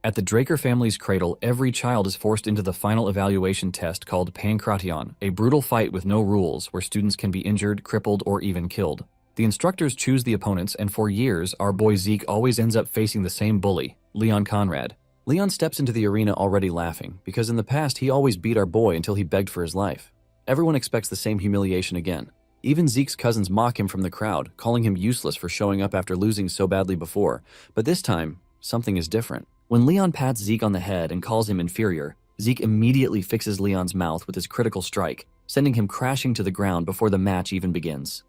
At the Draker family's cradle, every child is forced into the final evaluation test called Pankration, a brutal fight with no rules where students can be injured, crippled, or even killed. The instructors choose the opponents, and for years, our boy Zeke always ends up facing the same bully, Leon Conrad. Leon steps into the arena already laughing, because in the past he always beat our boy until he begged for his life. Everyone expects the same humiliation again. Even Zeke's cousins mock him from the crowd, calling him useless for showing up after losing so badly before. But this time, something is different. When Leon pats Zeke on the head and calls him inferior, Zeke immediately fixes Leon's mouth with his critical strike, sending him crashing to the ground before the match even begins.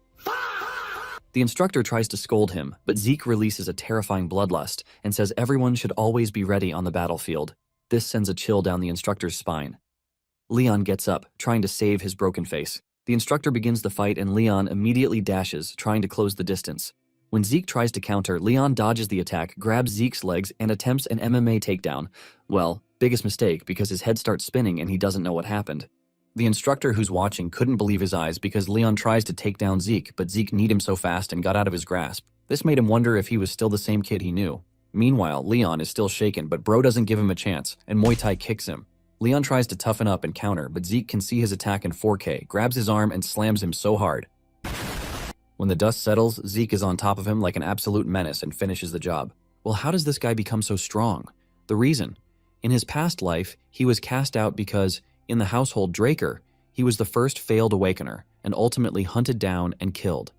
The instructor tries to scold him, but Zeke releases a terrifying bloodlust and says everyone should always be ready on the battlefield. This sends a chill down the instructor's spine. Leon gets up, trying to save his broken face. The instructor begins the fight and Leon immediately dashes, trying to close the distance. When Zeke tries to counter, Leon dodges the attack, grabs Zeke's legs, and attempts an MMA takedown. Well, biggest mistake because his head starts spinning and he doesn't know what happened. The instructor who's watching couldn't believe his eyes because Leon tries to take down Zeke, but Zeke kneed him so fast and got out of his grasp. This made him wonder if he was still the same kid he knew. Meanwhile, Leon is still shaken, but Bro doesn't give him a chance, and Muay Thai kicks him. Leon tries to toughen up and counter, but Zeke can see his attack in 4K, grabs his arm, and slams him so hard. When the dust settles, Zeke is on top of him like an absolute menace and finishes the job. Well, how does this guy become so strong? The reason. In his past life, he was cast out because, in the household Draker, he was the first failed awakener and ultimately hunted down and killed.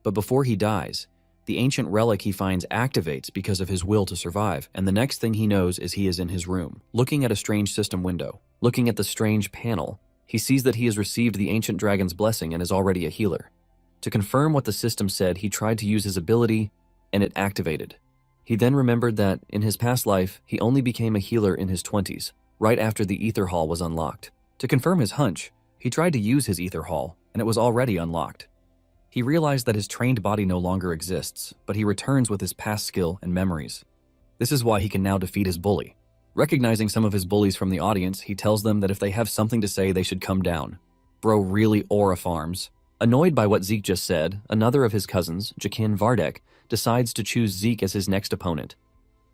But before he dies, the ancient relic he finds activates because of his will to survive, and the next thing he knows is he is in his room, looking at a strange system window. Looking at the strange panel, he sees that he has received the ancient dragon's blessing and is already a healer. To confirm what the system said, he tried to use his ability, and it activated. He then remembered that, in his past life, he only became a healer in his 20s, right after the Ether Hall was unlocked. To confirm his hunch, he tried to use his Ether Hall, and it was already unlocked. He realized that his trained body no longer exists, but he returns with his past skill and memories. This is why he can now defeat his bully. Recognizing some of his bullies from the audience, he tells them that if they have something to say, they should come down. Bro really aura farms. Annoyed by what Zeke just said, another of his cousins, Jakin Vardek, decides to choose Zeke as his next opponent.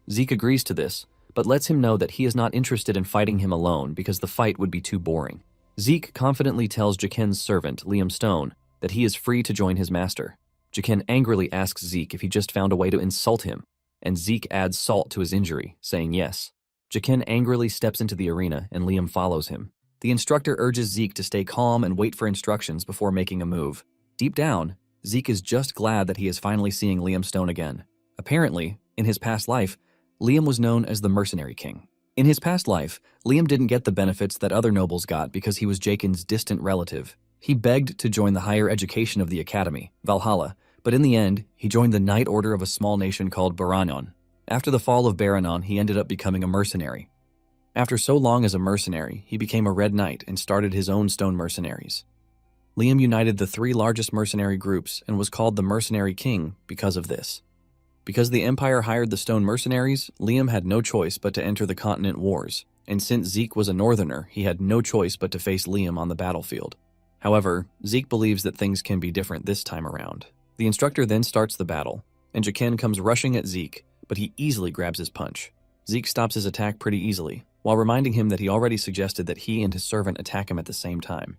Zeke agrees to this, but lets him know that he is not interested in fighting him alone because the fight would be too boring. Zeke confidently tells Jakin's servant, Liam Stone, that he is free to join his master. Jakin angrily asks Zeke if he just found a way to insult him, and Zeke adds salt to his injury, saying yes. Jakin angrily steps into the arena, and Liam follows him. The instructor urges Zeke to stay calm and wait for instructions before making a move. Deep down, Zeke is just glad that he is finally seeing Liam Stone again. Apparently, in his past life, Liam was known as the Mercenary King. In his past life, Liam didn't get the benefits that other nobles got because he was Jakin's distant relative. He begged to join the higher education of the academy, Valhalla, but in the end, he joined the Knight Order of a small nation called Baranon. After the fall of Baranon, he ended up becoming a mercenary. After so long as a mercenary, he became a Red Knight and started his own stone mercenaries. Liam united the 3 largest mercenary groups and was called the Mercenary King because of this. Because the Empire hired the stone mercenaries, Liam had no choice but to enter the continent wars, and since Zeke was a northerner, he had no choice but to face Liam on the battlefield. However, Zeke believes that things can be different this time around. The instructor then starts the battle, and Jakin comes rushing at Zeke, but he easily grabs his punch. Zeke stops his attack pretty easily, while reminding him that he already suggested that he and his servant attack him at the same time.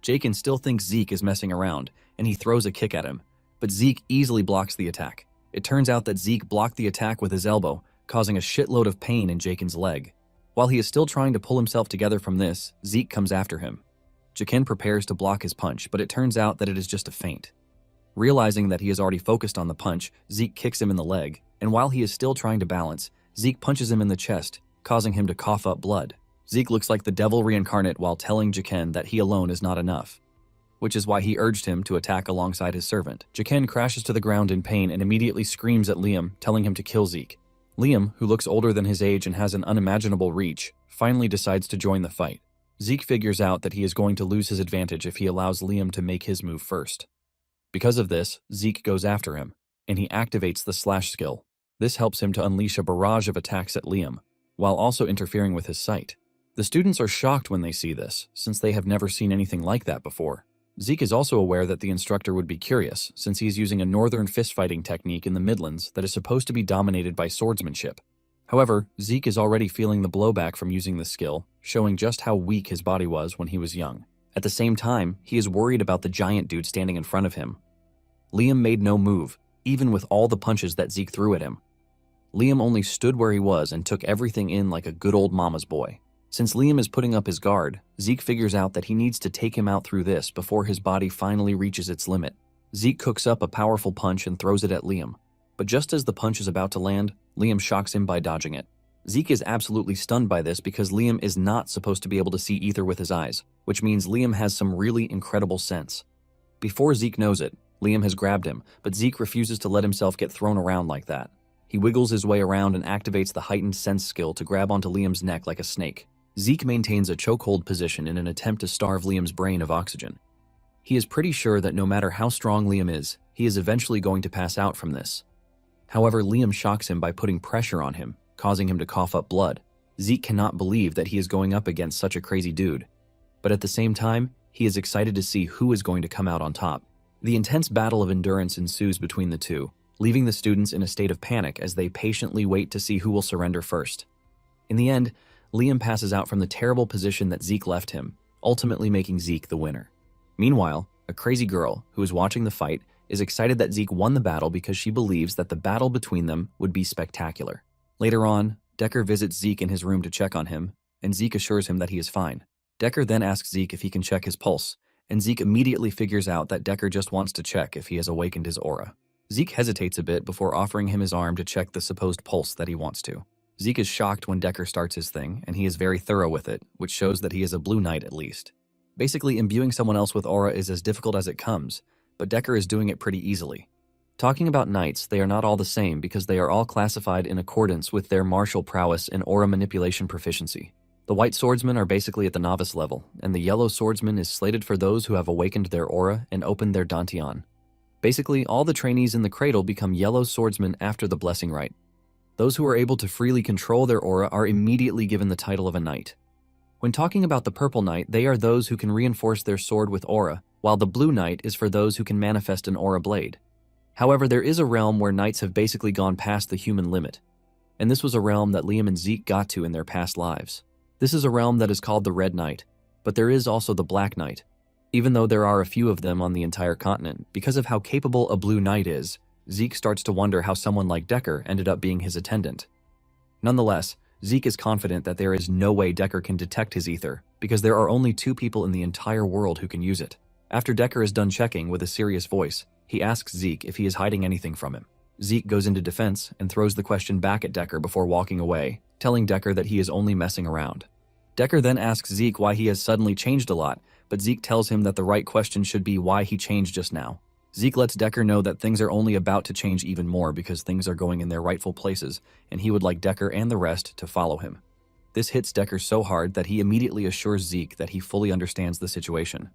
Jakin still thinks Zeke is messing around, and he throws a kick at him, but Zeke easily blocks the attack. It turns out that Zeke blocked the attack with his elbow, causing a shitload of pain in Jakin's leg. While he is still trying to pull himself together from this, Zeke comes after him. Jakin prepares to block his punch, but it turns out that it is just a feint. Realizing that he is already focused on the punch, Zeke kicks him in the leg, and while he is still trying to balance, Zeke punches him in the chest, causing him to cough up blood. Zeke looks like the devil reincarnate while telling Jakin that he alone is not enough, which is why he urged him to attack alongside his servant. Jakin crashes to the ground in pain and immediately screams at Liam, telling him to kill Zeke. Liam, who looks older than his age and has an unimaginable reach, finally decides to join the fight. Zeke figures out that he is going to lose his advantage if he allows Liam to make his move first. Because of this, Zeke goes after him, and he activates the slash skill. This helps him to unleash a barrage of attacks at Liam, while also interfering with his sight. The students are shocked when they see this, since they have never seen anything like that before. Zeke is also aware that the instructor would be curious, since he is using a northern fist-fighting technique in the Midlands that is supposed to be dominated by swordsmanship. However, Zeke is already feeling the blowback from using this skill, showing just how weak his body was when he was young. At the same time, he is worried about the giant dude standing in front of him. Liam made no move, even with all the punches that Zeke threw at him. Liam only stood where he was and took everything in like a good old mama's boy. Since Liam is putting up his guard, Zeke figures out that he needs to take him out through this before his body finally reaches its limit. Zeke cooks up a powerful punch and throws it at Liam. But just as the punch is about to land, Liam shocks him by dodging it. Zeke is absolutely stunned by this because Liam is not supposed to be able to see ether with his eyes, which means Liam has some really incredible sense. Before Zeke knows it, Liam has grabbed him, but Zeke refuses to let himself get thrown around like that. He wiggles his way around and activates the heightened sense skill to grab onto Liam's neck like a snake. Zeke maintains a chokehold position in an attempt to starve Liam's brain of oxygen. He is pretty sure that no matter how strong Liam is, he is eventually going to pass out from this. However, Liam shocks him by putting pressure on him, causing him to cough up blood. Zeke cannot believe that he is going up against such a crazy dude. But at the same time, he is excited to see who is going to come out on top. The intense battle of endurance ensues between the two, leaving the students in a state of panic as they patiently wait to see who will surrender first. In the end, Liam passes out from the terrible position that Zeke left him, ultimately making Zeke the winner. Meanwhile, a crazy girl, who is watching the fight, is excited that Zeke won the battle because she believes that the battle between them would be spectacular. Later on, Decker visits Zeke in his room to check on him, and Zeke assures him that he is fine. Decker then asks Zeke if he can check his pulse, and Zeke immediately figures out that Decker just wants to check if he has awakened his aura. Zeke hesitates a bit before offering him his arm to check the supposed pulse that he wants to. Zeke is shocked when Decker starts his thing, and he is very thorough with it, which shows that he is a blue knight at least. Basically, imbuing someone else with aura is as difficult as it comes, but Decker is doing it pretty easily. Talking about knights, they are not all the same because they are all classified in accordance with their martial prowess and aura manipulation proficiency. The white swordsmen are basically at the novice level, and the yellow swordsman is slated for those who have awakened their aura and opened their dantian. Basically, all the trainees in the cradle become yellow swordsmen after the blessing rite. Those who are able to freely control their aura are immediately given the title of a knight. When talking about the purple knight, they are those who can reinforce their sword with aura, while the blue knight is for those who can manifest an aura blade. However, there is a realm where knights have basically gone past the human limit, and this was a realm that Liam and Zeke got to in their past lives. This is a realm that is called the Red Knight, but there is also the Black Knight. Even though there are a few of them on the entire continent, because of how capable a blue knight is, Zeke starts to wonder how someone like Decker ended up being his attendant. Nonetheless, Zeke is confident that there is no way Decker can detect his ether, because there are only 2 people in the entire world who can use it. After Decker is done checking with a serious voice, he asks Zeke if he is hiding anything from him. Zeke goes into defense and throws the question back at Decker before walking away, telling Decker that he is only messing around. Decker then asks Zeke why he has suddenly changed a lot, but Zeke tells him that the right question should be why he changed just now. Zeke lets Decker know that things are only about to change even more because things are going in their rightful places, and he would like Decker and the rest to follow him. This hits Decker so hard that he immediately assures Zeke that he fully understands the situation.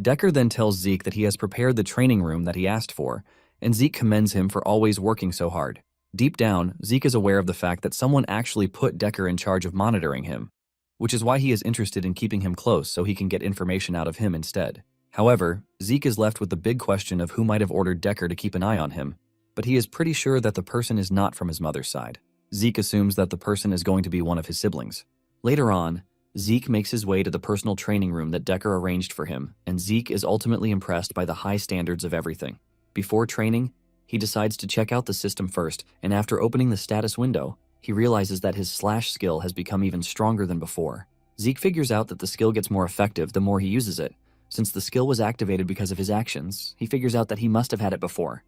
Decker then tells Zeke that he has prepared the training room that he asked for, and Zeke commends him for always working so hard. Deep down, Zeke is aware of the fact that someone actually put Decker in charge of monitoring him, which is why he is interested in keeping him close so he can get information out of him instead. However, Zeke is left with the big question of who might have ordered Decker to keep an eye on him, but he is pretty sure that the person is not from his mother's side. Zeke assumes that the person is going to be one of his siblings. Later on, Zeke makes his way to the personal training room that Decker arranged for him, and Zeke is ultimately impressed by the high standards of everything. Before training, he decides to check out the system first, and after opening the status window, he realizes that his slash skill has become even stronger than before. Zeke figures out that the skill gets more effective the more he uses it. Since the skill was activated because of his actions, he figures out that he must have had it before.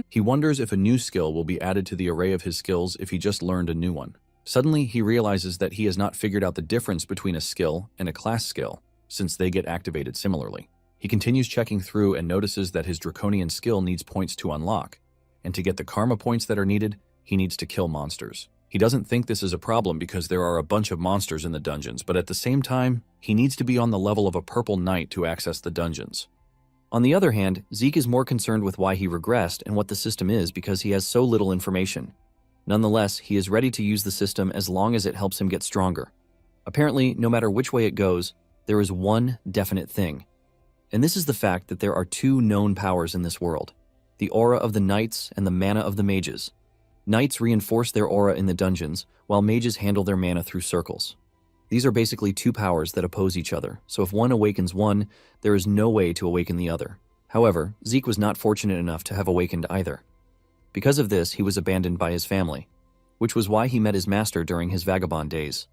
He wonders if a new skill will be added to the array of his skills if he just learned a new one. Suddenly, he realizes that he has not figured out the difference between a skill and a class skill, since they get activated similarly. He continues checking through and notices that his draconian skill needs points to unlock, and to get the karma points that are needed, he needs to kill monsters. He doesn't think this is a problem because there are a bunch of monsters in the dungeons, but at the same time, he needs to be on the level of a purple knight to access the dungeons. On the other hand, Zeke is more concerned with why he regressed and what the system is because he has so little information. Nonetheless, he is ready to use the system as long as it helps him get stronger. Apparently, no matter which way it goes, there is one definite thing. And this is the fact that there are 2 known powers in this world: the aura of the knights and the mana of the mages. Knights reinforce their aura in the dungeons, while mages handle their mana through circles. These are basically two powers that oppose each other, so if one awakens one, there is no way to awaken the other. However, Zeke was not fortunate enough to have awakened either. Because of this, he was abandoned by his family, which was why he met his master during his vagabond days.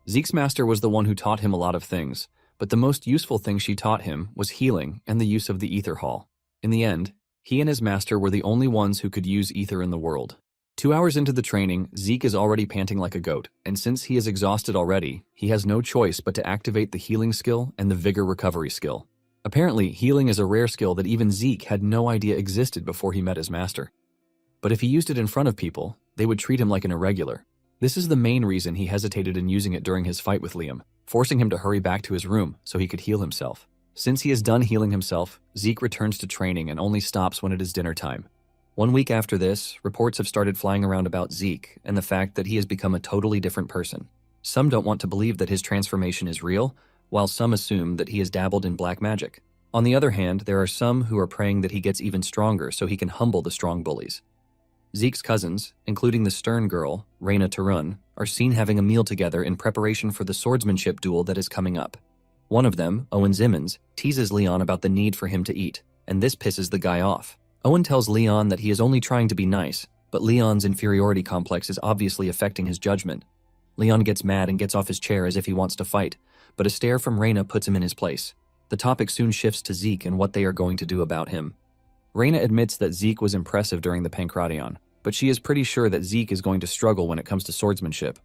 Zeke's master was the one who taught him a lot of things, but the most useful thing she taught him was healing and the use of the ether hall. In the end, he and his master were the only ones who could use ether in the world. 2 hours into the training, Zeke is already panting like a goat, and since he is exhausted already, he has no choice but to activate the healing skill and the vigor recovery skill. Apparently, healing is a rare skill that even Zeke had no idea existed before he met his master. But if he used it in front of people, they would treat him like an irregular. This is the main reason he hesitated in using it during his fight with Liam, forcing him to hurry back to his room so he could heal himself. Since he is done healing himself, Zeke returns to training and only stops when it is dinner time. 1 week after this, reports have started flying around about Zeke and the fact that he has become a totally different person. Some don't want to believe that his transformation is real, while some assume that he has dabbled in black magic. On the other hand, there are some who are praying that he gets even stronger so he can humble the strong bullies. Zeke's cousins, including the stern girl, Reyna Tarun, are seen having a meal together in preparation for the swordsmanship duel that is coming up. One of them, Owen Zimmons, teases Leon about the need for him to eat, and this pisses the guy off. Owen tells Leon that he is only trying to be nice, but Leon's inferiority complex is obviously affecting his judgment. Leon gets mad and gets off his chair as if he wants to fight, but a stare from Reyna puts him in his place. The topic soon shifts to Zeke and what they are going to do about him. Reyna admits that Zeke was impressive during the Pancration, but she is pretty sure that Zeke is going to struggle when it comes to swordsmanship.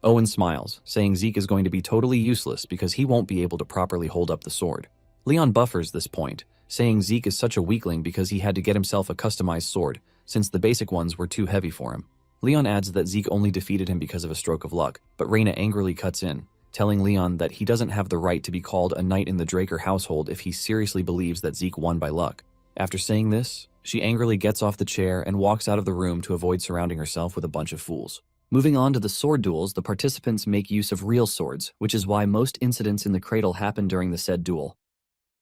Owen smiles, saying Zeke is going to be totally useless because he won't be able to properly hold up the sword. Leon buffers this point, saying Zeke is such a weakling because he had to get himself a customized sword, since the basic ones were too heavy for him. Leon adds that Zeke only defeated him because of a stroke of luck, but Reyna angrily cuts in, telling Leon that he doesn't have the right to be called a knight in the Draker household if he seriously believes that Zeke won by luck. After saying this, she angrily gets off the chair and walks out of the room to avoid surrounding herself with a bunch of fools. Moving on to the sword duels, the participants make use of real swords, which is why most incidents in the cradle happen during the said duel.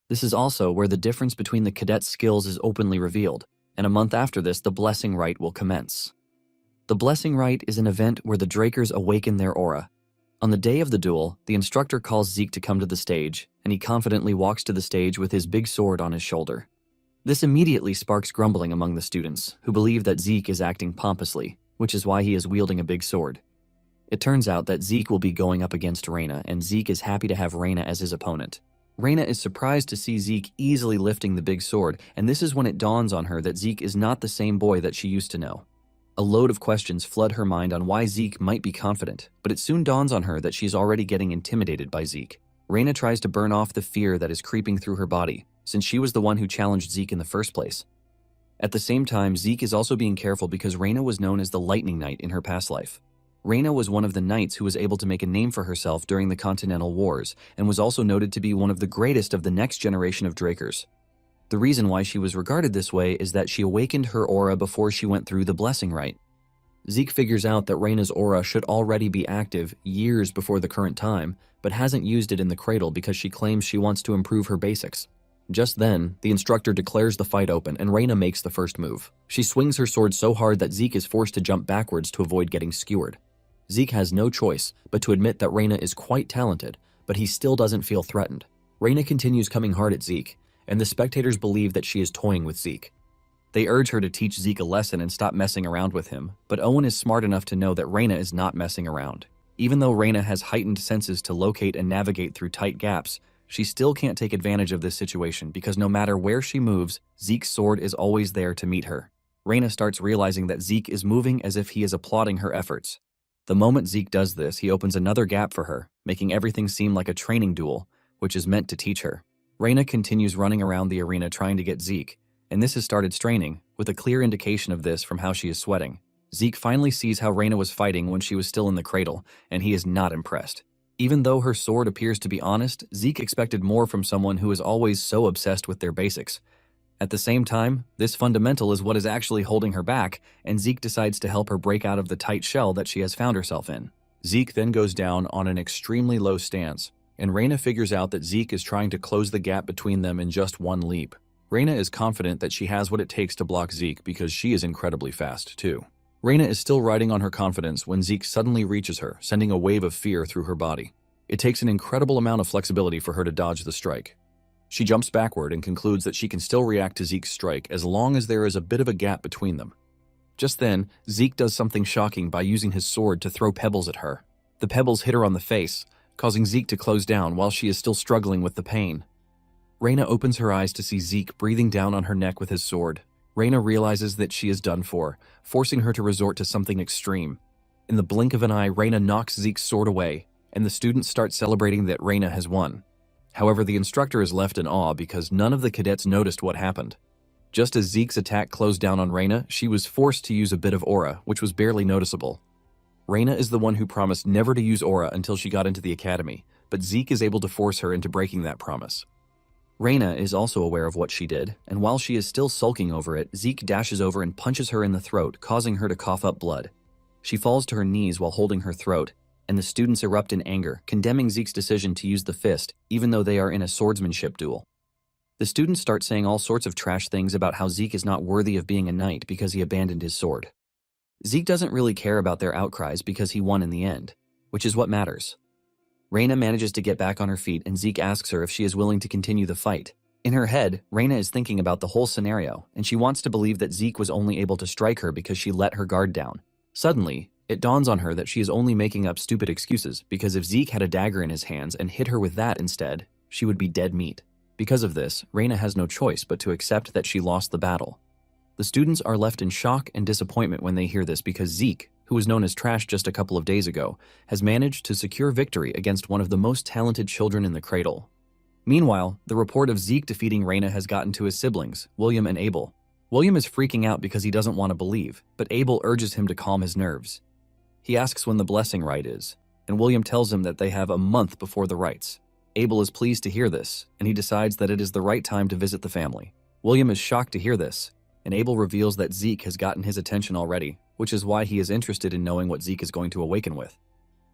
This is also where the difference between the cadets' skills is openly revealed, and a month after this, the Blessing Rite will commence. The Blessing Rite is an event where the Drakers awaken their aura. On the day of the duel, the instructor calls Zeke to come to the stage, and he confidently walks to the stage with his big sword on his shoulder. This immediately sparks grumbling among the students, who believe that Zeke is acting pompously, which is why he is wielding a big sword. It turns out that Zeke will be going up against Reyna, and Zeke is happy to have Reyna as his opponent. Reyna is surprised to see Zeke easily lifting the big sword, and this is when it dawns on her that Zeke is not the same boy that she used to know. A load of questions flood her mind on why Zeke might be confident, but it soon dawns on her that she's already getting intimidated by Zeke. Reyna tries to burn off the fear that is creeping through her body, since she was the one who challenged Zeke in the first place. At the same time, Zeke is also being careful because Reyna was known as the Lightning Knight in her past life. Reyna was one of the knights who was able to make a name for herself during the Continental Wars, and was also noted to be one of the greatest of the next generation of Drakers. The reason why she was regarded this way is that she awakened her aura before she went through the Blessing Rite. Zeke figures out that Reyna's aura should already be active years before the current time, but hasn't used it in the cradle because she claims she wants to improve her basics. Just then, the instructor declares the fight open and Reyna makes the first move. She swings her sword so hard that Zeke is forced to jump backwards to avoid getting skewered. Zeke has no choice but to admit that Reyna is quite talented, but he still doesn't feel threatened. Reyna continues coming hard at Zeke, and the spectators believe that she is toying with Zeke. They urge her to teach Zeke a lesson and stop messing around with him, but Owen is smart enough to know that Reyna is not messing around. Even though Reyna has heightened senses to locate and navigate through tight gaps, she still can't take advantage of this situation because no matter where she moves, Zeke's sword is always there to meet her. Reyna starts realizing that Zeke is moving as if he is applauding her efforts. The moment Zeke does this, he opens another gap for her, making everything seem like a training duel, which is meant to teach her. Reyna continues running around the arena trying to get Zeke, and this has started straining, with a clear indication of this from how she is sweating. Zeke finally sees how Reyna was fighting when she was still in the cradle, and he is not impressed. Even though her sword appears to be honest, Zeke expected more from someone who is always so obsessed with their basics. At the same time, this fundamental is what is actually holding her back, and Zeke decides to help her break out of the tight shell that she has found herself in. Zeke then goes down on an extremely low stance, and Reyna figures out that Zeke is trying to close the gap between them in just one leap. Reyna is confident that she has what it takes to block Zeke because she is incredibly fast, too. Reina is still riding on her confidence when Zeke suddenly reaches her, sending a wave of fear through her body. It takes an incredible amount of flexibility for her to dodge the strike. She jumps backward and concludes that she can still react to Zeke's strike as long as there is a bit of a gap between them. Just then, Zeke does something shocking by using his sword to throw pebbles at her. The pebbles hit her on the face, causing Zeke to close down while she is still struggling with the pain. Reina opens her eyes to see Zeke breathing down on her neck with his sword. Reina realizes that she is done for, forcing her to resort to something extreme. In the blink of an eye, Reina knocks Zeke's sword away, and the students start celebrating that Reina has won. However, the instructor is left in awe because none of the cadets noticed what happened. Just as Zeke's attack closed down on Reina, she was forced to use a bit of aura, which was barely noticeable. Reina is the one who promised never to use aura until she got into the academy, but Zeke is able to force her into breaking that promise. Reina is also aware of what she did, and while she is still sulking over it, Zeke dashes over and punches her in the throat, causing her to cough up blood. She falls to her knees while holding her throat, and the students erupt in anger, condemning Zeke's decision to use the fist, even though they are in a swordsmanship duel. The students start saying all sorts of trash things about how Zeke is not worthy of being a knight because he abandoned his sword. Zeke doesn't really care about their outcries because he won in the end, which is what matters. Reina manages to get back on her feet and Zeke asks her if she is willing to continue the fight. In her head, Reina is thinking about the whole scenario, and she wants to believe that Zeke was only able to strike her because she let her guard down. Suddenly, it dawns on her that she is only making up stupid excuses because if Zeke had a dagger in his hands and hit her with that instead, she would be dead meat. Because of this, Reina has no choice but to accept that she lost the battle. The students are left in shock and disappointment when they hear this because Zeke, who was known as trash just a couple of days ago, has managed to secure victory against one of the most talented children in the cradle. Meanwhile, the report of Zeke defeating Reina has gotten to his siblings, William and Abel. William is freaking out because he doesn't want to believe, but Abel urges him to calm his nerves. He asks when the blessing rite is, and William tells him that they have a month before the rites. Abel is pleased to hear this, and he decides that it is the right time to visit the family. William is shocked to hear this, and Abel reveals that Zeke has gotten his attention already, which is why he is interested in knowing what Zeke is going to awaken with.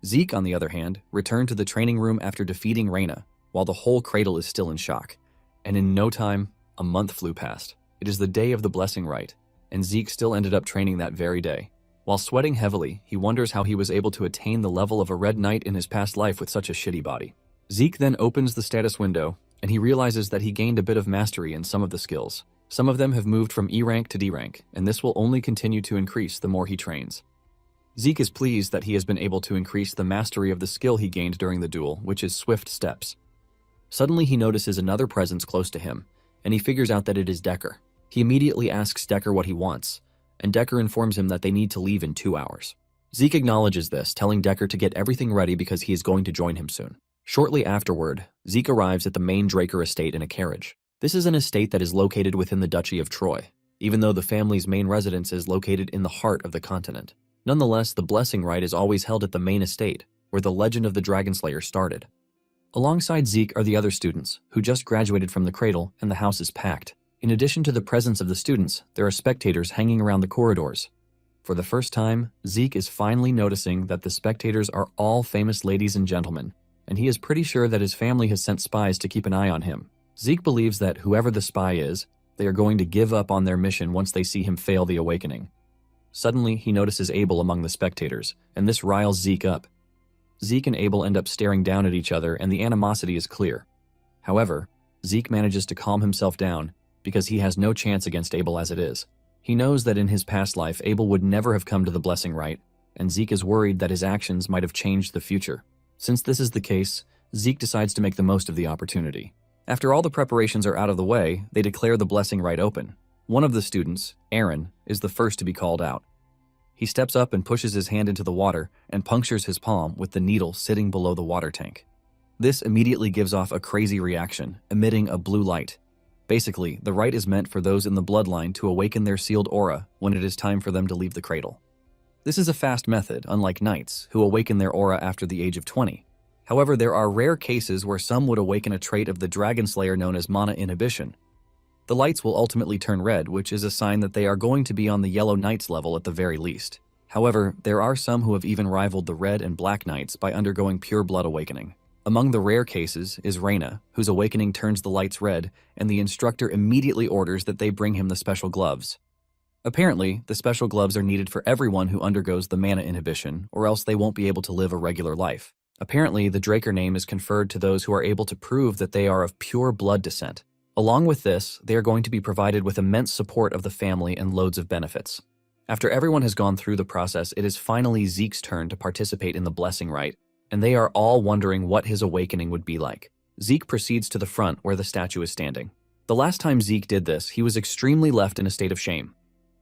Zeke, on the other hand, returned to the training room after defeating Reina, while the whole cradle is still in shock. And in no time, a month flew past. It is the day of the blessing rite, and Zeke still ended up training that very day. While sweating heavily, he wonders how he was able to attain the level of a red knight in his past life with such a shitty body. Zeke then opens the status window, and he realizes that he gained a bit of mastery in some of the skills. Some of them have moved from E rank to D rank, and this will only continue to increase the more he trains. Zeke is pleased that he has been able to increase the mastery of the skill he gained during the duel, which is swift steps. Suddenly he notices another presence close to him, and he figures out that it is Decker. He immediately asks Decker what he wants, and Decker informs him that they need to leave in 2 hours. Zeke acknowledges this, telling Decker to get everything ready because he is going to join him soon. Shortly afterward, Zeke arrives at the main Draker estate in a carriage. This is an estate that is located within the Duchy of Troy, even though the family's main residence is located in the heart of the continent. Nonetheless, the blessing rite is always held at the main estate, where the legend of the Dragonslayer started. Alongside Zeke are the other students, who just graduated from the cradle, and the house is packed. In addition to the presence of the students, there are spectators hanging around the corridors. For the first time, Zeke is finally noticing that the spectators are all famous ladies and gentlemen, and he is pretty sure that his family has sent spies to keep an eye on him. Zeke believes that whoever the spy is, they are going to give up on their mission once they see him fail the awakening. Suddenly, he notices Abel among the spectators, and this riles Zeke up. Zeke and Abel end up staring down at each other, and the animosity is clear. However, Zeke manages to calm himself down because he has no chance against Abel as it is. He knows that in his past life, Abel would never have come to the blessing rite, and Zeke is worried that his actions might have changed the future. Since this is the case, Zeke decides to make the most of the opportunity. After all the preparations are out of the way, they declare the blessing rite open. One of the students, Aaron, is the first to be called out. He steps up and pushes his hand into the water and punctures his palm with the needle sitting below the water tank. This immediately gives off a crazy reaction, emitting a blue light. Basically, the rite is meant for those in the bloodline to awaken their sealed aura when it is time for them to leave the cradle. This is a fast method, unlike knights, who awaken their aura after the age of 20. However, there are rare cases where some would awaken a trait of the Dragon Slayer known as mana inhibition. The lights will ultimately turn red, which is a sign that they are going to be on the Yellow Knights level at the very least. However, there are some who have even rivaled the Red and Black Knights by undergoing pure blood awakening. Among the rare cases is Reina, whose awakening turns the lights red, and the instructor immediately orders that they bring him the special gloves. Apparently, the special gloves are needed for everyone who undergoes the mana inhibition, or else they won't be able to live a regular life. Apparently, the Draker name is conferred to those who are able to prove that they are of pure blood descent. Along with this, they are going to be provided with immense support of the family and loads of benefits. After everyone has gone through the process, it is finally Zeke's turn to participate in the blessing rite, and they are all wondering what his awakening would be like. Zeke proceeds to the front where the statue is standing. The last time Zeke did this, he was extremely left in a state of shame.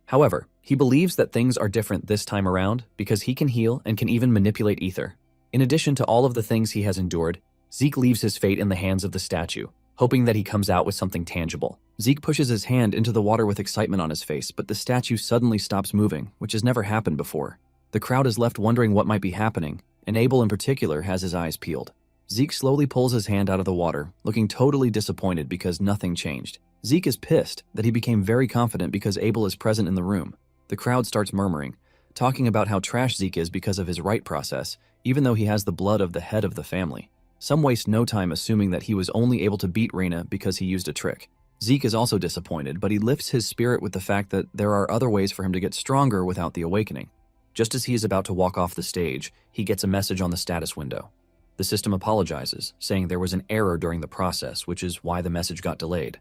However, he believes that things are different this time around because he can heal and can even manipulate ether. In addition to all of the things he has endured, Zeke leaves his fate in the hands of the statue, hoping that he comes out with something tangible. Zeke pushes his hand into the water with excitement on his face, but the statue suddenly stops moving, which has never happened before. The crowd is left wondering what might be happening, and Abel in particular has his eyes peeled. Zeke slowly pulls his hand out of the water, looking totally disappointed because nothing changed. Zeke is pissed that he became very confident because Abel is present in the room. The crowd starts murmuring, talking about how trash Zeke is because of his rite process, even though he has the blood of the head of the family. Some waste no time assuming that he was only able to beat Reina because he used a trick. Zeke is also disappointed, but he lifts his spirit with the fact that there are other ways for him to get stronger without the awakening. Just as he is about to walk off the stage, he gets a message on the status window. The system apologizes, saying there was an error during the process, which is why the message got delayed.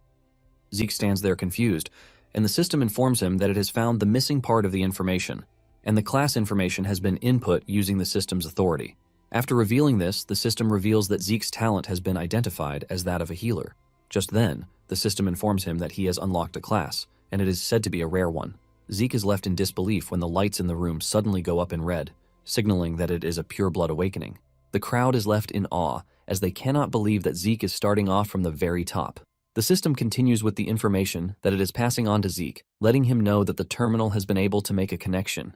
Zeke stands there confused, and the system informs him that it has found the missing part of the information, and the class information has been input using the system's authority. After revealing this, the system reveals that Zeke's talent has been identified as that of a healer. Just then, the system informs him that he has unlocked a class, and it is said to be a rare one. Zeke is left in disbelief when the lights in the room suddenly go up in red, signaling that it is a pure blood awakening. The crowd is left in awe, as they cannot believe that Zeke is starting off from the very top. The system continues with the information that it is passing on to Zeke, letting him know that the terminal has been able to make a connection.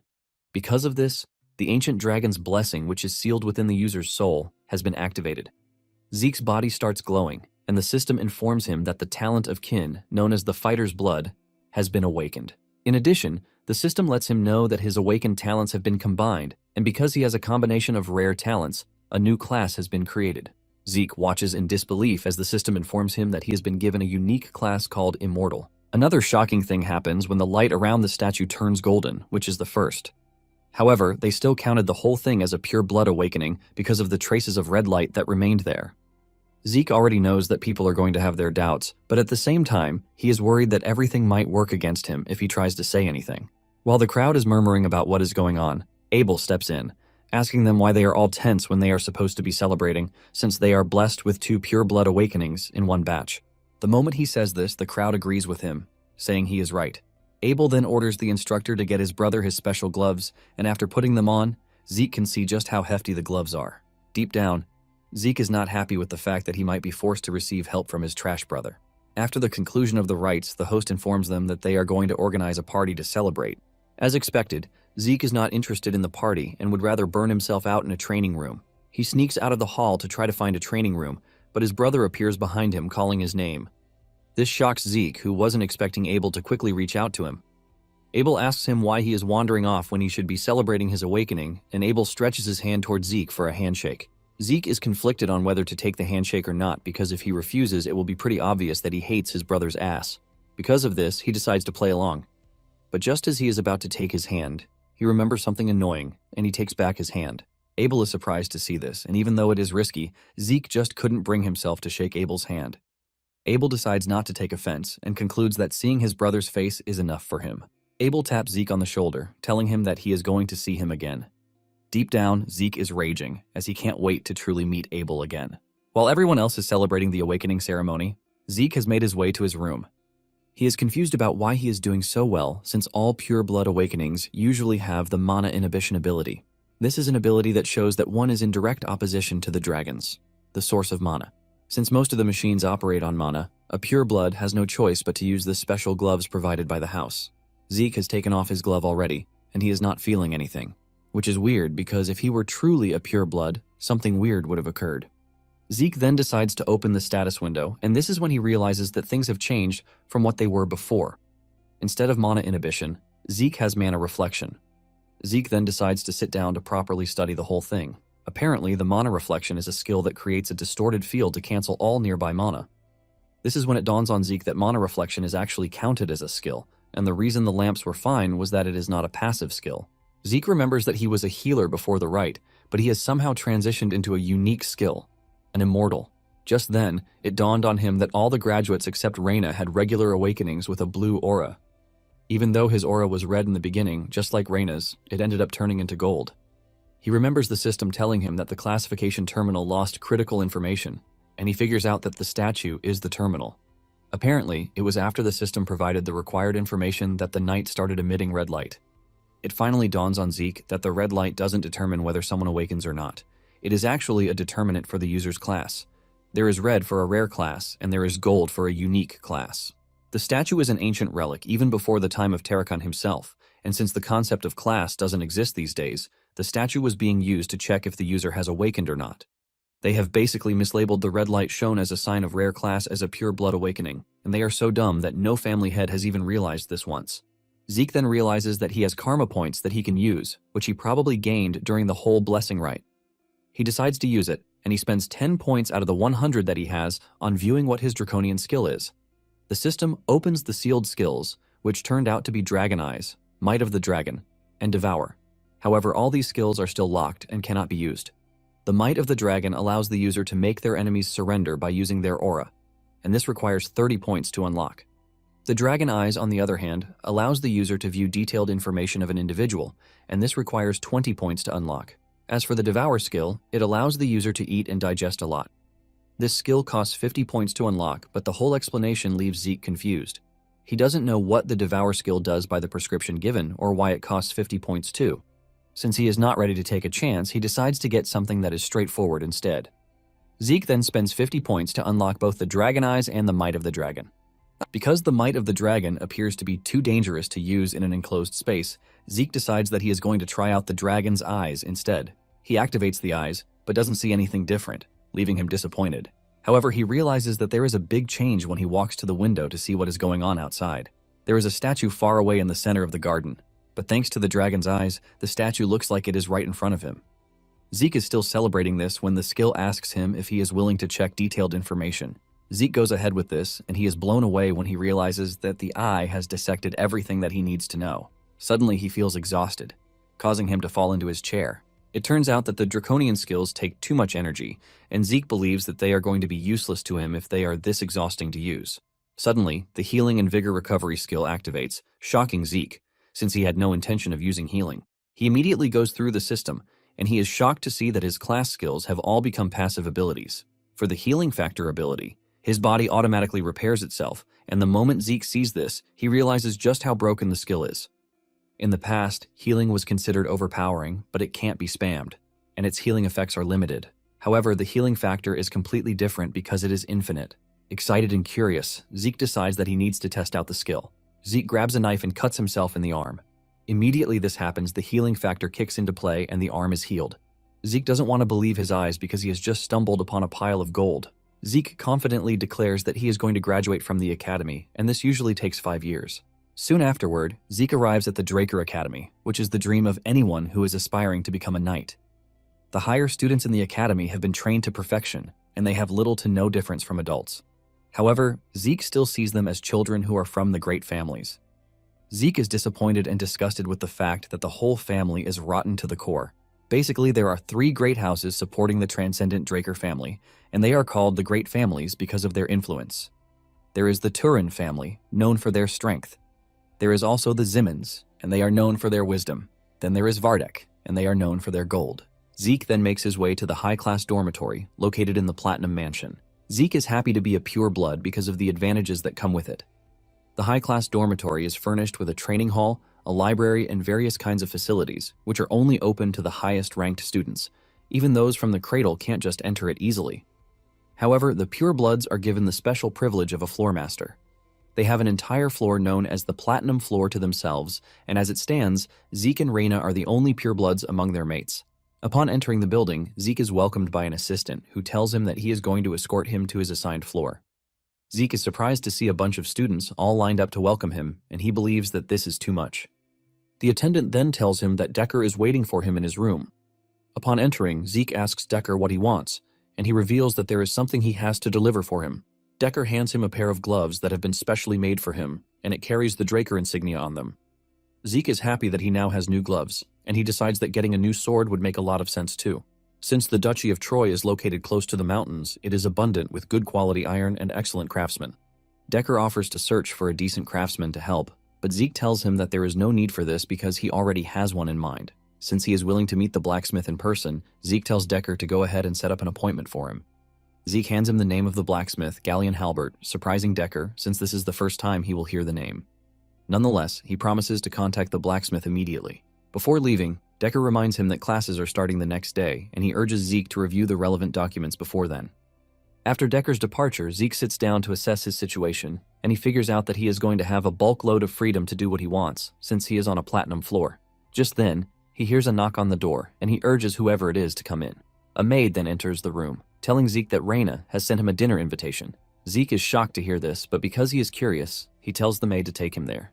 Because of this, the ancient dragon's blessing, which is sealed within the user's soul, has been activated. Zeke's body starts glowing, and the system informs him that the talent of kin, known as the fighter's blood, has been awakened. In addition, the system lets him know that his awakened talents have been combined, and because he has a combination of rare talents, a new class has been created. Zeke watches in disbelief as the system informs him that he has been given a unique class called Immortal. Another shocking thing happens when the light around the statue turns golden, which is the first. However, they still counted the whole thing as a pure blood awakening because of the traces of red light that remained there. Zeke already knows that people are going to have their doubts, but at the same time, he is worried that everything might work against him if he tries to say anything. While the crowd is murmuring about what is going on, Abel steps in, asking them why they are all tense when they are supposed to be celebrating, since they are blessed with 2 pure blood awakenings in one batch. The moment he says this, the crowd agrees with him, saying he is right. Abel then orders the instructor to get his brother his special gloves, and after putting them on, Zeke can see just how hefty the gloves are. Deep down, Zeke is not happy with the fact that he might be forced to receive help from his trash brother. After the conclusion of the rites, the host informs them that they are going to organize a party to celebrate. As expected, Zeke is not interested in the party and would rather burn himself out in a training room. He sneaks out of the hall to try to find a training room, but his brother appears behind him calling his name. This shocks Zeke, who wasn't expecting Abel to quickly reach out to him. Abel asks him why he is wandering off when he should be celebrating his awakening, and Abel stretches his hand towards Zeke for a handshake. Zeke is conflicted on whether to take the handshake or not because if he refuses, it will be pretty obvious that he hates his brother's ass. Because of this, he decides to play along. But just as he is about to take his hand, he remembers something annoying, and he takes back his hand. Abel is surprised to see this, and even though it is risky, Zeke just couldn't bring himself to shake Abel's hand. Abel decides not to take offense, and concludes that seeing his brother's face is enough for him. Abel taps Zeke on the shoulder, telling him that he is going to see him again. Deep down, Zeke is raging, as he can't wait to truly meet Abel again. While everyone else is celebrating the awakening ceremony, Zeke has made his way to his room. He is confused about why he is doing so well, since all pure blood awakenings usually have the mana inhibition ability. This is an ability that shows that one is in direct opposition to the dragons, the source of mana. Since most of the machines operate on mana, a pure blood has no choice but to use the special gloves provided by the house. Zeke has taken off his glove already, and he is not feeling anything, which is weird because if he were truly a pure blood, something weird would have occurred. Zeke then decides to open the status window, and this is when he realizes that things have changed from what they were before. Instead of mana inhibition, Zeke has mana reflection. Zeke then decides to sit down to properly study the whole thing. Apparently, the mana reflection is a skill that creates a distorted field to cancel all nearby mana. This is when it dawns on Zeke that mana reflection is actually counted as a skill, and the reason the lamps were fine was that it is not a passive skill. Zeke remembers that he was a healer before the rite, but he has somehow transitioned into a unique skill, an immortal. Just then, it dawned on him that all the graduates except Reina had regular awakenings with a blue aura. Even though his aura was red in the beginning, just like Reina's, it ended up turning into gold. He remembers the system telling him that the classification terminal lost critical information, and he figures out that the statue is the terminal. Apparently, it was after the system provided the required information that the knight started emitting red light. It finally dawns on Zeke that the red light doesn't determine whether someone awakens or not. It is actually a determinant for the user's class. There is red for a rare class, and there is gold for a unique class. The statue is an ancient relic even before the time of Tarakan himself, and since the concept of class doesn't exist these days, the statue was being used to check if the user has awakened or not. They have basically mislabeled the red light shown as a sign of rare class as a pure blood awakening, and they are so dumb that no family head has even realized this once. Zeke then realizes that he has karma points that he can use, which he probably gained during the whole blessing rite. He decides to use it, and he spends 10 points out of the 100 that he has on viewing what his draconian skill is. The system opens the sealed skills, which turned out to be Dragon Eyes, Might of the Dragon, and Devour. However, all these skills are still locked and cannot be used. The Might of the Dragon allows the user to make their enemies surrender by using their aura, and this requires 30 points to unlock. The Dragon Eyes, on the other hand, allows the user to view detailed information of an individual, and this requires 20 points to unlock. As for the Devour skill, it allows the user to eat and digest a lot. This skill costs 50 points to unlock, but the whole explanation leaves Zeke confused. He doesn't know what the Devour skill does by the prescription given, or why it costs 50 points too. Since he is not ready to take a chance, he decides to get something that is straightforward instead. Zeke then spends 50 points to unlock both the Dragon Eyes and the Might of the Dragon. Because the Might of the Dragon appears to be too dangerous to use in an enclosed space, Zeke decides that he is going to try out the Dragon's Eyes instead. He activates the eyes, but doesn't see anything different, leaving him disappointed. However, he realizes that there is a big change when he walks to the window to see what is going on outside. There is a statue far away in the center of the garden, but thanks to the Dragon's Eyes, the statue looks like it is right in front of him. Zeke is still celebrating this when the skill asks him if he is willing to check detailed information. Zeke goes ahead with this, and he is blown away when he realizes that the eye has dissected everything that he needs to know. Suddenly, he feels exhausted, causing him to fall into his chair. It turns out that the draconian skills take too much energy, and Zeke believes that they are going to be useless to him if they are this exhausting to use. Suddenly, the healing and vigor recovery skill activates, shocking Zeke, since he had no intention of using healing. He immediately goes through the system, and he is shocked to see that his class skills have all become passive abilities. For the healing factor ability, his body automatically repairs itself, and the moment Zeke sees this, he realizes just how broken the skill is. In the past, healing was considered overpowering, but it can't be spammed, and its healing effects are limited. However, the healing factor is completely different because it is infinite. Excited and curious, Zeke decides that he needs to test out the skill. Zeke grabs a knife and cuts himself in the arm. Immediately this happens, the healing factor kicks into play and the arm is healed. Zeke doesn't want to believe his eyes because he has just stumbled upon a pile of gold. Zeke confidently declares that he is going to graduate from the academy, and this usually takes 5 years. Soon afterward, Zeke arrives at the Draker Academy, which is the dream of anyone who is aspiring to become a knight. The higher students in the academy have been trained to perfection, and they have little to no difference from adults. However, Zeke still sees them as children who are from the great families. Zeke is disappointed and disgusted with the fact that the whole family is rotten to the core. Basically, there are 3 great houses supporting the transcendent Draker family, and they are called the Great Families because of their influence. There is the Turin family, known for their strength. There is also the Zimmons, and they are known for their wisdom. Then there is Vardek, and they are known for their gold. Zeke then makes his way to the high-class dormitory, located in the Platinum Mansion. Zeke is happy to be a pure blood because of the advantages that come with it. The high-class dormitory is furnished with a training hall, a library, and various kinds of facilities, which are only open to the highest-ranked students. Even those from the cradle can't just enter it easily. However, the pure bloods are given the special privilege of a floor master. They have an entire floor known as the Platinum Floor to themselves, and as it stands, Zeke and Reina are the only purebloods among their mates. Upon entering the building, Zeke is welcomed by an assistant who tells him that he is going to escort him to his assigned floor. Zeke is surprised to see a bunch of students all lined up to welcome him, and he believes that this is too much. The attendant then tells him that Decker is waiting for him in his room. Upon entering, Zeke asks Decker what he wants, and he reveals that there is something he has to deliver for him. Decker hands him a pair of gloves that have been specially made for him, and it carries the Draker insignia on them. Zeke is happy that he now has new gloves, and he decides that getting a new sword would make a lot of sense too. Since the Duchy of Troy is located close to the mountains, it is abundant with good quality iron and excellent craftsmen. Decker offers to search for a decent craftsman to help, but Zeke tells him that there is no need for this because he already has one in mind. Since he is willing to meet the blacksmith in person, Zeke tells Decker to go ahead and set up an appointment for him. Zeke hands him the name of the blacksmith, Galleon Halbert, surprising Decker since this is the first time he will hear the name. Nonetheless, he promises to contact the blacksmith immediately. Before leaving, Decker reminds him that classes are starting the next day, and he urges Zeke to review the relevant documents before then. After Decker's departure, Zeke sits down to assess his situation, and he figures out that he is going to have a bulk load of freedom to do what he wants, since he is on a platinum floor. Just then, he hears a knock on the door, and he urges whoever it is to come in. A maid then enters the room, telling Zeke that Reina has sent him a dinner invitation. Zeke is shocked to hear this, but because he is curious, he tells the maid to take him there.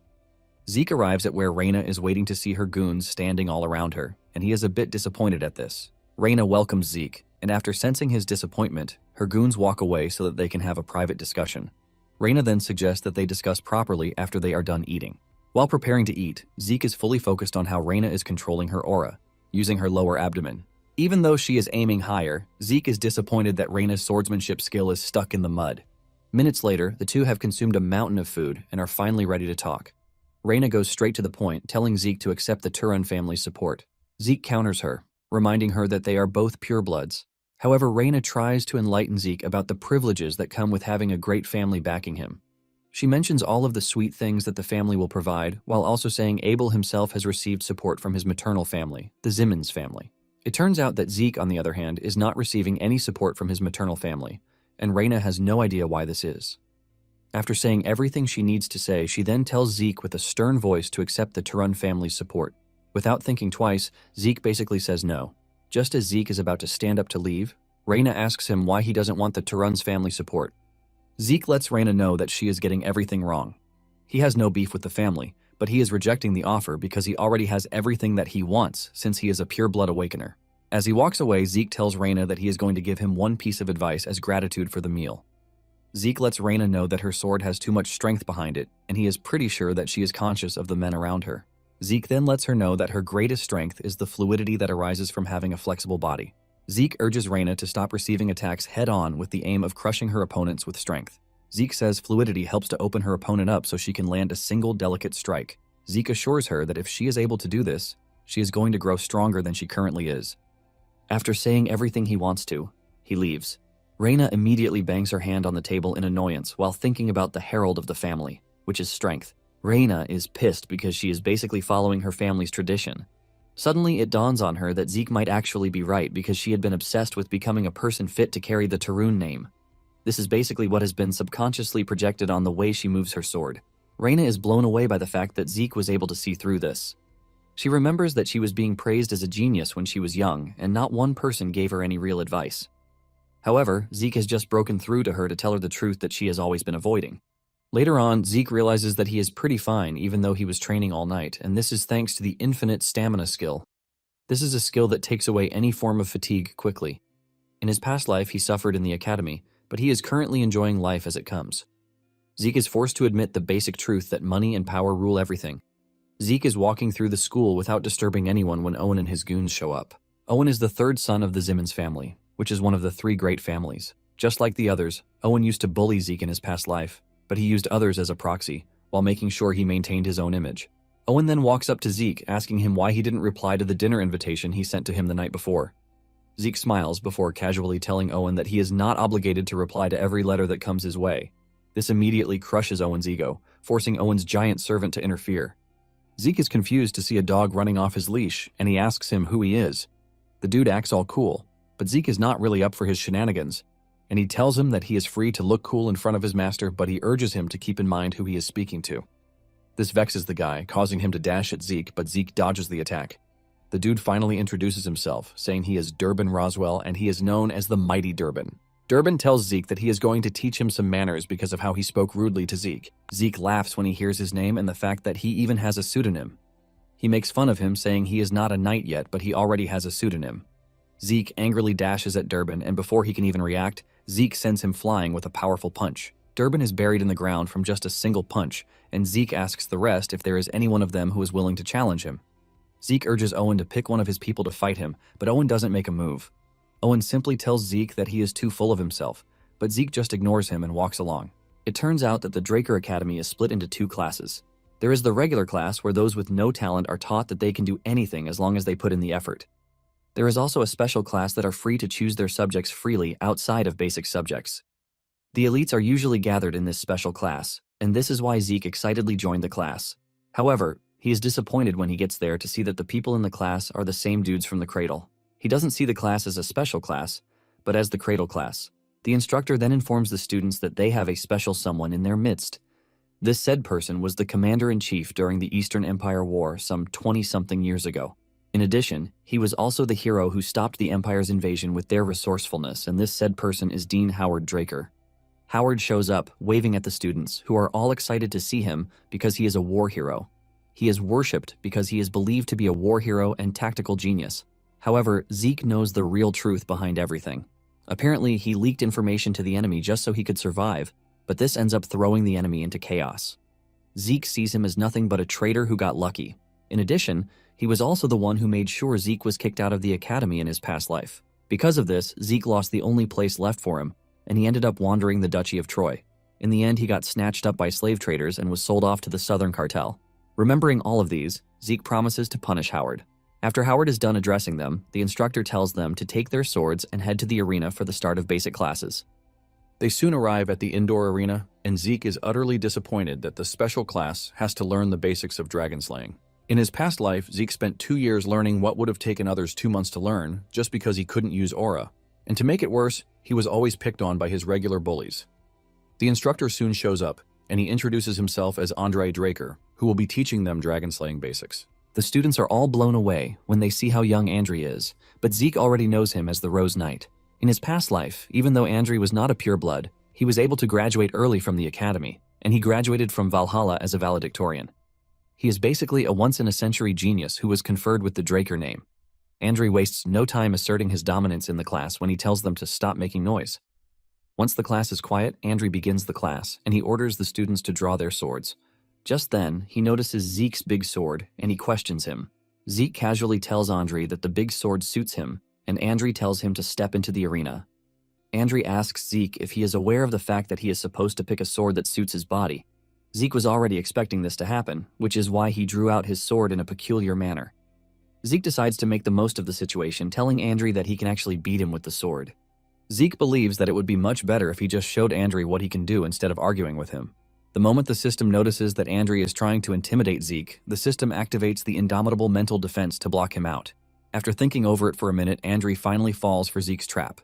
Zeke arrives at where Reina is waiting to see her goons standing all around her, and he is a bit disappointed at this. Reina welcomes Zeke, and after sensing his disappointment, her goons walk away so that they can have a private discussion. Reina then suggests that they discuss properly after they are done eating. While preparing to eat, Zeke is fully focused on how Reina is controlling her aura, using her lower abdomen. Even though she is aiming higher, Zeke is disappointed that Reina's swordsmanship skill is stuck in the mud. Minutes later, the two have consumed a mountain of food and are finally ready to talk. Reina goes straight to the point, telling Zeke to accept the Turan family's support. Zeke counters her, reminding her that they are both purebloods. However, Reina tries to enlighten Zeke about the privileges that come with having a great family backing him. She mentions all of the sweet things that the family will provide, while also saying Abel himself has received support from his maternal family, the Zimmons family. It turns out that Zeke, on the other hand, is not receiving any support from his maternal family, and Reina has no idea why this is. After saying everything she needs to say, she then tells Zeke with a stern voice to accept the Turan family's support. Without thinking twice, Zeke basically says no. Just as Zeke is about to stand up to leave, Reina asks him why he doesn't want the Turan's family support. Zeke lets Reina know that she is getting everything wrong. He has no beef with the family, but he is rejecting the offer because he already has everything that he wants since he is a pure-blood awakener. As he walks away, Zeke tells Reina that he is going to give him one piece of advice as gratitude for the meal. Zeke lets Reina know that her sword has too much strength behind it, and he is pretty sure that she is conscious of the men around her. Zeke then lets her know that her greatest strength is the fluidity that arises from having a flexible body. Zeke urges Reina to stop receiving attacks head-on with the aim of crushing her opponents with strength. Zeke says fluidity helps to open her opponent up so she can land a single delicate strike. Zeke assures her that if she is able to do this, she is going to grow stronger than she currently is. After saying everything he wants to, he leaves. Reina immediately bangs her hand on the table in annoyance while thinking about the herald of the family, which is strength. Reina is pissed because she is basically following her family's tradition. Suddenly, it dawns on her that Zeke might actually be right because she had been obsessed with becoming a person fit to carry the Tarun name. This is basically what has been subconsciously projected on the way she moves her sword. Reina is blown away by the fact that Zeke was able to see through this. She remembers that she was being praised as a genius when she was young, and not one person gave her any real advice. However, Zeke has just broken through to her to tell her the truth that she has always been avoiding. Later on, Zeke realizes that he is pretty fine even though he was training all night, and this is thanks to the infinite stamina skill. This is a skill that takes away any form of fatigue quickly. In his past life, he suffered in the academy, but he is currently enjoying life as it comes. Zeke is forced to admit the basic truth that money and power rule everything. Zeke is walking through the school without disturbing anyone when Owen and his goons show up. Owen is the third son of the Zimmons family, which is one of the three great families. Just like the others, Owen used to bully Zeke in his past life, but he used others as a proxy, while making sure he maintained his own image. Owen then walks up to Zeke, asking him why he didn't reply to the dinner invitation he sent to him the night before. Zeke smiles before casually telling Owen that he is not obligated to reply to every letter that comes his way. This immediately crushes Owen's ego, forcing Owen's giant servant to interfere. Zeke is confused to see a dog running off his leash, and he asks him who he is. The dude acts all cool, but Zeke is not really up for his shenanigans, and he tells him that he is free to look cool in front of his master, but he urges him to keep in mind who he is speaking to. This vexes the guy, causing him to dash at Zeke, but Zeke dodges the attack. The dude finally introduces himself, saying he is Durbin Roswell and he is known as the Mighty Durbin. Durbin tells Zeke that he is going to teach him some manners because of how he spoke rudely to Zeke. Zeke laughs when he hears his name and the fact that he even has a pseudonym. He makes fun of him, saying he is not a knight yet, but he already has a pseudonym. Zeke angrily dashes at Durbin, and before he can even react, Zeke sends him flying with a powerful punch. Durbin is buried in the ground from just a single punch, and Zeke asks the rest if there is any one of them who is willing to challenge him. Zeke urges Owen to pick one of his people to fight him, but Owen doesn't make a move. Owen simply tells Zeke that he is too full of himself, but Zeke just ignores him and walks along. It turns out that the Draker Academy is split into two classes. There is the regular class where those with no talent are taught that they can do anything as long as they put in the effort. There is also a special class that are free to choose their subjects freely outside of basic subjects. The elites are usually gathered in this special class, and this is why Zeke excitedly joined the class. However, he is disappointed when he gets there to see that the people in the class are the same dudes from the cradle. He doesn't see the class as a special class, but as the cradle class. The instructor then informs the students that they have a special someone in their midst. This said person was the commander-in-chief during the Eastern Empire War some 20-something years ago. In addition, he was also the hero who stopped the Empire's invasion with their resourcefulness, and this said person is Dean Howard Draker. Howard shows up, waving at the students, who are all excited to see him because he is a war hero. He is worshipped because he is believed to be a war hero and tactical genius. However, Zeke knows the real truth behind everything. Apparently, he leaked information to the enemy just so he could survive, but this ends up throwing the enemy into chaos. Zeke sees him as nothing but a traitor who got lucky. In addition, he was also the one who made sure Zeke was kicked out of the academy in his past life. Because of this, Zeke lost the only place left for him, and he ended up wandering the Duchy of Troy. In the end, he got snatched up by slave traders and was sold off to the Southern Cartel. Remembering all of these, Zeke promises to punish Howard. After Howard is done addressing them, the instructor tells them to take their swords and head to the arena for the start of basic classes. They soon arrive at the indoor arena, and Zeke is utterly disappointed that the special class has to learn the basics of dragon slaying. In his past life, Zeke spent 2 years learning what would have taken others 2 months to learn just because he couldn't use aura. And to make it worse, he was always picked on by his regular bullies. The instructor soon shows up, and he introduces himself as Andre Draker, who will be teaching them dragon slaying basics. The students are all blown away when they see how young Andre is, but Zeke already knows him as the Rose Knight. In his past life, even though Andre was not a pureblood, he was able to graduate early from the academy, and he graduated from Valhalla as a valedictorian. He is basically a once-in-a-century genius who was conferred with the Draker name. Andre wastes no time asserting his dominance in the class when he tells them to stop making noise. Once the class is quiet, Andre begins the class, and he orders the students to draw their swords. Just then, he notices Zeke's big sword, and he questions him. Zeke casually tells Andre that the big sword suits him, and Andre tells him to step into the arena. Andre asks Zeke if he is aware of the fact that he is supposed to pick a sword that suits his body. Zeke was already expecting this to happen, which is why he drew out his sword in a peculiar manner. Zeke decides to make the most of the situation, telling Andre that he can actually beat him with the sword. Zeke believes that it would be much better if he just showed Andre what he can do instead of arguing with him. The moment the system notices that Andre is trying to intimidate Zeke, the system activates the indomitable mental defense to block him out. After thinking over it for a minute, Andre finally falls for Zeke's trap.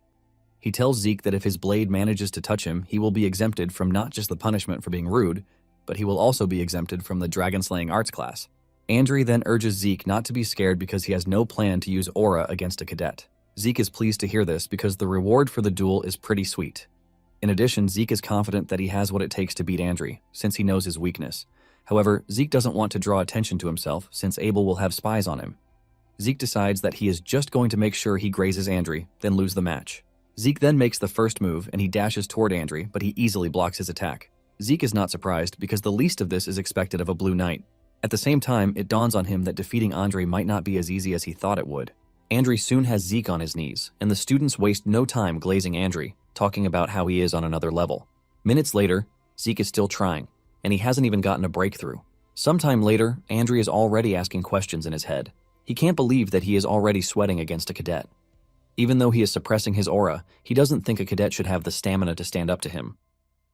He tells Zeke that if his blade manages to touch him, he will be exempted from not just the punishment for being rude, but he will also be exempted from the dragon-slaying arts class. Andre then urges Zeke not to be scared because he has no plan to use aura against a cadet. Zeke is pleased to hear this because the reward for the duel is pretty sweet. In addition, Zeke is confident that he has what it takes to beat Andre, since he knows his weakness. However, Zeke doesn't want to draw attention to himself, since Abel will have spies on him. Zeke decides that he is just going to make sure he grazes Andre, then lose the match. Zeke then makes the first move, and he dashes toward Andre, but he easily blocks his attack. Zeke is not surprised, because the least of this is expected of a Blue Knight. At the same time, it dawns on him that defeating Andre might not be as easy as he thought it would. Andre soon has Zeke on his knees, and the students waste no time glazing Andre, talking about how he is on another level. Minutes later, Zeke is still trying, and he hasn't even gotten a breakthrough. Sometime later, Andre is already asking questions in his head. He can't believe that he is already sweating against a cadet. Even though he is suppressing his aura, he doesn't think a cadet should have the stamina to stand up to him.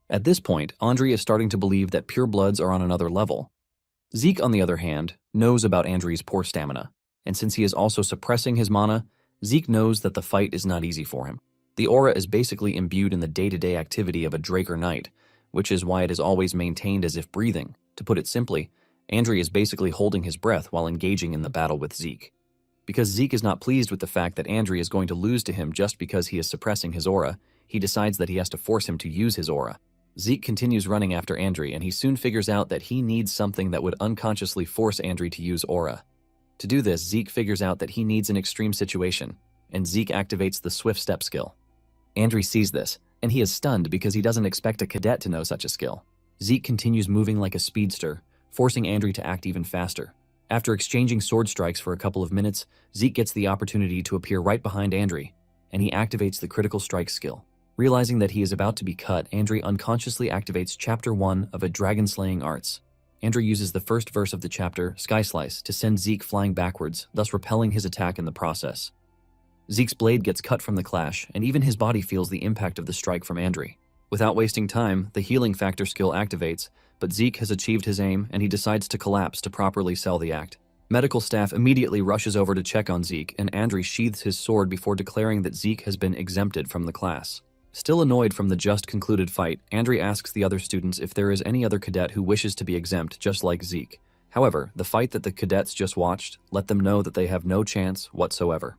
At this point, Andre is starting to believe that purebloods are on another level. Zeke, on the other hand, knows about Andre's poor stamina, and since he is also suppressing his mana, Zeke knows that the fight is not easy for him. The aura is basically imbued in the day-to-day activity of a Draker Knight, which is why it is always maintained as if breathing. To put it simply, Andre is basically holding his breath while engaging in the battle with Zeke. Because Zeke is not pleased with the fact that Andre is going to lose to him just because he is suppressing his aura, he decides that he has to force him to use his aura. Zeke continues running after Andre, and he soon figures out that he needs something that would unconsciously force Andre to use aura. To do this, Zeke figures out that he needs an extreme situation, and Zeke activates the Swift Step skill. Andre sees this, and he is stunned because he doesn't expect a cadet to know such a skill. Zeke continues moving like a speedster, forcing Andre to act even faster. After exchanging sword strikes for a couple of minutes, Zeke gets the opportunity to appear right behind Andre, and he activates the critical strike skill. Realizing that he is about to be cut, Andre unconsciously activates Chapter 1 of a dragon-slaying arts. Andre uses the first verse of the chapter, Sky Slice, to send Zeke flying backwards, thus repelling his attack in the process. Zeke's blade gets cut from the clash, and even his body feels the impact of the strike from Andre. Without wasting time, the healing factor skill activates, but Zeke has achieved his aim and he decides to collapse to properly sell the act. Medical staff immediately rushes over to check on Zeke, and Andre sheathes his sword before declaring that Zeke has been exempted from the class. Still annoyed from the just concluded fight, Andre asks the other students if there is any other cadet who wishes to be exempt just like Zeke. However, the fight that the cadets just watched let them know that they have no chance whatsoever.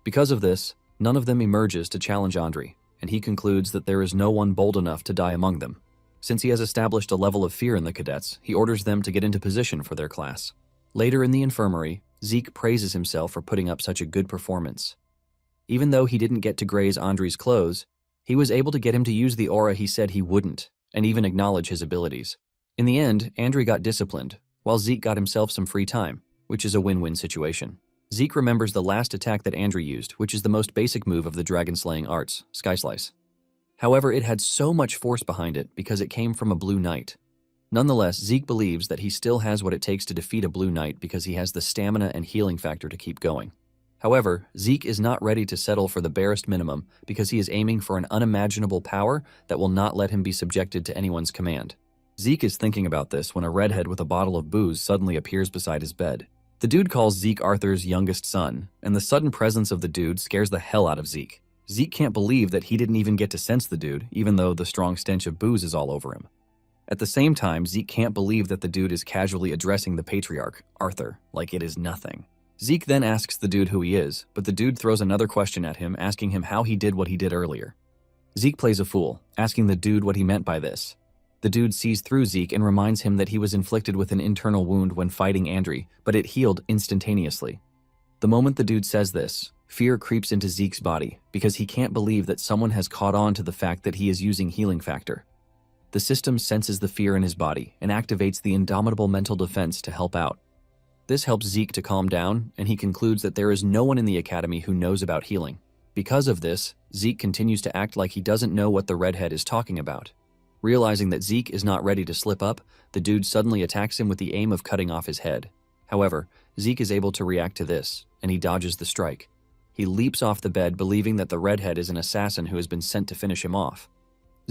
Because of this, none of them emerges to challenge Andre, and he concludes that there is no one bold enough to die among them. Since he has established a level of fear in the cadets, he orders them to get into position for their class. Later in the infirmary, Zeke praises himself for putting up such a good performance. Even though he didn't get to graze Andre's clothes, he was able to get him to use the aura he said he wouldn't, and even acknowledge his abilities. In the end, Andre got disciplined, while Zeke got himself some free time, which is a win-win situation. Zeke remembers the last attack that Andre used, which is the most basic move of the dragon-slaying arts, Sky Slice. However, it had so much force behind it because it came from a blue knight. Nonetheless, Zeke believes that he still has what it takes to defeat a blue knight because he has the stamina and healing factor to keep going. However, Zeke is not ready to settle for the barest minimum because he is aiming for an unimaginable power that will not let him be subjected to anyone's command. Zeke is thinking about this when a redhead with a bottle of booze suddenly appears beside his bed. The dude calls Zeke Arthur's youngest son, and the sudden presence of the dude scares the hell out of Zeke. Zeke can't believe that he didn't even get to sense the dude, even though the strong stench of booze is all over him. At the same time, Zeke can't believe that the dude is casually addressing the patriarch, Arthur, like it is nothing. Zeke then asks the dude who he is, but the dude throws another question at him, asking him how he did what he did earlier. Zeke plays a fool, asking the dude what he meant by this. The dude sees through Zeke and reminds him that he was inflicted with an internal wound when fighting Andre, but it healed instantaneously. The moment the dude says this, fear creeps into Zeke's body because he can't believe that someone has caught on to the fact that he is using healing factor. The system senses the fear in his body and activates the indomitable mental defense to help out. This helps Zeke to calm down, and he concludes that there is no one in the academy who knows about healing. Because of this, Zeke continues to act like he doesn't know what the redhead is talking about. Realizing that Zeke is not ready to slip up, the dude suddenly attacks him with the aim of cutting off his head. However, Zeke is able to react to this, and he dodges the strike. He leaps off the bed, believing that the redhead is an assassin who has been sent to finish him off.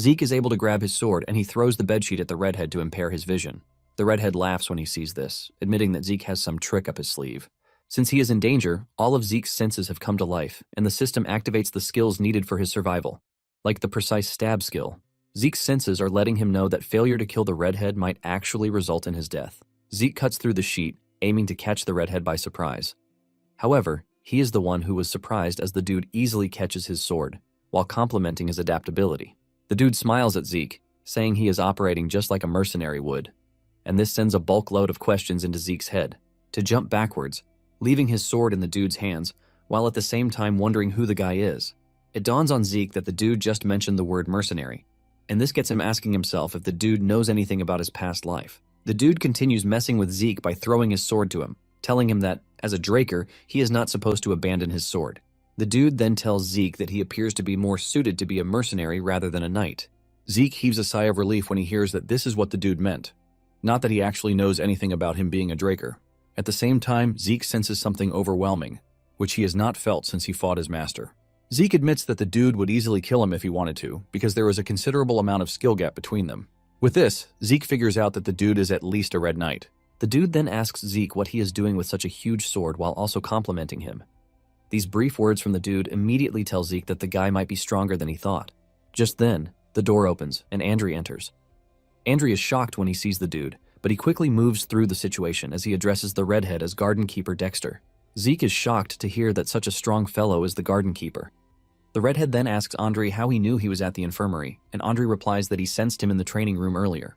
Zeke is able to grab his sword, and he throws the bedsheet at the redhead to impair his vision. The redhead laughs when he sees this, admitting that Zeke has some trick up his sleeve. Since he is in danger, all of Zeke's senses have come to life, and the system activates the skills needed for his survival. Like the precise stab skill, Zeke's senses are letting him know that failure to kill the redhead might actually result in his death. Zeke cuts through the sheet, aiming to catch the redhead by surprise. However, he is the one who was surprised as the dude easily catches his sword, while complimenting his adaptability. The dude smiles at Zeke, saying he is operating just like a mercenary would, and this sends a bulk load of questions into Zeke's head, to jump backwards, leaving his sword in the dude's hands, while at the same time wondering who the guy is. It dawns on Zeke that the dude just mentioned the word mercenary, and this gets him asking himself if the dude knows anything about his past life. The dude continues messing with Zeke by throwing his sword to him, telling him that, as a Draker, he is not supposed to abandon his sword. The dude then tells Zeke that he appears to be more suited to be a mercenary rather than a knight. Zeke heaves a sigh of relief when he hears that this is what the dude meant, not that he actually knows anything about him being a Draker. At the same time, Zeke senses something overwhelming, which he has not felt since he fought his master. Zeke admits that the dude would easily kill him if he wanted to, because there was a considerable amount of skill gap between them. With this, Zeke figures out that the dude is at least a red knight. The dude then asks Zeke what he is doing with such a huge sword while also complimenting him. These brief words from the dude immediately tell Zeke that the guy might be stronger than he thought. Just then, the door opens and Andre enters. Andre is shocked when he sees the dude, but he quickly moves through the situation as he addresses the redhead as garden keeper Dexter. Zeke is shocked to hear that such a strong fellow is the garden keeper. The redhead then asks Andre how he knew he was at the infirmary, and Andre replies that he sensed him in the training room earlier.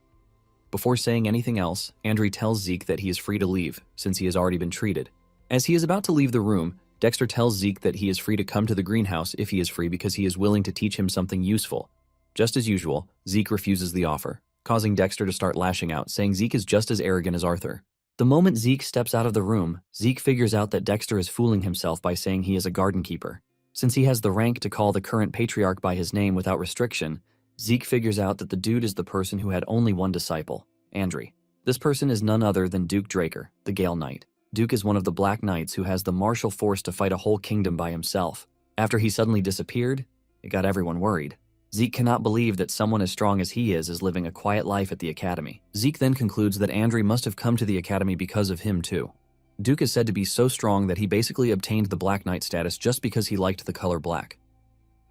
Before saying anything else, Andre tells Zeke that he is free to leave, since he has already been treated. As he is about to leave the room, Dexter tells Zeke that he is free to come to the greenhouse if he is free because he is willing to teach him something useful. Just as usual, Zeke refuses the offer, causing Dexter to start lashing out, saying Zeke is just as arrogant as Arthur. The moment Zeke steps out of the room, Zeke figures out that Dexter is fooling himself by saying he is a garden keeper. Since he has the rank to call the current patriarch by his name without restriction, Zeke figures out that the dude is the person who had only one disciple, Andry. This person is none other than Duke Draker, the Gale Knight. Duke is one of the Black Knights who has the martial force to fight a whole kingdom by himself. After he suddenly disappeared, it got everyone worried. Zeke cannot believe that someone as strong as he is living a quiet life at the academy. Zeke then concludes that Andry must have come to the academy because of him too. Duke is said to be so strong that he basically obtained the Black Knight status just because he liked the color black.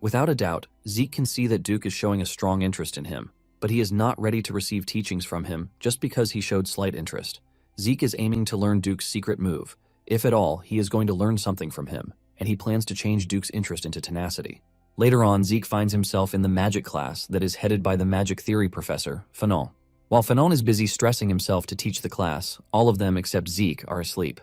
Without a doubt, Zeke can see that Duke is showing a strong interest in him, but he is not ready to receive teachings from him just because he showed slight interest. Zeke is aiming to learn Duke's secret move. If at all, he is going to learn something from him, and he plans to change Duke's interest into tenacity. Later on, Zeke finds himself in the magic class that is headed by the magic theory professor, Fanon. While Fanon is busy stressing himself to teach the class, all of them except Zeke are asleep.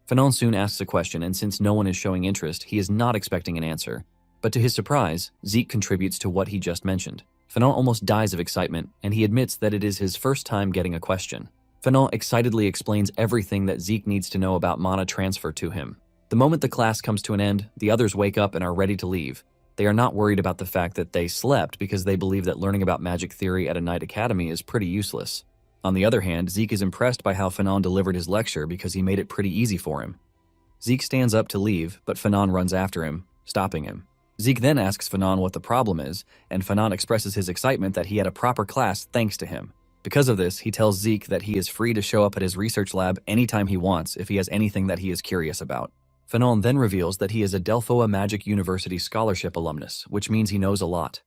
Fanon soon asks a question, and since no one is showing interest, he is not expecting an answer. But to his surprise, Zeke contributes to what he just mentioned. Fanon almost dies of excitement, and he admits that it is his first time getting a question. Fanon excitedly explains everything that Zeke needs to know about mana transfer to him. The moment the class comes to an end, the others wake up and are ready to leave. They are not worried about the fact that they slept because they believe that learning about magic theory at a night academy is pretty useless. On the other hand, Zeke is impressed by how Fanon delivered his lecture because he made it pretty easy for him. Zeke stands up to leave, but Fanon runs after him, stopping him. Zeke then asks Fanon what the problem is, and Fanon expresses his excitement that he had a proper class thanks to him. Because of this, he tells Zeke that he is free to show up at his research lab anytime he wants if he has anything that he is curious about. Fanon then reveals that he is a Delphoa Magic University Scholarship alumnus, which means he knows a lot.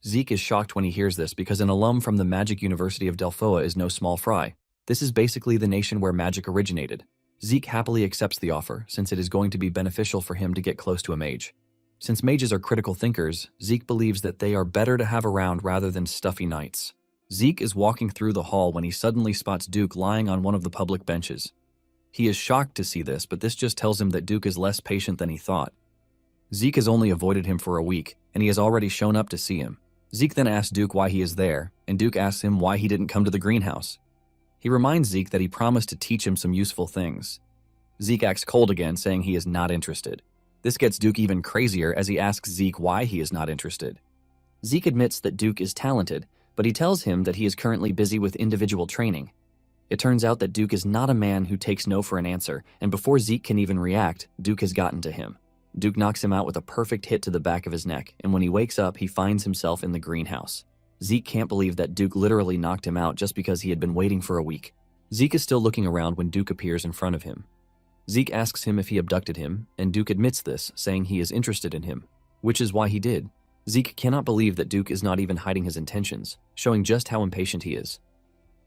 Zeke is shocked when he hears this because an alum from the Magic University of Delphoa is no small fry. This is basically the nation where magic originated. Zeke happily accepts the offer since it is going to be beneficial for him to get close to a mage. Since mages are critical thinkers, Zeke believes that they are better to have around rather than stuffy knights. Zeke is walking through the hall when he suddenly spots Duke lying on one of the public benches. He is shocked to see this, but this just tells him that Duke is less patient than he thought. Zeke has only avoided him for a week, and he has already shown up to see him. Zeke then asks Duke why he is there, and Duke asks him why he didn't come to the greenhouse. He reminds Zeke that he promised to teach him some useful things. Zeke acts cold again, saying he is not interested. This gets Duke even crazier as he asks Zeke why he is not interested. Zeke admits that Duke is talented, but he tells him that he is currently busy with individual training. It turns out that Duke is not a man who takes no for an answer, and before Zeke can even react, Duke has gotten to him. Duke knocks him out with a perfect hit to the back of his neck, and when he wakes up, he finds himself in the greenhouse. Zeke can't believe that Duke literally knocked him out just because he had been waiting for a week. Zeke is still looking around when Duke appears in front of him. Zeke asks him if he abducted him, and Duke admits this, saying he is interested in him, which is why he did. Zeke cannot believe that Duke is not even hiding his intentions, showing just how impatient he is.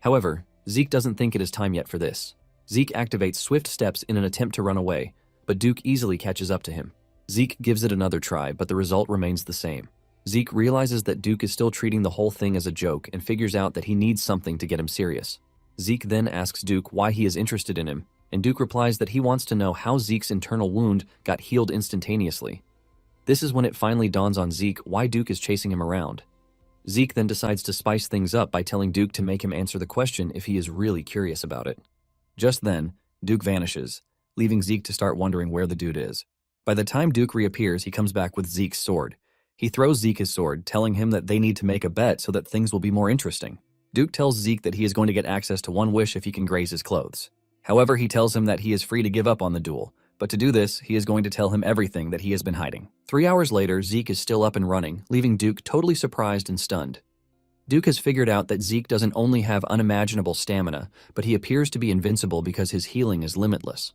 However, Zeke doesn't think it is time yet for this. Zeke activates swift steps in an attempt to run away, but Duke easily catches up to him. Zeke gives it another try, but the result remains the same. Zeke realizes that Duke is still treating the whole thing as a joke and figures out that he needs something to get him serious. Zeke then asks Duke why he is interested in him, and Duke replies that he wants to know how Zeke's internal wound got healed instantaneously. This is when it finally dawns on Zeke why Duke is chasing him around. Zeke then decides to spice things up by telling Duke to make him answer the question if he is really curious about it. Just then, Duke vanishes, leaving Zeke to start wondering where the dude is. By the time Duke reappears, he comes back with Zeke's sword. He throws Zeke his sword, telling him that they need to make a bet so that things will be more interesting. Duke tells Zeke that he is going to get access to one wish if he can graze his clothes. However, he tells him that he is free to give up on the duel, but to do this, he is going to tell him everything that he has been hiding. 3 hours later, Zeke is still up and running, leaving Duke totally surprised and stunned. Duke has figured out that Zeke doesn't only have unimaginable stamina, but he appears to be invincible because his healing is limitless.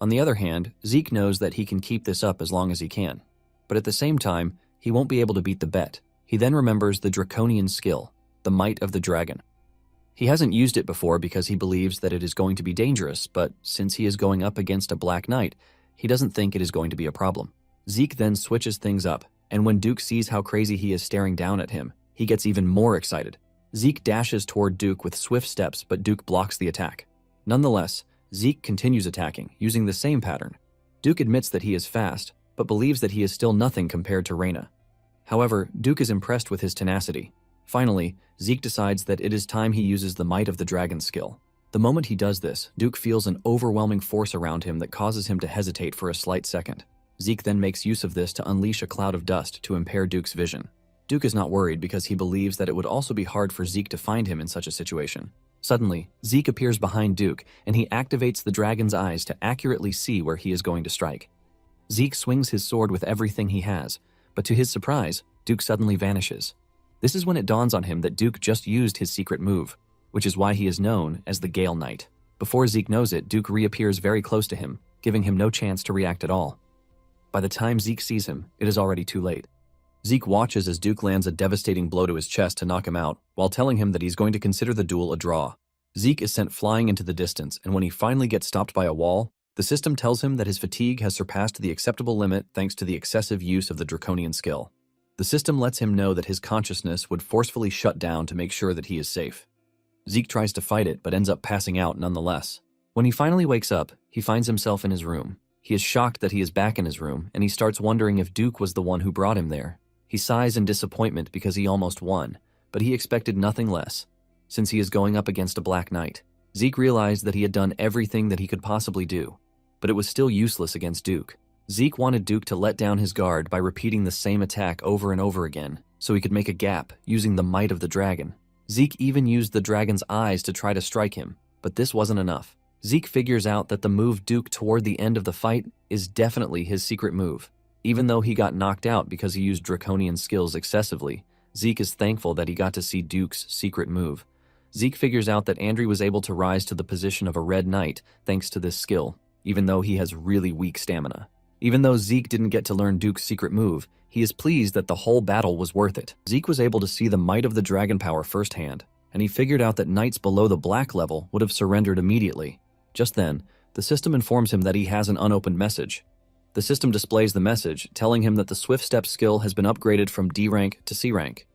On the other hand, Zeke knows that he can keep this up as long as he can, but at the same time, he won't be able to beat the bet. He then remembers the draconian skill, the might of the dragon. He hasn't used it before because he believes that it is going to be dangerous, but since he is going up against a Black Knight, he doesn't think it is going to be a problem. Zeke then switches things up, and when Duke sees how crazy he is staring down at him, he gets even more excited. Zeke dashes toward Duke with swift steps, but Duke blocks the attack. Nonetheless, Zeke continues attacking, using the same pattern. Duke admits that he is fast, but believes that he is still nothing compared to Reina. However, Duke is impressed with his tenacity. Finally, Zeke decides that it is time he uses the Might of the Dragon skill. The moment he does this, Duke feels an overwhelming force around him that causes him to hesitate for a slight second. Zeke then makes use of this to unleash a cloud of dust to impair Duke's vision. Duke is not worried because he believes that it would also be hard for Zeke to find him in such a situation. Suddenly, Zeke appears behind Duke, and he activates the dragon's eyes to accurately see where he is going to strike. Zeke swings his sword with everything he has, but to his surprise, Duke suddenly vanishes. This is when it dawns on him that Duke just used his secret move, which is why he is known as the Gale Knight. Before Zeke knows it, Duke reappears very close to him, giving him no chance to react at all. By the time Zeke sees him, it is already too late. Zeke watches as Duke lands a devastating blow to his chest to knock him out, while telling him that he's going to consider the duel a draw. Zeke is sent flying into the distance, and when he finally gets stopped by a wall, the system tells him that his fatigue has surpassed the acceptable limit thanks to the excessive use of the draconian skill. The system lets him know that his consciousness would forcefully shut down to make sure that he is safe. Zeke tries to fight it, but ends up passing out nonetheless. When he finally wakes up, he finds himself in his room. He is shocked that he is back in his room, and he starts wondering if Duke was the one who brought him there. He sighs in disappointment because he almost won, but he expected nothing less, since he is going up against a Black Knight. Zeke realized that he had done everything that he could possibly do, but it was still useless against Duke. Zeke wanted Duke to let down his guard by repeating the same attack over and over again, so he could make a gap using the might of the dragon. Zeke even used the dragon's eyes to try to strike him, but this wasn't enough. Zeke figures out that the move Duke toward the end of the fight is definitely his secret move. Even though he got knocked out because he used draconian skills excessively, Zeke is thankful that he got to see Duke's secret move. Zeke figures out that Andrew was able to rise to the position of a Red Knight thanks to this skill, even though he has really weak stamina. Even though Zeke didn't get to learn Duke's secret move, he is pleased that the whole battle was worth it. Zeke was able to see the might of the dragon power firsthand, and he figured out that knights below the black level would have surrendered immediately. Just then, the system informs him that he has an unopened message. The system displays the message, telling him that the Swift Step skill has been upgraded from D rank to C rank.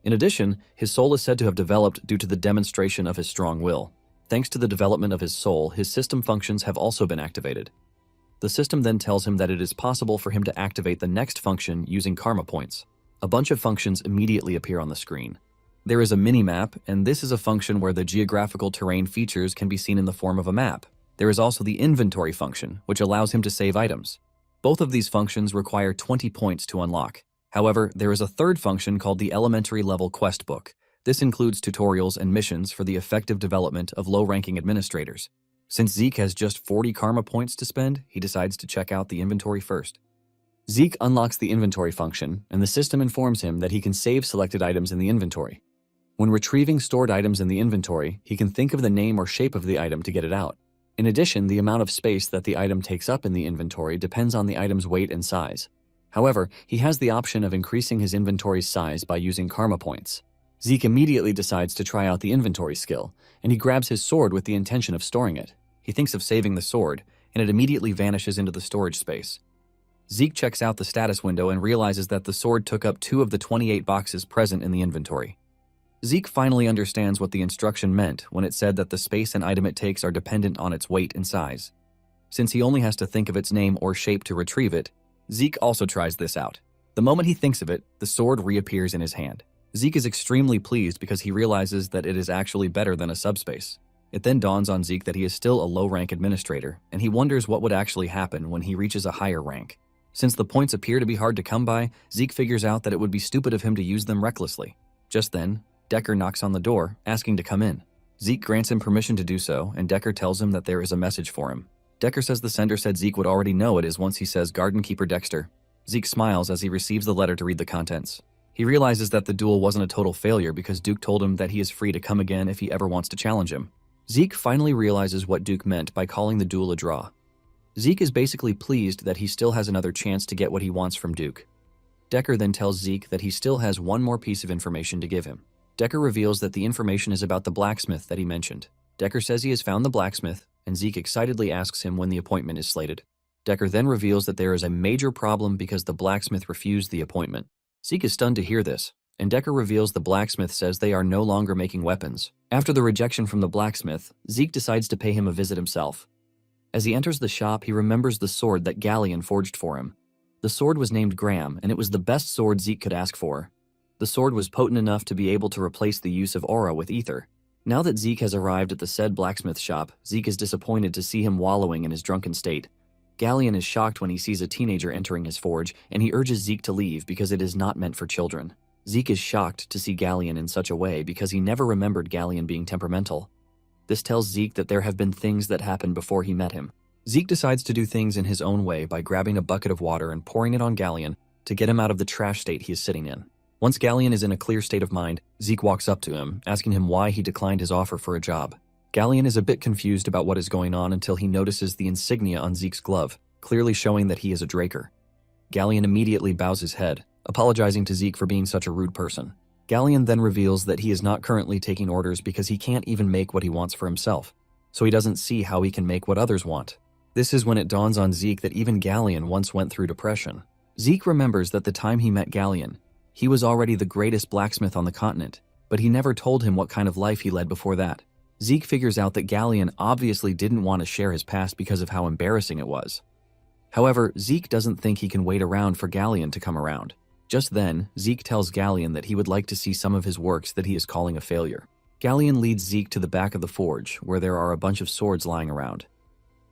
In addition, his soul is said to have developed due to the demonstration of his strong will. Thanks to the development of his soul, his system functions have also been activated. The system then tells him that it is possible for him to activate the next function using karma points. A bunch of functions immediately appear on the screen. There is a mini-map, and this is a function where the geographical terrain features can be seen in the form of a map. There is also the inventory function, which allows him to save items. Both of these functions require 20 points to unlock. However, there is a third function called the elementary level quest book. This includes tutorials and missions for the effective development of low-ranking administrators. Since Zeke has just 40 karma points to spend, he decides to check out the inventory first. Zeke unlocks the inventory function, and the system informs him that he can save selected items in the inventory. When retrieving stored items in the inventory, he can think of the name or shape of the item to get it out. In addition, the amount of space that the item takes up in the inventory depends on the item's weight and size. However, he has the option of increasing his inventory's size by using karma points. Zeke immediately decides to try out the inventory skill, and he grabs his sword with the intention of storing it. He thinks of saving the sword, and it immediately vanishes into the storage space. Zeke checks out the status window and realizes that the sword took up 2 of the 28 boxes present in the inventory. Zeke finally understands what the instruction meant when it said that the space and item it takes are dependent on its weight and size. Since he only has to think of its name or shape to retrieve it, Zeke also tries this out. The moment he thinks of it, the sword reappears in his hand. Zeke is extremely pleased because he realizes that it is actually better than a subspace. It then dawns on Zeke that he is still a low-rank administrator, and he wonders what would actually happen when he reaches a higher rank. Since the points appear to be hard to come by, Zeke figures out that it would be stupid of him to use them recklessly. Just then, Decker knocks on the door, asking to come in. Zeke grants him permission to do so, and Decker tells him that there is a message for him. Decker says the sender said Zeke would already know it is once he says Garden Keeper Dexter. Zeke smiles as he receives the letter to read the contents. He realizes that the duel wasn't a total failure because Duke told him that he is free to come again if he ever wants to challenge him. Zeke finally realizes what Duke meant by calling the duel a draw. Zeke is basically pleased that he still has another chance to get what he wants from Duke. Decker then tells Zeke that he still has one more piece of information to give him. Decker reveals that the information is about the blacksmith that he mentioned. Decker says he has found the blacksmith, and Zeke excitedly asks him when the appointment is slated. Decker then reveals that there is a major problem because the blacksmith refused the appointment. Zeke is stunned to hear this, and Decker reveals the blacksmith says they are no longer making weapons. After the rejection from the blacksmith, Zeke decides to pay him a visit himself. As he enters the shop, he remembers the sword that Galleon forged for him. The sword was named Graham, and it was the best sword Zeke could ask for. The sword was potent enough to be able to replace the use of aura with ether. Now that Zeke has arrived at the said blacksmith shop, Zeke is disappointed to see him wallowing in his drunken state. Galleon is shocked when he sees a teenager entering his forge, and he urges Zeke to leave because it is not meant for children. Zeke is shocked to see Galleon in such a way because he never remembered Galleon being temperamental. This tells Zeke that there have been things that happened before he met him. Zeke decides to do things in his own way by grabbing a bucket of water and pouring it on Galleon to get him out of the trash state he is sitting in. Once Galleon is in a clear state of mind, Zeke walks up to him, asking him why he declined his offer for a job. Galleon is a bit confused about what is going on until he notices the insignia on Zeke's glove, clearly showing that he is a Draker. Galleon immediately bows his head, apologizing to Zeke for being such a rude person. Galleon then reveals that he is not currently taking orders because he can't even make what he wants for himself, so he doesn't see how he can make what others want. This is when it dawns on Zeke that even Galleon once went through depression. Zeke remembers that the time he met Galleon, he was already the greatest blacksmith on the continent, but he never told him what kind of life he led before that. Zeke figures out that Galleon obviously didn't want to share his past because of how embarrassing it was. However, Zeke doesn't think he can wait around for Galleon to come around. Just then, Zeke tells Galleon that he would like to see some of his works that he is calling a failure. Galleon leads Zeke to the back of the forge, where there are a bunch of swords lying around.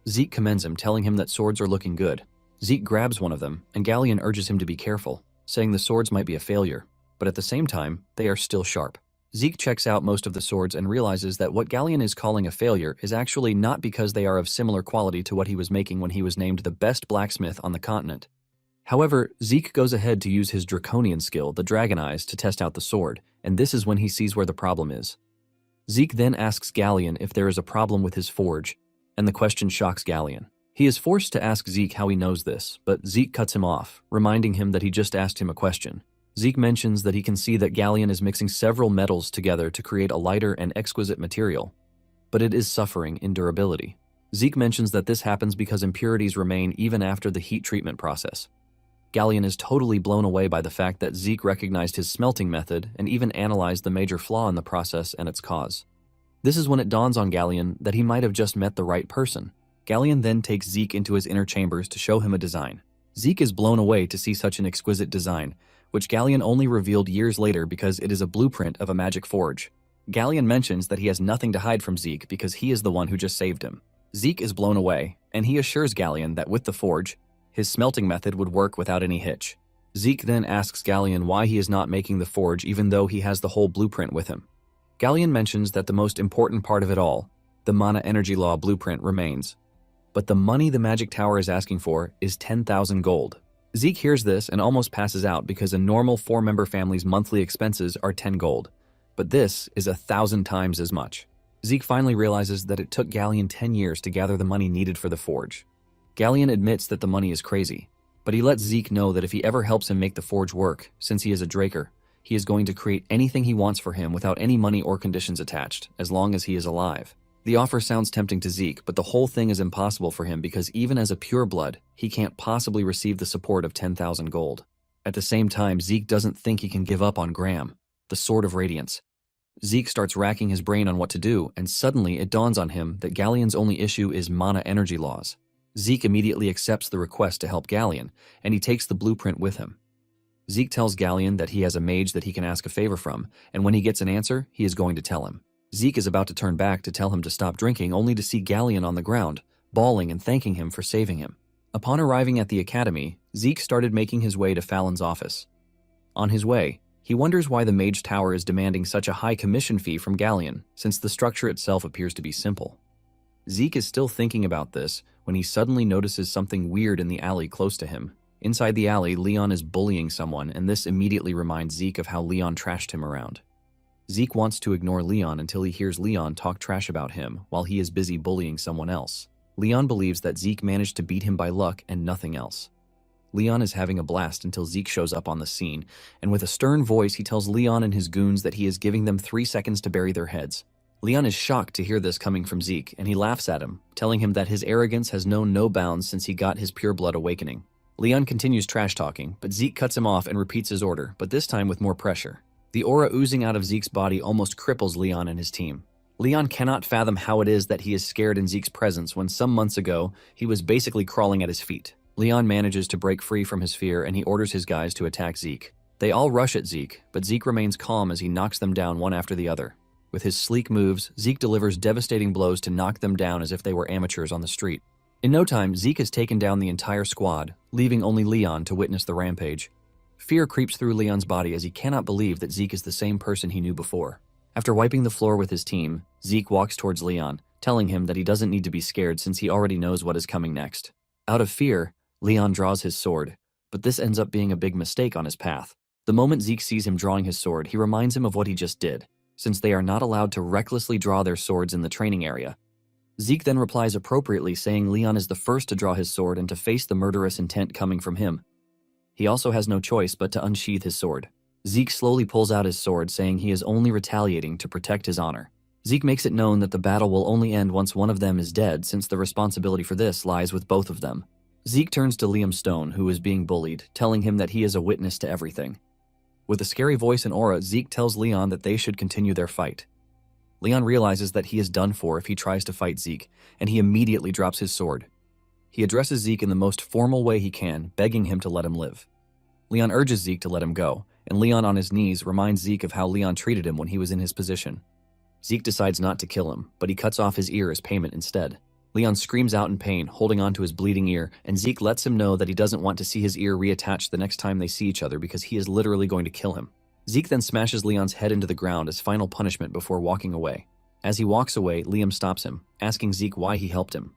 Zeke commends him, telling him that swords are looking good. Zeke grabs one of them, and Galleon urges him to be careful, saying the swords might be a failure, but at the same time, they are still sharp. Zeke checks out most of the swords and realizes that what Galleon is calling a failure is actually not because they are of similar quality to what he was making when he was named the best blacksmith on the continent. However, Zeke goes ahead to use his draconian skill, the Dragon Eyes, to test out the sword, and this is when he sees where the problem is. Zeke then asks Galleon if there is a problem with his forge, and the question shocks Galleon. He is forced to ask Zeke how he knows this, but Zeke cuts him off, reminding him that he just asked him a question. Zeke mentions that he can see that Galleon is mixing several metals together to create a lighter and exquisite material, but it is suffering in durability. Zeke mentions that this happens because impurities remain even after the heat treatment process. Galleon is totally blown away by the fact that Zeke recognized his smelting method and even analyzed the major flaw in the process and its cause. This is when it dawns on Galleon that he might have just met the right person. Galleon then takes Zeke into his inner chambers to show him a design. Zeke is blown away to see such an exquisite design, which Galleon only revealed years later because it is a blueprint of a magic forge. Galleon mentions that he has nothing to hide from Zeke because he is the one who just saved him. Zeke is blown away, and he assures Galleon that with the forge, his smelting method would work without any hitch. Zeke then asks Galleon why he is not making the forge even though he has the whole blueprint with him. Galleon mentions that the most important part of it all, the mana energy law blueprint, remains. But the money the magic tower is asking for is 10,000 gold. Zeke hears this and almost passes out because a normal 4-member family's monthly expenses are 10 gold, but this is 1,000 times as much. Zeke finally realizes that it took Galleon 10 years to gather the money needed for the forge. Galleon admits that the money is crazy, but he lets Zeke know that if he ever helps him make the forge work, since he is a Draker, he is going to create anything he wants for him without any money or conditions attached, as long as he is alive. The offer sounds tempting to Zeke, but the whole thing is impossible for him because even as a pureblood, he can't possibly receive the support of 10,000 gold. At the same time, Zeke doesn't think he can give up on Graham, the Sword of Radiance. Zeke starts racking his brain on what to do, and suddenly it dawns on him that Galleon's only issue is mana energy laws. Zeke immediately accepts the request to help Galleon, and he takes the blueprint with him. Zeke tells Galleon that he has a mage that he can ask a favor from, and when he gets an answer, he is going to tell him. Zeke is about to turn back to tell him to stop drinking, only to see Galleon on the ground, bawling and thanking him for saving him. Upon arriving at the academy, Zeke started making his way to Fallon's office. On his way, he wonders why the Mage Tower is demanding such a high commission fee from Galleon, since the structure itself appears to be simple. Zeke is still thinking about this when he suddenly notices something weird in the alley close to him. Inside the alley, Leon is bullying someone, and this immediately reminds Zeke of how Leon trashed him around. Zeke wants to ignore Leon until he hears Leon talk trash about him while he is busy bullying someone else. Leon believes that Zeke managed to beat him by luck and nothing else. Leon is having a blast until Zeke shows up on the scene, and with a stern voice he tells Leon and his goons that he is giving them 3 seconds to bury their heads. Leon is shocked to hear this coming from Zeke, and he laughs at him, telling him that his arrogance has known no bounds since he got his pure blood awakening. Leon continues trash-talking, but Zeke cuts him off and repeats his order, but this time with more pressure. The aura oozing out of Zeke's body almost cripples Leon and his team. Leon cannot fathom how it is that he is scared in Zeke's presence when some months ago, he was basically crawling at his feet. Leon manages to break free from his fear and he orders his guys to attack Zeke. They all rush at Zeke, but Zeke remains calm as he knocks them down one after the other. With his sleek moves, Zeke delivers devastating blows to knock them down as if they were amateurs on the street. In no time, Zeke has taken down the entire squad, leaving only Leon to witness the rampage. Fear creeps through Leon's body as he cannot believe that Zeke is the same person he knew before. After wiping the floor with his team, Zeke walks towards Leon, telling him that he doesn't need to be scared since he already knows what is coming next. Out of fear, Leon draws his sword, but this ends up being a big mistake on his path. The moment Zeke sees him drawing his sword, he reminds him of what he just did, since they are not allowed to recklessly draw their swords in the training area. Zeke then replies appropriately, saying Leon is the first to draw his sword and to face the murderous intent coming from him. He also has no choice but to unsheath his sword. Zeke slowly pulls out his sword, saying he is only retaliating to protect his honor. Zeke makes it known that the battle will only end once one of them is dead, since the responsibility for this lies with both of them. Zeke turns to Liam Stone, who is being bullied, telling him that he is a witness to everything. With a scary voice and aura, Zeke tells Leon that they should continue their fight. Leon realizes that he is done for if he tries to fight Zeke, and he immediately drops his sword. He addresses Zeke in the most formal way he can, begging him to let him live. Leon urges Zeke to let him go, and Leon on his knees reminds Zeke of how Leon treated him when he was in his position. Zeke decides not to kill him, but he cuts off his ear as payment instead. Leon screams out in pain, holding on to his bleeding ear, and Zeke lets him know that he doesn't want to see his ear reattached the next time they see each other because he is literally going to kill him. Zeke then smashes Leon's head into the ground as final punishment before walking away. As he walks away, Liam stops him, asking Zeke why he helped him.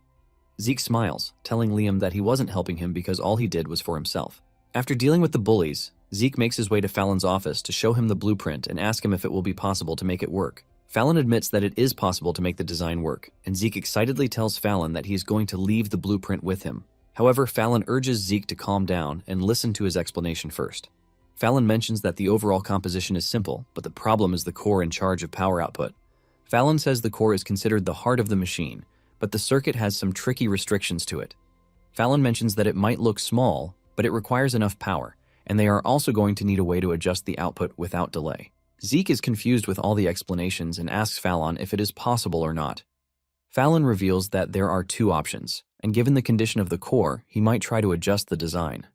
Zeke smiles, telling Liam that he wasn't helping him because all he did was for himself. After dealing with the bullies, Zeke makes his way to Fallon's office to show him the blueprint and ask him if it will be possible to make it work. Fallon admits that it is possible to make the design work, and Zeke excitedly tells Fallon that he is going to leave the blueprint with him. However, Fallon urges Zeke to calm down and listen to his explanation first. Fallon mentions that the overall composition is simple, but the problem is the core in charge of power output. Fallon says the core is considered the heart of the machine, but the circuit has some tricky restrictions to it. Fallon mentions that it might look small, but it requires enough power, and they are also going to need a way to adjust the output without delay. Zeke is confused with all the explanations and asks Fallon if it is possible or not. Fallon reveals that there are two options, and given the condition of the core, he might try to adjust the design.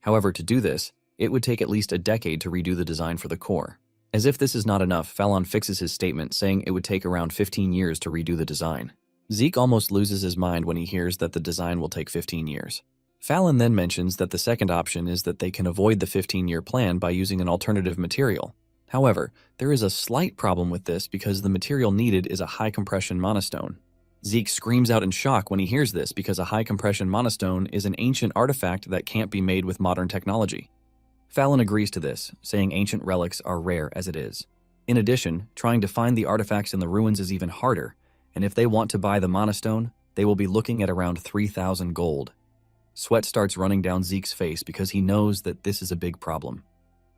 However, to do this, it would take at least a decade to redo the design for the core. As if this is not enough, Fallon fixes his statement, saying it would take around 15 years to redo the design. Zeke almost loses his mind when he hears that the design will take 15 years. Fallon then mentions that the second option is that they can avoid the 15-year plan by using an alternative material. However, there is a slight problem with this because the material needed is a high-compression monostone. Zeke screams out in shock when he hears this because a high-compression monostone is an ancient artifact that can't be made with modern technology. Fallon agrees to this, saying ancient relics are rare as it is. In addition, trying to find the artifacts in the ruins is even harder, and if they want to buy the monostone, they will be looking at around 3,000 gold. Sweat starts running down Zeke's face because he knows that this is a big problem.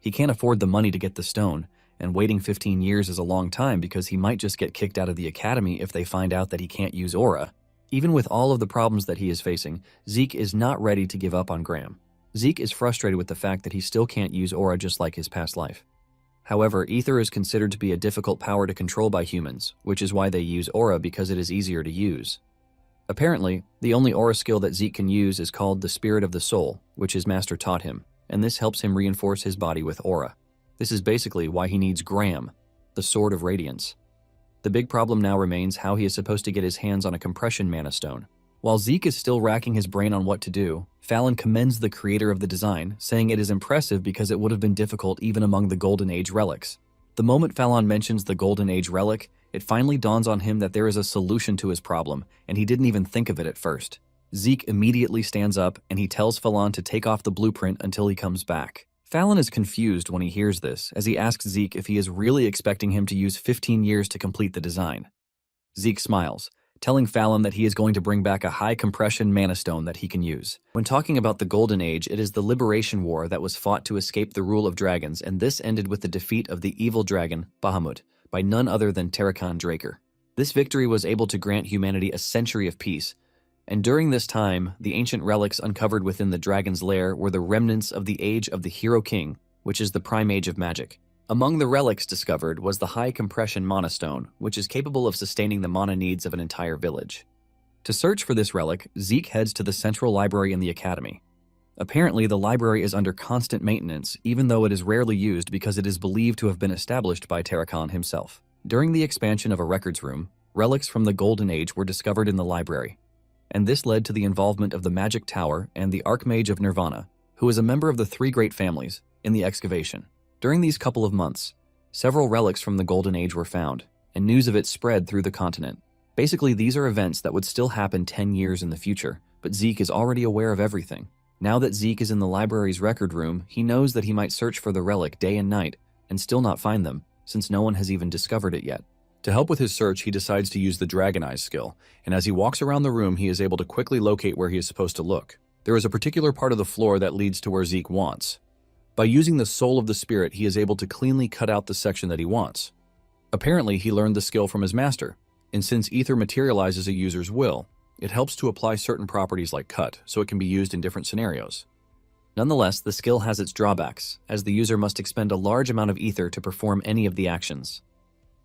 He can't afford the money to get the stone, and waiting 15 years is a long time because he might just get kicked out of the academy if they find out that he can't use aura. Even with all of the problems that he is facing, Zeke is not ready to give up on Graham. Zeke is frustrated with the fact that he still can't use aura just like his past life. However, ether is considered to be a difficult power to control by humans, which is why they use aura because it is easier to use. Apparently, the only aura skill that Zeke can use is called the Spirit of the Soul, which his master taught him, and this helps him reinforce his body with aura. This is basically why he needs Graham, the Sword of Radiance. The big problem now remains how he is supposed to get his hands on a compression mana stone. While Zeke is still racking his brain on what to do, Fallon commends the creator of the design, saying it is impressive because it would have been difficult even among the Golden Age relics. The moment Fallon mentions the Golden Age relic, it finally dawns on him that there is a solution to his problem, and he didn't even think of it at first. Zeke immediately stands up and he tells Fallon to take off the blueprint until he comes back. Fallon is confused when he hears this, as he asks Zeke if he is really expecting him to use 15 years to complete the design. Zeke smiles, telling Fallon that he is going to bring back a high-compression mana stone that he can use. When talking about the Golden Age, it is the Liberation War that was fought to escape the rule of dragons, and this ended with the defeat of the evil dragon, Bahamut, by none other than Terrakan Draker. This victory was able to grant humanity a century of peace, and during this time, the ancient relics uncovered within the dragon's lair were the remnants of the age of the Hero King, which is the prime age of magic. Among the relics discovered was the high-compression mana stone, which is capable of sustaining the mana needs of an entire village. To search for this relic, Zeke heads to the central library in the academy. Apparently, the library is under constant maintenance, even though it is rarely used because it is believed to have been established by Tarakan himself. During the expansion of a records room, relics from the Golden Age were discovered in the library, and this led to the involvement of the Magic Tower and the Archmage of Nirvana, who is a member of the three great families, in the excavation. During these couple of months, several relics from the Golden Age were found, and news of it spread through the continent. Basically, these are events that would still happen 10 years in the future, but Zeke is already aware of everything. Now that Zeke is in the library's record room, he knows that he might search for the relic day and night and still not find them, since no one has even discovered it yet. To help with his search, he decides to use the Dragon Eyes skill, and as he walks around the room, he is able to quickly locate where he is supposed to look. There is a particular part of the floor that leads to where Zeke wants. By using the Soul of the Spirit, he is able to cleanly cut out the section that he wants. Apparently, he learned the skill from his master, and since Ether materializes a user's will, it helps to apply certain properties like cut, so it can be used in different scenarios. Nonetheless, the skill has its drawbacks, as the user must expend a large amount of ether to perform any of the actions.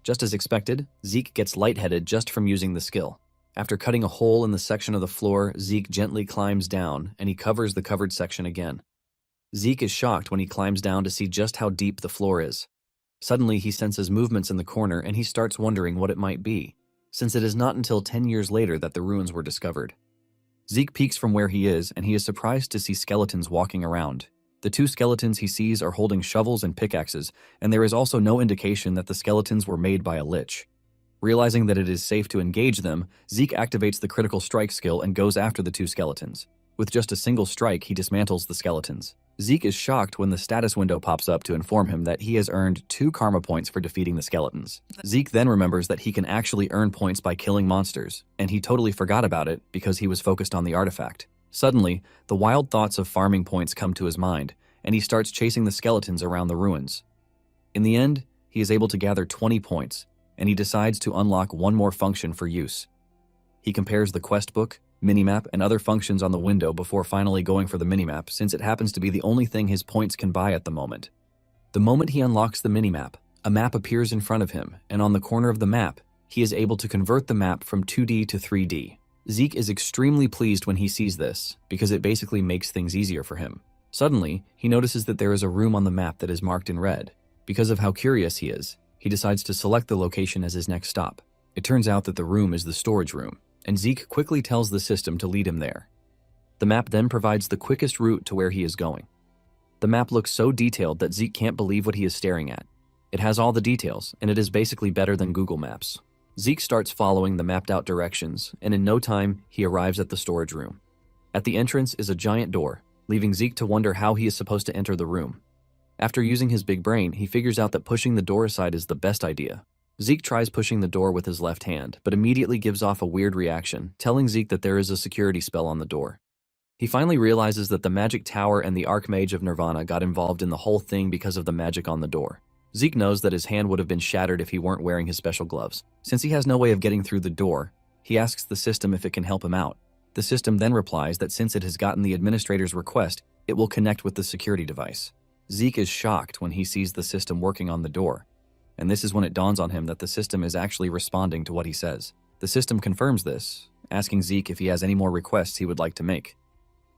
Just as expected, Zeke gets lightheaded just from using the skill. After cutting a hole in the section of the floor, Zeke gently climbs down, and he covers the covered section again. Zeke is shocked when he climbs down to see just how deep the floor is. Suddenly, he senses movements in the corner, and he starts wondering what it might be, since it is not until 10 years later that the ruins were discovered. Zeke peeks from where he is, and he is surprised to see skeletons walking around. The two skeletons he sees are holding shovels and pickaxes, and there is also no indication that the skeletons were made by a lich. Realizing that it is safe to engage them, Zeke activates the critical strike skill and goes after the two skeletons. With just a single strike, he dismantles the skeletons. Zeke is shocked when the status window pops up to inform him that he has earned 2 karma points for defeating the skeletons. Zeke then remembers that he can actually earn points by killing monsters, and he totally forgot about it because he was focused on the artifact. Suddenly, the wild thoughts of farming points come to his mind, and he starts chasing the skeletons around the ruins. In the end, he is able to gather 20 points, and he decides to unlock one more function for use. He compares the quest book, minimap, and other functions on the window before finally going for the minimap, since it happens to be the only thing his points can buy at the moment. The moment he unlocks the minimap, a map appears in front of him, and on the corner of the map, he is able to convert the map from 2D to 3D. Zeke is extremely pleased when he sees this, because it basically makes things easier for him. Suddenly, he notices that there is a room on the map that is marked in red. Because of how curious he is, he decides to select the location as his next stop. It turns out that the room is the storage room, and Zeke quickly tells the system to lead him there. The map then provides the quickest route to where he is going. The map looks so detailed that Zeke can't believe what he is staring at. It has all the details, and it is basically better than Google Maps. Zeke starts following the mapped-out directions, and in no time, he arrives at the storage room. At the entrance is a giant door, leaving Zeke to wonder how he is supposed to enter the room. After using his big brain, he figures out that pushing the door aside is the best idea. Zeke tries pushing the door with his left hand, but immediately gives off a weird reaction, telling Zeke that there is a security spell on the door. He finally realizes that the Magic Tower and the Archmage of Nirvana got involved in the whole thing because of the magic on the door. Zeke knows that his hand would have been shattered if he weren't wearing his special gloves. Since he has no way of getting through the door, he asks the system if it can help him out. The system then replies that since it has gotten the administrator's request, it will connect with the security device. Zeke is shocked when he sees the system working on the door, and this is when it dawns on him that the system is actually responding to what he says. The system confirms this, asking Zeke if he has any more requests he would like to make.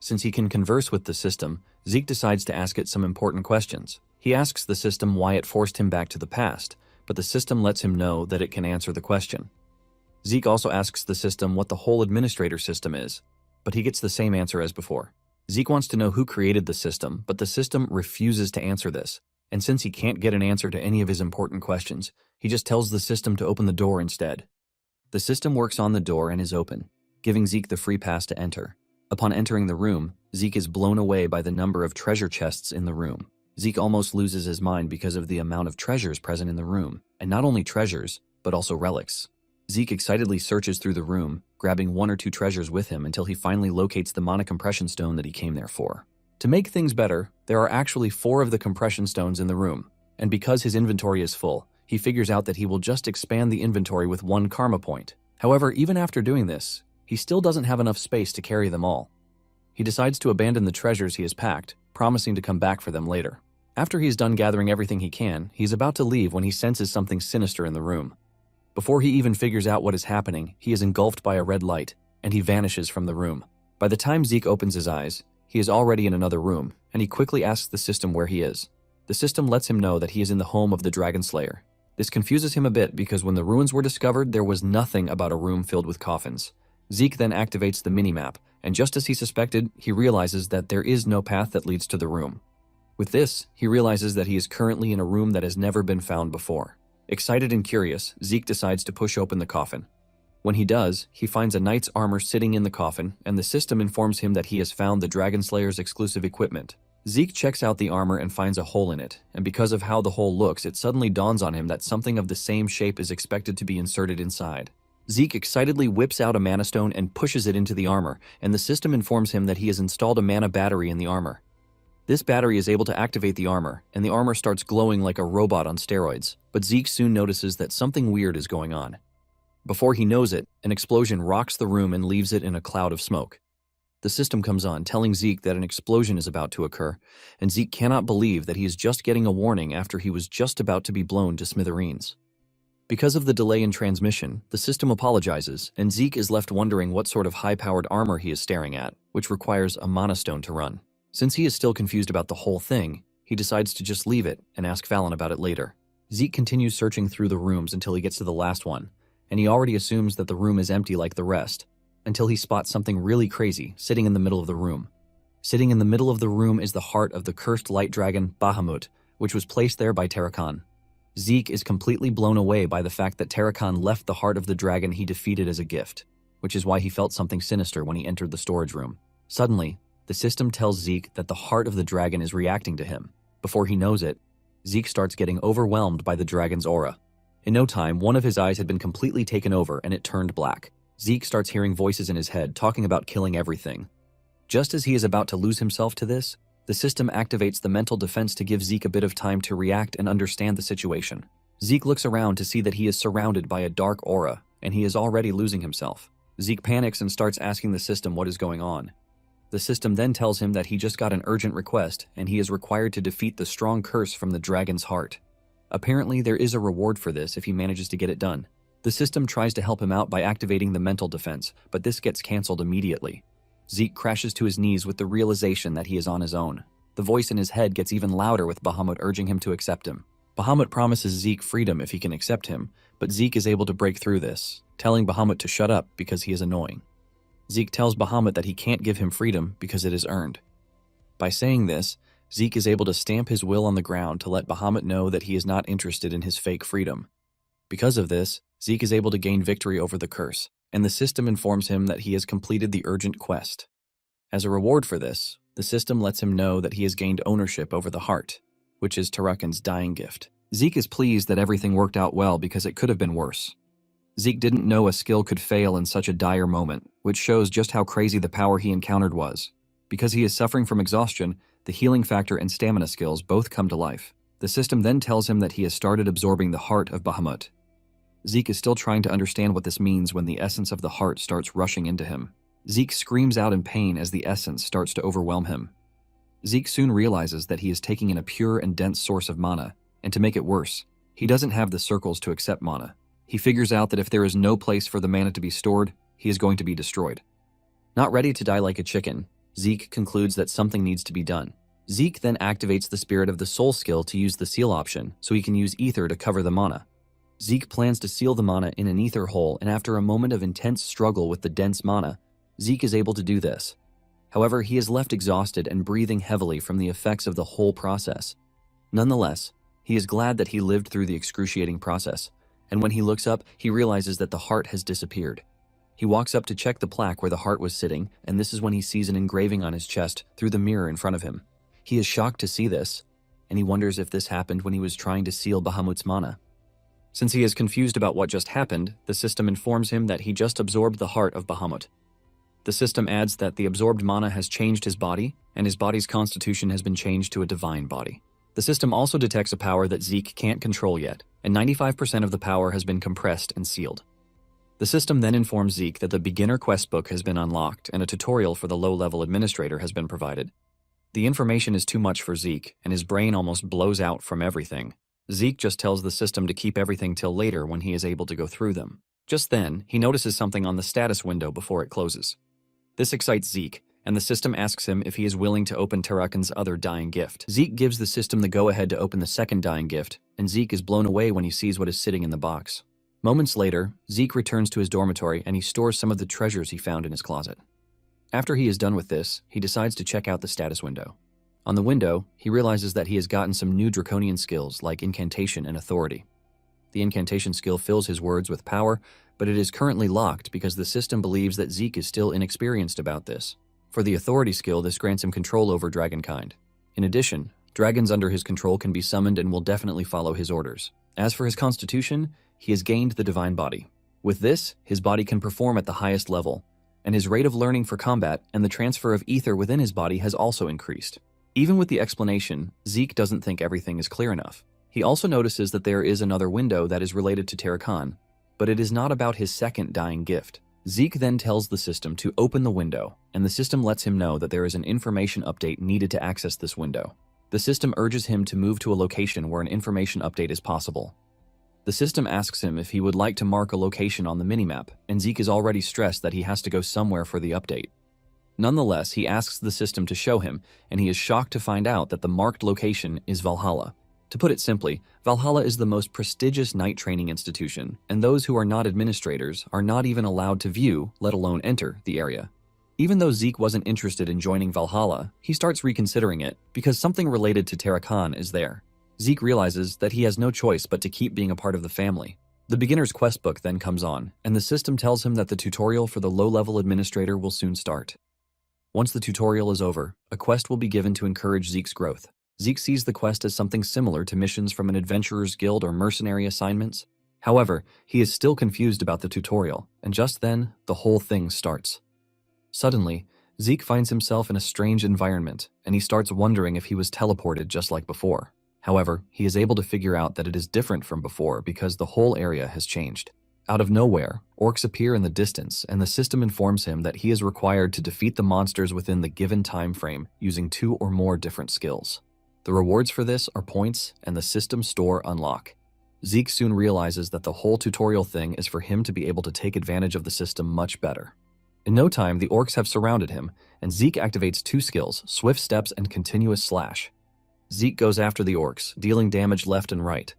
Since he can converse with the system, Zeke decides to ask it some important questions. He asks the system why it forced him back to the past, but the system lets him know that it can answer the question. Zeke also asks the system what the whole administrator system is, but he gets the same answer as before. Zeke wants to know who created the system, but the system refuses to answer this, and since he can't get an answer to any of his important questions, he just tells the system to open the door instead. The system works on the door and is open, giving Zeke the free pass to enter. Upon entering the room, Zeke is blown away by the number of treasure chests in the room. Zeke almost loses his mind because of the amount of treasures present in the room, and not only treasures, but also relics. Zeke excitedly searches through the room, grabbing 1 or 2 treasures with him until he finally locates the mana compression stone that he came there for. To make things better, there are actually 4 of the compression stones in the room, and because his inventory is full, he figures out that he will just expand the inventory with 1 karma point. However, even after doing this, he still doesn't have enough space to carry them all. He decides to abandon the treasures he has packed, promising to come back for them later. After he's done gathering everything he can, he's about to leave when he senses something sinister in the room. Before he even figures out what is happening, he is engulfed by a red light, and he vanishes from the room. By the time Zeke opens his eyes, He is already in another room, and he quickly asks the system where he is. The system lets him know that he is in the home of the Dragon Slayer. This confuses him a bit because when the ruins were discovered, there was nothing about a room filled with coffins. Zeke then activates the minimap, and just as he suspected, he realizes that there is no path that leads to the room. With this, he realizes that he is currently in a room that has never been found before. Excited and curious, Zeke decides to push open the coffin. When he does, he finds a knight's armor sitting in the coffin, and the system informs him that he has found the Dragon Slayer's exclusive equipment. Zeke checks out the armor and finds a hole in it, and because of how the hole looks, it suddenly dawns on him that something of the same shape is expected to be inserted inside. Zeke excitedly whips out a mana stone and pushes it into the armor, and the system informs him that he has installed a mana battery in the armor. This battery is able to activate the armor, and the armor starts glowing like a robot on steroids, but Zeke soon notices that something weird is going on. Before he knows it, an explosion rocks the room and leaves it in a cloud of smoke. The system comes on, telling Zeke that an explosion is about to occur, and Zeke cannot believe that he is just getting a warning after he was just about to be blown to smithereens. Because of the delay in transmission, the system apologizes, and Zeke is left wondering what sort of high-powered armor he is staring at, which requires a mana stone to run. Since he is still confused about the whole thing, he decides to just leave it and ask Fallon about it later. Zeke continues searching through the rooms until he gets to the last one, and he already assumes that the room is empty like the rest, until he spots something really crazy sitting in the middle of the room. Sitting in the middle of the room is the heart of the cursed light dragon Bahamut, which was placed there by Tarakan. Zeke is completely blown away by the fact that Tarakan left the heart of the dragon he defeated as a gift, which is why he felt something sinister when he entered the storage room. Suddenly, the system tells Zeke that the heart of the dragon is reacting to him. Before he knows it, Zeke starts getting overwhelmed by the dragon's aura. In no time, one of his eyes had been completely taken over and it turned black. Zeke starts hearing voices in his head talking about killing everything. Just as he is about to lose himself to this, the system activates the mental defense to give Zeke a bit of time to react and understand the situation. Zeke looks around to see that he is surrounded by a dark aura, and he is already losing himself. Zeke panics and starts asking the system what is going on. The system then tells him that he just got an urgent request, and he is required to defeat the strong curse from the dragon's heart. Apparently, there is a reward for this if he manages to get it done. The system tries to help him out by activating the mental defense, but this gets cancelled immediately. Zeke crashes to his knees with the realization that he is on his own. The voice in his head gets even louder with Bahamut urging him to accept him. Bahamut promises Zeke freedom if he can accept him, but Zeke is able to break through this, telling Bahamut to shut up because he is annoying. Zeke tells Bahamut that he can't give him freedom because it is earned. By saying this, Zeke is able to stamp his will on the ground to let Bahamut know that he is not interested in his fake freedom. Because of this, Zeke is able to gain victory over the curse, and the system informs him that he has completed the urgent quest. As a reward for this, the system lets him know that he has gained ownership over the heart, which is Tarakan's dying gift. Zeke is pleased that everything worked out well because it could have been worse. Zeke didn't know a skill could fail in such a dire moment, which shows just how crazy the power he encountered was. Because he is suffering from exhaustion, the healing factor and stamina skills both come to life. The system then tells him that he has started absorbing the heart of Bahamut. Zeke is still trying to understand what this means when the essence of the heart starts rushing into him. Zeke screams out in pain as the essence starts to overwhelm him. Zeke soon realizes that he is taking in a pure and dense source of mana, and to make it worse, he doesn't have the circles to accept mana. He figures out that if there is no place for the mana to be stored, he is going to be destroyed. Not ready to die like a chicken, Zeke concludes that something needs to be done. Zeke then activates the Spirit of the Soul skill to use the seal option, so he can use ether to cover the mana. Zeke plans to seal the mana in an ether hole, and after a moment of intense struggle with the dense mana, Zeke is able to do this. However, he is left exhausted and breathing heavily from the effects of the whole process. Nonetheless, he is glad that he lived through the excruciating process, and when he looks up, he realizes that the heart has disappeared. He walks up to check the plaque where the heart was sitting, and this is when he sees an engraving on his chest through the mirror in front of him. He is shocked to see this, and he wonders if this happened when he was trying to seal Bahamut's mana. Since he is confused about what just happened, the system informs him that he just absorbed the heart of Bahamut. The system adds that the absorbed mana has changed his body, and his body's constitution has been changed to a divine body. The system also detects a power that Zeke can't control yet, and 95% of the power has been compressed and sealed. The system then informs Zeke that the beginner quest book has been unlocked and a tutorial for the low-level administrator has been provided. The information is too much for Zeke, and his brain almost blows out from everything. Zeke just tells the system to keep everything till later when he is able to go through them. Just then, he notices something on the status window before it closes. This excites Zeke, and the system asks him if he is willing to open Tarakan's other dying gift. Zeke gives the system the go-ahead to open the second dying gift, and Zeke is blown away when he sees what is sitting in the box. Moments later, Zeke returns to his dormitory and he stores some of the treasures he found in his closet. After he is done with this, he decides to check out the status window. On the window, he realizes that he has gotten some new draconian skills like incantation and authority. The incantation skill fills his words with power, but it is currently locked because the system believes that Zeke is still inexperienced about this. For the authority skill, this grants him control over dragonkind. In addition, dragons under his control can be summoned and will definitely follow his orders. As for his constitution, he has gained the divine body. With this, his body can perform at the highest level, and his rate of learning for combat and the transfer of ether within his body has also increased. Even with the explanation, Zeke doesn't think everything is clear enough. He also notices that there is another window that is related to Tarakan, but it is not about his second dying gift. Zeke then tells the system to open the window, and the system lets him know that there is an information update needed to access this window. The system urges him to move to a location where an information update is possible. The system asks him if he would like to mark a location on the minimap, and Zeke is already stressed that he has to go somewhere for the update. Nonetheless, he asks the system to show him, and he is shocked to find out that the marked location is Valhalla. To put it simply, Valhalla is the most prestigious knight training institution, and those who are not administrators are not even allowed to view, let alone enter, the area. Even though Zeke wasn't interested in joining Valhalla, he starts reconsidering it because something related to Tarakan is there. Zeke realizes that he has no choice but to keep being a part of the family. The beginner's quest book then comes on, and the system tells him that the tutorial for the low-level administrator will soon start. Once the tutorial is over, a quest will be given to encourage Zeke's growth. Zeke sees the quest as something similar to missions from an adventurer's guild or mercenary assignments. However, he is still confused about the tutorial, and just then, the whole thing starts. Suddenly, Zeke finds himself in a strange environment, and he starts wondering if he was teleported just like before. However, he is able to figure out that it is different from before because the whole area has changed. Out of nowhere, orcs appear in the distance, and the system informs him that he is required to defeat the monsters within the given time frame using 2 or more different skills. The rewards for this are points and the system store unlock. Zeke soon realizes that the whole tutorial thing is for him to be able to take advantage of the system much better. In no time, the orcs have surrounded him, and Zeke activates 2 skills, Swift Steps and Continuous Slash. Zeke goes after the orcs, dealing damage left and right.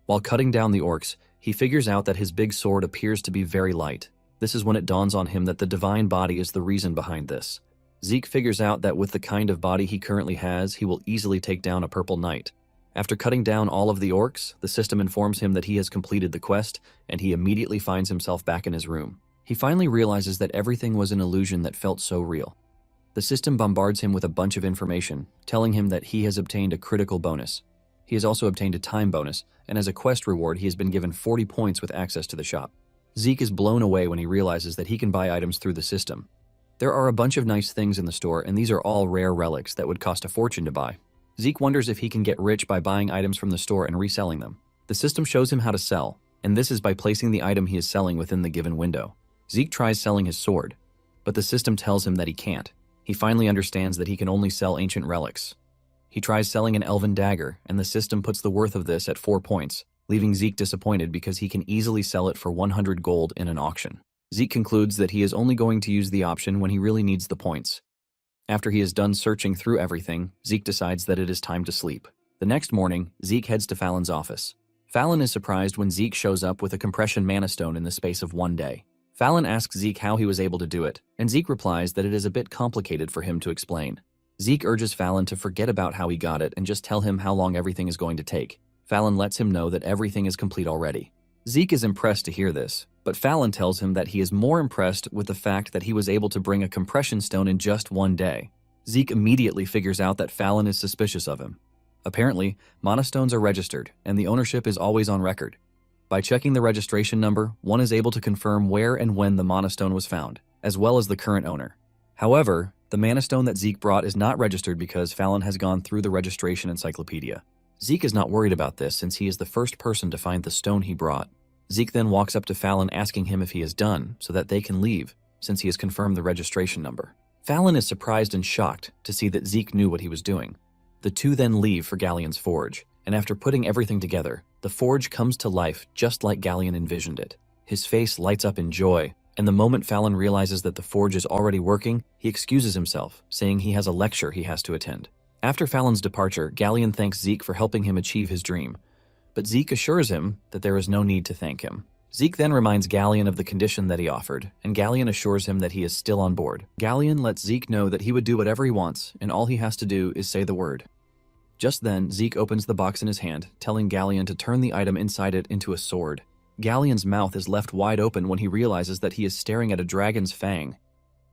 While cutting down the orcs, he figures out that his big sword appears to be very light. This is when it dawns on him that the divine body is the reason behind this. Zeke figures out that with the kind of body he currently has, he will easily take down a purple knight. After cutting down all of the orcs, the system informs him that he has completed the quest, and he immediately finds himself back in his room. He finally realizes that everything was an illusion that felt so real. The system bombards him with a bunch of information, telling him that he has obtained a critical bonus. He has also obtained a time bonus, and as a quest reward, he has been given 40 points with access to the shop. Zeke is blown away when he realizes that he can buy items through the system. There are a bunch of nice things in the store, and these are all rare relics that would cost a fortune to buy. Zeke wonders if he can get rich by buying items from the store and reselling them. The system shows him how to sell, and this is by placing the item he is selling within the given window. Zeke tries selling his sword, but the system tells him that he can't. He finally understands that he can only sell ancient relics. He tries selling an elven dagger, and the system puts the worth of this at 4 points, leaving Zeke disappointed because he can easily sell it for 100 gold in an auction. Zeke concludes that he is only going to use the option when he really needs the points. After he is done searching through everything, Zeke decides that it is time to sleep. The next morning, Zeke heads to Fallon's office. Fallon is surprised when Zeke shows up with a compression mana stone in the space of 1 day. Fallon asks Zeke how he was able to do it, and Zeke replies that it is a bit complicated for him to explain. Zeke urges Fallon to forget about how he got it and just tell him how long everything is going to take. Fallon lets him know that everything is complete already. Zeke is impressed to hear this, but Fallon tells him that he is more impressed with the fact that he was able to bring a compression stone in just 1 day. Zeke immediately figures out that Fallon is suspicious of him. Apparently, mana stones are registered, and the ownership is always on record. By checking the registration number, one is able to confirm where and when the mana stone was found, as well as the current owner. However, the mana stone that Zeke brought is not registered because Fallon has gone through the registration encyclopedia. Zeke is not worried about this since he is the first person to find the stone he brought. Zeke then walks up to Fallon asking him if he is done so that they can leave since he has confirmed the registration number. Fallon is surprised and shocked to see that Zeke knew what he was doing. The two then leave for Galleon's forge, and after putting everything together, the forge comes to life just like Galleon envisioned it. His face lights up in joy, And the moment Fallon realizes that the forge is already working, he excuses himself, saying he has a lecture he has to attend. After Fallon's departure, Galleon thanks Zeke for helping him achieve his dream, but Zeke assures him that there is no need to thank him. Zeke then reminds Galleon of the condition that he offered, and Galleon assures him that he is still on board. Galleon lets Zeke know that he would do whatever he wants, and all he has to do is say the word. Just then, Zeke opens the box in his hand, telling Galleon to turn the item inside it into a sword. Galleon's mouth is left wide open when he realizes that he is staring at a dragon's fang.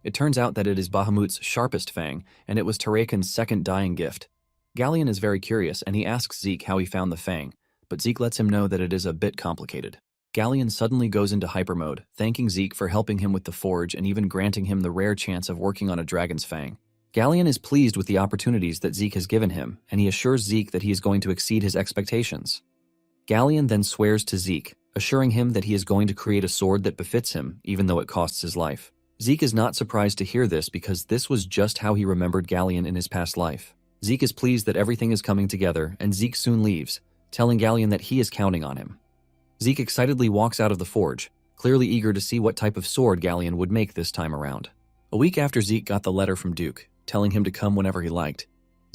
It turns out that it is Bahamut's sharpest fang, and it was Tarakan's second dying gift. Galleon is very curious, and he asks Zeke how he found the fang, but Zeke lets him know that it is a bit complicated. Galleon suddenly goes into hyper mode, thanking Zeke for helping him with the forge and even granting him the rare chance of working on a dragon's fang. Galleon is pleased with the opportunities that Zeke has given him, and he assures Zeke that he is going to exceed his expectations. Galleon then swears to Zeke, assuring him that he is going to create a sword that befits him, even though it costs his life. Zeke is not surprised to hear this because this was just how he remembered Galleon in his past life. Zeke is pleased that everything is coming together, and Zeke soon leaves, telling Galleon that he is counting on him. Zeke excitedly walks out of the forge, clearly eager to see what type of sword Galleon would make this time around. A week after Zeke got the letter from Duke, telling him to come whenever he liked,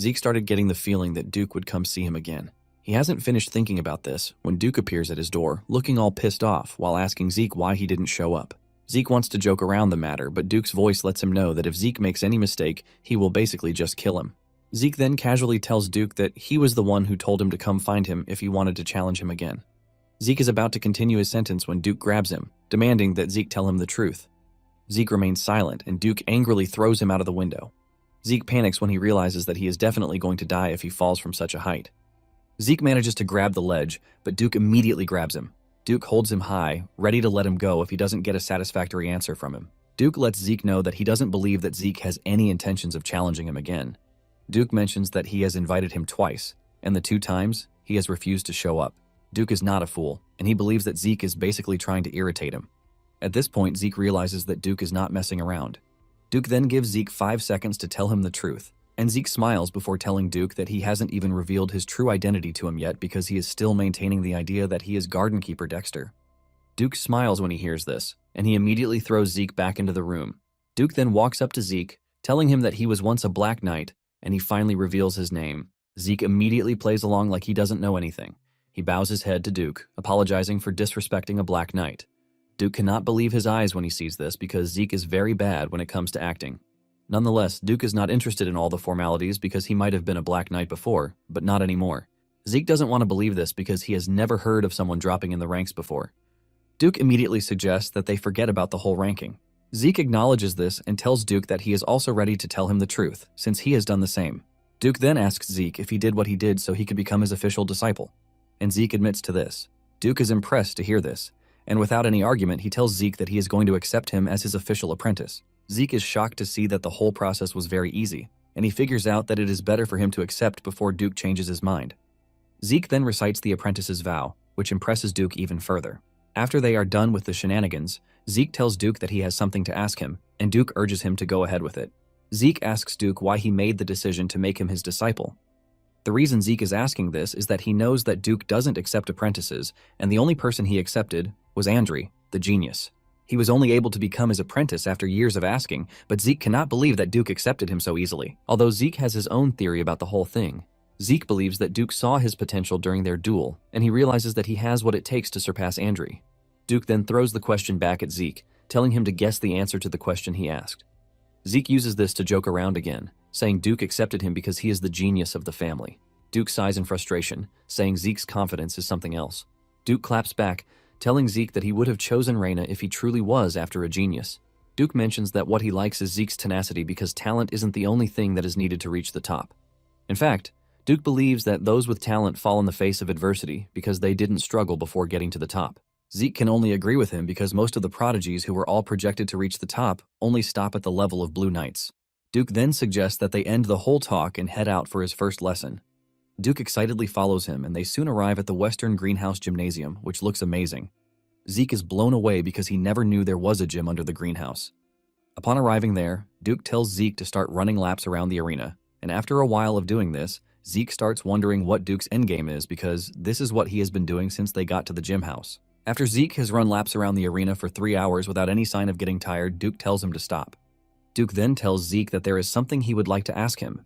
Zeke started getting the feeling that Duke would come see him again. He hasn't finished thinking about this when Duke appears at his door, looking all pissed off while asking Zeke why he didn't show up. Zeke wants to joke around the matter, but Duke's voice lets him know that if Zeke makes any mistake, he will basically just kill him. Zeke then casually tells Duke that he was the one who told him to come find him if he wanted to challenge him again. Zeke is about to continue his sentence when Duke grabs him, demanding that Zeke tell him the truth. Zeke remains silent, and Duke angrily throws him out of the window. Zeke panics when he realizes that he is definitely going to die if he falls from such a height. Zeke manages to grab the ledge, but Duke immediately grabs him. Duke holds him high, ready to let him go if he doesn't get a satisfactory answer from him. Duke lets Zeke know that he doesn't believe that Zeke has any intentions of challenging him again. Duke mentions that he has invited him twice, and the 2 times, he has refused to show up. Duke is not a fool, and he believes that Zeke is basically trying to irritate him. At this point, Zeke realizes that Duke is not messing around. Duke then gives Zeke 5 seconds to tell him the truth, and Zeke smiles before telling Duke that he hasn't even revealed his true identity to him yet because he is still maintaining the idea that he is Garden Keeper Dexter. Duke smiles when he hears this, and he immediately throws Zeke back into the room. Duke then walks up to Zeke, telling him that he was once a Black Knight, and he finally reveals his name. Zeke immediately plays along like he doesn't know anything. He bows his head to Duke, apologizing for disrespecting a Black Knight. Duke cannot believe his eyes when he sees this because Zeke is very bad when it comes to acting. Nonetheless, Duke is not interested in all the formalities because he might have been a Black Knight before, but not anymore. Zeke doesn't want to believe this because he has never heard of someone dropping in the ranks before. Duke immediately suggests that they forget about the whole ranking. Zeke acknowledges this and tells Duke that he is also ready to tell him the truth, since he has done the same. Duke then asks Zeke if he did what he did so he could become his official disciple, and Zeke admits to this. Duke is impressed to hear this, and without any argument, he tells Zeke that he is going to accept him as his official apprentice. Zeke is shocked to see that the whole process was very easy, and he figures out that it is better for him to accept before Duke changes his mind. Zeke then recites the apprentice's vow, which impresses Duke even further. After they are done with the shenanigans, Zeke tells Duke that he has something to ask him, and Duke urges him to go ahead with it. Zeke asks Duke why he made the decision to make him his disciple. The reason Zeke is asking this is that he knows that Duke doesn't accept apprentices, and the only person he accepted was Andri, the genius. He was only able to become his apprentice after years of asking, but Zeke cannot believe that Duke accepted him so easily. Although Zeke has his own theory about the whole thing, Zeke believes that Duke saw his potential during their duel, and he realizes that he has what it takes to surpass Andri. Duke then throws the question back at Zeke, telling him to guess the answer to the question he asked. Zeke uses this to joke around again, saying Duke accepted him because he is the genius of the family. Duke sighs in frustration, saying Zeke's confidence is something else. Duke claps back, telling Zeke that he would have chosen Reina if he truly was after a genius. Duke mentions that what he likes is Zeke's tenacity because talent isn't the only thing that is needed to reach the top. In fact, Duke believes that those with talent fall in the face of adversity because they didn't struggle before getting to the top. Zeke can only agree with him because most of the prodigies who were all projected to reach the top only stop at the level of Blue Knights. Duke then suggests that they end the whole talk and head out for his first lesson. Duke excitedly follows him, and they soon arrive at the Western Greenhouse Gymnasium, which looks amazing. Zeke is blown away because he never knew there was a gym under the greenhouse. Upon arriving there, Duke tells Zeke to start running laps around the arena, and after a while of doing this, Zeke starts wondering what Duke's endgame is because this is what he has been doing since they got to the gym house. After Zeke has run laps around the arena for 3 hours without any sign of getting tired, Duke tells him to stop. Duke then tells Zeke that there is something he would like to ask him.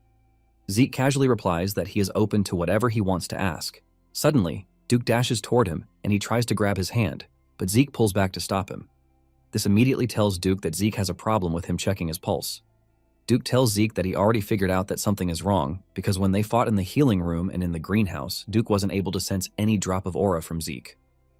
Zeke casually replies that he is open to whatever he wants to ask. Suddenly, Duke dashes toward him and he tries to grab his hand, but Zeke pulls back to stop him. This immediately tells Duke that Zeke has a problem with him checking his pulse. Duke tells Zeke that he already figured out that something is wrong because when they fought in the healing room and in the greenhouse, Duke wasn't able to sense any drop of aura from Zeke.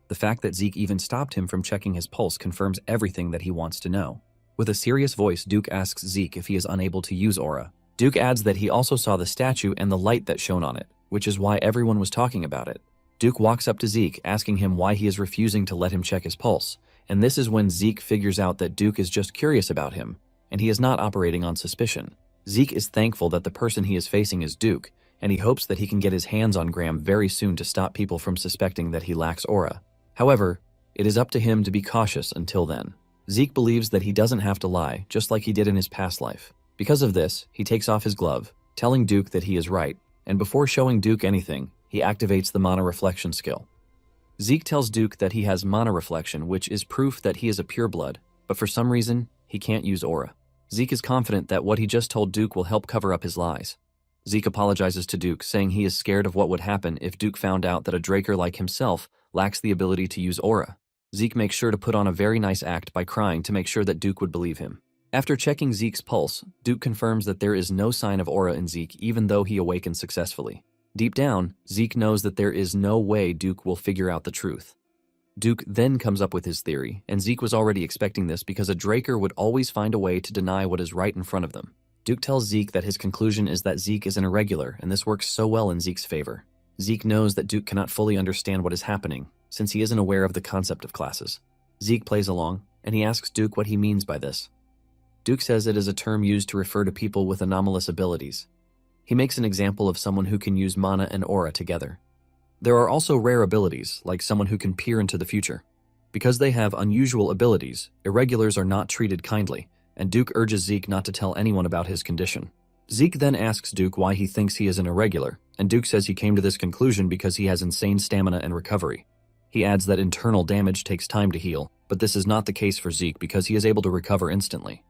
The fact that Zeke even stopped him from checking his pulse confirms everything that he wants to know. With a serious voice, Duke asks Zeke if he is unable to use aura. Duke adds that he also saw the statue and the light that shone on it, which is why everyone was talking about it. Duke walks up to Zeke, asking him why he is refusing to let him check his pulse, and this is when Zeke figures out that Duke is just curious about him, and he is not operating on suspicion. Zeke is thankful that the person he is facing is Duke, and he hopes that he can get his hands on Graham very soon to stop people from suspecting that he lacks aura. However, it is up to him to be cautious until then. Zeke believes that he doesn't have to lie, just like he did in his past life. Because of this, he takes off his glove, telling Duke that he is right, and before showing Duke anything, he activates the mana reflection skill. Zeke tells Duke that he has mana reflection, which is proof that he is a pureblood, but for some reason, he can't use aura. Zeke is confident that what he just told Duke will help cover up his lies. Zeke apologizes to Duke, saying he is scared of what would happen if Duke found out that a Draker like himself lacks the ability to use aura. Zeke makes sure to put on a very nice act by crying to make sure that Duke would believe him. After checking Zeke's pulse, Duke confirms that there is no sign of aura in Zeke even though he awakened successfully. Deep down, Zeke knows that there is no way Duke will figure out the truth. Duke then comes up with his theory, and Zeke was already expecting this because a Draker would always find a way to deny what is right in front of them. Duke tells Zeke that his conclusion is that Zeke is an irregular, and this works so well in Zeke's favor. Zeke knows that Duke cannot fully understand what is happening, since he isn't aware of the concept of classes. Zeke plays along, and he asks Duke what he means by this. Duke says it is a term used to refer to people with anomalous abilities. He makes an example of someone who can use mana and aura together. There are also rare abilities, like someone who can peer into the future. Because they have unusual abilities, irregulars are not treated kindly, and Duke urges Zeke not to tell anyone about his condition. Zeke then asks Duke why he thinks he is an irregular, and Duke says he came to this conclusion because he has insane stamina and recovery. He adds that internal damage takes time to heal, but this is not the case for Zeke because he is able to recover instantly.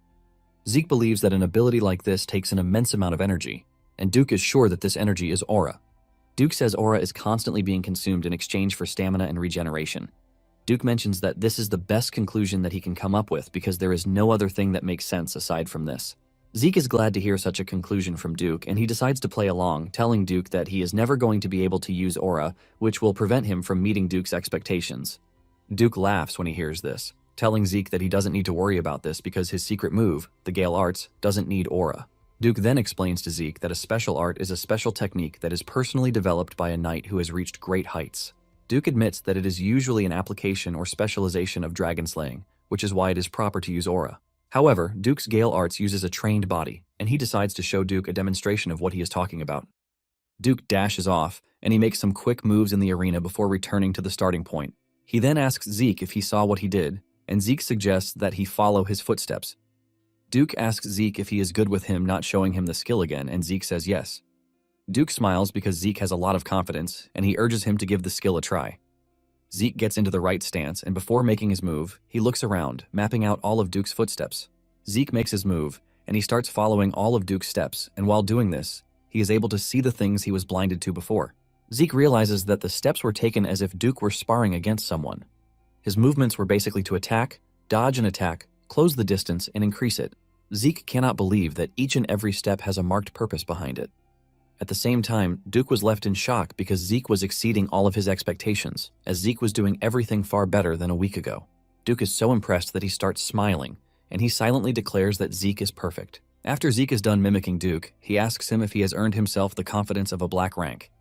Zeke believes that an ability like this takes an immense amount of energy, and Duke is sure that this energy is aura. Duke says aura is constantly being consumed in exchange for stamina and regeneration. Duke mentions that this is the best conclusion that he can come up with because there is no other thing that makes sense aside from this. Zeke is glad to hear such a conclusion from Duke, and he decides to play along, telling Duke that he is never going to be able to use aura, which will prevent him from meeting Duke's expectations. Duke laughs when he hears this, telling Zeke that he doesn't need to worry about this because his secret move, the Gale Arts, doesn't need aura. Duke then explains to Zeke that a special art is a special technique that is personally developed by a knight who has reached great heights. Duke admits that it is usually an application or specialization of dragon slaying, which is why it is proper to use aura. However, Duke's Gale Arts uses a trained body, and he decides to show Duke a demonstration of what he is talking about. Duke dashes off, and he makes some quick moves in the arena before returning to the starting point. He then asks Zeke if he saw what he did, and Zeke suggests that he follow his footsteps. Duke asks Zeke if he is good with him not showing him the skill again, and Zeke says yes. Duke smiles because Zeke has a lot of confidence, and he urges him to give the skill a try. Zeke gets into the right stance, and before making his move, he looks around, mapping out all of Duke's footsteps. Zeke makes his move, and he starts following all of Duke's steps, and while doing this, he is able to see the things he was blinded to before. Zeke realizes that the steps were taken as if Duke were sparring against someone. His movements were basically to attack, dodge and attack, close the distance, and increase it. Zeke cannot believe that each and every step has a marked purpose behind it. At the same time, Duke was left in shock because Zeke was exceeding all of his expectations, as Zeke was doing everything far better than a week ago. Duke is so impressed that he starts smiling, and he silently declares that Zeke is perfect. After Zeke is done mimicking Duke, he asks him if he has earned himself the confidence of a black rank.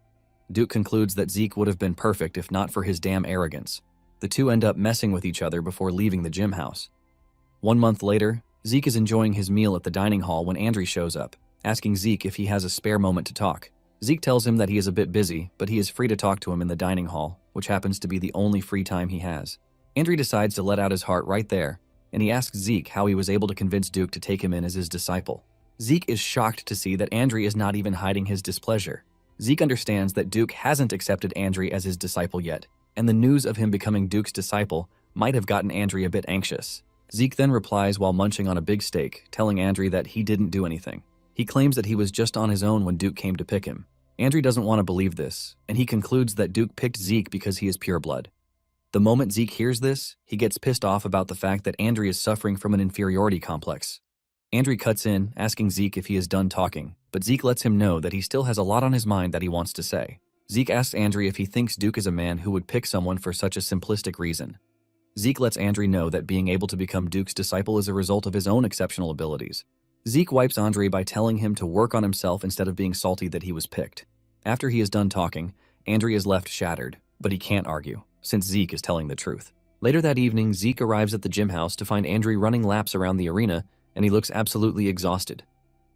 Duke concludes that Zeke would have been perfect if not for his damn arrogance. The two end up messing with each other before leaving the gym house. 1 month later, Zeke is enjoying his meal at the dining hall when Andrew shows up, asking Zeke if he has a spare moment to talk. Zeke tells him that he is a bit busy, but he is free to talk to him in the dining hall, which happens to be the only free time he has. Andrew decides to let out his heart right there, and he asks Zeke how he was able to convince Duke to take him in as his disciple. Zeke is shocked to see that Andrew is not even hiding his displeasure. Zeke understands that Duke hasn't accepted Andrew as his disciple yet, and the news of him becoming Duke's disciple might have gotten Andri a bit anxious. Zeke then replies while munching on a big steak, telling Andri that he didn't do anything. He claims that he was just on his own when Duke came to pick him. Andri doesn't want to believe this, and he concludes that Duke picked Zeke because he is pure blood. The moment Zeke hears this, he gets pissed off about the fact that Andri is suffering from an inferiority complex. Andri cuts in, asking Zeke if he is done talking, but Zeke lets him know that he still has a lot on his mind that he wants to say. Zeke asks Andri if he thinks Duke is a man who would pick someone for such a simplistic reason. Zeke lets Andri know that being able to become Duke's disciple is a result of his own exceptional abilities. Zeke wipes Andri by telling him to work on himself instead of being salty that he was picked. After he is done talking, Andri is left shattered, but he can't argue, since Zeke is telling the truth. Later that evening, Zeke arrives at the gym house to find Andri running laps around the arena, and he looks absolutely exhausted.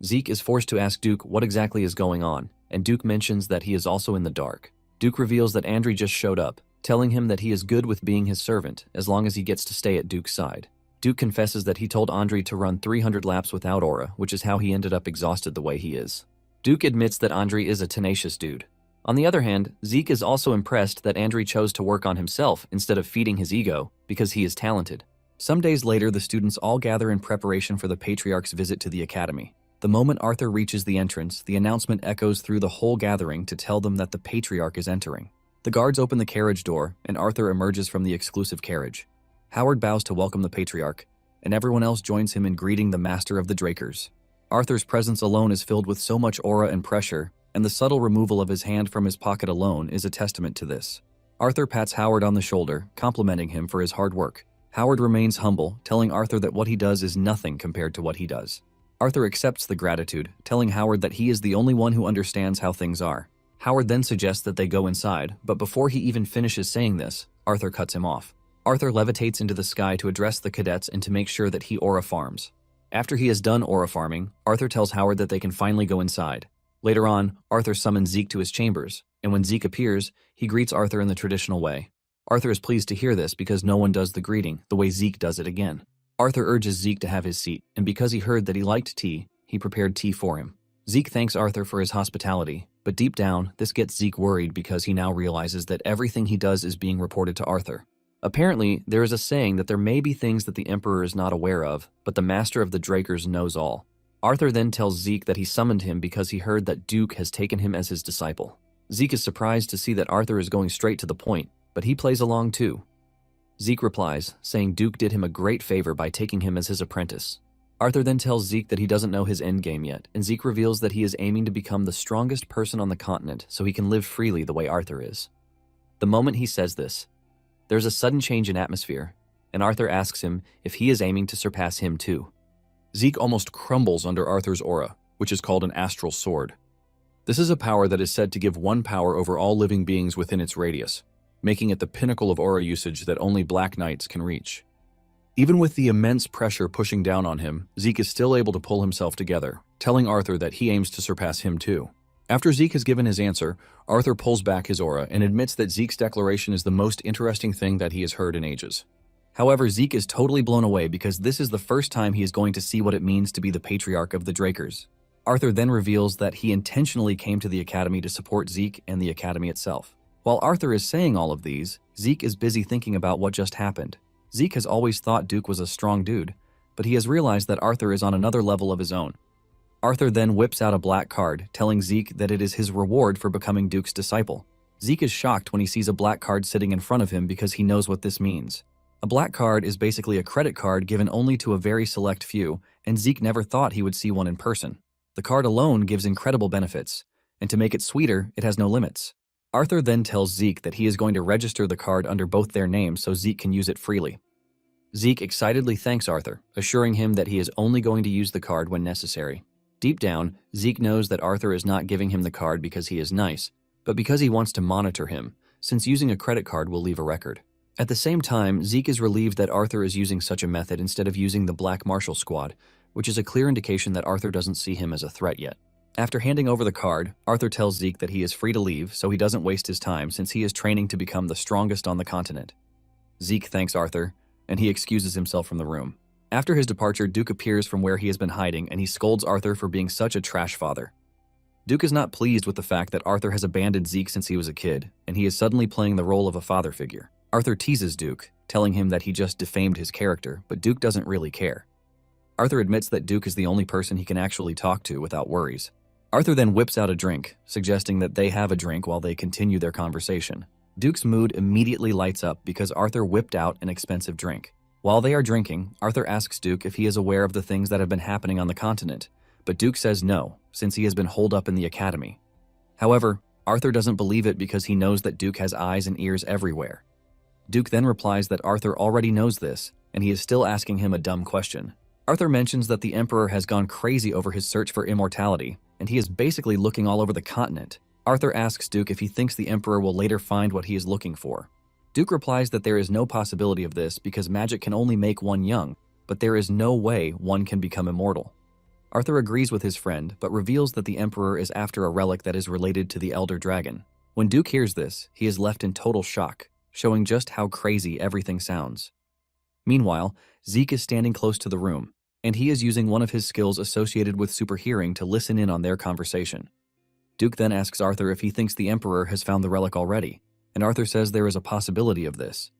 Zeke is forced to ask Duke what exactly is going on, and Duke mentions that he is also in the dark. Duke reveals that Andri just showed up, telling him that he is good with being his servant as long as he gets to stay at Duke's side. Duke confesses that he told Andri to run 300 laps without aura, which is how he ended up exhausted the way he is. Duke admits that Andri is a tenacious dude. On the other hand, Zeke is also impressed that Andri chose to work on himself instead of feeding his ego because he is talented. Some days later, the students all gather in preparation for the Patriarch's visit to the academy. The moment Arthur reaches the entrance, the announcement echoes through the whole gathering to tell them that the Patriarch is entering. The guards open the carriage door, and Arthur emerges from the exclusive carriage. Howard bows to welcome the Patriarch, and everyone else joins him in greeting the Master of the Drakers. Arthur's presence alone is filled with so much aura and pressure, and the subtle removal of his hand from his pocket alone is a testament to this. Arthur pats Howard on the shoulder, complimenting him for his hard work. Howard remains humble, telling Arthur that what he does is nothing compared to what he does. Arthur accepts the gratitude, telling Howard that he is the only one who understands how things are. Howard then suggests that they go inside, but before he even finishes saying this, Arthur cuts him off. Arthur levitates into the sky to address the cadets and to make sure that he aura farms. After he has done aura farming, Arthur tells Howard that they can finally go inside. Later on, Arthur summons Zeke to his chambers, and when Zeke appears, he greets Arthur in the traditional way. Arthur is pleased to hear this because no one does the greeting the way Zeke does it again. Arthur urges Zeke to have his seat, and because he heard that he liked tea, he prepared tea for him. Zeke thanks Arthur for his hospitality, but deep down, this gets Zeke worried because he now realizes that everything he does is being reported to Arthur. Apparently, there is a saying that there may be things that the Emperor is not aware of, but the Master of the Drakers knows all. Arthur then tells Zeke that he summoned him because he heard that Duke has taken him as his disciple. Zeke is surprised to see that Arthur is going straight to the point, but he plays along too. Zeke replies, saying Duke did him a great favor by taking him as his apprentice. Arthur then tells Zeke that he doesn't know his endgame yet, and Zeke reveals that he is aiming to become the strongest person on the continent so he can live freely the way Arthur is. The moment he says this, there's a sudden change in atmosphere, and Arthur asks him if he is aiming to surpass him too. Zeke almost crumbles under Arthur's aura, which is called an astral sword. This is a power that is said to give one power over all living beings within its radius, making it the pinnacle of aura usage that only Black Knights can reach. Even with the immense pressure pushing down on him, Zeke is still able to pull himself together, telling Arthur that he aims to surpass him too. After Zeke has given his answer, Arthur pulls back his aura and admits that Zeke's declaration is the most interesting thing that he has heard in ages. However, Zeke is totally blown away because this is the first time he is going to see what it means to be the Patriarch of the Drakers. Arthur then reveals that he intentionally came to the Academy to support Zeke and the Academy itself. While Arthur is saying all of these, Zeke is busy thinking about what just happened. Zeke has always thought Duke was a strong dude, but he has realized that Arthur is on another level of his own. Arthur then whips out a black card, telling Zeke that it is his reward for becoming Duke's disciple. Zeke is shocked when he sees a black card sitting in front of him because he knows what this means. A black card is basically a credit card given only to a very select few, and Zeke never thought he would see one in person. The card alone gives incredible benefits, and to make it sweeter, it has no limits. Arthur then tells Zeke that he is going to register the card under both their names so Zeke can use it freely. Zeke excitedly thanks Arthur, assuring him that he is only going to use the card when necessary. Deep down, Zeke knows that Arthur is not giving him the card because he is nice, but because he wants to monitor him, since using a credit card will leave a record. At the same time, Zeke is relieved that Arthur is using such a method instead of using the Black Marshal Squad, which is a clear indication that Arthur doesn't see him as a threat yet. After handing over the card, Arthur tells Zeke that he is free to leave so he doesn't waste his time since he is training to become the strongest on the continent. Zeke thanks Arthur, and he excuses himself from the room. After his departure, Duke appears from where he has been hiding and he scolds Arthur for being such a trash father. Duke is not pleased with the fact that Arthur has abandoned Zeke since he was a kid, and he is suddenly playing the role of a father figure. Arthur teases Duke, telling him that he just defamed his character, but Duke doesn't really care. Arthur admits that Duke is the only person he can actually talk to without worries. Arthur then whips out a drink, suggesting that they have a drink while they continue their conversation. Duke's mood immediately lights up because Arthur whipped out an expensive drink. While they are drinking, Arthur asks Duke if he is aware of the things that have been happening on the continent, but Duke says no, since he has been holed up in the academy. However, Arthur doesn't believe it because he knows that Duke has eyes and ears everywhere. Duke then replies that Arthur already knows this, and he is still asking him a dumb question. Arthur mentions that the Emperor has gone crazy over his search for immortality, and he is basically looking all over the continent. Arthur asks Duke if he thinks the Emperor will later find what he is looking for. Duke replies that there is no possibility of this because magic can only make one young, but there is no way one can become immortal. Arthur agrees with his friend, but reveals that the Emperor is after a relic that is related to the Elder Dragon. When Duke hears this, he is left in total shock, showing just how crazy everything sounds. Meanwhile, Zeke is standing close to the room, and he is using one of his skills associated with superhearing to listen in on their conversation. Duke then asks Arthur if he thinks the Emperor has found the relic already, and Arthur says there is a possibility of this.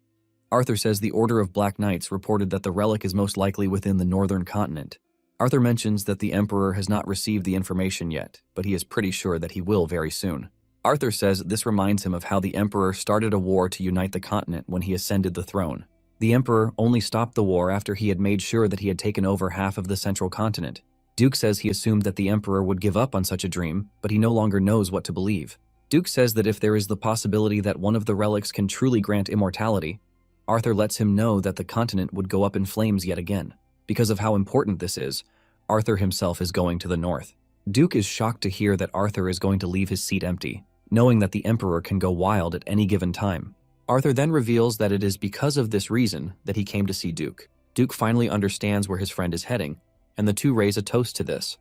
Arthur says the Order of Black Knights reported that the relic is most likely within the northern continent. Arthur mentions that the Emperor has not received the information yet, but he is pretty sure that he will very soon. Arthur says this reminds him of how the Emperor started a war to unite the continent when he ascended the throne. The Emperor only stopped the war after he had made sure that he had taken over half of the central continent. Duke says he assumed that the Emperor would give up on such a dream, but he no longer knows what to believe. Duke says that if there is the possibility that one of the relics can truly grant immortality, Arthur lets him know that the continent would go up in flames yet again. Because of how important this is, Arthur himself is going to the north. Duke is shocked to hear that Arthur is going to leave his seat empty, knowing that the Emperor can go wild at any given time. Arthur then reveals that it is because of this reason that he came to see Duke. Duke finally understands where his friend is heading, and the two raise a toast to this.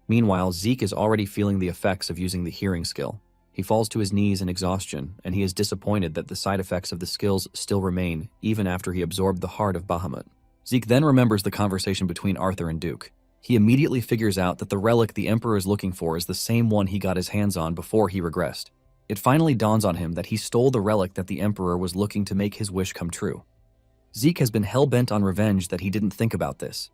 Meanwhile, Zeke is already feeling the effects of using the hearing skill. He falls to his knees in exhaustion, and he is disappointed that the side effects of the skills still remain, even after he absorbed the heart of Bahamut. Zeke then remembers the conversation between Arthur and Duke. He immediately figures out that the relic the Emperor is looking for is the same one he got his hands on before he regressed. It finally dawns on him that he stole the relic that the Emperor was looking to make his wish come true. Zeke has been hell-bent on revenge that he didn't think about this.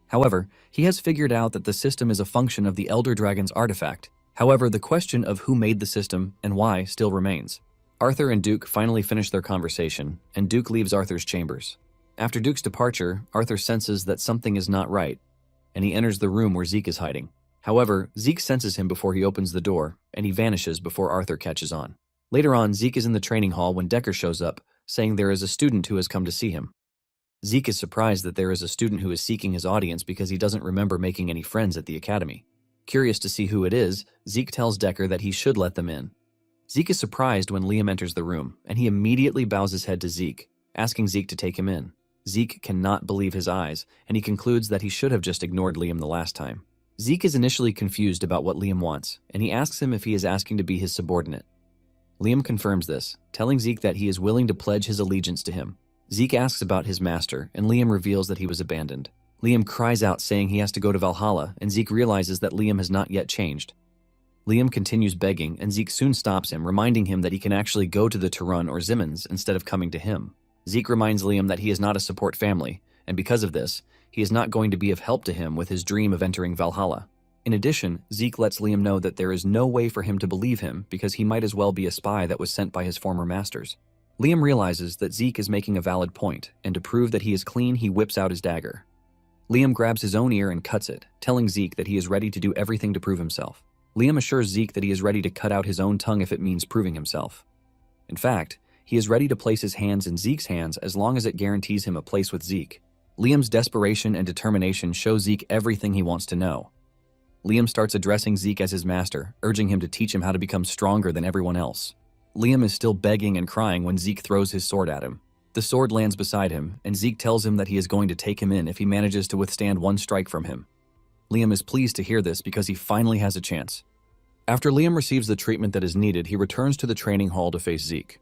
However, he has figured out that the system is a function of the Elder Dragon's artifact. However, the question of who made the system and why still remains. Arthur and Duke finally finish their conversation, and Duke leaves Arthur's chambers. After Duke's departure, Arthur senses that something is not right, and he enters the room where Zeke is hiding. However, Zeke senses him before he opens the door, and he vanishes before Arthur catches on. Later on, Zeke is in the training hall when Decker shows up, saying there is a student who has come to see him. Zeke is surprised that there is a student who is seeking his audience because he doesn't remember making any friends at the academy. Curious to see who it is, Zeke tells Decker that he should let them in. Zeke is surprised when Liam enters the room, and he immediately bows his head to Zeke, asking Zeke to take him in. Zeke cannot believe his eyes, and he concludes that he should have just ignored Liam the last time. Zeke is initially confused about what Liam wants, and he asks him if he is asking to be his subordinate. Liam confirms this, telling Zeke that he is willing to pledge his allegiance to him. Zeke asks about his master, and Liam reveals that he was abandoned. Liam cries out saying he has to go to Valhalla, and Zeke realizes that Liam has not yet changed. Liam continues begging, and Zeke soon stops him, reminding him that he can actually go to the Turun or Zimmons instead of coming to him. Zeke reminds Liam that he is not a support family, and because of this, he is not going to be of help to him with his dream of entering Valhalla. In addition, Zeke lets Liam know that there is no way for him to believe him because he might as well be a spy that was sent by his former masters. Liam realizes that Zeke is making a valid point, and to prove that he is clean, he whips out his dagger. Liam grabs his own ear and cuts it, telling Zeke that he is ready to do everything to prove himself. Liam assures Zeke that he is ready to cut out his own tongue if it means proving himself. In fact, he is ready to place his hands in Zeke's hands as long as it guarantees him a place with Zeke. Liam's desperation and determination show Zeke everything he wants to know. Liam starts addressing Zeke as his master, urging him to teach him how to become stronger than everyone else. Liam is still begging and crying when Zeke throws his sword at him. The sword lands beside him, and Zeke tells him that he is going to take him in if he manages to withstand one strike from him. Liam is pleased to hear this because he finally has a chance. After Liam receives the treatment that is needed, he returns to the training hall to face Zeke.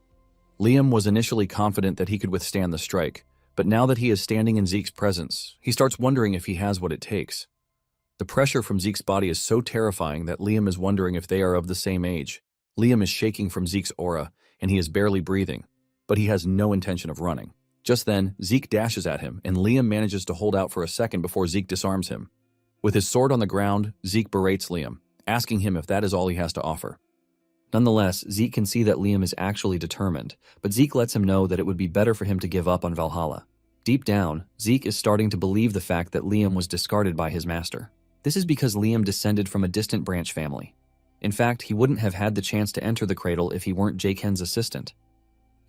Liam was initially confident that he could withstand the strike, but now that he is standing in Zeke's presence, he starts wondering if he has what it takes. The pressure from Zeke's body is so terrifying that Liam is wondering if they are of the same age. Liam is shaking from Zeke's aura, and he is barely breathing, but he has no intention of running. Just then, Zeke dashes at him, and Liam manages to hold out for a second before Zeke disarms him. With his sword on the ground, Zeke berates Liam, asking him if that is all he has to offer. Nonetheless, Zeke can see that Liam is actually determined, but Zeke lets him know that it would be better for him to give up on Valhalla. Deep down, Zeke is starting to believe the fact that Liam was discarded by his master. This is because Liam descended from a distant branch family. In fact, he wouldn't have had the chance to enter the cradle if he weren't Jaken's assistant.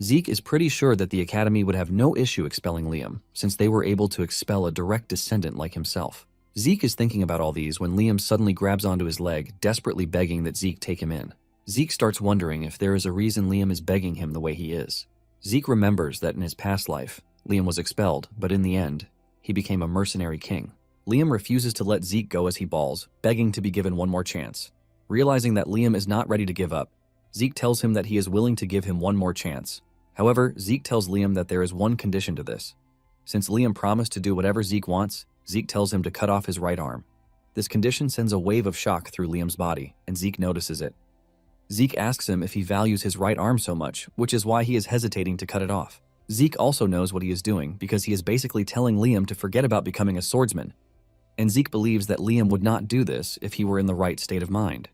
Zeke is pretty sure that the Academy would have no issue expelling Liam, since they were able to expel a direct descendant like himself. Zeke is thinking about all these when Liam suddenly grabs onto his leg, desperately begging that Zeke take him in. Zeke starts wondering if there is a reason Liam is begging him the way he is. Zeke remembers that in his past life, Liam was expelled, but in the end, he became a mercenary king. Liam refuses to let Zeke go as he bawls, begging to be given one more chance. Realizing that Liam is not ready to give up, Zeke tells him that he is willing to give him one more chance. However, Zeke tells Liam that there is one condition to this. Since Liam promised to do whatever Zeke wants, Zeke tells him to cut off his right arm. This condition sends a wave of shock through Liam's body, and Zeke notices it. Zeke asks him if he values his right arm so much, which is why he is hesitating to cut it off. Zeke also knows what he is doing because he is basically telling Liam to forget about becoming a swordsman, and Zeke believes that Liam would not do this if he were in the right state of mind.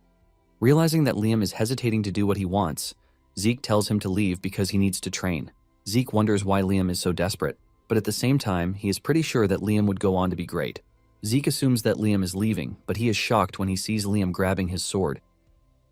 Realizing that Liam is hesitating to do what he wants, Zeke tells him to leave because he needs to train. Zeke wonders why Liam is so desperate, but at the same time, he is pretty sure that Liam would go on to be great. Zeke assumes that Liam is leaving, but he is shocked when he sees Liam grabbing his sword.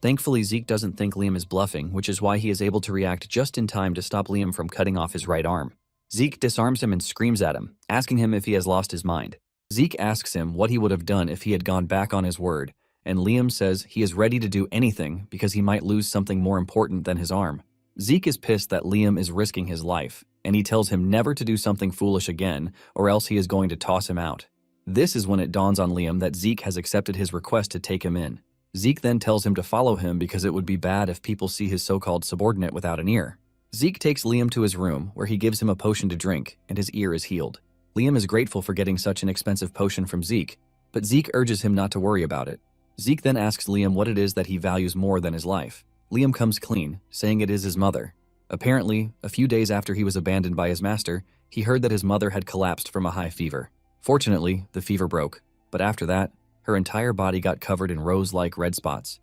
Thankfully, Zeke doesn't think Liam is bluffing, which is why he is able to react just in time to stop Liam from cutting off his right arm. Zeke disarms him and screams at him, asking him if he has lost his mind. Zeke asks him what he would have done if he had gone back on his word, and Liam says he is ready to do anything because he might lose something more important than his arm. Zeke is pissed that Liam is risking his life, and he tells him never to do something foolish again, or else he is going to toss him out. This is when it dawns on Liam that Zeke has accepted his request to take him in. Zeke then tells him to follow him because it would be bad if people see his so-called subordinate without an ear. Zeke takes Liam to his room, where he gives him a potion to drink, and his ear is healed. Liam is grateful for getting such an expensive potion from Zeke, but Zeke urges him not to worry about it. Zeke then asks Liam what it is that he values more than his life. Liam comes clean, saying it is his mother. Apparently, a few days after he was abandoned by his master, he heard that his mother had collapsed from a high fever. Fortunately, the fever broke, but after that, her entire body got covered in rose-like red spots.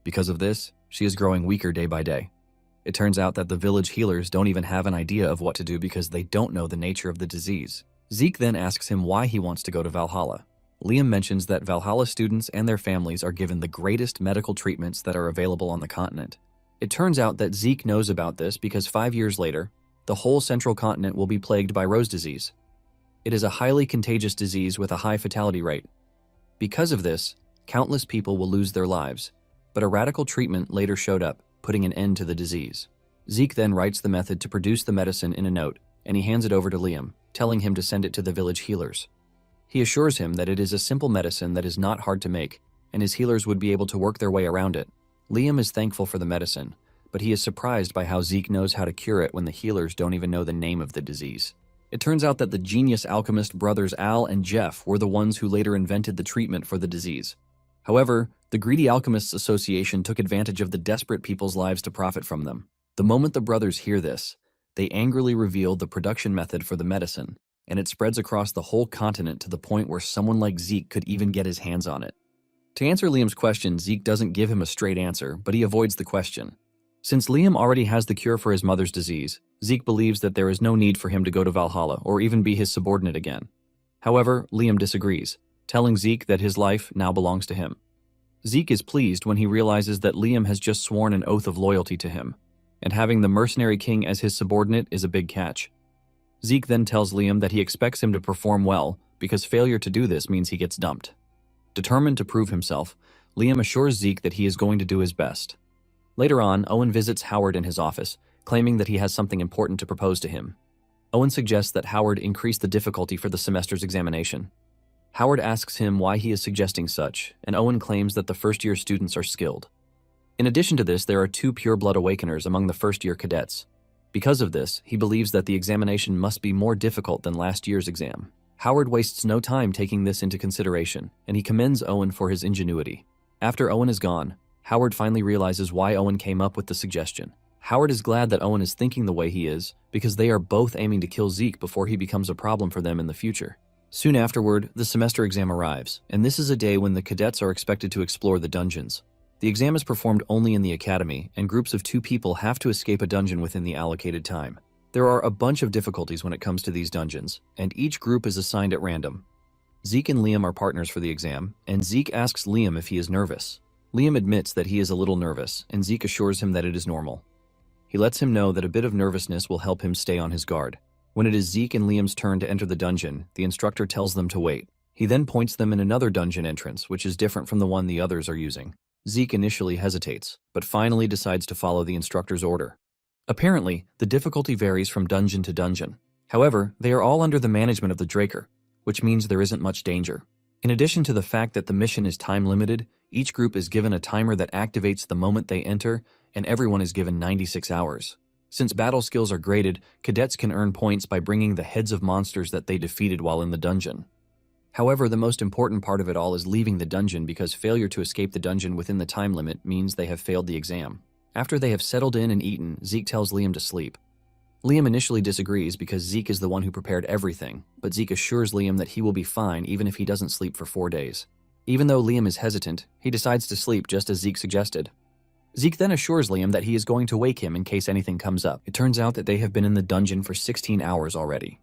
Because of this, she is growing weaker day by day. It turns out that the village healers don't even have an idea of what to do because they don't know the nature of the disease. Zeke then asks him why he wants to go to Valhalla. Liam mentions that Valhalla students and their families are given the greatest medical treatments that are available on the continent. It turns out that Zeke knows about this because 5 years later, the whole central continent will be plagued by rose disease. It is a highly contagious disease with a high fatality rate. Because of this, countless people will lose their lives, but a radical treatment later showed up, putting an end to the disease. Zeke then writes the method to produce the medicine in a note, and he hands it over to Liam, telling him to send it to the village healers. He assures him that it is a simple medicine that is not hard to make, and his healers would be able to work their way around it. Liam is thankful for the medicine, but he is surprised by how Zeke knows how to cure it when the healers don't even know the name of the disease. It turns out that the genius alchemist brothers Al and Jeff were the ones who later invented the treatment for the disease. However, the Greedy Alchemists Association took advantage of the desperate people's lives to profit from them. The moment the brothers hear this, they angrily reveal the production method for the medicine, and it spreads across the whole continent to the point where someone like Zeke could even get his hands on it. To answer Liam's question, Zeke doesn't give him a straight answer, but he avoids the question. Since Liam already has the cure for his mother's disease, Zeke believes that there is no need for him to go to Valhalla or even be his subordinate again. However, Liam disagrees, telling Zeke that his life now belongs to him. Zeke is pleased when he realizes that Liam has just sworn an oath of loyalty to him, and having the mercenary king as his subordinate is a big catch. Zeke then tells Liam that he expects him to perform well because failure to do this means he gets dumped. Determined to prove himself, Liam assures Zeke that he is going to do his best. Later on, Owen visits Howard in his office, claiming that he has something important to propose to him. Owen suggests that Howard increase the difficulty for the semester's examination. Howard asks him why he is suggesting such, and Owen claims that the first-year students are skilled. In addition to this, there are 2 pure-blood awakeners among the first-year cadets. Because of this, he believes that the examination must be more difficult than last year's exam. Howard wastes no time taking this into consideration, and he commends Owen for his ingenuity. After Owen is gone, Howard finally realizes why Owen came up with the suggestion. Howard is glad that Owen is thinking the way he is, because they are both aiming to kill Zeke before he becomes a problem for them in the future. Soon afterward, the semester exam arrives, and this is a day when the cadets are expected to explore the dungeons. The exam is performed only in the academy, and groups of 2 people have to escape a dungeon within the allocated time. There are a bunch of difficulties when it comes to these dungeons, and each group is assigned at random. Zeke and Liam are partners for the exam, and Zeke asks Liam if he is nervous. Liam admits that he is a little nervous, and Zeke assures him that it is normal. He lets him know that a bit of nervousness will help him stay on his guard. When it is Zeke and Liam's turn to enter the dungeon, the instructor tells them to wait. He then points them in another dungeon entrance, which is different from the one the others are using. Zeke initially hesitates, but finally decides to follow the instructor's order. Apparently, the difficulty varies from dungeon to dungeon. However, they are all under the management of the Draker, which means there isn't much danger. In addition to the fact that the mission is time-limited, each group is given a timer that activates the moment they enter, and everyone is given 96 hours. Since battle skills are graded, cadets can earn points by bringing the heads of monsters that they defeated while in the dungeon. However, the most important part of it all is leaving the dungeon, because failure to escape the dungeon within the time limit means they have failed the exam. After they have settled in and eaten, Zeke tells Liam to sleep. Liam initially disagrees because Zeke is the one who prepared everything, but Zeke assures Liam that he will be fine even if he doesn't sleep for 4 days. Even though Liam is hesitant, he decides to sleep just as Zeke suggested. Zeke then assures Liam that he is going to wake him in case anything comes up. It turns out that they have been in the dungeon for 16 hours already.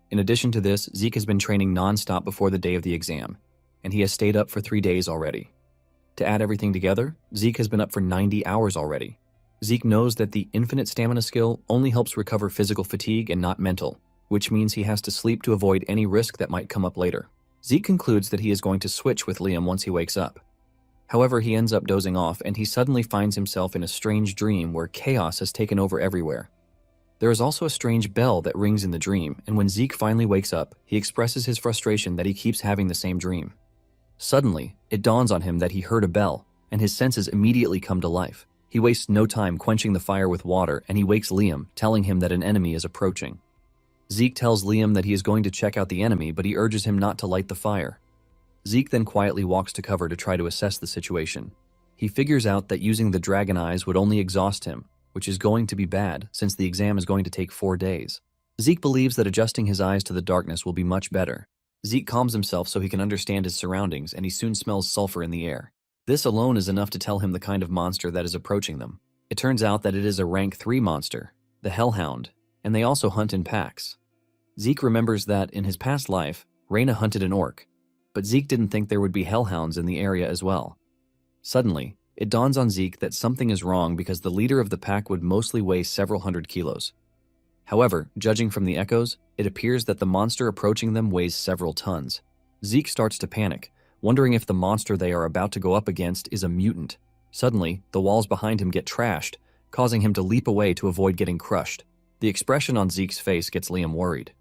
In addition to this, Zeke has been training non-stop before the day of the exam, and he has stayed up for 3 days already. To add everything together, Zeke has been up for 90 hours already. Zeke knows that the infinite stamina skill only helps recover physical fatigue and not mental, which means he has to sleep to avoid any risk that might come up later. Zeke concludes that he is going to switch with Liam once he wakes up. However, he ends up dozing off, and he suddenly finds himself in a strange dream where chaos has taken over everywhere. There is also a strange bell that rings in the dream, and when Zeke finally wakes up, he expresses his frustration that he keeps having the same dream. Suddenly, it dawns on him that he heard a bell, and his senses immediately come to life. He wastes no time quenching the fire with water, and he wakes Liam, telling him that an enemy is approaching. Zeke tells Liam that he is going to check out the enemy, but he urges him not to light the fire. Zeke then quietly walks to cover to try to assess the situation. He figures out that using the dragon eyes would only exhaust him, which is going to be bad since the exam is going to take 4 days. Zeke believes that adjusting his eyes to the darkness will be much better. Zeke calms himself so he can understand his surroundings, and he soon smells sulfur in the air. This alone is enough to tell him the kind of monster that is approaching them. It turns out that it is a rank 3 monster, the Hellhound, and they also hunt in packs. Zeke remembers that, in his past life, Reyna hunted an orc, but Zeke didn't think there would be hellhounds in the area as well. Suddenly, it dawns on Zeke that something is wrong because the leader of the pack would mostly weigh several hundred kilos. However, judging from the echoes, it appears that the monster approaching them weighs several tons. Zeke starts to panic, wondering if the monster they are about to go up against is a mutant. Suddenly, the walls behind him get trashed, causing him to leap away to avoid getting crushed. The expression on Zeke's face gets Liam worried.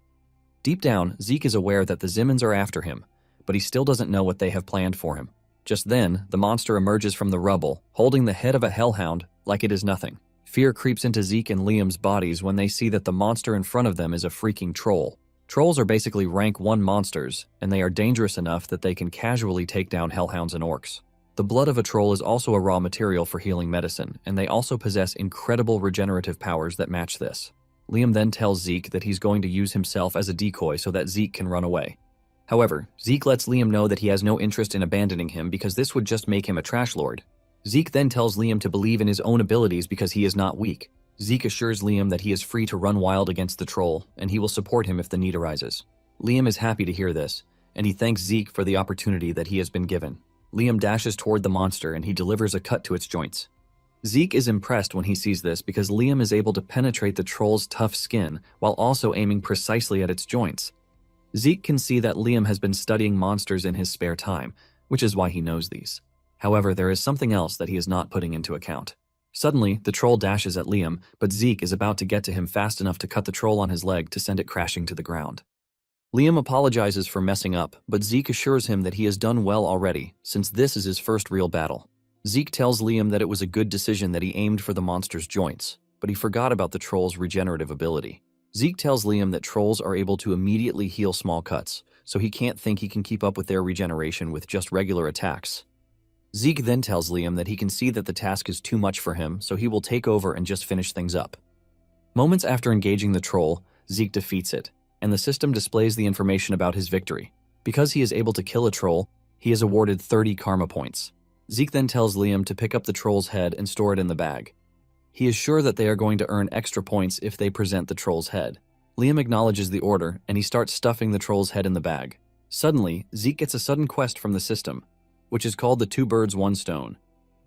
Deep down, Zeke is aware that the Zimmons are after him, but he still doesn't know what they have planned for him. Just then, the monster emerges from the rubble, holding the head of a hellhound like it is nothing. Fear creeps into Zeke and Liam's bodies when they see that the monster in front of them is a freaking troll. Trolls are basically rank 1 monsters, and they are dangerous enough that they can casually take down hellhounds and orcs. The blood of a troll is also a raw material for healing medicine, and they also possess incredible regenerative powers that match this. Liam then tells Zeke that he's going to use himself as a decoy so that Zeke can run away. However, Zeke lets Liam know that he has no interest in abandoning him because this would just make him a trash lord. Zeke then tells Liam to believe in his own abilities because he is not weak. Zeke assures Liam that he is free to run wild against the troll, and he will support him if the need arises. Liam is happy to hear this, and he thanks Zeke for the opportunity that he has been given. Liam dashes toward the monster and he delivers a cut to its joints. Zeke is impressed when he sees this because Liam is able to penetrate the troll's tough skin while also aiming precisely at its joints. Zeke can see that Liam has been studying monsters in his spare time, which is why he knows these. However, there is something else that he is not putting into account. Suddenly, the troll dashes at Liam, but Zeke is about to get to him fast enough to cut the troll on his leg to send it crashing to the ground. Liam apologizes for messing up, but Zeke assures him that he has done well already, since this is his first real battle. Zeke tells Liam that it was a good decision that he aimed for the monster's joints, but he forgot about the troll's regenerative ability. Zeke tells Liam that trolls are able to immediately heal small cuts, so he can't think he can keep up with their regeneration with just regular attacks. Zeke then tells Liam that he can see that the task is too much for him, so he will take over and just finish things up. Moments after engaging the troll, Zeke defeats it, and the system displays the information about his victory. Because he is able to kill a troll, he is awarded 30 karma points. Zeke then tells Liam to pick up the troll's head and store it in the bag. He is sure that they are going to earn extra points if they present the troll's head. Liam acknowledges the order, and he starts stuffing the troll's head in the bag. Suddenly, Zeke gets a sudden quest from the system, which is called the 2 birds 1 stone.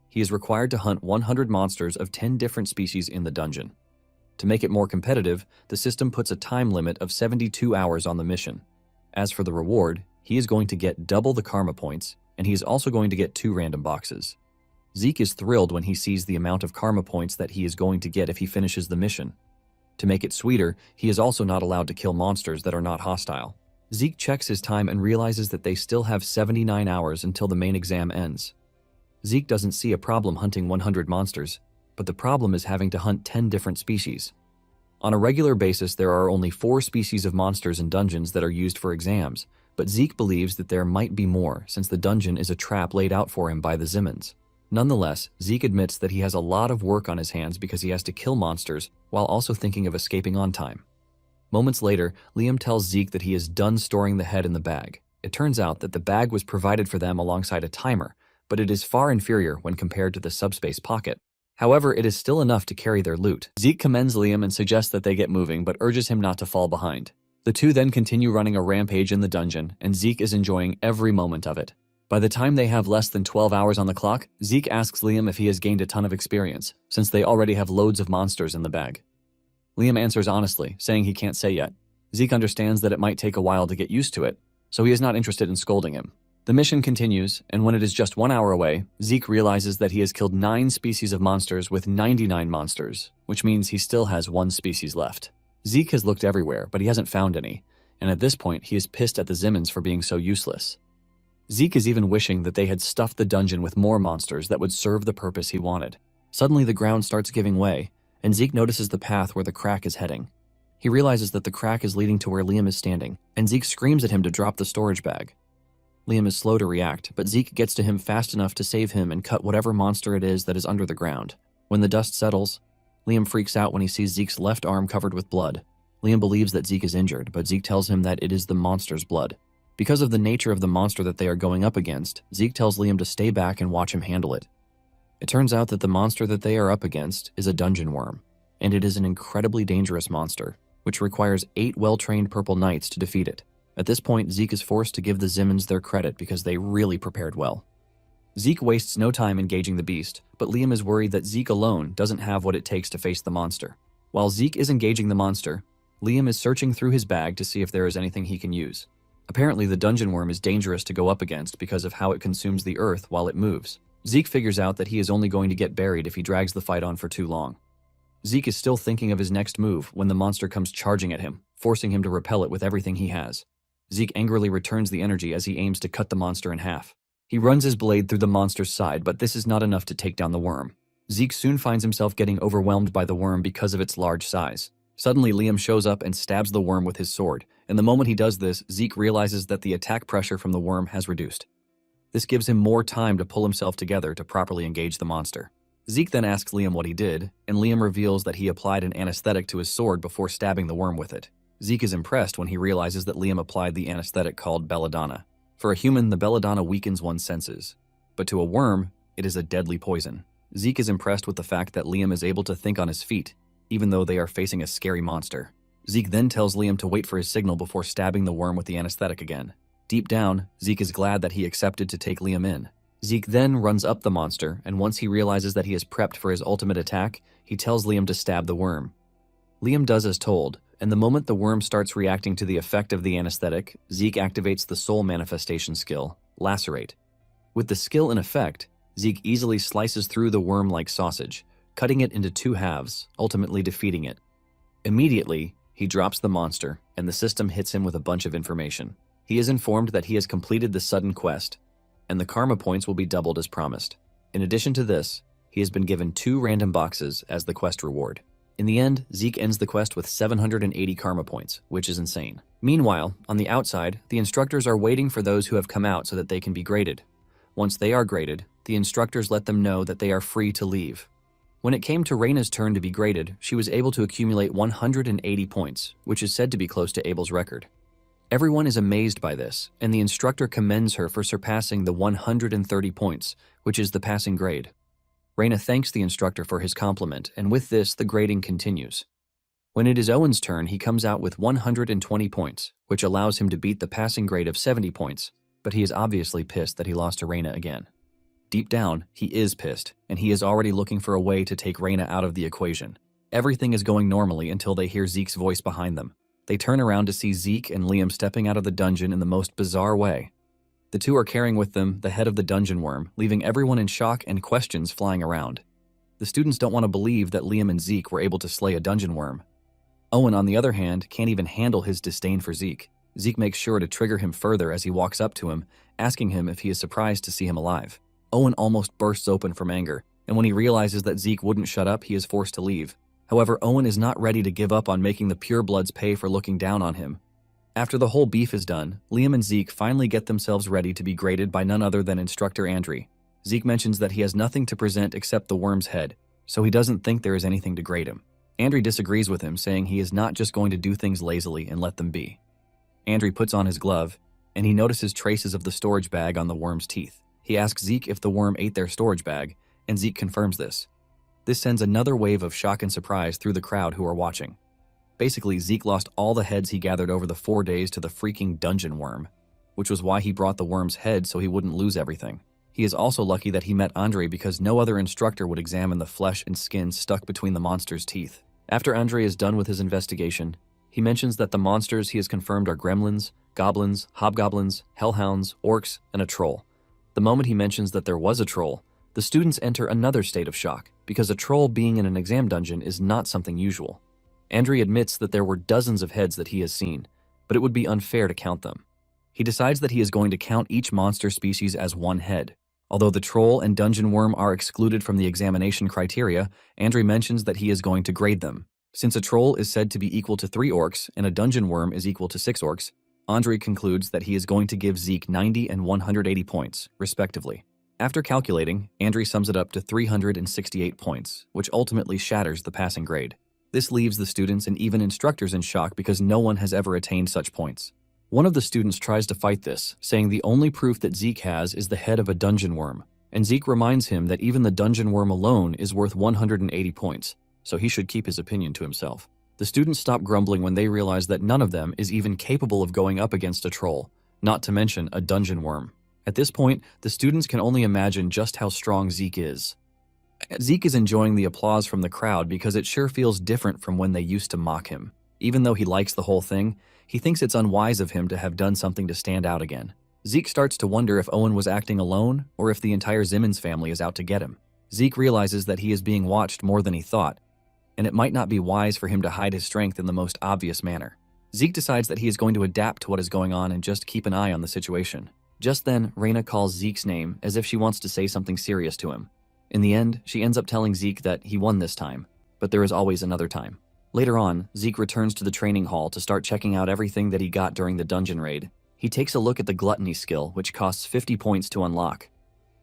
He is required to hunt 100 monsters of 10 different species in the dungeon. To make it more competitive, the system puts a time limit of 72 hours on the mission. As for the reward, he is going to get double the karma points, and he is also going to get 2 random boxes. Zeke is thrilled when he sees the amount of karma points that he is going to get if he finishes the mission. To make it sweeter, he is also not allowed to kill monsters that are not hostile. Zeke checks his time and realizes that they still have 79 hours until the main exam ends. Zeke doesn't see a problem hunting 100 monsters, but the problem is having to hunt 10 different species. On a regular basis, there are only 4 species of monsters in dungeons that are used for exams, but Zeke believes that there might be more since the dungeon is a trap laid out for him by the Zimmons. Nonetheless, Zeke admits that he has a lot of work on his hands because he has to kill monsters while also thinking of escaping on time. Moments later, Liam tells Zeke that he is done storing the head in the bag. It turns out that the bag was provided for them alongside a timer, but it is far inferior when compared to the subspace pocket. However, it is still enough to carry their loot. Zeke commends Liam and suggests that they get moving, but urges him not to fall behind. The two then continue running a rampage in the dungeon, and Zeke is enjoying every moment of it. By the time they have less than 12 hours on the clock, Zeke asks Liam if he has gained a ton of experience, since they already have loads of monsters in the bag. Liam answers honestly, saying he can't say yet. Zeke understands that it might take a while to get used to it, so he is not interested in scolding him. The mission continues, and when it is just 1 hour away, Zeke realizes that he has killed 9 species of monsters with 99 monsters, which means he still has 1 species left. Zeke has looked everywhere, but he hasn't found any, and at this point he is pissed at the Zimmons for being so useless. Zeke is even wishing that they had stuffed the dungeon with more monsters that would serve the purpose he wanted. Suddenly the ground starts giving way, and Zeke notices the path where the crack is heading. He realizes that the crack is leading to where Liam is standing, and Zeke screams at him to drop the storage bag. Liam is slow to react, but Zeke gets to him fast enough to save him and cut whatever monster it is that is under the ground. When the dust settles, Liam freaks out when he sees Zeke's left arm covered with blood. Liam believes that Zeke is injured, but Zeke tells him that it is the monster's blood. Because of the nature of the monster that they are going up against, Zeke tells Liam to stay back and watch him handle it. It turns out that the monster that they are up against is a dungeon worm, and it is an incredibly dangerous monster, which requires 8 well-trained purple knights to defeat it. At this point, Zeke is forced to give the Zimmons their credit because they really prepared well. Zeke wastes no time engaging the beast, but Liam is worried that Zeke alone doesn't have what it takes to face the monster. While Zeke is engaging the monster, Liam is searching through his bag to see if there is anything he can use. Apparently, the dungeon worm is dangerous to go up against because of how it consumes the earth while it moves. Zeke figures out that he is only going to get buried if he drags the fight on for too long. Zeke is still thinking of his next move when the monster comes charging at him, forcing him to repel it with everything he has. Zeke angrily returns the energy as he aims to cut the monster in half. He runs his blade through the monster's side, but this is not enough to take down the worm. Zeke soon finds himself getting overwhelmed by the worm because of its large size. Suddenly, Liam shows up and stabs the worm with his sword, and the moment he does this, Zeke realizes that the attack pressure from the worm has reduced. This gives him more time to pull himself together to properly engage the monster. Zeke then asks Liam what he did, and Liam reveals that he applied an anesthetic to his sword before stabbing the worm with it. Zeke is impressed when he realizes that Liam applied the anesthetic called belladonna. For a human, the belladonna weakens one's senses, but to a worm, it is a deadly poison. Zeke is impressed with the fact that Liam is able to think on his feet, even though they are facing a scary monster. Zeke then tells Liam to wait for his signal before stabbing the worm with the anesthetic again. Deep down, Zeke is glad that he accepted to take Liam in. Zeke then runs up the monster, and once he realizes that he is prepped for his ultimate attack, he tells Liam to stab the worm. Liam does as told, and the moment the worm starts reacting to the effect of the anesthetic, Zeke activates the soul manifestation skill, Lacerate. With the skill in effect, Zeke easily slices through the worm like sausage, cutting it into 2 halves, ultimately defeating it. Immediately, he drops the monster, and the system hits him with a bunch of information. He is informed that he has completed the sudden quest, and the karma points will be doubled as promised. In addition to this, he has been given 2 random boxes as the quest reward. In the end, Zeke ends the quest with 780 karma points, which is insane. Meanwhile, on the outside, the instructors are waiting for those who have come out so that they can be graded. Once they are graded, the instructors let them know that they are free to leave. When it came to Reina's turn to be graded, she was able to accumulate 180 points, which is said to be close to Abel's record. Everyone is amazed by this, and the instructor commends her for surpassing the 130 points, which is the passing grade. Reina thanks the instructor for his compliment, and with this, the grading continues. When it is Owen's turn, he comes out with 120 points, which allows him to beat the passing grade of 70 points, but he is obviously pissed that he lost to Reina again. Deep down, he is pissed, and he is already looking for a way to take Reina out of the equation. Everything is going normally until they hear Zeke's voice behind them. They turn around to see Zeke and Liam stepping out of the dungeon in the most bizarre way. The two are carrying with them the head of the dungeon worm, leaving everyone in shock and questions flying around. The students don't want to believe that Liam and Zeke were able to slay a dungeon worm. Owen, on the other hand, can't even handle his disdain for Zeke. Zeke makes sure to trigger him further as he walks up to him, asking him if he is surprised to see him alive. Owen almost bursts open from anger, and when he realizes that Zeke wouldn't shut up, he is forced to leave. However, Owen is not ready to give up on making the purebloods pay for looking down on him. After the whole beef is done, Liam and Zeke finally get themselves ready to be graded by none other than Instructor Andre. Zeke mentions that he has nothing to present except the worm's head, so he doesn't think there is anything to grade him. Andre disagrees with him, saying he is not just going to do things lazily and let them be. Andre puts on his glove, and he notices traces of the storage bag on the worm's teeth. He asks Zeke if the worm ate their storage bag, and Zeke confirms this. This sends another wave of shock and surprise through the crowd who are watching. Basically, Zeke lost all the heads he gathered over the 4 days to the freaking dungeon worm, which was why he brought the worm's head so he wouldn't lose everything. He is also lucky that he met Andre because no other instructor would examine the flesh and skin stuck between the monster's teeth. After Andre is done with his investigation, he mentions that the monsters he has confirmed are gremlins, goblins, hobgoblins, hellhounds, orcs, and a troll. The moment he mentions that there was a troll, the students enter another state of shock, because a troll being in an exam dungeon is not something usual. Andre admits that there were dozens of heads that he has seen, but it would be unfair to count them. He decides that he is going to count each monster species as one head. Although the troll and dungeon worm are excluded from the examination criteria, Andre mentions that he is going to grade them. Since a troll is said to be equal to 3 orcs and a dungeon worm is equal to 6 orcs, Andre concludes that he is going to give Zeke 90 and 180 points, respectively. After calculating, Andre sums it up to 368 points, which ultimately shatters the passing grade. This leaves the students and even instructors in shock because no one has ever attained such points. One of the students tries to fight this, saying the only proof that Zeke has is the head of a dungeon worm, and Zeke reminds him that even the dungeon worm alone is worth 180 points, so he should keep his opinion to himself. The students stop grumbling when they realize that none of them is even capable of going up against a troll, not to mention a dungeon worm. At this point, the students can only imagine just how strong Zeke is. Zeke is enjoying the applause from the crowd because it sure feels different from when they used to mock him. Even though he likes the whole thing, he thinks it's unwise of him to have done something to stand out again. Zeke starts to wonder if Owen was acting alone or if the entire Zimmons family is out to get him. Zeke realizes that he is being watched more than he thought, and it might not be wise for him to hide his strength in the most obvious manner. Zeke decides that he is going to adapt to what is going on and just keep an eye on the situation. Just then, Reina calls Zeke's name as if she wants to say something serious to him. In the end, she ends up telling Zeke that he won this time, but there is always another time. Later on, Zeke returns to the training hall to start checking out everything that he got during the dungeon raid. He takes a look at the gluttony skill, which costs 50 points to unlock.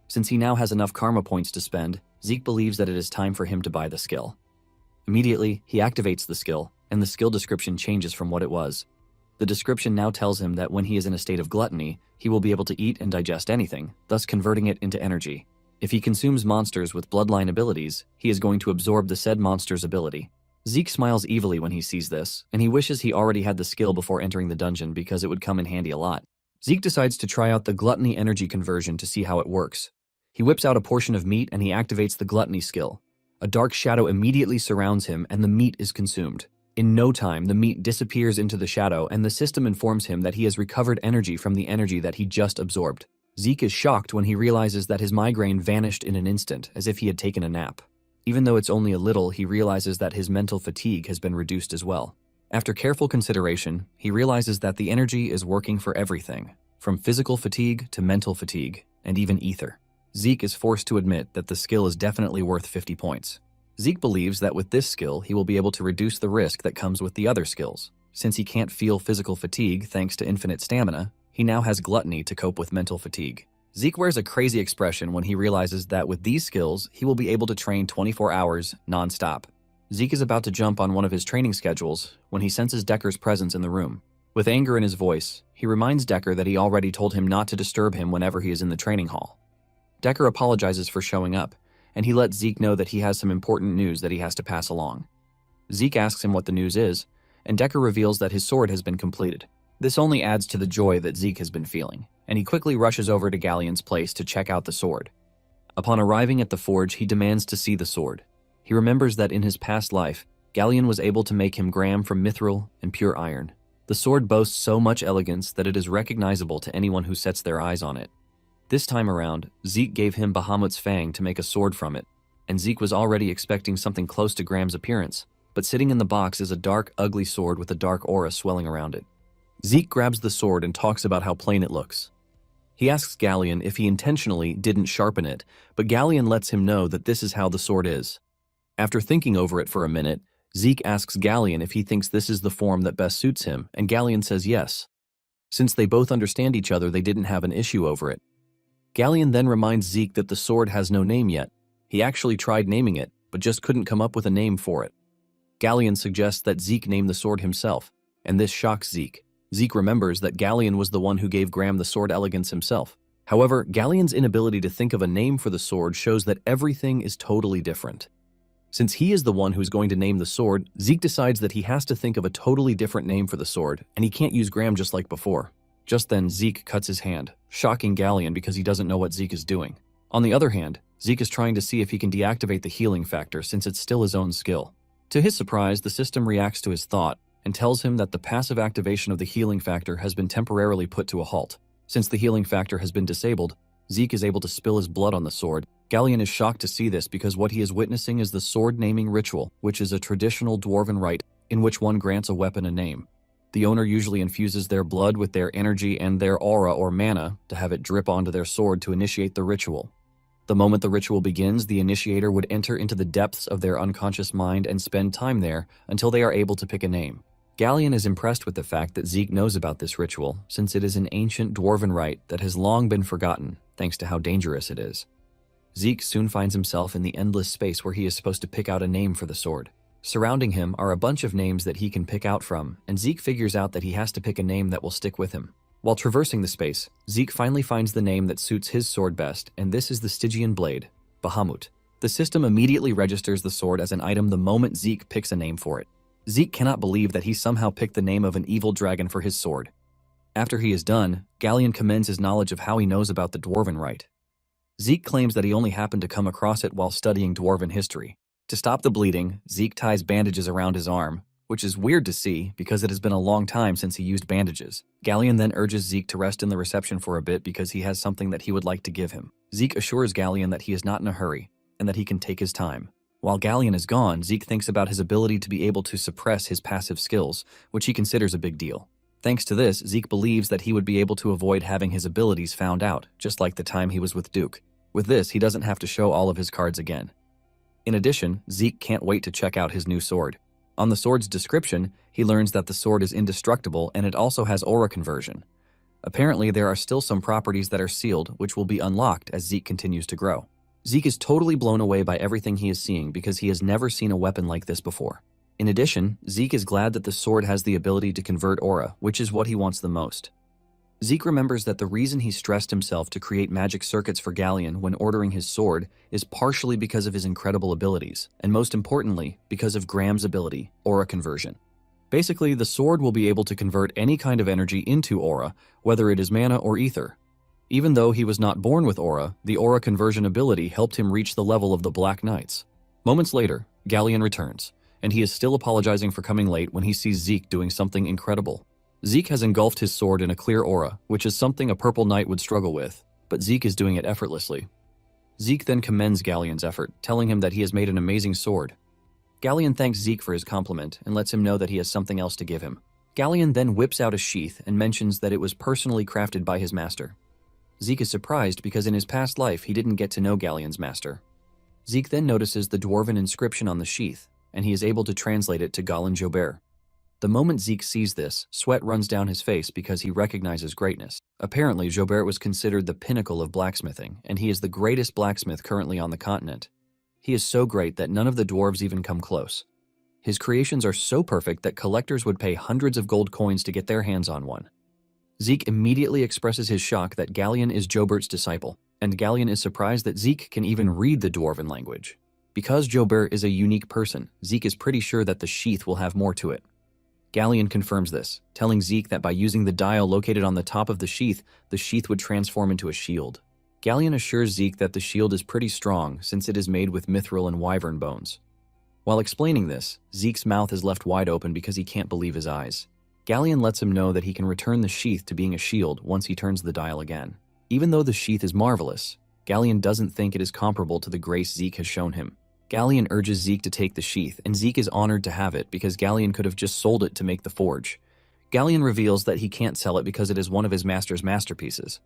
Since he now has enough karma points to spend, Zeke believes that it is time for him to buy the skill. Immediately, he activates the skill, and the skill description changes from what it was. The description now tells him that when he is in a state of gluttony, he will be able to eat and digest anything, thus converting it into energy. If he consumes monsters with bloodline abilities, he is going to absorb the said monster's ability. Zeke smiles evilly when he sees this, and he wishes he already had the skill before entering the dungeon because it would come in handy a lot. Zeke decides to try out the gluttony energy conversion to see how it works. He whips out a portion of meat and he activates the gluttony skill. A dark shadow immediately surrounds him and the meat is consumed. In no time, the meat disappears into the shadow and the system informs him that he has recovered energy from the energy that he just absorbed. Zeke is shocked when he realizes that his migraine vanished in an instant, as if he had taken a nap. Even though it's only a little, he realizes that his mental fatigue has been reduced as well. After careful consideration, he realizes that the energy is working for everything, from physical fatigue to mental fatigue, and even ether. Zeke is forced to admit that the skill is definitely worth 50 points. Zeke believes that with this skill, he will be able to reduce the risk that comes with the other skills. Since he can't feel physical fatigue thanks to infinite stamina, he now has gluttony to cope with mental fatigue. Zeke wears a crazy expression when he realizes that with these skills, he will be able to train 24 hours non-stop. Zeke is about to jump on one of his training schedules when he senses Decker's presence in the room. With anger in his voice, he reminds Decker that he already told him not to disturb him whenever he is in the training hall. Decker apologizes for showing up, and he lets Zeke know that he has some important news that he has to pass along. Zeke asks him what the news is, and Decker reveals that his sword has been completed. This only adds to the joy that Zeke has been feeling, and he quickly rushes over to Galleon's place to check out the sword. Upon arriving at the forge, he demands to see the sword. He remembers that in his past life, Galleon was able to make him gram from mithril and pure iron. The sword boasts so much elegance that it is recognizable to anyone who sets their eyes on it. This time around, Zeke gave him Bahamut's fang to make a sword from it, and Zeke was already expecting something close to Graham's appearance, but sitting in the box is a dark, ugly sword with a dark aura swelling around it. Zeke grabs the sword and talks about how plain it looks. He asks Galleon if he intentionally didn't sharpen it, but Galleon lets him know that this is how the sword is. After thinking over it for a minute, Zeke asks Galleon if he thinks this is the form that best suits him, and Galleon says yes. Since they both understand each other, they didn't have an issue over it. Galleon then reminds Zeke that the sword has no name yet. He actually tried naming it, but just couldn't come up with a name for it. Galleon suggests that Zeke name the sword himself, and this shocks Zeke. Zeke remembers that Galleon was the one who gave Graham the sword elegance himself. However, Galleon's inability to think of a name for the sword shows that everything is totally different. Since he is the one who's going to name the sword, Zeke decides that he has to think of a totally different name for the sword, and he can't use Graham just like before. Just then, Zeke cuts his hand, shocking Galleon because he doesn't know what Zeke is doing. On the other hand, Zeke is trying to see if he can deactivate the healing factor since it's still his own skill. To his surprise, the system reacts to his thought and tells him that the passive activation of the healing factor has been temporarily put to a halt. Since the healing factor has been disabled, Zeke is able to spill his blood on the sword. Galleon is shocked to see this because what he is witnessing is the sword naming ritual, which is a traditional dwarven rite in which one grants a weapon a name. The owner usually infuses their blood with their energy and their aura or mana to have it drip onto their sword to initiate the ritual. The moment the ritual begins, the initiator would enter into the depths of their unconscious mind and spend time there until they are able to pick a name. Galleon is impressed with the fact that Zeke knows about this ritual, since it is an ancient dwarven rite that has long been forgotten, thanks to how dangerous it is. Zeke soon finds himself in the endless space where he is supposed to pick out a name for the sword. Surrounding him are a bunch of names that he can pick out from, and Zeke figures out that he has to pick a name that will stick with him. While traversing the space, Zeke finally finds the name that suits his sword best, and this is the Stygian Blade, Bahamut. The system immediately registers the sword as an item the moment Zeke picks a name for it. Zeke cannot believe that he somehow picked the name of an evil dragon for his sword. After he is done, Galleon commends his knowledge of how he knows about the dwarven rite. Zeke claims that he only happened to come across it while studying dwarven history. To stop the bleeding, Zeke ties bandages around his arm, which is weird to see because it has been a long time since he used bandages. Galleon then urges Zeke to rest in the reception for a bit because he has something that he would like to give him. Zeke assures Galleon that he is not in a hurry and that he can take his time. While Galleon is gone, Zeke thinks about his ability to be able to suppress his passive skills, which he considers a big deal. Thanks to this, Zeke believes that he would be able to avoid having his abilities found out, just like the time he was with Duke. With this, he doesn't have to show all of his cards again. In addition, Zeke can't wait to check out his new sword. On the sword's description, he learns that the sword is indestructible and it also has aura conversion. Apparently, there are still some properties that are sealed, which will be unlocked as Zeke continues to grow. Zeke is totally blown away by everything he is seeing because he has never seen a weapon like this before. In addition, Zeke is glad that the sword has the ability to convert aura, which is what he wants the most. Zeke remembers that the reason he stressed himself to create magic circuits for Galleon when ordering his sword is partially because of his incredible abilities, and most importantly, because of Graham's ability, aura conversion. Basically, the sword will be able to convert any kind of energy into aura, whether it is mana or ether. Even though he was not born with aura, the aura conversion ability helped him reach the level of the Black Knights. Moments later, Galleon returns, and he is still apologizing for coming late when he sees Zeke doing something incredible. Zeke has engulfed his sword in a clear aura, which is something a purple knight would struggle with, but Zeke is doing it effortlessly. Zeke then commends Galleon's effort, telling him that he has made an amazing sword. Galleon thanks Zeke for his compliment and lets him know that he has something else to give him. Galleon then whips out a sheath and mentions that it was personally crafted by his master. Zeke is surprised because in his past life he didn't get to know Galleon's master. Zeke then notices the dwarven inscription on the sheath, and he is able to translate it to Galan Jobert. The moment Zeke sees this, sweat runs down his face because he recognizes greatness. Apparently, Jobert was considered the pinnacle of blacksmithing, and he is the greatest blacksmith currently on the continent. He is so great that none of the dwarves even come close. His creations are so perfect that collectors would pay hundreds of gold coins to get their hands on one. Zeke immediately expresses his shock that Gallion is Jobert's disciple, and Gallion is surprised that Zeke can even read the dwarven language. Because Jobert is a unique person, Zeke is pretty sure that the sheath will have more to it. Gallion confirms this, telling Zeke that by using the dial located on the top of the sheath would transform into a shield. Gallion assures Zeke that the shield is pretty strong since it is made with mithril and wyvern bones. While explaining this, Zeke's mouth is left wide open because he can't believe his eyes. Gallion lets him know that he can return the sheath to being a shield once he turns the dial again. Even though the sheath is marvelous, Gallion doesn't think it is comparable to the grace Zeke has shown him. Gallion urges Zeke to take the sheath, and Zeke is honored to have it because Gallion could have just sold it to make the forge. Gallion reveals that he can't sell it because it is one of his master's masterpieces.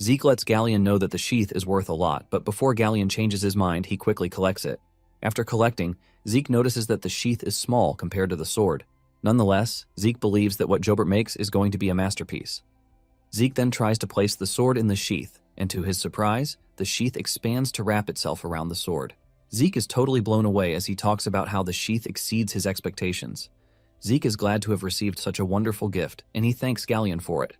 Zeke lets Gallion know that the sheath is worth a lot, but before Gallion changes his mind, he quickly collects it. After collecting, Zeke notices that the sheath is small compared to the sword. Nonetheless, Zeke believes that what Jobert makes is going to be a masterpiece. Zeke then tries to place the sword in the sheath, and to his surprise, the sheath expands to wrap itself around the sword. Zeke is totally blown away as he talks about how the sheath exceeds his expectations. Zeke is glad to have received such a wonderful gift, and he thanks Gallion for it.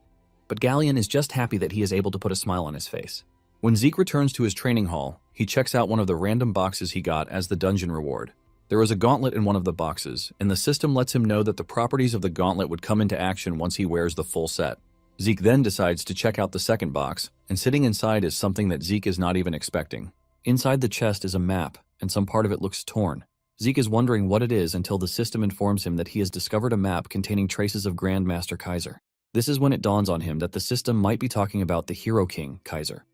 But Gallion is just happy that he is able to put a smile on his face. When Zeke returns to his training hall, he checks out one of the random boxes he got as the dungeon reward. There is a gauntlet in one of the boxes, and the system lets him know that the properties of the gauntlet would come into action once he wears the full set. Zeke then decides to check out the second box, and sitting inside is something that Zeke is not even expecting. Inside the chest is a map, and some part of it looks torn. Zeke is wondering what it is until the system informs him that he has discovered a map containing traces of Grandmaster Kaiser. This is when it dawns on him that the system might be talking about the Hero King Kaiser.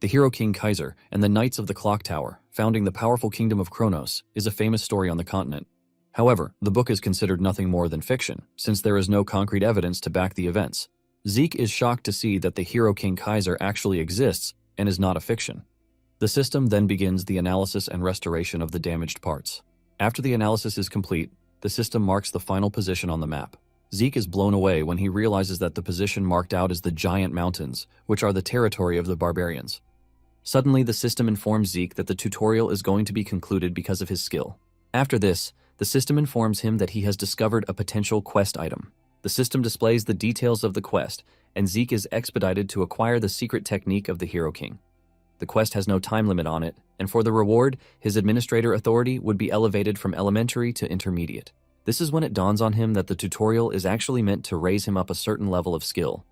The Hero King Kaiser and the Knights of the Clock Tower, founding the powerful kingdom of Kronos, is a famous story on the continent. However, the book is considered nothing more than fiction, since there is no concrete evidence to back the events. Zeke is shocked to see that the Hero King Kaiser actually exists and is not a fiction. The system then begins the analysis and restoration of the damaged parts. After the analysis is complete, the system marks the final position on the map. Zeke is blown away when he realizes that the position marked out is the Giant Mountains, which are the territory of the barbarians. Suddenly, the system informs Zeke that the tutorial is going to be concluded because of his skill. After this, the system informs him that he has discovered a potential quest item. The system displays the details of the quest, and Zeke is expedited to acquire the secret technique of the Hero King. The quest has no time limit on it, and for the reward, his administrator authority would be elevated from elementary to intermediate. This is when it dawns on him that the tutorial is actually meant to raise him up a certain level of skill.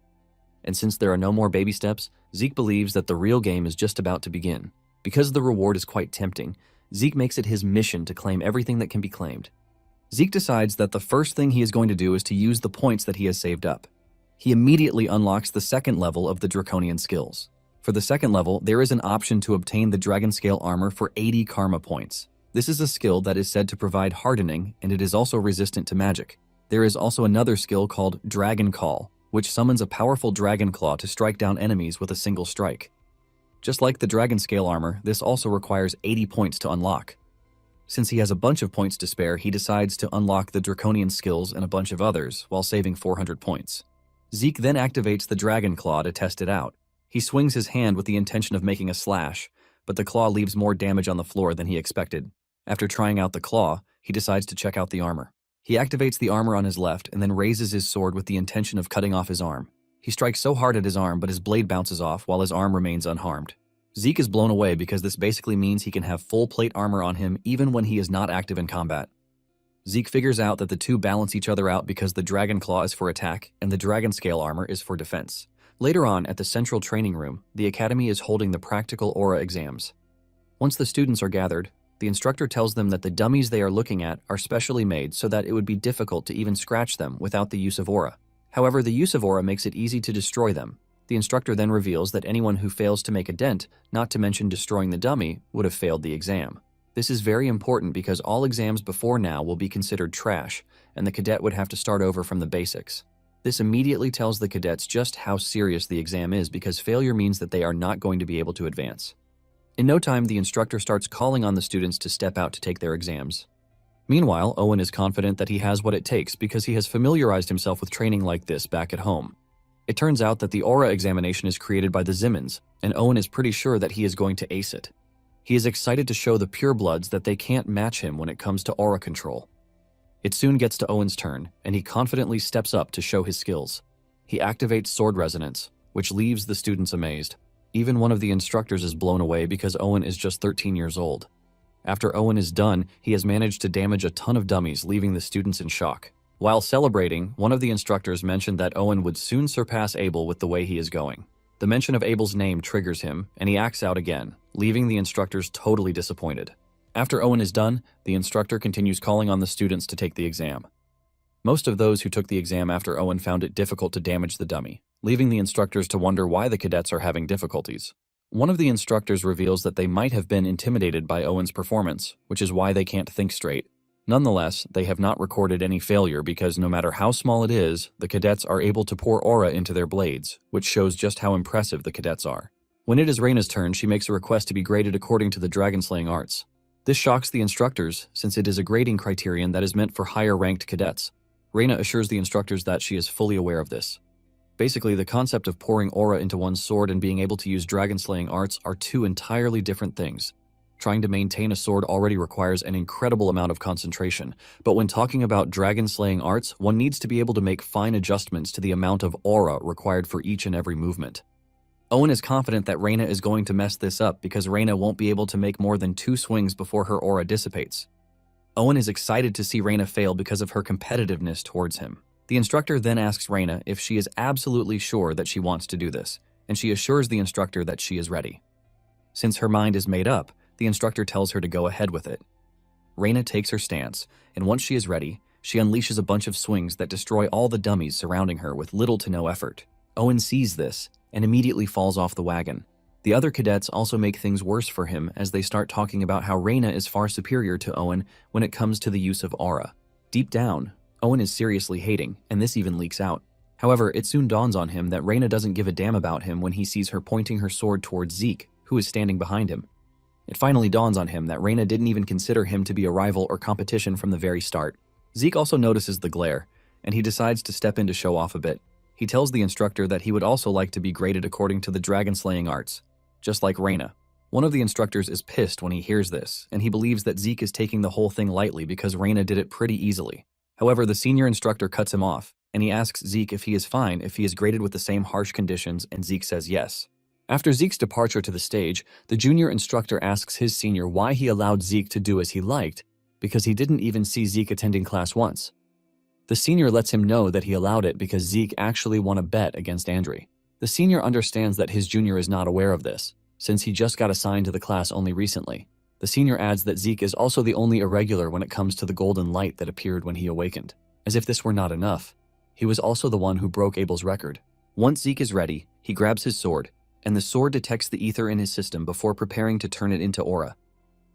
And since there are no more baby steps, Zeke believes that the real game is just about to begin. Because the reward is quite tempting, Zeke makes it his mission to claim everything that can be claimed. Zeke decides that the first thing he is going to do is to use the points that he has saved up. He immediately unlocks the second level of the Draconian skills. For the second level, there is an option to obtain the Dragon Scale armor for 80 karma points. This is a skill that is said to provide hardening, and it is also resistant to magic. There is also another skill called Dragon Call, which summons a powerful dragon claw to strike down enemies with a single strike. Just like the Dragon Scale armor, this also requires 80 points to unlock. Since he has a bunch of points to spare, he decides to unlock the Draconian skills and a bunch of others, while saving 400 points. Zeke then activates the Dragon Claw to test it out. He swings his hand with the intention of making a slash, but the claw leaves more damage on the floor than he expected. After trying out the claw, he decides to check out the armor. He activates the armor on his left and then raises his sword with the intention of cutting off his arm. He strikes so hard at his arm, but his blade bounces off while his arm remains unharmed. Zeke is blown away because this basically means he can have full plate armor on him even when he is not active in combat. Zeke figures out that the two balance each other out because the Dragon Claw is for attack and the Dragon Scale armor is for defense. Later on, at the central training room, the academy is holding the practical aura exams. Once the students are gathered, the instructor tells them that the dummies they are looking at are specially made so that it would be difficult to even scratch them without the use of aura. However, the use of aura makes it easy to destroy them. The instructor then reveals that anyone who fails to make a dent, not to mention destroying the dummy, would have failed the exam. This is very important because all exams before now will be considered trash, and the cadet would have to start over from the basics. This immediately tells the cadets just how serious the exam is because failure means that they are not going to be able to advance. In no time, the instructor starts calling on the students to step out to take their exams. Meanwhile, Owen is confident that he has what it takes because he has familiarized himself with training like this back at home. It turns out that the aura examination is created by the Zimmons, and Owen is pretty sure that he is going to ace it. He is excited to show the purebloods that they can't match him when it comes to aura control. It soon gets to Owen's turn, and he confidently steps up to show his skills. He activates sword resonance, which leaves the students amazed. Even one of the instructors is blown away because Owen is just 13 years old. After Owen is done, he has managed to damage a ton of dummies, leaving the students in shock. While celebrating, one of the instructors mentioned that Owen would soon surpass Abel with the way he is going. The mention of Abel's name triggers him, and he acts out again, leaving the instructors totally disappointed. After Owen is done, the instructor continues calling on the students to take the exam. Most of those who took the exam after Owen found it difficult to damage the dummy, leaving the instructors to wonder why the cadets are having difficulties. One of the instructors reveals that they might have been intimidated by Owen's performance, which is why they can't think straight. Nonetheless, they have not recorded any failure because no matter how small it is, the cadets are able to pour aura into their blades, which shows just how impressive the cadets are. When it is Reina's turn, she makes a request to be graded according to the dragon-slaying arts. This shocks the instructors, since it is a grading criterion that is meant for higher-ranked cadets. Reina assures the instructors that she is fully aware of this. Basically, the concept of pouring aura into one's sword and being able to use dragon-slaying arts are two entirely different things. Trying to maintain a sword already requires an incredible amount of concentration, but when talking about dragon-slaying arts, one needs to be able to make fine adjustments to the amount of aura required for each and every movement. Owen is confident that Reina is going to mess this up because Reina won't be able to make more than 2 swings before her aura dissipates. Owen is excited to see Reina fail because of her competitiveness towards him. The instructor then asks Reina if she is absolutely sure that she wants to do this, and she assures the instructor that she is ready. Since her mind is made up, the instructor tells her to go ahead with it. Reina takes her stance, and once she is ready, she unleashes a bunch of swings that destroy all the dummies surrounding her with little to no effort. Owen sees this and immediately falls off the wagon. The other cadets also make things worse for him as they start talking about how Reina is far superior to Owen when it comes to the use of aura. Deep down, Owen is seriously hating, and this even leaks out. However, it soon dawns on him that Reina doesn't give a damn about him when he sees her pointing her sword towards Zeke, who is standing behind him. It finally dawns on him that Reina didn't even consider him to be a rival or competition from the very start. Zeke also notices the glare, and he decides to step in to show off a bit. He tells the instructor that he would also like to be graded according to the dragon-slaying arts, just like Reina. One of the instructors is pissed when he hears this, and he believes that Zeke is taking the whole thing lightly because Reina did it pretty easily. However, the senior instructor cuts him off, and he asks Zeke if he is fine if he is graded with the same harsh conditions, and Zeke says yes. After Zeke's departure to the stage, the junior instructor asks his senior why he allowed Zeke to do as he liked, because he didn't even see Zeke attending class once. The senior lets him know that he allowed it because Zeke actually won a bet against Andre. The senior understands that his junior is not aware of this, since he just got assigned to the class only recently. The senior adds that Zeke is also the only irregular when it comes to the golden light that appeared when he awakened. As if this were not enough, he was also the one who broke Abel's record. Once Zeke is ready, he grabs his sword, and the sword detects the ether in his system before preparing to turn it into aura.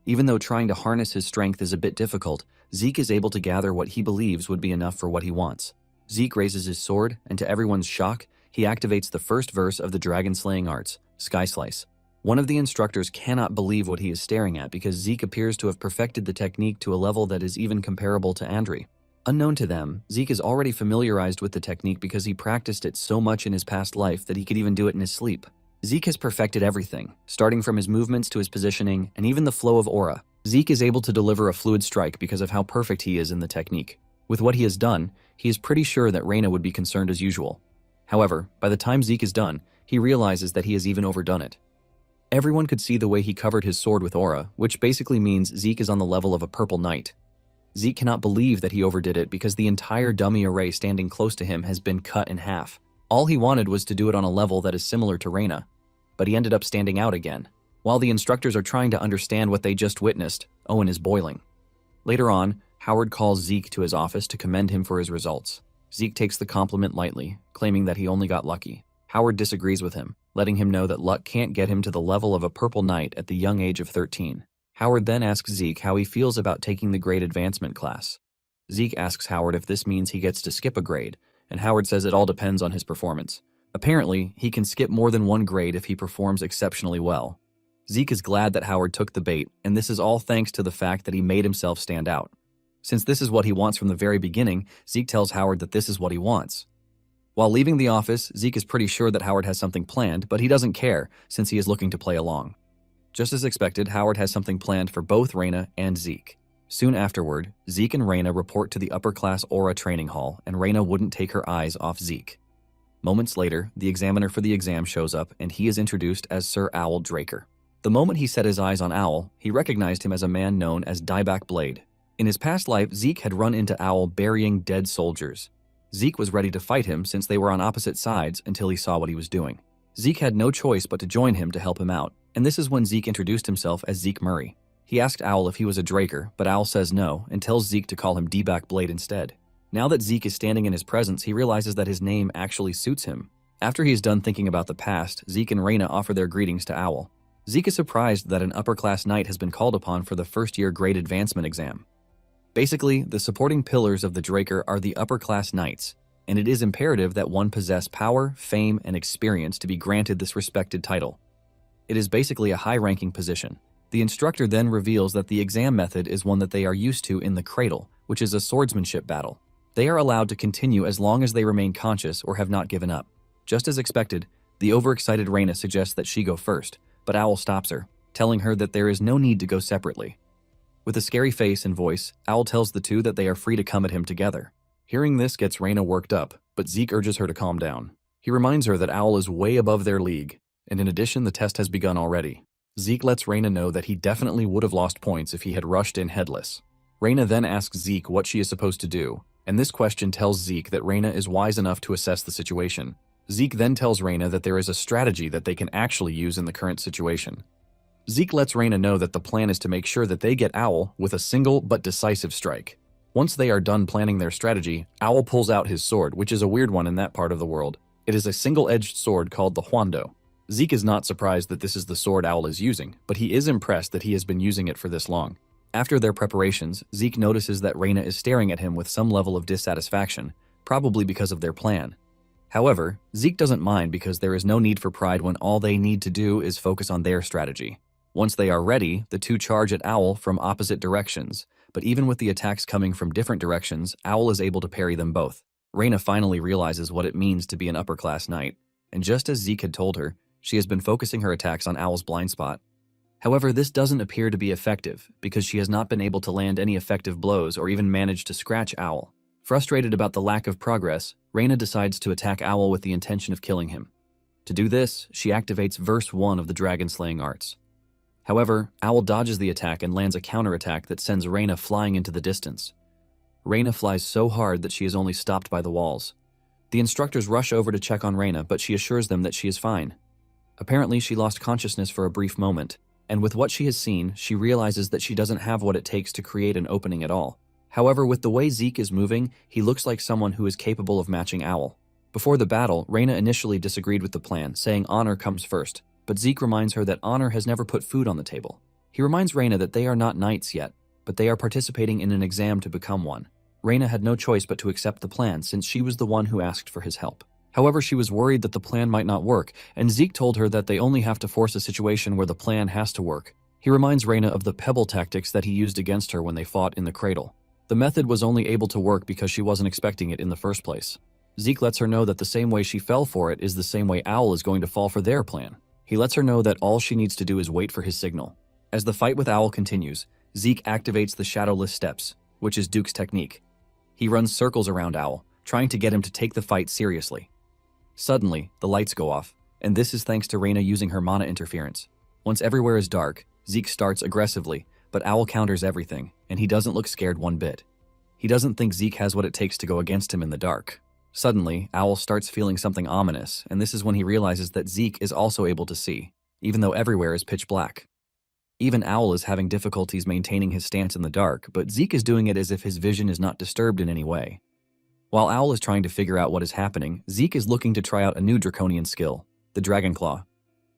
Even though trying to harness his strength is a bit difficult, Zeke is able to gather what he believes would be enough for what he wants. Zeke raises his sword, and to everyone's shock, he activates the first verse of the dragon-slaying arts, Sky Slice. One of the instructors cannot believe what he is staring at because Zeke appears to have perfected the technique to a level that is even comparable to Andre. Unknown to them, Zeke is already familiarized with the technique because he practiced it so much in his past life that he could even do it in his sleep. Zeke has perfected everything, starting from his movements to his positioning, and even the flow of aura. Zeke is able to deliver a fluid strike because of how perfect he is in the technique. With what he has done, he is pretty sure that Reina would be concerned as usual. However, by the time Zeke is done, he realizes that he has even overdone it. Everyone could see the way he covered his sword with aura, which basically means Zeke is on the level of a purple knight. Zeke cannot believe that he overdid it because the entire dummy array standing close to him has been cut in half. All he wanted was to do it on a level that is similar to Reina, but he ended up standing out again. While the instructors are trying to understand what they just witnessed, Owen is boiling. Later on, Howard calls Zeke to his office to commend him for his results. Zeke takes the compliment lightly, claiming that he only got lucky. Howard disagrees with him, letting him know that luck can't get him to the level of a purple knight at the young age of 13. Howard then asks Zeke how he feels about taking the grade advancement class. Zeke asks Howard if this means he gets to skip a grade, and Howard says it all depends on his performance. Apparently, he can skip more than one grade if he performs exceptionally well. Zeke is glad that Howard took the bait, and this is all thanks to the fact that he made himself stand out. Since this is what he wants from the very beginning, Zeke tells Howard that this is what he wants. While leaving the office, Zeke is pretty sure that Howard has something planned, but he doesn't care since he is looking to play along. Just as expected, Howard has something planned for both Reina and Zeke. Soon afterward, Zeke and Reina report to the upper-class Aura training hall, and Reina wouldn't take her eyes off Zeke. Moments later, the examiner for the exam shows up, and he is introduced as Sir Owl Draker. The moment he set his eyes on Owl, he recognized him as a man known as Dieback Blade. In his past life, Zeke had run into Owl burying dead soldiers. Zeke was ready to fight him since they were on opposite sides until he saw what he was doing. Zeke had no choice but to join him to help him out, and this is when Zeke introduced himself as Zeke Murray. He asked Owl if he was a Draker, but Owl says no and tells Zeke to call him Dieback Blade instead. Now that Zeke is standing in his presence, he realizes that his name actually suits him. After he is done thinking about the past, Zeke and Reina offer their greetings to Owl. Zeke is surprised that an upper-class knight has been called upon for the first-year grade advancement exam. Basically, the supporting pillars of the Draker are the upper-class knights, and it is imperative that one possess power, fame, and experience to be granted this respected title. It is basically a high-ranking position. The instructor then reveals that the exam method is one that they are used to in the Cradle, which is a swordsmanship battle. They are allowed to continue as long as they remain conscious or have not given up. Just as expected, the overexcited Reina suggests that she go first, but Owl stops her, telling her that there is no need to go separately. With a scary face and voice, Owl tells the two that they are free to come at him together. Hearing this gets Reina worked up, but Zeke urges her to calm down. He reminds her that Owl is way above their league, and in addition, the test has begun already. Zeke lets Reina know that he definitely would have lost points if he had rushed in headless. Reina then asks Zeke what she is supposed to do, and this question tells Zeke that Reina is wise enough to assess the situation. Zeke then tells Reina that there is a strategy that they can actually use in the current situation. Zeke lets Reina know that the plan is to make sure that they get Owl with a single but decisive strike. Once they are done planning their strategy, Owl pulls out his sword, which is a weird one in that part of the world. It is a single-edged sword called the Huando. Zeke is not surprised that this is the sword Owl is using, but he is impressed that he has been using it for this long. After their preparations, Zeke notices that Reina is staring at him with some level of dissatisfaction, probably because of their plan. However, Zeke doesn't mind because there is no need for pride when all they need to do is focus on their strategy. Once they are ready, the two charge at Owl from opposite directions, but even with the attacks coming from different directions, Owl is able to parry them both. Reina finally realizes what it means to be an upper-class knight, and just as Zeke had told her, she has been focusing her attacks on Owl's blind spot. However, this doesn't appear to be effective, because she has not been able to land any effective blows or even manage to scratch Owl. Frustrated about the lack of progress, Reina decides to attack Owl with the intention of killing him. To do this, she activates verse 1 of the dragon-slaying arts. However, Owl dodges the attack and lands a counterattack that sends Reina flying into the distance. Reina flies so hard that she is only stopped by the walls. The instructors rush over to check on Reina, but she assures them that she is fine. Apparently, she lost consciousness for a brief moment, and with what she has seen, she realizes that she doesn't have what it takes to create an opening at all. However, with the way Zeke is moving, he looks like someone who is capable of matching Owl. Before the battle, Reina initially disagreed with the plan, saying honor comes first, but Zeke reminds her that honor has never put food on the table. He reminds Reina that they are not knights yet, but they are participating in an exam to become one. Reina had no choice but to accept the plan since she was the one who asked for his help. However, she was worried that the plan might not work, and Zeke told her that they only have to force a situation where the plan has to work. He reminds Reina of the pebble tactics that he used against her when they fought in the Cradle. The method was only able to work because she wasn't expecting it in the first place. Zeke lets her know that the same way she fell for it is the same way Owl is going to fall for their plan. He lets her know that all she needs to do is wait for his signal. As the fight with Owl continues, Zeke activates the shadowless steps, which is Duke's technique. He runs circles around Owl, trying to get him to take the fight seriously. Suddenly, the lights go off, and this is thanks to Reina using her mana interference. Once everywhere is dark, Zeke starts aggressively, but Owl counters everything, and he doesn't look scared one bit. He doesn't think Zeke has what it takes to go against him in the dark. Suddenly, Owl starts feeling something ominous, and this is when he realizes that Zeke is also able to see, even though everywhere is pitch black. Even Owl is having difficulties maintaining his stance in the dark, but Zeke is doing it as if his vision is not disturbed in any way. While Owl is trying to figure out what is happening, Zeke is looking to try out a new draconian skill, the Dragon Claw.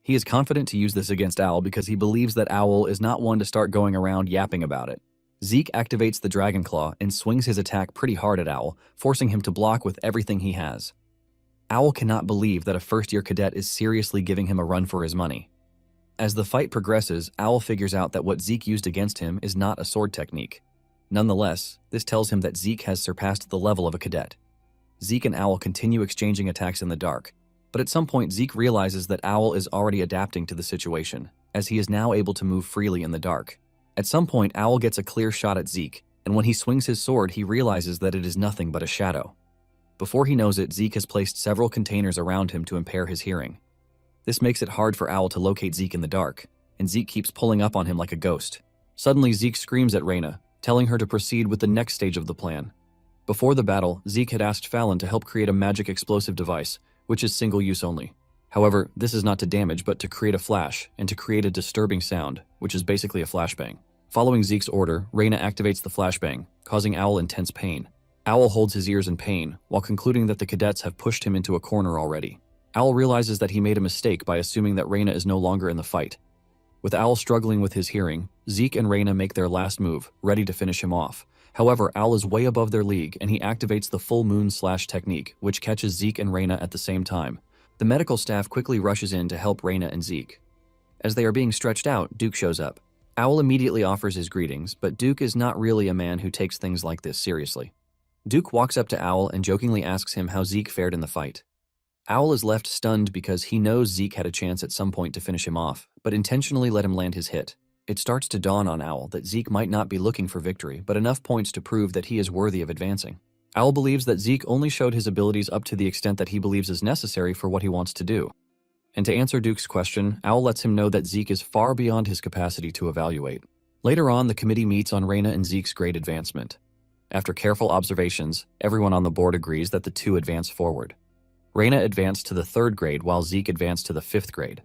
He is confident to use this against Owl because he believes that Owl is not one to start going around yapping about it. Zeke activates the Dragon Claw and swings his attack pretty hard at Owl, forcing him to block with everything he has. Owl cannot believe that a first-year cadet is seriously giving him a run for his money. As the fight progresses, Owl figures out that what Zeke used against him is not a sword technique. Nonetheless, this tells him that Zeke has surpassed the level of a cadet. Zeke and Owl continue exchanging attacks in the dark, but at some point Zeke realizes that Owl is already adapting to the situation, as he is now able to move freely in the dark. At some point, Owl gets a clear shot at Zeke, and when he swings his sword, he realizes that it is nothing but a shadow. Before he knows it, Zeke has placed several containers around him to impair his hearing. This makes it hard for Owl to locate Zeke in the dark, and Zeke keeps pulling up on him like a ghost. Suddenly, Zeke screams at Reyna, telling her to proceed with the next stage of the plan. Before the battle, Zeke had asked Fallon to help create a magic explosive device, which is single-use only. However, this is not to damage but to create a flash and to create a disturbing sound, which is basically a flashbang. Following Zeke's order, Reyna activates the flashbang, causing Owl intense pain. Owl holds his ears in pain, while concluding that the cadets have pushed him into a corner already. Owl realizes that he made a mistake by assuming that Reyna is no longer in the fight. With Owl struggling with his hearing, Zeke and Reyna make their last move, ready to finish him off. However, Owl is way above their league, and he activates the full moon slash technique, which catches Zeke and Reyna at the same time. The medical staff quickly rushes in to help Reyna and Zeke. As they are being stretched out, Duke shows up. Owl immediately offers his greetings, but Duke is not really a man who takes things like this seriously. Duke walks up to Owl and jokingly asks him how Zeke fared in the fight. Owl is left stunned because he knows Zeke had a chance at some point to finish him off, but intentionally let him land his hit. It starts to dawn on Owl that Zeke might not be looking for victory, but enough points to prove that he is worthy of advancing. Owl believes that Zeke only showed his abilities up to the extent that he believes is necessary for what he wants to do. And to answer Duke's question, Owl lets him know that Zeke is far beyond his capacity to evaluate. Later on, the committee meets on Reyna and Zeke's grade advancement. After careful observations, everyone on the board agrees that the two advance forward. Reyna advanced to the 3rd grade while Zeke advanced to the 5th grade.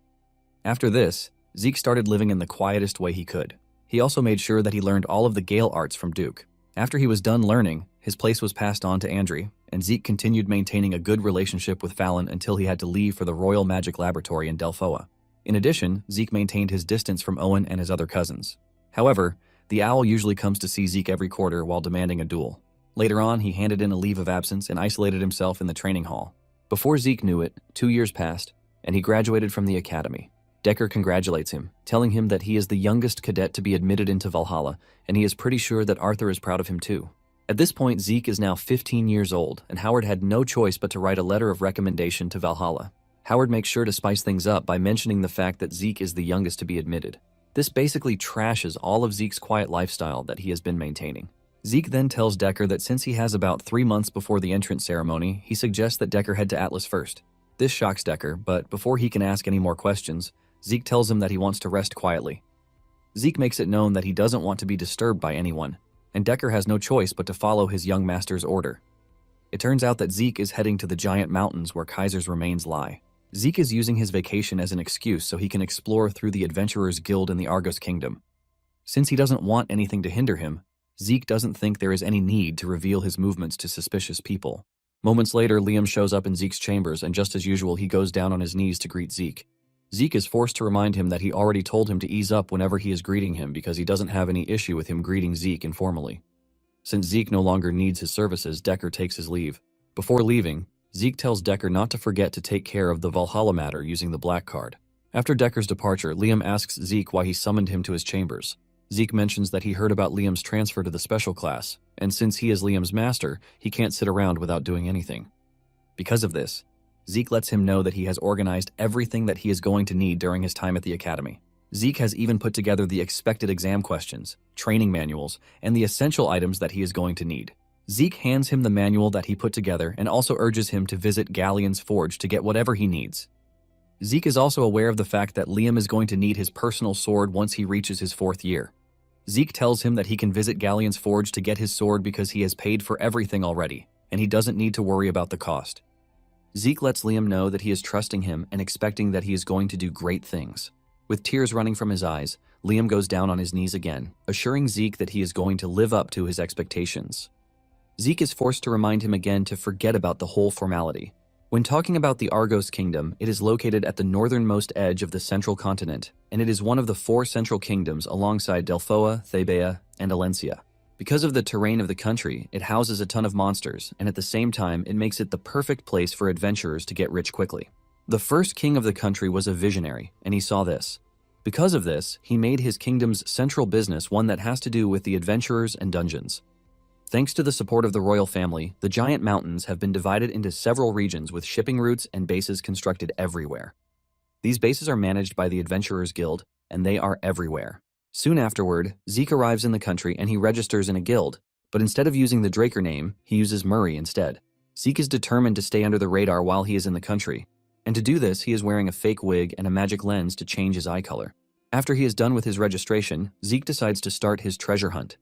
After this, Zeke started living in the quietest way he could. He also made sure that he learned all of the Gale arts from Duke. After he was done learning, his place was passed on to Andri, and Zeke continued maintaining a good relationship with Fallon until he had to leave for the Royal Magic Laboratory in Delphoa. In addition, Zeke maintained his distance from Owen and his other cousins. However, the Owl usually comes to see Zeke every quarter while demanding a duel. Later on, he handed in a leave of absence and isolated himself in the training hall. Before Zeke knew it, 2 years passed, and he graduated from the academy. Decker congratulates him, telling him that he is the youngest cadet to be admitted into Valhalla, and he is pretty sure that Arthur is proud of him too. At this point, Zeke is now 15 years old, and Howard had no choice but to write a letter of recommendation to Valhalla. Howard makes sure to spice things up by mentioning the fact that Zeke is the youngest to be admitted. This basically trashes all of Zeke's quiet lifestyle that he has been maintaining. Zeke then tells Decker that since he has about 3 months before the entrance ceremony, he suggests that Decker head to Atlas first. This shocks Decker, but before he can ask any more questions, Zeke tells him that he wants to rest quietly. Zeke makes it known that he doesn't want to be disturbed by anyone, and Decker has no choice but to follow his young master's order. It turns out that Zeke is heading to the giant mountains where Kaiser's remains lie. Zeke is using his vacation as an excuse so he can explore through the Adventurers Guild in the Argos Kingdom. Since he doesn't want anything to hinder him, Zeke doesn't think there is any need to reveal his movements to suspicious people. Moments later, Liam shows up in Zeke's chambers, and just as usual, he goes down on his knees to greet Zeke. Zeke is forced to remind him that he already told him to ease up whenever he is greeting him because he doesn't have any issue with him greeting Zeke informally. Since Zeke no longer needs his services, Decker takes his leave. Before leaving, Zeke tells Decker not to forget to take care of the Valhalla matter using the black card. After Decker's departure, Liam asks Zeke why he summoned him to his chambers. Zeke mentions that he heard about Liam's transfer to the special class, and since he is Liam's master, he can't sit around without doing anything. Because of this, Zeke lets him know that he has organized everything that he is going to need during his time at the academy. Zeke has even put together the expected exam questions, training manuals, and the essential items that he is going to need. Zeke hands him the manual that he put together and also urges him to visit Galleon's forge to get whatever he needs. Zeke is also aware of the fact that Liam is going to need his personal sword once he reaches his 4th year. Zeke tells him that he can visit Galleon's forge to get his sword because he has paid for everything already, and he doesn't need to worry about the cost. Zeke lets Liam know that he is trusting him and expecting that he is going to do great things. With tears running from his eyes, Liam goes down on his knees again, assuring Zeke that he is going to live up to his expectations. Zeke is forced to remind him again to forget about the whole formality. When talking about the Argos Kingdom, it is located at the northernmost edge of the central continent, and it is one of the 4 central kingdoms alongside Delphoa, Thebea, and Alencia. Because of the terrain of the country, it houses a ton of monsters, and at the same time, it makes it the perfect place for adventurers to get rich quickly. The first king of the country was a visionary, and he saw this. Because of this, he made his kingdom's central business one that has to do with the adventurers and dungeons. Thanks to the support of the royal family, the giant mountains have been divided into several regions with shipping routes and bases constructed everywhere. These bases are managed by the Adventurers Guild, and they are everywhere. Soon afterward, Zeke arrives in the country and he registers in a guild, but instead of using the Draker name, he uses Murray instead. Zeke is determined to stay under the radar while he is in the country, and to do this, he is wearing a fake wig and a magic lens to change his eye color. After he is done with his registration, Zeke decides to start his treasure hunt.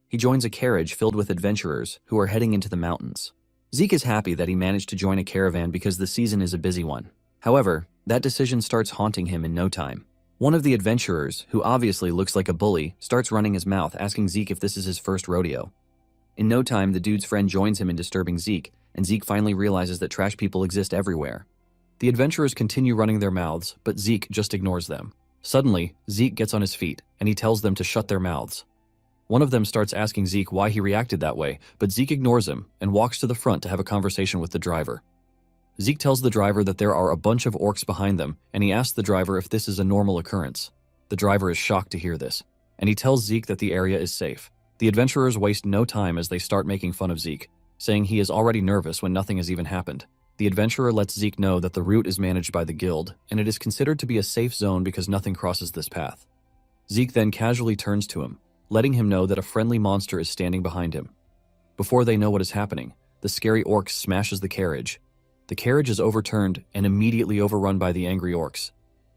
He joins a carriage filled with adventurers who are heading into the mountains. Zeke is happy that he managed to join a caravan because the season is a busy one. However, that decision starts haunting him in no time. One of the adventurers, who obviously looks like a bully, starts running his mouth asking Zeke if this is his first rodeo. In no time, the dude's friend joins him in disturbing Zeke, and Zeke finally realizes that trash people exist everywhere. The adventurers continue running their mouths, but Zeke just ignores them. Suddenly, Zeke gets on his feet, and he tells them to shut their mouths. One of them starts asking Zeke why he reacted that way, but Zeke ignores him and walks to the front to have a conversation with the driver. Zeke tells the driver that there are a bunch of orcs behind them, and he asks the driver if this is a normal occurrence. The driver is shocked to hear this, and he tells Zeke that the area is safe. The adventurers waste no time as they start making fun of Zeke, saying he is already nervous when nothing has even happened. The adventurer lets Zeke know that the route is managed by the guild, and it is considered to be a safe zone because nothing crosses this path. Zeke then casually turns to him, letting him know that a friendly monster is standing behind him. Before they know what is happening, the scary orc smashes the carriage. The carriage is overturned and immediately overrun by the angry orcs.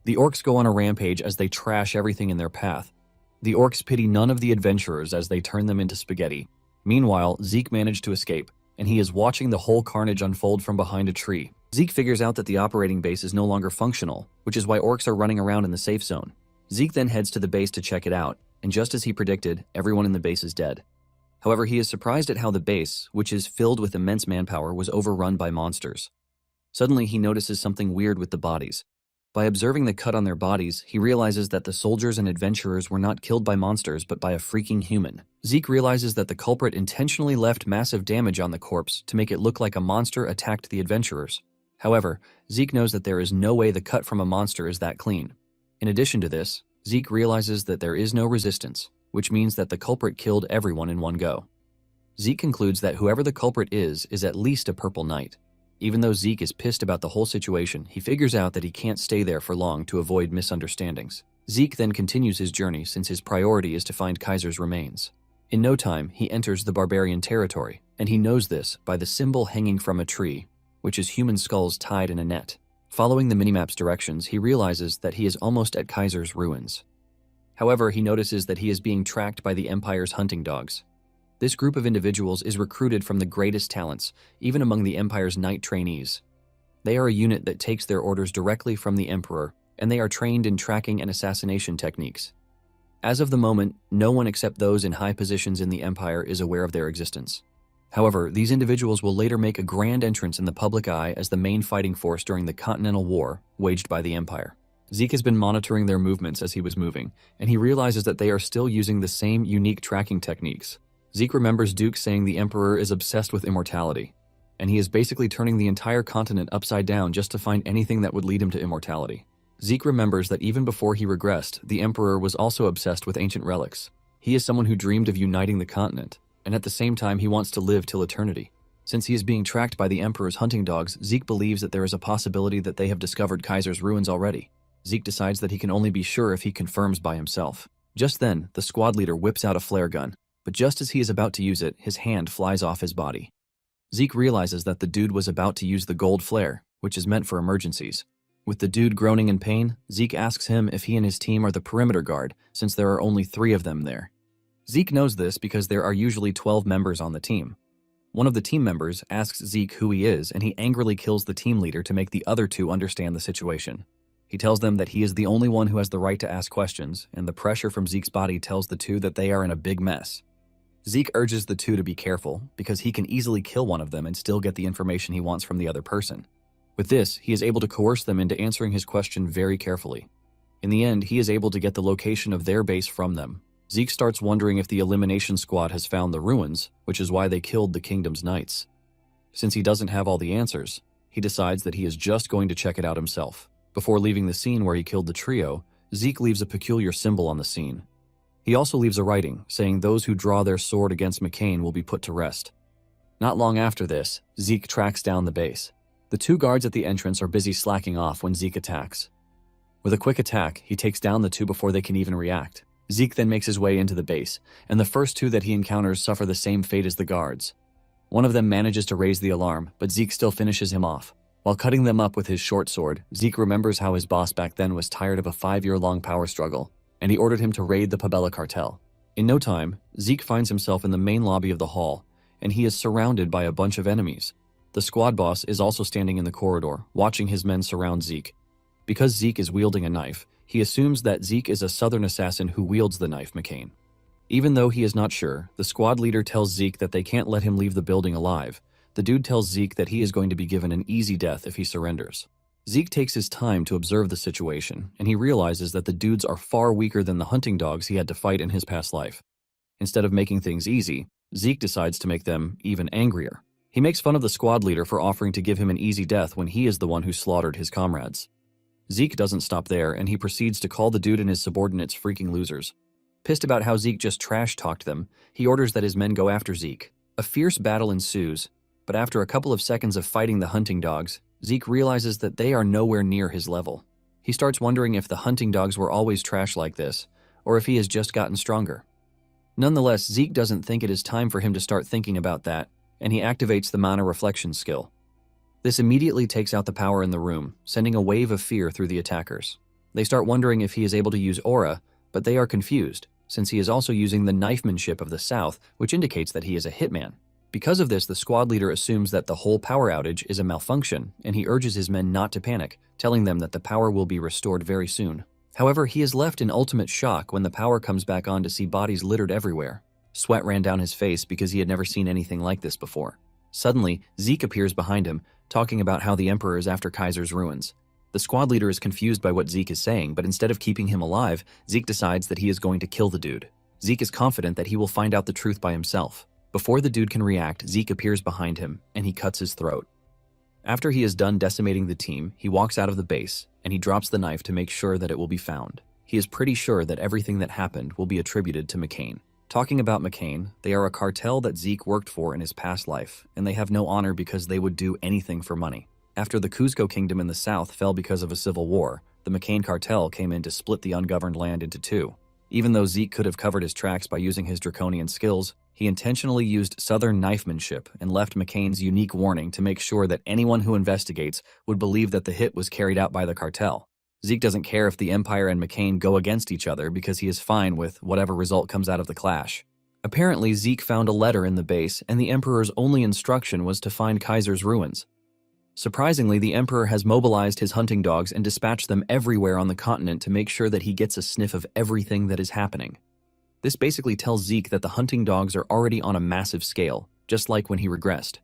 The orcs go on a rampage as they trash everything in their path. The orcs pity none of the adventurers as they turn them into spaghetti. Meanwhile, Zeke managed to escape, and he is watching the whole carnage unfold from behind a tree. Zeke figures out that the operating base is no longer functional, which is why orcs are running around in the safe zone. Zeke then heads to the base to check it out, and just as he predicted, everyone in the base is dead. However, he is surprised at how the base, which is filled with immense manpower, was overrun by monsters. Suddenly, he notices something weird with the bodies. By observing the cut on their bodies, he realizes that the soldiers and adventurers were not killed by monsters but by a freaking human. Zeke realizes that the culprit intentionally left massive damage on the corpse to make it look like a monster attacked the adventurers. However, Zeke knows that there is no way the cut from a monster is that clean. In addition to this, Zeke realizes that there is no resistance, which means that the culprit killed everyone in one go. Zeke concludes that whoever the culprit is at least a purple knight. Even though Zeke is pissed about the whole situation, he figures out that he can't stay there for long to avoid misunderstandings. Zeke then continues his journey since his priority is to find Kaiser's remains. In no time, he enters the barbarian territory, and he knows this by the symbol hanging from a tree, which is human skulls tied in a net. Following the minimap's directions, he realizes that he is almost at Kaiser's ruins. However, he notices that he is being tracked by the Empire's hunting dogs. This group of individuals is recruited from the greatest talents, even among the Empire's knight trainees. They are a unit that takes their orders directly from the Emperor, and they are trained in tracking and assassination techniques. As of the moment, no one except those in high positions in the Empire is aware of their existence. However, these individuals will later make a grand entrance in the public eye as the main fighting force during the Continental War waged by the Empire. Zeke has been monitoring their movements as he was moving, and he realizes that they are still using the same unique tracking techniques. Zeke remembers Duke saying the Emperor is obsessed with immortality, and he is basically turning the entire continent upside down just to find anything that would lead him to immortality. Zeke remembers that even before he regressed, the Emperor was also obsessed with ancient relics. He is someone who dreamed of uniting the continent, and at the same time he wants to live till eternity. Since he is being tracked by the Emperor's hunting dogs, Zeke believes that there is a possibility that they have discovered Kaiser's ruins already. Zeke decides that he can only be sure if he confirms by himself. Just then, the squad leader whips out a flare gun, but just as he is about to use it, his hand flies off his body. Zeke realizes that the dude was about to use the gold flare, which is meant for emergencies. With the dude groaning in pain, Zeke asks him if he and his team are the perimeter guard, since there are only 3 of them there. Zeke knows this because there are usually 12 members on the team. One of the team members asks Zeke who he is, and he angrily kills the team leader to make the other 2 understand the situation. He tells them that he is the only one who has the right to ask questions, and the pressure from Zeke's body tells the 2 that they are in a big mess. Zeke urges the 2 to be careful, because he can easily kill one of them and still get the information he wants from the other person. With this, he is able to coerce them into answering his question very carefully. In the end, he is able to get the location of their base from them. Zeke starts wondering if the elimination squad has found the ruins, which is why they killed the kingdom's knights. Since he doesn't have all the answers, he decides that he is just going to check it out himself. Before leaving the scene where he killed the trio, Zeke leaves a peculiar symbol on the scene. He also leaves a writing saying those who draw their sword against McCain will be put to rest. Not long after this, Zeke tracks down the base. The two guards at the entrance are busy slacking off when Zeke attacks. With a quick attack, he takes down the two before they can even react. Zeke then makes his way into the base, and the first two that he encounters suffer the same fate as the guards. One of them manages to raise the alarm, but Zeke still finishes him off. While cutting them up with his short sword, Zeke remembers how his boss back then was tired of a 5-year-long power struggle, and he ordered him to raid the Pabella cartel. In no time, Zeke finds himself in the main lobby of the hall, and he is surrounded by a bunch of enemies. The squad boss is also standing in the corridor, watching his men surround Zeke. Because Zeke is wielding a knife, he assumes that Zeke is a southern assassin who wields the knife McCain. Even though he is not sure, the squad leader tells Zeke that they can't let him leave the building alive. The dude tells Zeke that he is going to be given an easy death if he surrenders. Zeke takes his time to observe the situation, and he realizes that the dudes are far weaker than the hunting dogs he had to fight in his past life. Instead of making things easy, Zeke decides to make them even angrier. He makes fun of the squad leader for offering to give him an easy death when he is the one who slaughtered his comrades. Zeke doesn't stop there, and he proceeds to call the dude and his subordinates freaking losers. Pissed about how Zeke just trash-talked them, he orders that his men go after Zeke. A fierce battle ensues, but after a couple of seconds of fighting the hunting dogs, Zeke realizes that they are nowhere near his level. He starts wondering if the hunting dogs were always trash like this, or if he has just gotten stronger. Nonetheless, Zeke doesn't think it is time for him to start thinking about that, and he activates the mana reflection skill. This immediately takes out the power in the room, sending a wave of fear through the attackers. They start wondering if he is able to use aura, but they are confused, since he is also using the knifemanship of the South, which indicates that he is a hitman. Because of this, the squad leader assumes that the whole power outage is a malfunction, and he urges his men not to panic, telling them that the power will be restored very soon. However, he is left in ultimate shock when the power comes back on to see bodies littered everywhere. Sweat ran down his face because he had never seen anything like this before. Suddenly, Zeke appears behind him, talking about how the Emperor is after Kaiser's ruins. The squad leader is confused by what Zeke is saying, but instead of keeping him alive, Zeke decides that he is going to kill the dude. Zeke is confident that he will find out the truth by himself. Before the dude can react, Zeke appears behind him, and he cuts his throat. After he is done decimating the team, he walks out of the base, and he drops the knife to make sure that it will be found. He is pretty sure that everything that happened will be attributed to McCain. Talking about McCain, they are a cartel that Zeke worked for in his past life, and they have no honor because they would do anything for money. After the Cuzco kingdom in the south fell because of a civil war, the McCain cartel came in to split the ungoverned land into two. Even though Zeke could have covered his tracks by using his draconian skills, he intentionally used southern knifemanship and left McCain's unique warning to make sure that anyone who investigates would believe that the hit was carried out by the cartel. Zeke doesn't care if the Empire and McCain go against each other because he is fine with whatever result comes out of the clash. Apparently, Zeke found a letter in the base, and the Emperor's only instruction was to find Kaiser's ruins. Surprisingly, the Emperor has mobilized his hunting dogs and dispatched them everywhere on the continent to make sure that he gets a sniff of everything that is happening. This basically tells Zeke that the hunting dogs are already on a massive scale, just like when he regressed.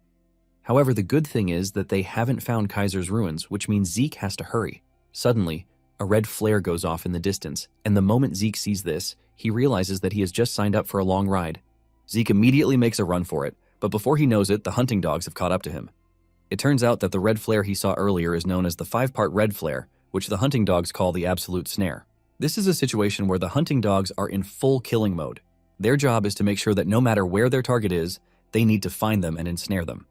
However, the good thing is that they haven't found Kaiser's ruins, which means Zeke has to hurry. Suddenly, a red flare goes off in the distance, and the moment Zeke sees this, he realizes that he has just signed up for a long ride. Zeke immediately makes a run for it, but before he knows it, the hunting dogs have caught up to him. It turns out that the red flare he saw earlier is known as the 5-part red flare, which the hunting dogs call the absolute snare. This is a situation where the hunting dogs are in full killing mode. Their job is to make sure that no matter where their target is, they need to find them and ensnare them.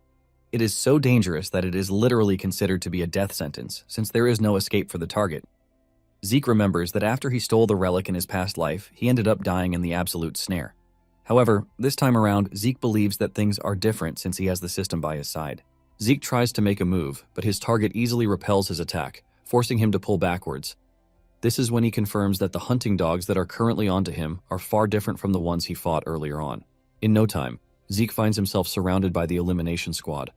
It is so dangerous that it is literally considered to be a death sentence, since there is no escape for the target. Zeke remembers that after he stole the relic in his past life, he ended up dying in the absolute snare. However, this time around, Zeke believes that things are different since he has the system by his side. Zeke tries to make a move, but his target easily repels his attack, forcing him to pull backwards. This is when he confirms that the hunting dogs that are currently onto him are far different from the ones he fought earlier on. In no time, Zeke finds himself surrounded by the elimination squad.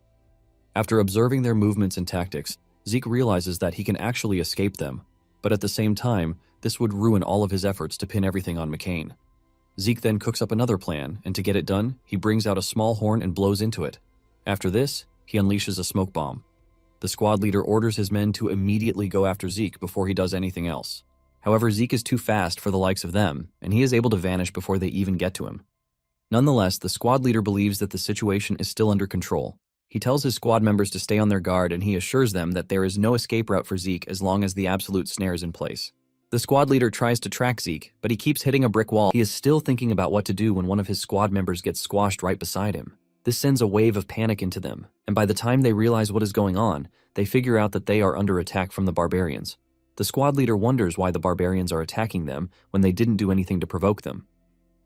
After observing their movements and tactics, Zeke realizes that he can actually escape them, but at the same time, this would ruin all of his efforts to pin everything on McCain. Zeke then cooks up another plan, and to get it done, he brings out a small horn and blows into it. After this, he unleashes a smoke bomb. The squad leader orders his men to immediately go after Zeke before he does anything else. However, Zeke is too fast for the likes of them, and he is able to vanish before they even get to him. Nonetheless, the squad leader believes that the situation is still under control. He tells his squad members to stay on their guard, and he assures them that there is no escape route for Zeke as long as the absolute snare is in place. The squad leader tries to track Zeke, but he keeps hitting a brick wall. He is still thinking about what to do when one of his squad members gets squashed right beside him. This sends a wave of panic into them, and by the time they realize what is going on, they figure out that they are under attack from the barbarians. The squad leader wonders why the barbarians are attacking them when they didn't do anything to provoke them.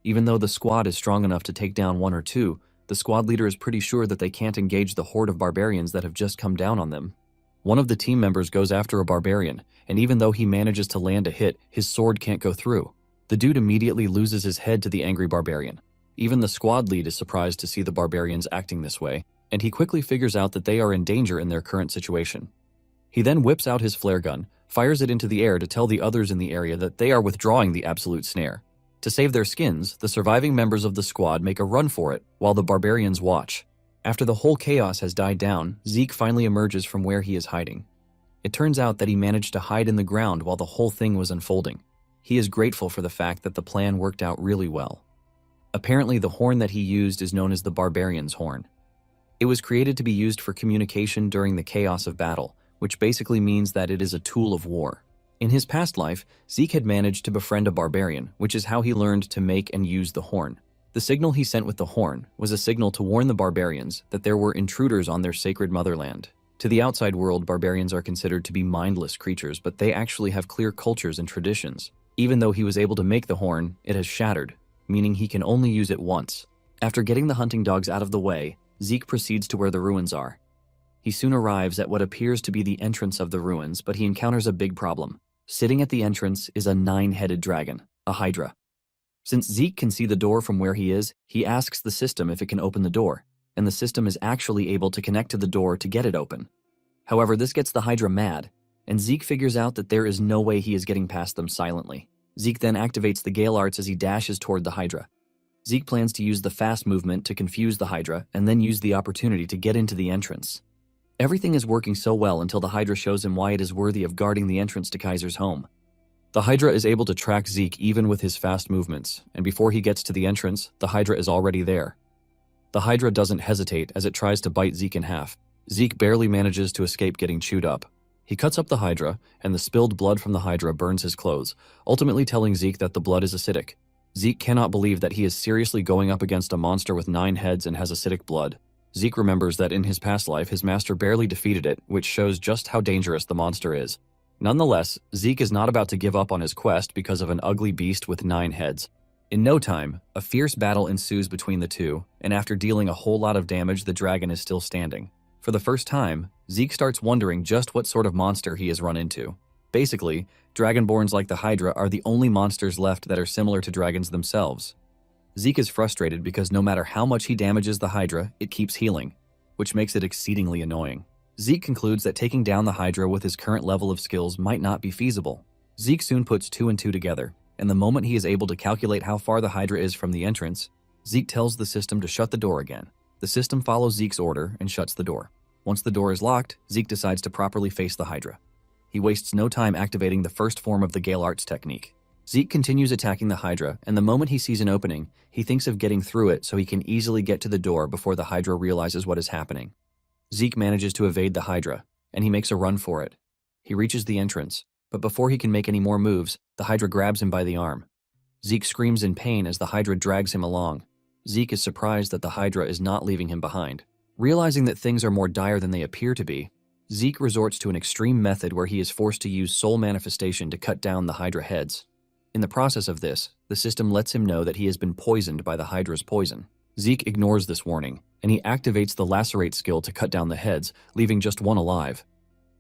Even though the squad is strong enough to take down one or two, the squad leader is pretty sure that they can't engage the horde of barbarians that have just come down on them. One of the team members goes after a barbarian, and even though he manages to land a hit, his sword can't go through. The dude immediately loses his head to the angry barbarian. Even the squad lead is surprised to see the barbarians acting this way, and he quickly figures out that they are in danger in their current situation. He then whips out his flare gun, fires it into the air to tell the others in the area that they are withdrawing the absolute snare. To save their skins, the surviving members of the squad make a run for it while the barbarians watch. After the whole chaos has died down, Zeke finally emerges from where he is hiding. It turns out that he managed to hide in the ground while the whole thing was unfolding. He is grateful for the fact that the plan worked out really well. Apparently, the horn that he used is known as the Barbarian's Horn. It was created to be used for communication during the chaos of battle, which basically means that it is a tool of war. In his past life, Zeke had managed to befriend a barbarian, which is how he learned to make and use the horn. The signal he sent with the horn was a signal to warn the barbarians that there were intruders on their sacred motherland. To the outside world, barbarians are considered to be mindless creatures, but they actually have clear cultures and traditions. Even though he was able to make the horn, it has shattered, meaning he can only use it once. After getting the hunting dogs out of the way, Zeke proceeds to where the ruins are. He soon arrives at what appears to be the entrance of the ruins, but he encounters a big problem. Sitting at the entrance is a 9-headed dragon, a hydra. Since Zeke can see the door from where he is, he asks the system if it can open the door, and the system is actually able to connect to the door to get it open. However, this gets the hydra mad, and Zeke figures out that there is no way he is getting past them silently. Zeke then activates the Gale Arts as he dashes toward the hydra. Zeke plans to use the fast movement to confuse the hydra and then use the opportunity to get into the entrance. Everything is working so well until the hydra shows him why it is worthy of guarding the entrance to Kaiser's home. The hydra is able to track Zeke even with his fast movements, and before he gets to the entrance, the hydra is already there. The hydra doesn't hesitate as it tries to bite Zeke in half. Zeke barely manages to escape getting chewed up. He cuts up the hydra, and the spilled blood from the hydra burns his clothes, ultimately telling Zeke that the blood is acidic. Zeke cannot believe that he is seriously going up against a monster with 9 heads and has acidic blood. Zeke remembers that in his past life, his master barely defeated it, which shows just how dangerous the monster is. Nonetheless, Zeke is not about to give up on his quest because of an ugly beast with 9 heads. In no time, a fierce battle ensues between the two, and after dealing a whole lot of damage, the dragon is still standing. For the first time, Zeke starts wondering just what sort of monster he has run into. Basically, dragonborns like the Hydra are the only monsters left that are similar to dragons themselves. Zeke is frustrated because no matter how much he damages the Hydra, it keeps healing, which makes it exceedingly annoying. Zeke concludes that taking down the Hydra with his current level of skills might not be feasible. Zeke soon puts 2 and 2 together, and the moment he is able to calculate how far the Hydra is from the entrance, Zeke tells the system to shut the door again. The system follows Zeke's order and shuts the door. Once the door is locked, Zeke decides to properly face the Hydra. He wastes no time activating the first form of the Gale Arts technique. Zeke continues attacking the Hydra, and the moment he sees an opening, he thinks of getting through it so he can easily get to the door before the Hydra realizes what is happening. Zeke manages to evade the Hydra, and he makes a run for it. He reaches the entrance, but before he can make any more moves, the Hydra grabs him by the arm. Zeke screams in pain as the Hydra drags him along. Zeke is surprised that the Hydra is not leaving him behind. Realizing that things are more dire than they appear to be, Zeke resorts to an extreme method where he is forced to use soul manifestation to cut down the Hydra heads. In the process of this, the system lets him know that he has been poisoned by the Hydra's poison. Zeke ignores this warning, and he activates the lacerate skill to cut down the heads, leaving just one alive.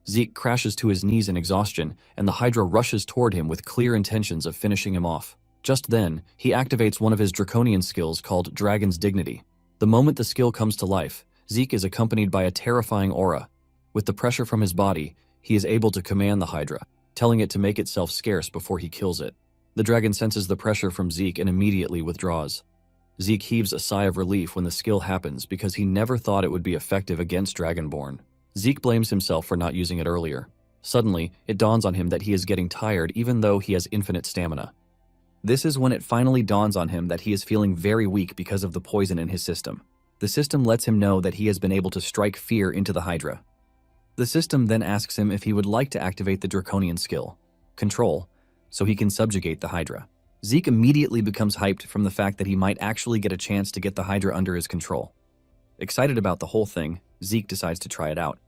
Zeke crashes to his knees in exhaustion, and the Hydra rushes toward him with clear intentions of finishing him off. Just then, he activates one of his draconian skills called Dragon's Dignity. The moment the skill comes to life, Zeke is accompanied by a terrifying aura. With the pressure from his body, he is able to command the Hydra, telling it to make itself scarce before he kills it. The dragon senses the pressure from Zeke and immediately withdraws. Zeke heaves a sigh of relief when the skill happens because he never thought it would be effective against Dragonborn. Zeke blames himself for not using it earlier. Suddenly, it dawns on him that he is getting tired even though he has infinite stamina. This is when it finally dawns on him that he is feeling very weak because of the poison in his system. The system lets him know that he has been able to strike fear into the Hydra. The system then asks him if he would like to activate the Draconian skill, Control, so he can subjugate the Hydra. Zeke immediately becomes hyped from the fact that he might actually get a chance to get the Hydra under his control. Excited about the whole thing, Zeke decides to try it out.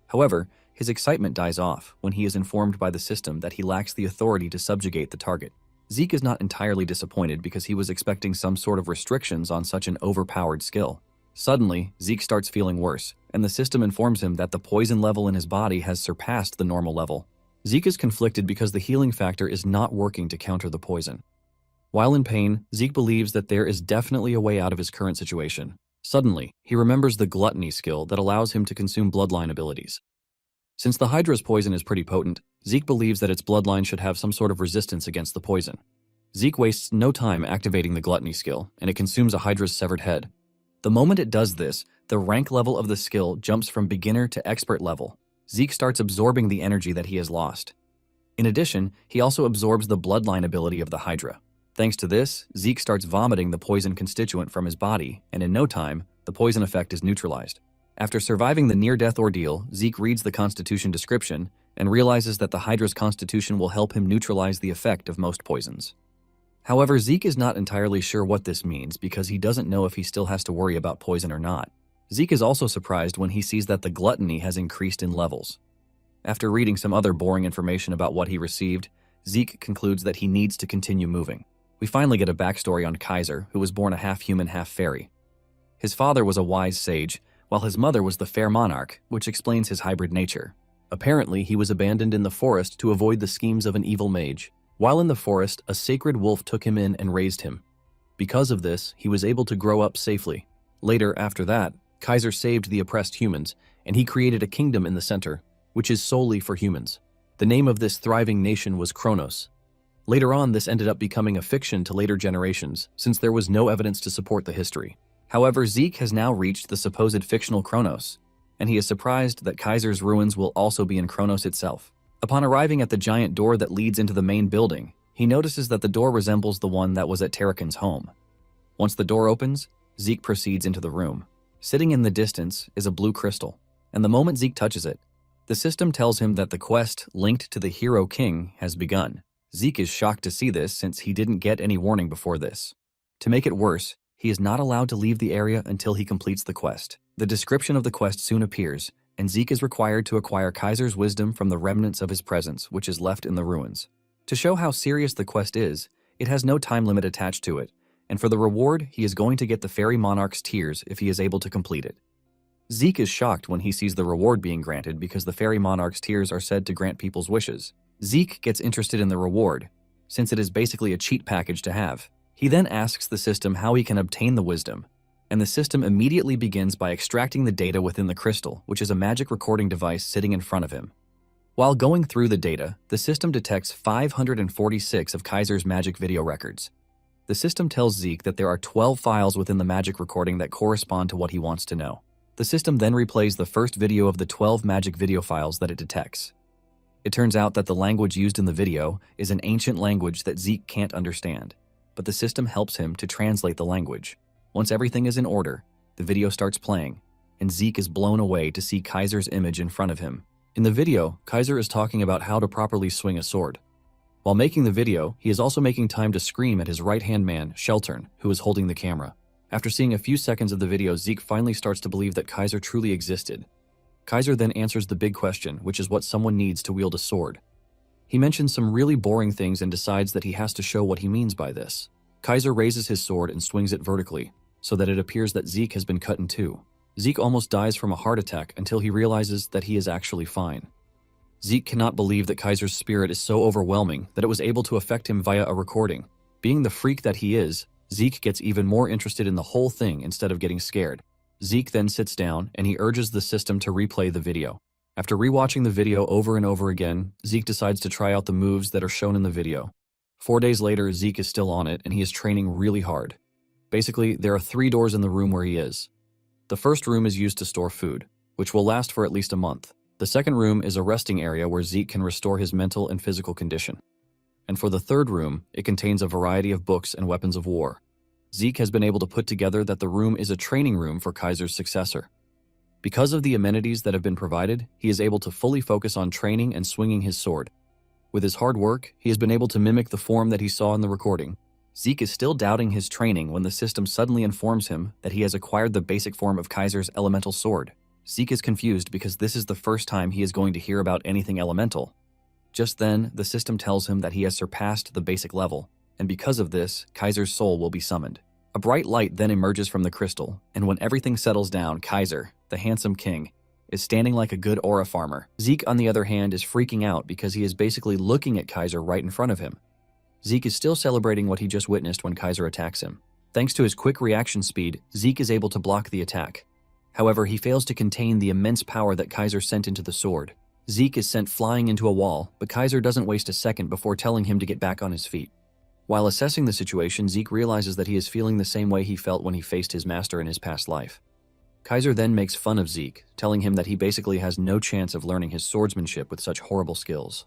However, his excitement dies off when he is informed by the system that he lacks the authority to subjugate the target. Zeke is not entirely disappointed because he was expecting some sort of restrictions on such an overpowered skill. Suddenly, Zeke starts feeling worse, and the system informs him that the poison level in his body has surpassed the normal level. Zeke is conflicted because the healing factor is not working to counter the poison. While in pain, Zeke believes that there is definitely a way out of his current situation. Suddenly, he remembers the gluttony skill that allows him to consume bloodline abilities. Since the Hydra's poison is pretty potent, Zeke believes that its bloodline should have some sort of resistance against the poison. Zeke wastes no time activating the gluttony skill, and it consumes a Hydra's severed head. The moment it does this, the rank level of the skill jumps from beginner to expert level. Zeke starts absorbing the energy that he has lost. In addition, he also absorbs the bloodline ability of the Hydra. Thanks to this, Zeke starts vomiting the poison constituent from his body, and in no time, the poison effect is neutralized. After surviving the near-death ordeal, Zeke reads the constitution description and realizes that the Hydra's constitution will help him neutralize the effect of most poisons. However, Zeke is not entirely sure what this means because he doesn't know if he still has to worry about poison or not. Zeke is also surprised when he sees that the gluttony has increased in levels. After reading some other boring information about what he received, Zeke concludes that he needs to continue moving. We finally get a backstory on Kaiser, who was born a half-human, half-fairy. His father was a wise sage, while his mother was the fair monarch, which explains his hybrid nature. Apparently, he was abandoned in the forest to avoid the schemes of an evil mage. While in the forest, a sacred wolf took him in and raised him. Because of this, he was able to grow up safely. Later, after that, Kaiser saved the oppressed humans, and he created a kingdom in the center, which is solely for humans. The name of this thriving nation was Kronos. Later on, this ended up becoming a fiction to later generations, since there was no evidence to support the history. However, Zeke has now reached the supposed fictional Kronos, and he is surprised that Kaiser's ruins will also be in Kronos itself. Upon arriving at the giant door that leads into the main building, he notices that the door resembles the one that was at Tarakan's home. Once the door opens, Zeke proceeds into the room. Sitting in the distance is a blue crystal, and the moment Zeke touches it, the system tells him that the quest linked to the Hero King has begun. Zeke is shocked to see this since he didn't get any warning before this. To make it worse, he is not allowed to leave the area until he completes the quest. The description of the quest soon appears, and Zeke is required to acquire Kaiser's wisdom from the remnants of his presence, which is left in the ruins. To show how serious the quest is, it has no time limit attached to it, and for the reward, he is going to get the Fairy Monarch's tears if he is able to complete it. Zeke is shocked when he sees the reward being granted because the Fairy Monarch's tears are said to grant people's wishes. Zeke gets interested in the reward, since it is basically a cheat package to have. He then asks the system how he can obtain the wisdom, and the system immediately begins by extracting the data within the crystal, which is a magic recording device sitting in front of him. While going through the data, the system detects 546 of Kaiser's magic video records. The system tells Zeke that there are 12 files within the magic recording that correspond to what he wants to know. The system then replays the first video of the 12 magic video files that it detects. It turns out that the language used in the video is an ancient language that Zeke can't understand, but the system helps him to translate the language. Once everything is in order, the video starts playing, and Zeke is blown away to see Kaiser's image in front of him. In the video, Kaiser is talking about how to properly swing a sword. While making the video, he is also making time to scream at his right-hand man, Sheltern, who is holding the camera. After seeing a few seconds of the video, Zeke finally starts to believe that Kaiser truly existed. Kaiser then answers the big question, which is what someone needs to wield a sword. He mentions some really boring things and decides that he has to show what he means by this. Kaiser raises his sword and swings it vertically, so that it appears that Zeke has been cut in two. Zeke almost dies from a heart attack until he realizes that he is actually fine. Zeke cannot believe that Kaiser's spirit is so overwhelming that it was able to affect him via a recording. Being the freak that he is, Zeke gets even more interested in the whole thing instead of getting scared. Zeke then sits down and he urges the system to replay the video. After rewatching the video over and over again, Zeke decides to try out the moves that are shown in the video. 4 days later, Zeke is still on it and he is training really hard. Basically, there are 3 doors in the room where he is. The first room is used to store food, which will last for at least a month. The second room is a resting area where Zeke can restore his mental and physical condition. And for the third room, it contains a variety of books and weapons of war. Zeke has been able to put together that the room is a training room for Kaiser's successor. Because of the amenities that have been provided, he is able to fully focus on training and swinging his sword. With his hard work, he has been able to mimic the form that he saw in the recording. Zeke is still doubting his training when the system suddenly informs him that he has acquired the basic form of Kaiser's elemental sword. Zeke is confused because this is the first time he is going to hear about anything elemental. Just then, the system tells him that he has surpassed the basic level, and because of this, Kaiser's soul will be summoned. A bright light then emerges from the crystal, and when everything settles down, Kaiser, the handsome king, is standing like a good aura farmer. Zeke, on the other hand, is freaking out because he is basically looking at Kaiser right in front of him. Zeke is still celebrating what he just witnessed when Kaiser attacks him. Thanks to his quick reaction speed, Zeke is able to block the attack. However, he fails to contain the immense power that Kaiser sent into the sword. Zeke is sent flying into a wall, but Kaiser doesn't waste a second before telling him to get back on his feet. While assessing the situation, Zeke realizes that he is feeling the same way he felt when he faced his master in his past life. Kaiser then makes fun of Zeke, telling him that he basically has no chance of learning his swordsmanship with such horrible skills.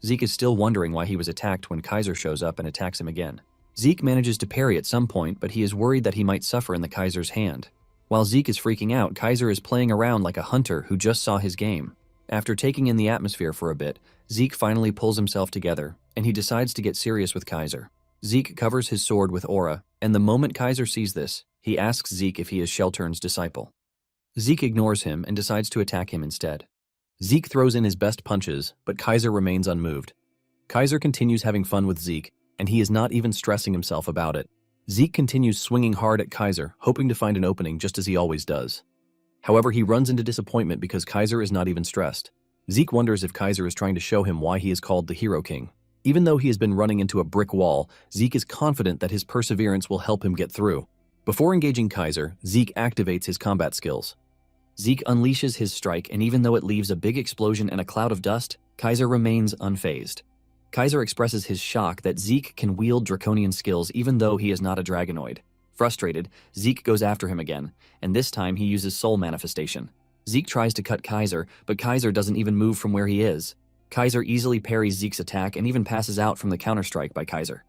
Zeke is still wondering why he was attacked when Kaiser shows up and attacks him again. Zeke manages to parry at some point, but he is worried that he might suffer in the Kaiser's hand. While Zeke is freaking out, Kaiser is playing around like a hunter who just saw his game. After taking in the atmosphere for a bit, Zeke finally pulls himself together, and he decides to get serious with Kaiser. Zeke covers his sword with aura, and the moment Kaiser sees this, he asks Zeke if he is Sheltern's disciple. Zeke ignores him and decides to attack him instead. Zeke throws in his best punches, but Kaiser remains unmoved. Kaiser continues having fun with Zeke, and he is not even stressing himself about it. Zeke continues swinging hard at Kaiser, hoping to find an opening just as he always does. However, he runs into disappointment because Kaiser is not even stressed. Zeke wonders if Kaiser is trying to show him why he is called the Hero King. Even though he has been running into a brick wall, Zeke is confident that his perseverance will help him get through. Before engaging Kaiser, Zeke activates his combat skills. Zeke unleashes his strike, and even though it leaves a big explosion and a cloud of dust, Kaiser remains unfazed. Kaiser expresses his shock that Zeke can wield draconian skills even though he is not a dragonoid. Frustrated, Zeke goes after him again, and this time he uses soul manifestation. Zeke tries to cut Kaiser, but Kaiser doesn't even move from where he is. Kaiser easily parries Zeke's attack and even passes out from the counterstrike by Kaiser.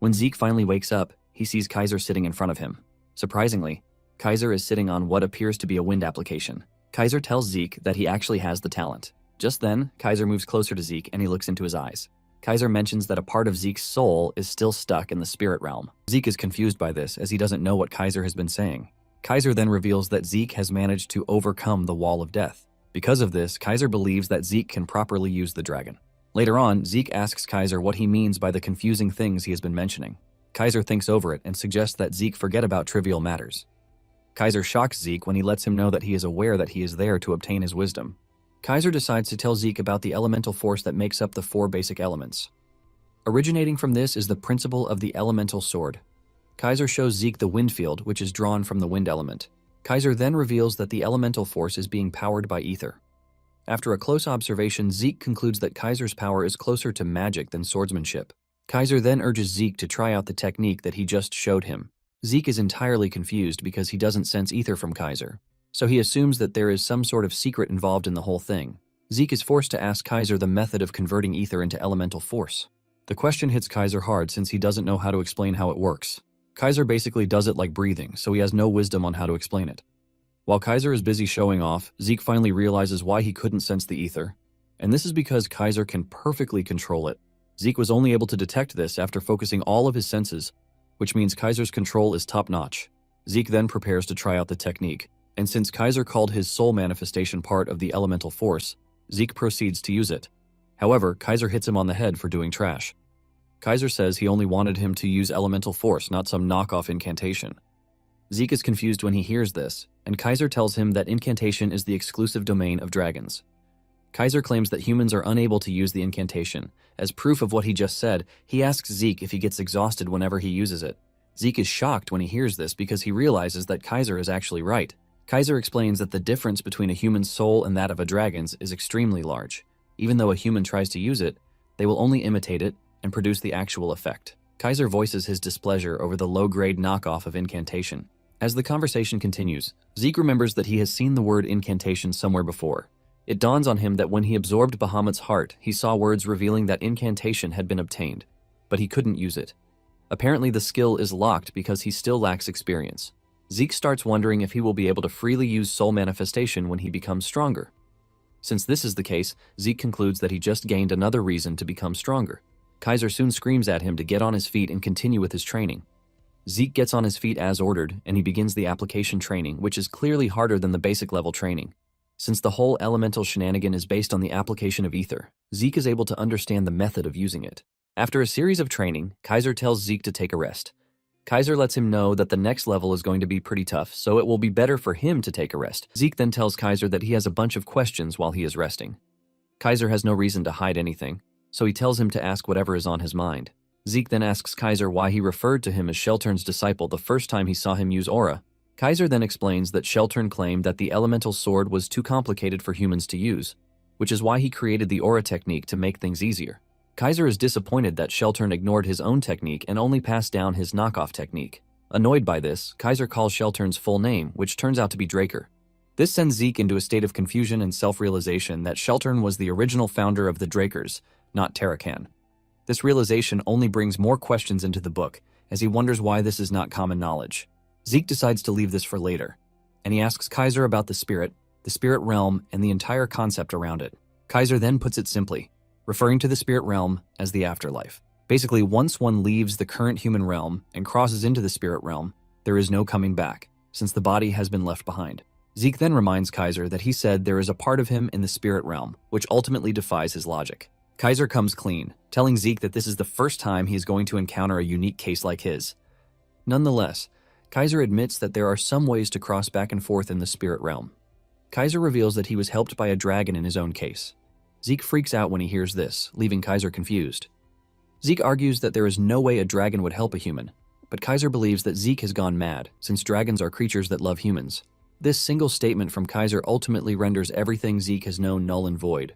When Zeke finally wakes up, he sees Kaiser sitting in front of him. Surprisingly, Kaiser is sitting on what appears to be a wind application. Kaiser tells Zeke that he actually has the talent. Just then, Kaiser moves closer to Zeke and he looks into his eyes. Kaiser mentions that a part of Zeke's soul is still stuck in the spirit realm. Zeke is confused by this as he doesn't know what Kaiser has been saying. Kaiser then reveals that Zeke has managed to overcome the wall of death. Because of this, Kaiser believes that Zeke can properly use the dragon. Later on, Zeke asks Kaiser what he means by the confusing things he has been mentioning. Kaiser thinks over it and suggests that Zeke forget about trivial matters. Kaiser shocks Zeke when he lets him know that he is aware that he is there to obtain his wisdom. Kaiser decides to tell Zeke about the elemental force that makes up the 4 basic elements. Originating from this is the principle of the elemental sword. Kaiser shows Zeke the wind field, which is drawn from the wind element. Kaiser then reveals that the elemental force is being powered by ether. After a close observation, Zeke concludes that Kaiser's power is closer to magic than swordsmanship. Kaiser then urges Zeke to try out the technique that he just showed him. Zeke is entirely confused because he doesn't sense ether from Kaiser, so he assumes that there is some sort of secret involved in the whole thing. Zeke is forced to ask Kaiser the method of converting ether into elemental force. The question hits Kaiser hard since he doesn't know how to explain how it works. Kaiser basically does it like breathing, so he has no wisdom on how to explain it. While Kaiser is busy showing off, Zeke finally realizes why he couldn't sense the ether, and this is because Kaiser can perfectly control it. Zeke was only able to detect this after focusing all of his senses, which means Kaiser's control is top-notch. Zeke then prepares to try out the technique, and since Kaiser called his soul manifestation part of the elemental force, Zeke proceeds to use it. However, Kaiser hits him on the head for doing trash. Kaiser says he only wanted him to use elemental force, not some knockoff incantation. Zeke is confused when he hears this, and Kaiser tells him that incantation is the exclusive domain of dragons. Kaiser claims that humans are unable to use the incantation. As proof of what he just said, he asks Zeke if he gets exhausted whenever he uses it. Zeke is shocked when he hears this because he realizes that Kaiser is actually right. Kaiser explains that the difference between a human's soul and that of a dragon's is extremely large. Even though a human tries to use it, they will only imitate it and produce the actual effect. Kaiser voices his displeasure over the low-grade knockoff of incantation. As the conversation continues, Zeke remembers that he has seen the word incantation somewhere before. It dawns on him that when he absorbed Bahamut's heart, he saw words revealing that incantation had been obtained, but he couldn't use it. Apparently the skill is locked because he still lacks experience. Zeke starts wondering if he will be able to freely use soul manifestation when he becomes stronger. Since this is the case, Zeke concludes that he just gained another reason to become stronger. Kaiser soon screams at him to get on his feet and continue with his training. Zeke gets on his feet as ordered, and he begins the application training, which is clearly harder than the basic level training. Since the whole elemental shenanigan is based on the application of ether, Zeke is able to understand the method of using it. After a series of training, Kaiser tells Zeke to take a rest. Kaiser lets him know that the next level is going to be pretty tough, so it will be better for him to take a rest. Zeke then tells Kaiser that he has a bunch of questions while he is resting. Kaiser has no reason to hide anything, so he tells him to ask whatever is on his mind. Zeke then asks Kaiser why he referred to him as Sheltern's disciple the first time he saw him use aura. Kaiser then explains that Sheltern claimed that the elemental sword was too complicated for humans to use, which is why he created the aura technique to make things easier. Kaiser is disappointed that Sheltern ignored his own technique and only passed down his knockoff technique. Annoyed by this, Kaiser calls Sheltern's full name, which turns out to be Draker. This sends Zeke into a state of confusion and self-realization that Sheltern was the original founder of the Drakers, not Tarakan. This realization only brings more questions into the book, as he wonders why this is not common knowledge. Zeke decides to leave this for later, and he asks Kaiser about the spirit realm, and the entire concept around it. Kaiser then puts it simply, referring to the spirit realm as the afterlife. Basically, once one leaves the current human realm and crosses into the spirit realm, there is no coming back, since the body has been left behind. Zeke then reminds Kaiser that he said there is a part of him in the spirit realm, which ultimately defies his logic. Kaiser comes clean, telling Zeke that this is the first time he is going to encounter a unique case like his. Nonetheless, Kaiser admits that there are some ways to cross back and forth in the spirit realm. Kaiser reveals that he was helped by a dragon in his own case. Zeke freaks out when he hears this, leaving Kaiser confused. Zeke argues that there is no way a dragon would help a human, but Kaiser believes that Zeke has gone mad, since dragons are creatures that love humans. This single statement from Kaiser ultimately renders everything Zeke has known null and void.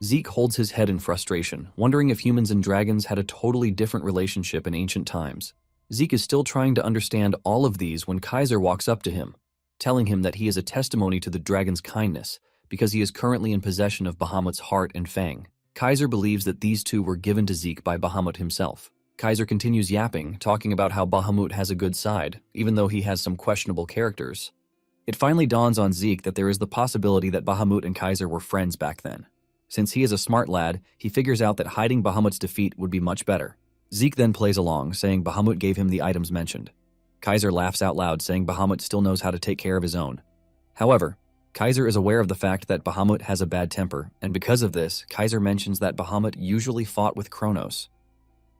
Zeke holds his head in frustration, wondering if humans and dragons had a totally different relationship in ancient times. Zeke is still trying to understand all of these when Kaiser walks up to him, telling him that he is a testimony to the dragon's kindness because he is currently in possession of Bahamut's heart and fang. Kaiser believes that these two were given to Zeke by Bahamut himself. Kaiser continues yapping, talking about how Bahamut has a good side, even though he has some questionable characters. It finally dawns on Zeke that there is the possibility that Bahamut and Kaiser were friends back then. Since he is a smart lad, he figures out that hiding Bahamut's defeat would be much better. Zeke then plays along, saying Bahamut gave him the items mentioned. Kaiser laughs out loud, saying Bahamut still knows how to take care of his own. However, Kaiser is aware of the fact that Bahamut has a bad temper, and because of this, Kaiser mentions that Bahamut usually fought with Kronos.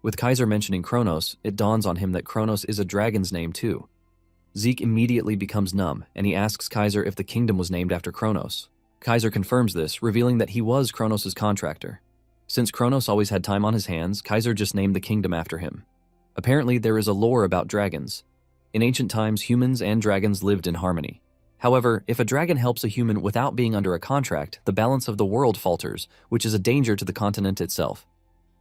With Kaiser mentioning Kronos, it dawns on him that Kronos is a dragon's name too. Zeke immediately becomes numb, and he asks Kaiser if the kingdom was named after Kronos. Kaiser confirms this, revealing that he was Kronos' contractor. Since Kronos always had time on his hands, Kaiser just named the kingdom after him. Apparently, there is a lore about dragons. In ancient times, humans and dragons lived in harmony. However, if a dragon helps a human without being under a contract, the balance of the world falters, which is a danger to the continent itself.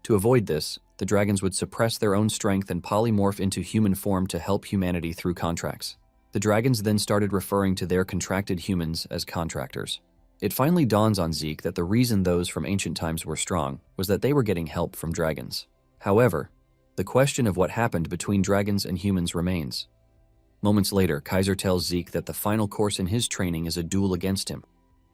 To avoid this, the dragons would suppress their own strength and polymorph into human form to help humanity through contracts. The dragons then started referring to their contracted humans as contractors. It finally dawns on Zeke that the reason those from ancient times were strong was that they were getting help from dragons. However, the question of what happened between dragons and humans remains. Moments later, Kaiser tells Zeke that the final course in his training is a duel against him.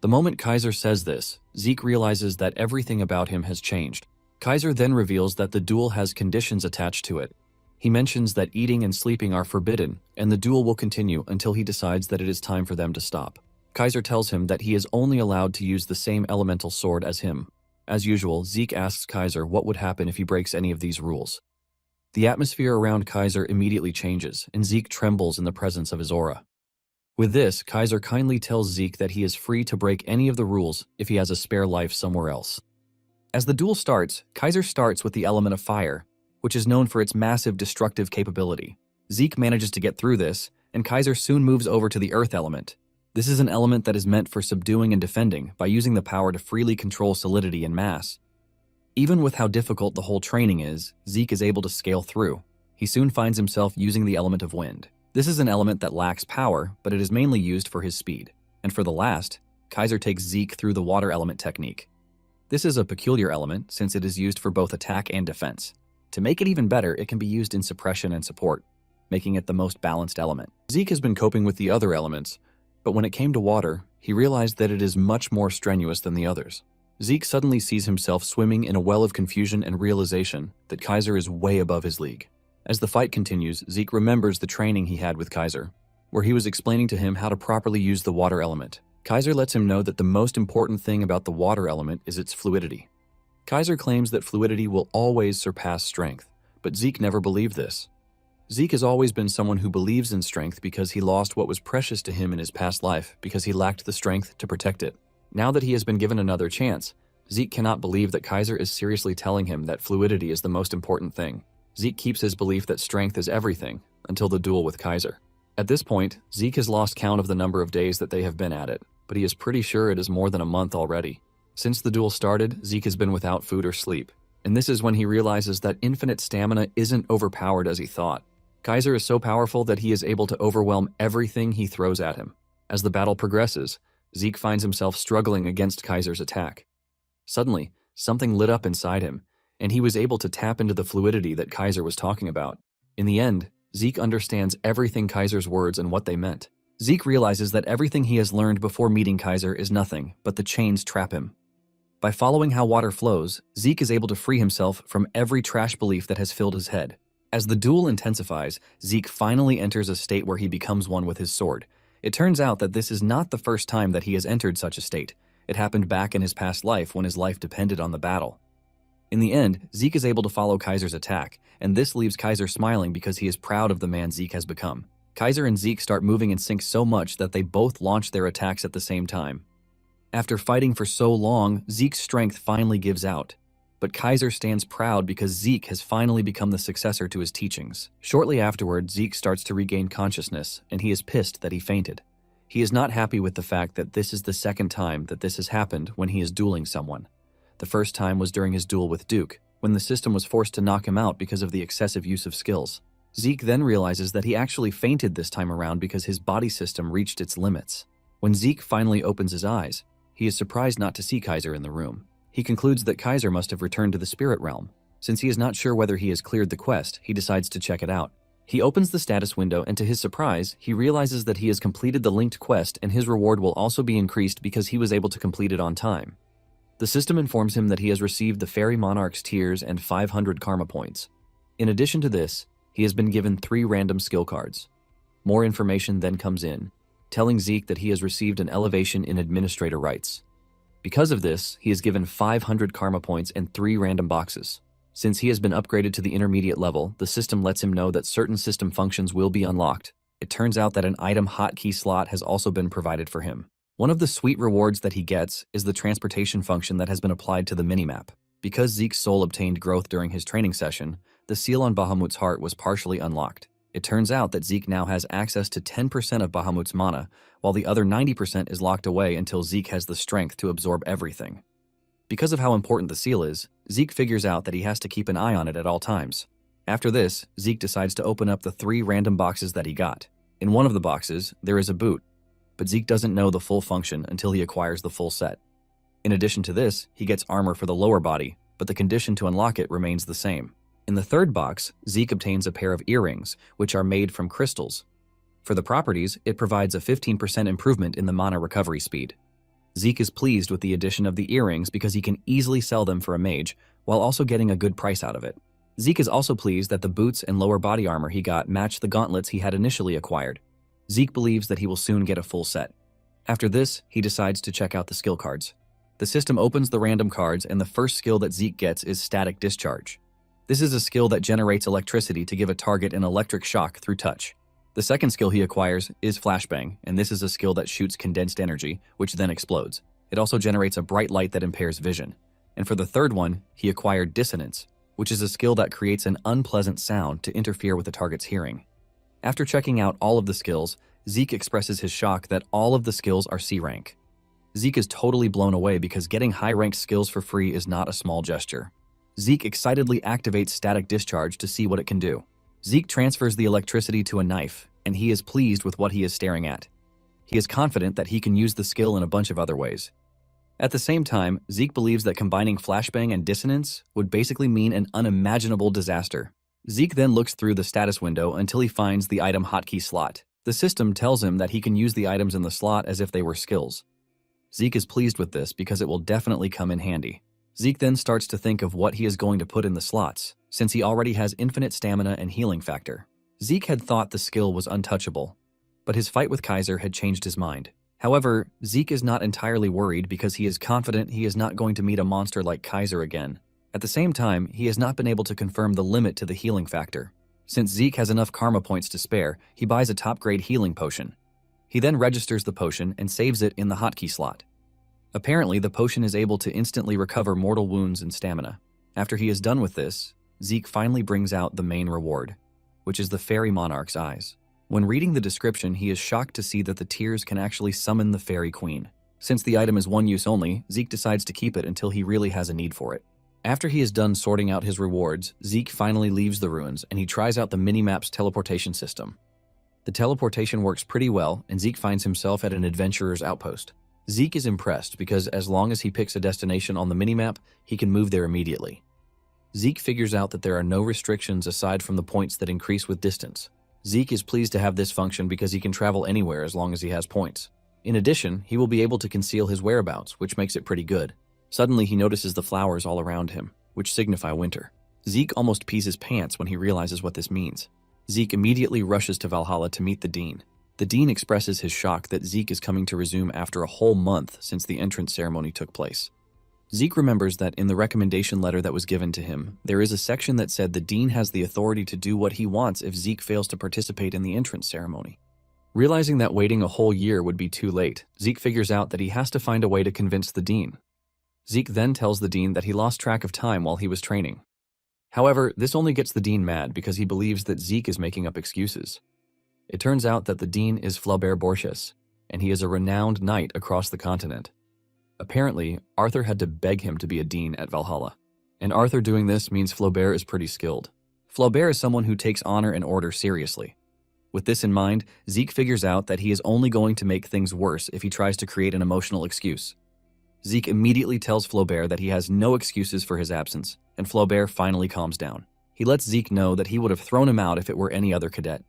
The moment Kaiser says this, Zeke realizes that everything about him has changed. Kaiser then reveals that the duel has conditions attached to it. He mentions that eating and sleeping are forbidden, and the duel will continue until he decides that it is time for them to stop. Kaiser tells him that he is only allowed to use the same elemental sword as him. As usual, Zeke asks Kaiser what would happen if he breaks any of these rules. The atmosphere around Kaiser immediately changes, and Zeke trembles in the presence of his aura. With this, Kaiser kindly tells Zeke that he is free to break any of the rules if he has a spare life somewhere else. As the duel starts, Kaiser starts with the element of fire, which is known for its massive destructive capability. Zeke manages to get through this, and Kaiser soon moves over to the earth element. This is an element that is meant for subduing and defending by using the power to freely control solidity and mass. Even with how difficult the whole training is, Zeke is able to scale through. He soon finds himself using the element of wind. This is an element that lacks power, but it is mainly used for his speed. And for the last, Kaiser takes Zeke through the water element technique. This is a peculiar element since it is used for both attack and defense. To make it even better, it can be used in suppression and support, making it the most balanced element. Zeke has been coping with the other elements, But when it came to water, he realized that it is much more strenuous than the others. Zeke suddenly sees himself swimming in a well of confusion and realization that Kaiser is way above his league. As the fight continues, Zeke remembers the training he had with Kaiser, where he was explaining to him how to properly use the water element. Kaiser lets him know that the most important thing about the water element is its fluidity. Kaiser claims that fluidity will always surpass strength, but Zeke never believed this. Zeke has always been someone who believes in strength because he lost what was precious to him in his past life because he lacked the strength to protect it. Now that he has been given another chance, Zeke cannot believe that Kaiser is seriously telling him that fluidity is the most important thing. Zeke keeps his belief that strength is everything until the duel with Kaiser. At this point, Zeke has lost count of the number of days that they have been at it, but he is pretty sure it is more than a month already. Since the duel started, Zeke has been without food or sleep, and this is when he realizes that infinite stamina isn't overpowered as he thought. Kaiser is so powerful that he is able to overwhelm everything he throws at him. As the battle progresses, Zeke finds himself struggling against Kaiser's attack. Suddenly, something lit up inside him, and he was able to tap into the fluidity that Kaiser was talking about. In the end, Zeke understands everything Kaiser's words and what they meant. Zeke realizes that everything he has learned before meeting Kaiser is nothing, but the chains trap him. By following how water flows, Zeke is able to free himself from every trash belief that has filled his head. As the duel intensifies, Zeke finally enters a state where he becomes one with his sword. It turns out that this is not the first time that he has entered such a state. It happened back in his past life when his life depended on the battle. In the end, Zeke is able to follow Kaiser's attack, and this leaves Kaiser smiling because he is proud of the man Zeke has become. Kaiser and Zeke start moving in sync so much that they both launch their attacks at the same time. After fighting for so long, Zeke's strength finally gives out. But Kaiser stands proud because Zeke has finally become the successor to his teachings. Shortly afterward, Zeke starts to regain consciousness, and he is pissed that he fainted. He is not happy with the fact that this is the second time that this has happened when he is dueling someone. The first time was during his duel with Duke, when the system was forced to knock him out because of the excessive use of skills. Zeke then realizes that he actually fainted this time around because his body system reached its limits. When Zeke finally opens his eyes, he is surprised not to see Kaiser in the room. He concludes that Kaiser must have returned to the spirit realm. Since he is not sure whether he has cleared the quest, he decides to check it out. He opens the status window, and to his surprise, he realizes that he has completed the linked quest and his reward will also be increased because he was able to complete it on time. The system informs him that he has received the Fairy Monarch's tears and 500 karma points. In addition to this, he has been given 3 random skill cards. More information then comes in, telling Zeke that he has received an elevation in administrator rights. Because of this, he is given 500 karma points and 3 random boxes. Since he has been upgraded to the intermediate level, the system lets him know that certain system functions will be unlocked. It turns out that an item hotkey slot has also been provided for him. One of the sweet rewards that he gets is the transportation function that has been applied to the minimap. Because Zeke's soul obtained growth during his training session, the seal on Bahamut's heart was partially unlocked. It turns out that Zeke now has access to 10% of Bahamut's mana, while the other 90% is locked away until Zeke has the strength to absorb everything. Because of how important the seal is, Zeke figures out that he has to keep an eye on it at all times. After this, Zeke decides to open up the 3 random boxes that he got. In one of the boxes, there is a boot, but Zeke doesn't know the full function until he acquires the full set. In addition to this, he gets armor for the lower body, but the condition to unlock it remains the same. In the third box, Zeke obtains a pair of earrings, which are made from crystals. For the properties, it provides a 15% improvement in the mana recovery speed. Zeke is pleased with the addition of the earrings because he can easily sell them for a mage, while also getting a good price out of it. Zeke is also pleased that the boots and lower body armor he got match the gauntlets he had initially acquired. Zeke believes that he will soon get a full set. After this, he decides to check out the skill cards. The system opens the random cards, and the first skill that Zeke gets is Static Discharge. This is a skill that generates electricity to give a target an electric shock through touch. The second skill he acquires is Flashbang, and this is a skill that shoots condensed energy, which then explodes. It also generates a bright light that impairs vision. And for the third one, he acquired Dissonance, which is a skill that creates an unpleasant sound to interfere with the target's hearing. After checking out all of the skills, Zeke expresses his shock that all of the skills are C rank. Zeke is totally blown away because getting high-ranked skills for free is not a small gesture. Zeke excitedly activates Static Discharge to see what it can do. Zeke transfers the electricity to a knife, and he is pleased with what he is staring at. He is confident that he can use the skill in a bunch of other ways. At the same time, Zeke believes that combining Flashbang and Dissonance would basically mean an unimaginable disaster. Zeke then looks through the status window until he finds the item hotkey slot. The system tells him that he can use the items in the slot as if they were skills. Zeke is pleased with this because it will definitely come in handy. Zeke then starts to think of what he is going to put in the slots, since he already has infinite stamina and healing factor. Zeke had thought the skill was untouchable, but his fight with Kaiser had changed his mind. However, Zeke is not entirely worried because he is confident he is not going to meet a monster like Kaiser again. At the same time, he has not been able to confirm the limit to the healing factor. Since Zeke has enough karma points to spare, he buys a top-grade healing potion. He then registers the potion and saves it in the hotkey slot. Apparently, the potion is able to instantly recover mortal wounds and stamina. After he is done with this, Zeke finally brings out the main reward, which is the Fairy Monarch's eyes. When reading the description, he is shocked to see that the tears can actually summon the Fairy Queen. Since the item is one use only, Zeke decides to keep it until he really has a need for it. After he is done sorting out his rewards, Zeke finally leaves the ruins and he tries out the minimap's teleportation system. The teleportation works pretty well, and Zeke finds himself at an adventurer's outpost. Zeke is impressed because as long as he picks a destination on the minimap, he can move there immediately. Zeke figures out that there are no restrictions aside from the points that increase with distance. Zeke is pleased to have this function because he can travel anywhere as long as he has points. In addition, he will be able to conceal his whereabouts, which makes it pretty good. Suddenly, he notices the flowers all around him, which signify winter. Zeke almost pees his pants when he realizes what this means. Zeke immediately rushes to Valhalla to meet the Dean. The Dean expresses his shock that Zeke is coming to resume after a whole month since the entrance ceremony took place. Zeke remembers that in the recommendation letter that was given to him, there is a section that said the Dean has the authority to do what he wants if Zeke fails to participate in the entrance ceremony. Realizing that waiting a whole year would be too late, Zeke figures out that he has to find a way to convince the Dean. Zeke then tells the Dean that he lost track of time while he was training. However, this only gets the Dean mad because he believes that Zeke is making up excuses. It turns out that the Dean is Flaubert Borchis, and he is a renowned knight across the continent. Apparently, Arthur had to beg him to be a Dean at Valhalla. And Arthur doing this means Flaubert is pretty skilled. Flaubert is someone who takes honor and order seriously. With this in mind, Zeke figures out that he is only going to make things worse if he tries to create an emotional excuse. Zeke immediately tells Flaubert that he has no excuses for his absence, and Flaubert finally calms down. He lets Zeke know that he would have thrown him out if it were any other cadet.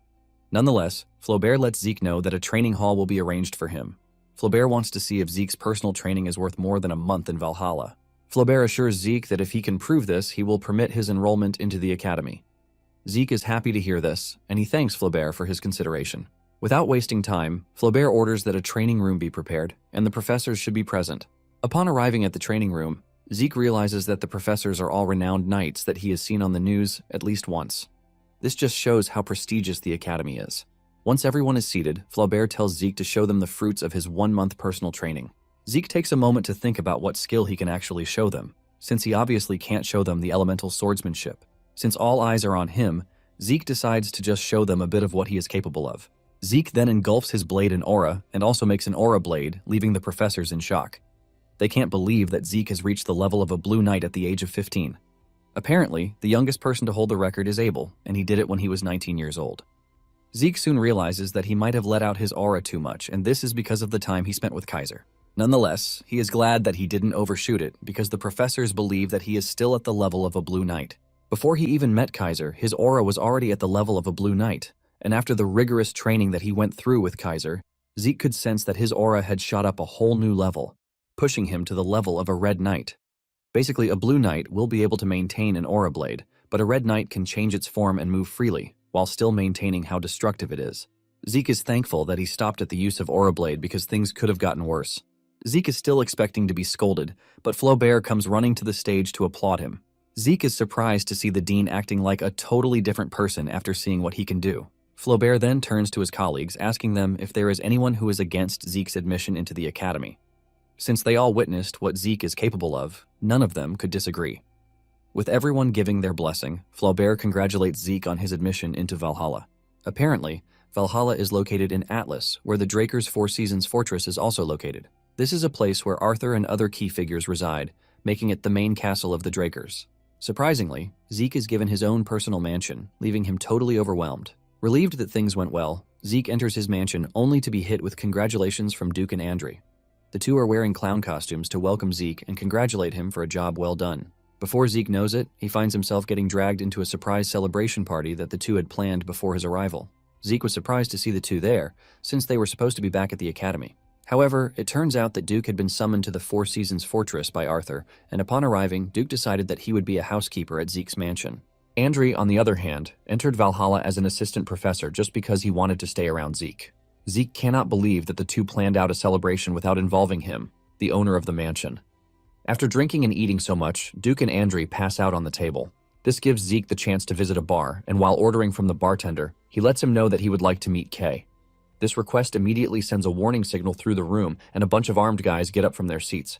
Nonetheless, Flaubert lets Zeke know that a training hall will be arranged for him. Flaubert wants to see if Zeke's personal training is worth more than a month in Valhalla. Flaubert assures Zeke that if he can prove this, he will permit his enrollment into the academy. Zeke is happy to hear this, and he thanks Flaubert for his consideration. Without wasting time, Flaubert orders that a training room be prepared, and the professors should be present. Upon arriving at the training room, Zeke realizes that the professors are all renowned knights that he has seen on the news at least once. This just shows how prestigious the academy is. Once everyone is seated, Flaubert tells Zeke to show them the fruits of his 1-month personal training. Zeke takes a moment to think about what skill he can actually show them, since he obviously can't show them the elemental swordsmanship. Since all eyes are on him, Zeke decides to just show them a bit of what he is capable of. Zeke then engulfs his blade in aura and also makes an aura blade, leaving the professors in shock. They can't believe that Zeke has reached the level of a blue knight at the age of 15. Apparently, the youngest person to hold the record is Abel, and he did it when he was 19 years old. Zeke soon realizes that he might have let out his aura too much, and this is because of the time he spent with Kaiser. Nonetheless, he is glad that he didn't overshoot it because the professors believe that he is still at the level of a blue knight. Before he even met Kaiser, his aura was already at the level of a blue knight, and after the rigorous training that he went through with Kaiser, Zeke could sense that his aura had shot up a whole new level, pushing him to the level of a red knight. Basically, a blue knight will be able to maintain an aura blade, but a red knight can change its form and move freely, while still maintaining how destructive it is. Zeke is thankful that he stopped at the use of aura blade because things could have gotten worse. Zeke is still expecting to be scolded, but Flaubert comes running to the stage to applaud him. Zeke is surprised to see the Dean acting like a totally different person after seeing what he can do. Flaubert then turns to his colleagues, asking them if there is anyone who is against Zeke's admission into the academy. Since they all witnessed what Zeke is capable of, none of them could disagree. With everyone giving their blessing, Flaubert congratulates Zeke on his admission into Valhalla. Apparently, Valhalla is located in Atlas, where the Draker's Four Seasons fortress is also located. This is a place where Arthur and other key figures reside, making it the main castle of the Drakers. Surprisingly, Zeke is given his own personal mansion, leaving him totally overwhelmed. Relieved that things went well, Zeke enters his mansion only to be hit with congratulations from Duke and Andre. The two are wearing clown costumes to welcome Zeke and congratulate him for a job well done. Before Zeke knows it, he finds himself getting dragged into a surprise celebration party that the two had planned before his arrival. Zeke was surprised to see the two there, since they were supposed to be back at the academy. However, it turns out that Duke had been summoned to the Four Seasons Fortress by Arthur, and upon arriving, Duke decided that he would be a housekeeper at Zeke's mansion. Andri, on the other hand, entered Valhalla as an assistant professor just because he wanted to stay around Zeke. Zeke cannot believe that the two planned out a celebration without involving him, the owner of the mansion. After drinking and eating so much, Duke and Andri pass out on the table. This gives Zeke the chance to visit a bar, and while ordering from the bartender, he lets him know that he would like to meet Kay. This request immediately sends a warning signal through the room, and a bunch of armed guys get up from their seats.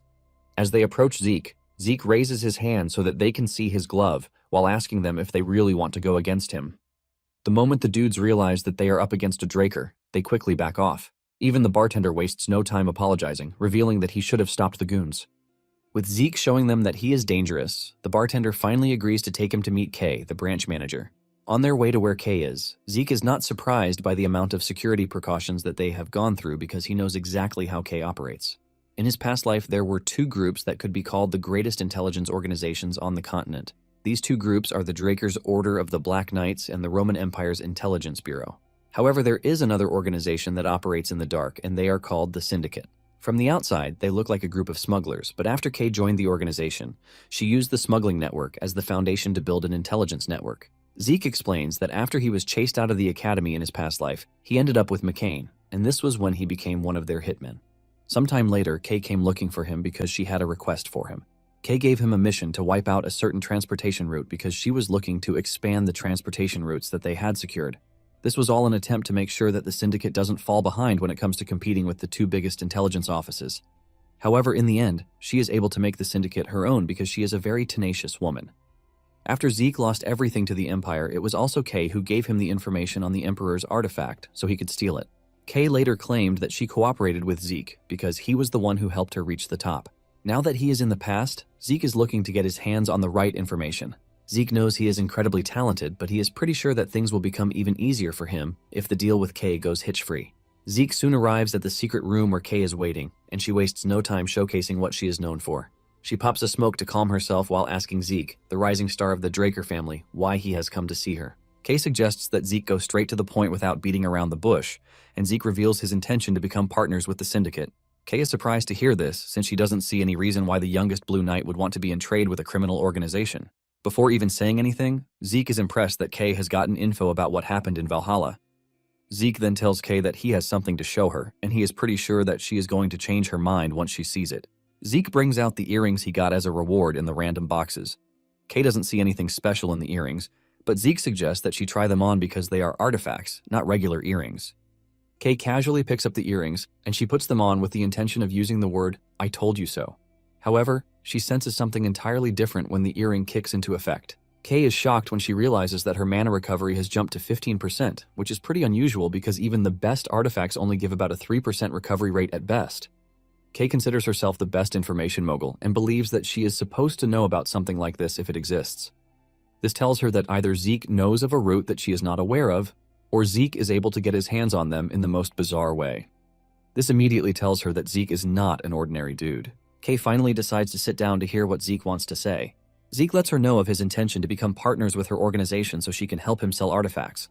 As they approach Zeke, Zeke raises his hand so that they can see his glove, while asking them if they really want to go against him. The moment the dudes realize that they are up against a Draker, they quickly back off. Even the bartender wastes no time apologizing, revealing that he should have stopped the goons. With Zeke showing them that he is dangerous, the bartender finally agrees to take him to meet Kay, the branch manager. On their way to where Kay is, Zeke is not surprised by the amount of security precautions that they have gone through because he knows exactly how Kay operates. In his past life, there were two groups that could be called the greatest intelligence organizations on the continent. These two groups are the Draker's Order of the Black Knights and the Roman Empire's Intelligence Bureau. However, there is another organization that operates in the dark, and they are called the Syndicate. From the outside, they look like a group of smugglers, but after Kay joined the organization, she used the smuggling network as the foundation to build an intelligence network. Zeke explains that after he was chased out of the academy in his past life, he ended up with McCain, and this was when he became one of their hitmen. Sometime later, Kay came looking for him because she had a request for him. Kay gave him a mission to wipe out a certain transportation route because she was looking to expand the transportation routes that they had secured. This was all an attempt to make sure that the Syndicate doesn't fall behind when it comes to competing with the two biggest intelligence offices. However, in the end, she is able to make the Syndicate her own because she is a very tenacious woman. After Zeke lost everything to the Empire, it was also Kay who gave him the information on the Emperor's artifact so he could steal it. Kay later claimed that she cooperated with Zeke because he was the one who helped her reach the top. Now that he is in the past, Zeke is looking to get his hands on the right information. Zeke knows he is incredibly talented, but he is pretty sure that things will become even easier for him if the deal with Kay goes hitch-free. Zeke soon arrives at the secret room where Kay is waiting, and she wastes no time showcasing what she is known for. She pops a smoke to calm herself while asking Zeke, the rising star of the Draker family, why he has come to see her. Kay suggests that Zeke go straight to the point without beating around the bush, and Zeke reveals his intention to become partners with the Syndicate. Kay is surprised to hear this, since she doesn't see any reason why the youngest Blue Knight would want to be in trade with a criminal organization. Before even saying anything, Zeke is impressed that Kay has gotten info about what happened in Valhalla. Zeke then tells Kay that he has something to show her, and he is pretty sure that she is going to change her mind once she sees it. Zeke brings out the earrings he got as a reward in the random boxes. Kay doesn't see anything special in the earrings, but Zeke suggests that she try them on because they are artifacts, not regular earrings. Kay casually picks up the earrings, and she puts them on with the intention of using the word, "I told you so." However, she senses something entirely different when the earring kicks into effect. Kay is shocked when she realizes that her mana recovery has jumped to 15%, which is pretty unusual because even the best artifacts only give about a 3% recovery rate at best. Kay considers herself the best information mogul and believes that she is supposed to know about something like this if it exists. This tells her that either Zeke knows of a route that she is not aware of, or Zeke is able to get his hands on them in the most bizarre way. This immediately tells her that Zeke is not an ordinary dude. Kay finally decides to sit down to hear what Zeke wants to say. Zeke lets her know of his intention to become partners with her organization so she can help him sell artifacts.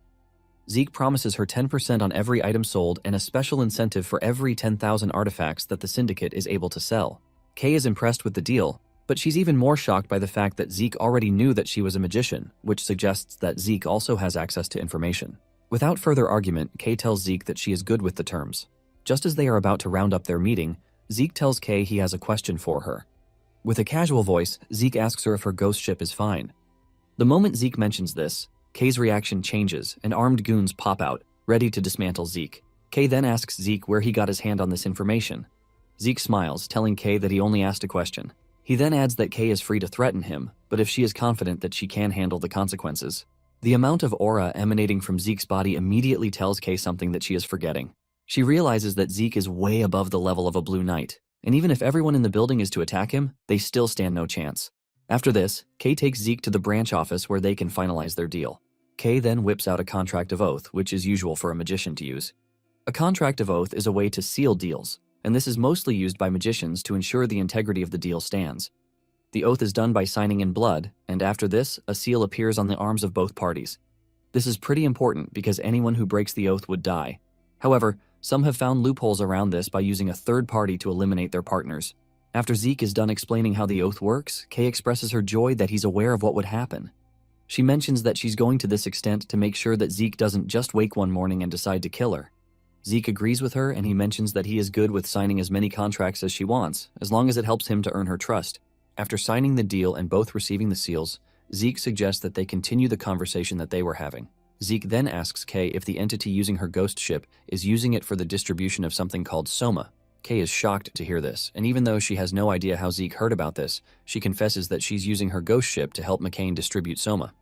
Zeke promises her 10% on every item sold and a special incentive for every 10,000 artifacts that the Syndicate is able to sell. Kay is impressed with the deal, but she's even more shocked by the fact that Zeke already knew that she was a magician, which suggests that Zeke also has access to information. Without further argument, Kay tells Zeke that she is good with the terms. Just as they are about to round up their meeting, Zeke tells Kay he has a question for her. With a casual voice, Zeke asks her if her ghost ship is fine. The moment Zeke mentions this, Kay's reaction changes and armed goons pop out, ready to dismantle Zeke. Kay then asks Zeke where he got his hand on this information. Zeke smiles, telling Kay that he only asked a question. He then adds that Kay is free to threaten him, but if she is confident that she can handle the consequences. The amount of aura emanating from Zeke's body immediately tells Kay something that she is forgetting. She realizes that Zeke is way above the level of a Blue Knight, and even if everyone in the building is to attack him, they still stand no chance. After this, Kay takes Zeke to the branch office where they can finalize their deal. Kay then whips out a contract of oath, which is usual for a magician to use. A contract of oath is a way to seal deals, and this is mostly used by magicians to ensure the integrity of the deal stands. The oath is done by signing in blood, and after this, a seal appears on the arms of both parties. This is pretty important because anyone who breaks the oath would die. However, some have found loopholes around this by using a third party to eliminate their partners. After Zeke is done explaining how the oath works, Kay expresses her joy that he's aware of what would happen. She mentions that she's going to this extent to make sure that Zeke doesn't just wake one morning and decide to kill her. Zeke agrees with her, and he mentions that he is good with signing as many contracts as she wants, as long as it helps him to earn her trust. After signing the deal and both receiving the seals, Zeke suggests that they continue the conversation that they were having. Zeke then asks Kay if the entity using her ghost ship is using it for the distribution of something called Soma. Kay is shocked to hear this, and even though she has no idea how Zeke heard about this, she confesses that she's using her ghost ship to help McCain distribute Soma.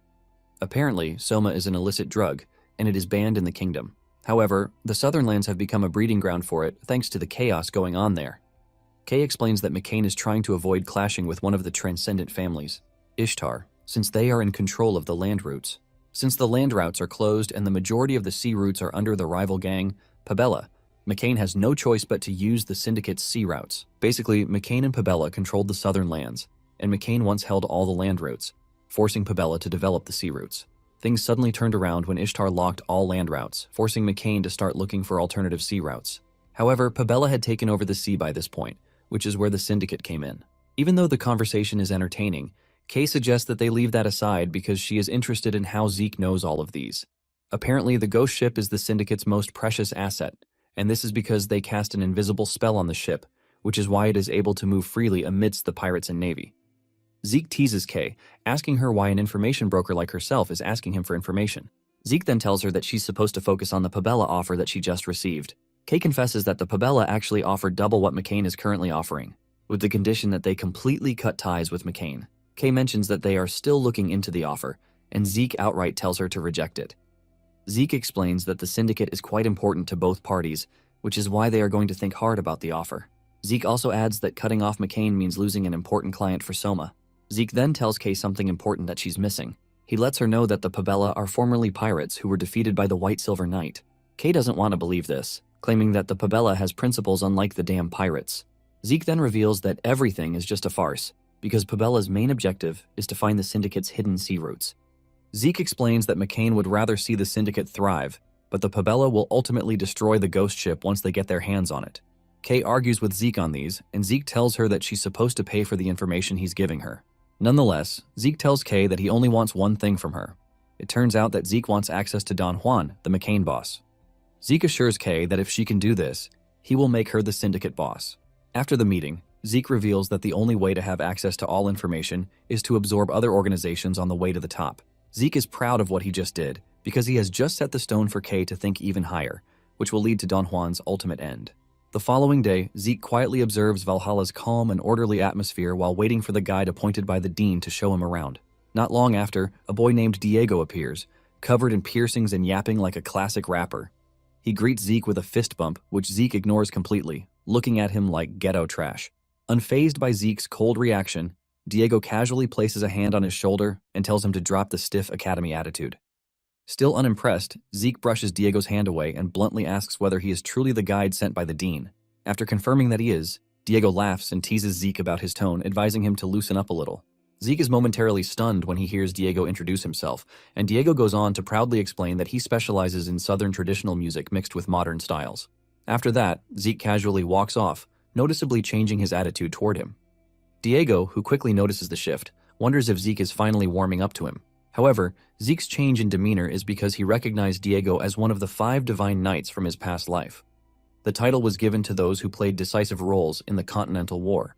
Apparently, Soma is an illicit drug, and it is banned in the kingdom. However, the southern lands have become a breeding ground for it thanks to the chaos going on there. Kay explains that McCain is trying to avoid clashing with one of the transcendent families, Ishtar, since they are in control of the land routes. Since the land routes are closed and the majority of the sea routes are under the rival gang, Pabella, McCain has no choice but to use the syndicate's sea routes. Basically, McCain and Pabella controlled the southern lands, and McCain once held all the land routes, forcing Pabella to develop the sea routes. Things suddenly turned around when Ishtar locked all land routes, forcing McCain to start looking for alternative sea routes. However, Pabella had taken over the sea by this point, which is where the syndicate came in. Even though the conversation is entertaining, Kay suggests that they leave that aside because she is interested in how Zeke knows all of these. Apparently, the ghost ship is the syndicate's most precious asset, and this is because they cast an invisible spell on the ship, which is why it is able to move freely amidst the pirates and navy. Zeke teases Kay, asking her why an information broker like herself is asking him for information. Zeke then tells her that she's supposed to focus on the Pabella offer that she just received. Kay confesses that the Pabella actually offered double what McCain is currently offering, with the condition that they completely cut ties with McCain. Kay mentions that they are still looking into the offer, and Zeke outright tells her to reject it. Zeke explains that the syndicate is quite important to both parties, which is why they are going to think hard about the offer. Zeke also adds that cutting off McCain means losing an important client for Soma. Zeke then tells Kay something important that she's missing. He lets her know that the Pabella are formerly pirates who were defeated by the White Silver Knight. Kay doesn't want to believe this, claiming that the Pabella has principles unlike the damn pirates. Zeke then reveals that everything is just a farce, because Pabella's main objective is to find the syndicate's hidden sea routes. Zeke explains that McCain would rather see the syndicate thrive, but the Pabella will ultimately destroy the ghost ship once they get their hands on it. Kay argues with Zeke on these, and Zeke tells her that she's supposed to pay for the information he's giving her. Nonetheless, Zeke tells Kay that he only wants one thing from her. It turns out that Zeke wants access to Don Juan, the McCain boss. Zeke assures Kay that if she can do this, he will make her the syndicate boss. After the meeting, Zeke reveals that the only way to have access to all information is to absorb other organizations on the way to the top. Zeke is proud of what he just did, because he has just set the stone for Kay to think even higher, which will lead to Don Juan's ultimate end. The following day, Zeke quietly observes Valhalla's calm and orderly atmosphere while waiting for the guide appointed by the dean to show him around. Not long after, a boy named Diego appears, covered in piercings and yapping like a classic rapper. He greets Zeke with a fist bump, which Zeke ignores completely, looking at him like ghetto trash. Unfazed by Zeke's cold reaction, Diego casually places a hand on his shoulder and tells him to drop the stiff academy attitude. Still unimpressed, Zeke brushes Diego's hand away and bluntly asks whether he is truly the guide sent by the dean. After confirming that he is, Diego laughs and teases Zeke about his tone, advising him to loosen up a little. Zeke is momentarily stunned when he hears Diego introduce himself, and Diego goes on to proudly explain that he specializes in Southern traditional music mixed with modern styles. After that, Zeke casually walks off, noticeably changing his attitude toward him. Diego, who quickly notices the shift, wonders if Zeke is finally warming up to him. However, Zeke's change in demeanor is because he recognized Diego as one of the 5 divine knights from his past life. The title was given to those who played decisive roles in the Continental War.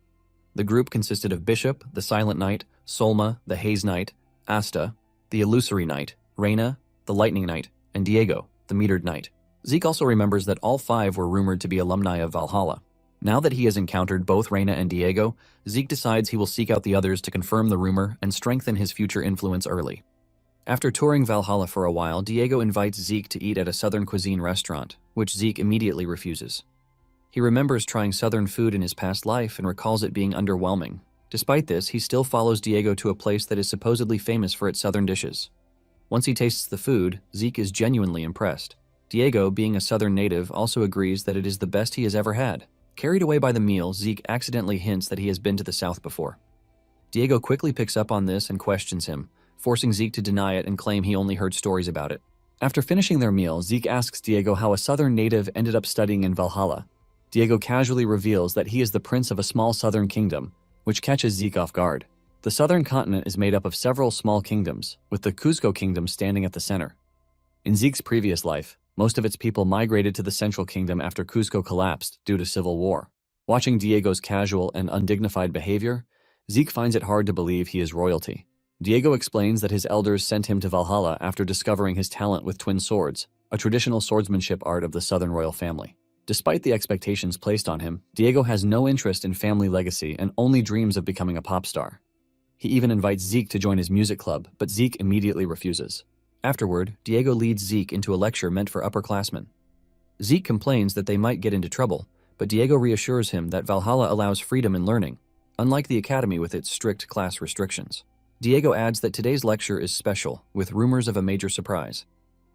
The group consisted of Bishop, the Silent Knight, Solma, the Haze Knight, Asta, the Illusory Knight, Reyna, the Lightning Knight, and Diego, the Metered Knight. Zeke also remembers that all 5 were rumored to be alumni of Valhalla. Now that he has encountered both Reyna and Diego, Zeke decides he will seek out the others to confirm the rumor and strengthen his future influence early. After touring Valhalla for a while, Diego invites Zeke to eat at a Southern cuisine restaurant, which Zeke immediately refuses. He remembers trying Southern food in his past life and recalls it being underwhelming. Despite this, he still follows Diego to a place that is supposedly famous for its Southern dishes. Once he tastes the food, Zeke is genuinely impressed. Diego, being a Southern native, also agrees that it is the best he has ever had. Carried away by the meal, Zeke accidentally hints that he has been to the South before. Diego quickly picks up on this and questions him, forcing Zeke to deny it and claim he only heard stories about it. After finishing their meal, Zeke asks Diego how a southern native ended up studying in Valhalla. Diego casually reveals that he is the prince of a small southern kingdom, which catches Zeke off guard. The southern continent is made up of several small kingdoms, with the Cusco kingdom standing at the center. In Zeke's previous life, most of its people migrated to the central kingdom after Cusco collapsed due to civil war. Watching Diego's casual and undignified behavior, Zeke finds it hard to believe he is royalty. Diego explains that his elders sent him to Valhalla after discovering his talent with twin swords, a traditional swordsmanship art of the southern royal family. Despite the expectations placed on him, Diego has no interest in family legacy and only dreams of becoming a pop star. He even invites Zeke to join his music club, but Zeke immediately refuses. Afterward, Diego leads Zeke into a lecture meant for upperclassmen. Zeke complains that they might get into trouble, but Diego reassures him that Valhalla allows freedom in learning, unlike the academy with its strict class restrictions. Diego adds that today's lecture is special, with rumors of a major surprise.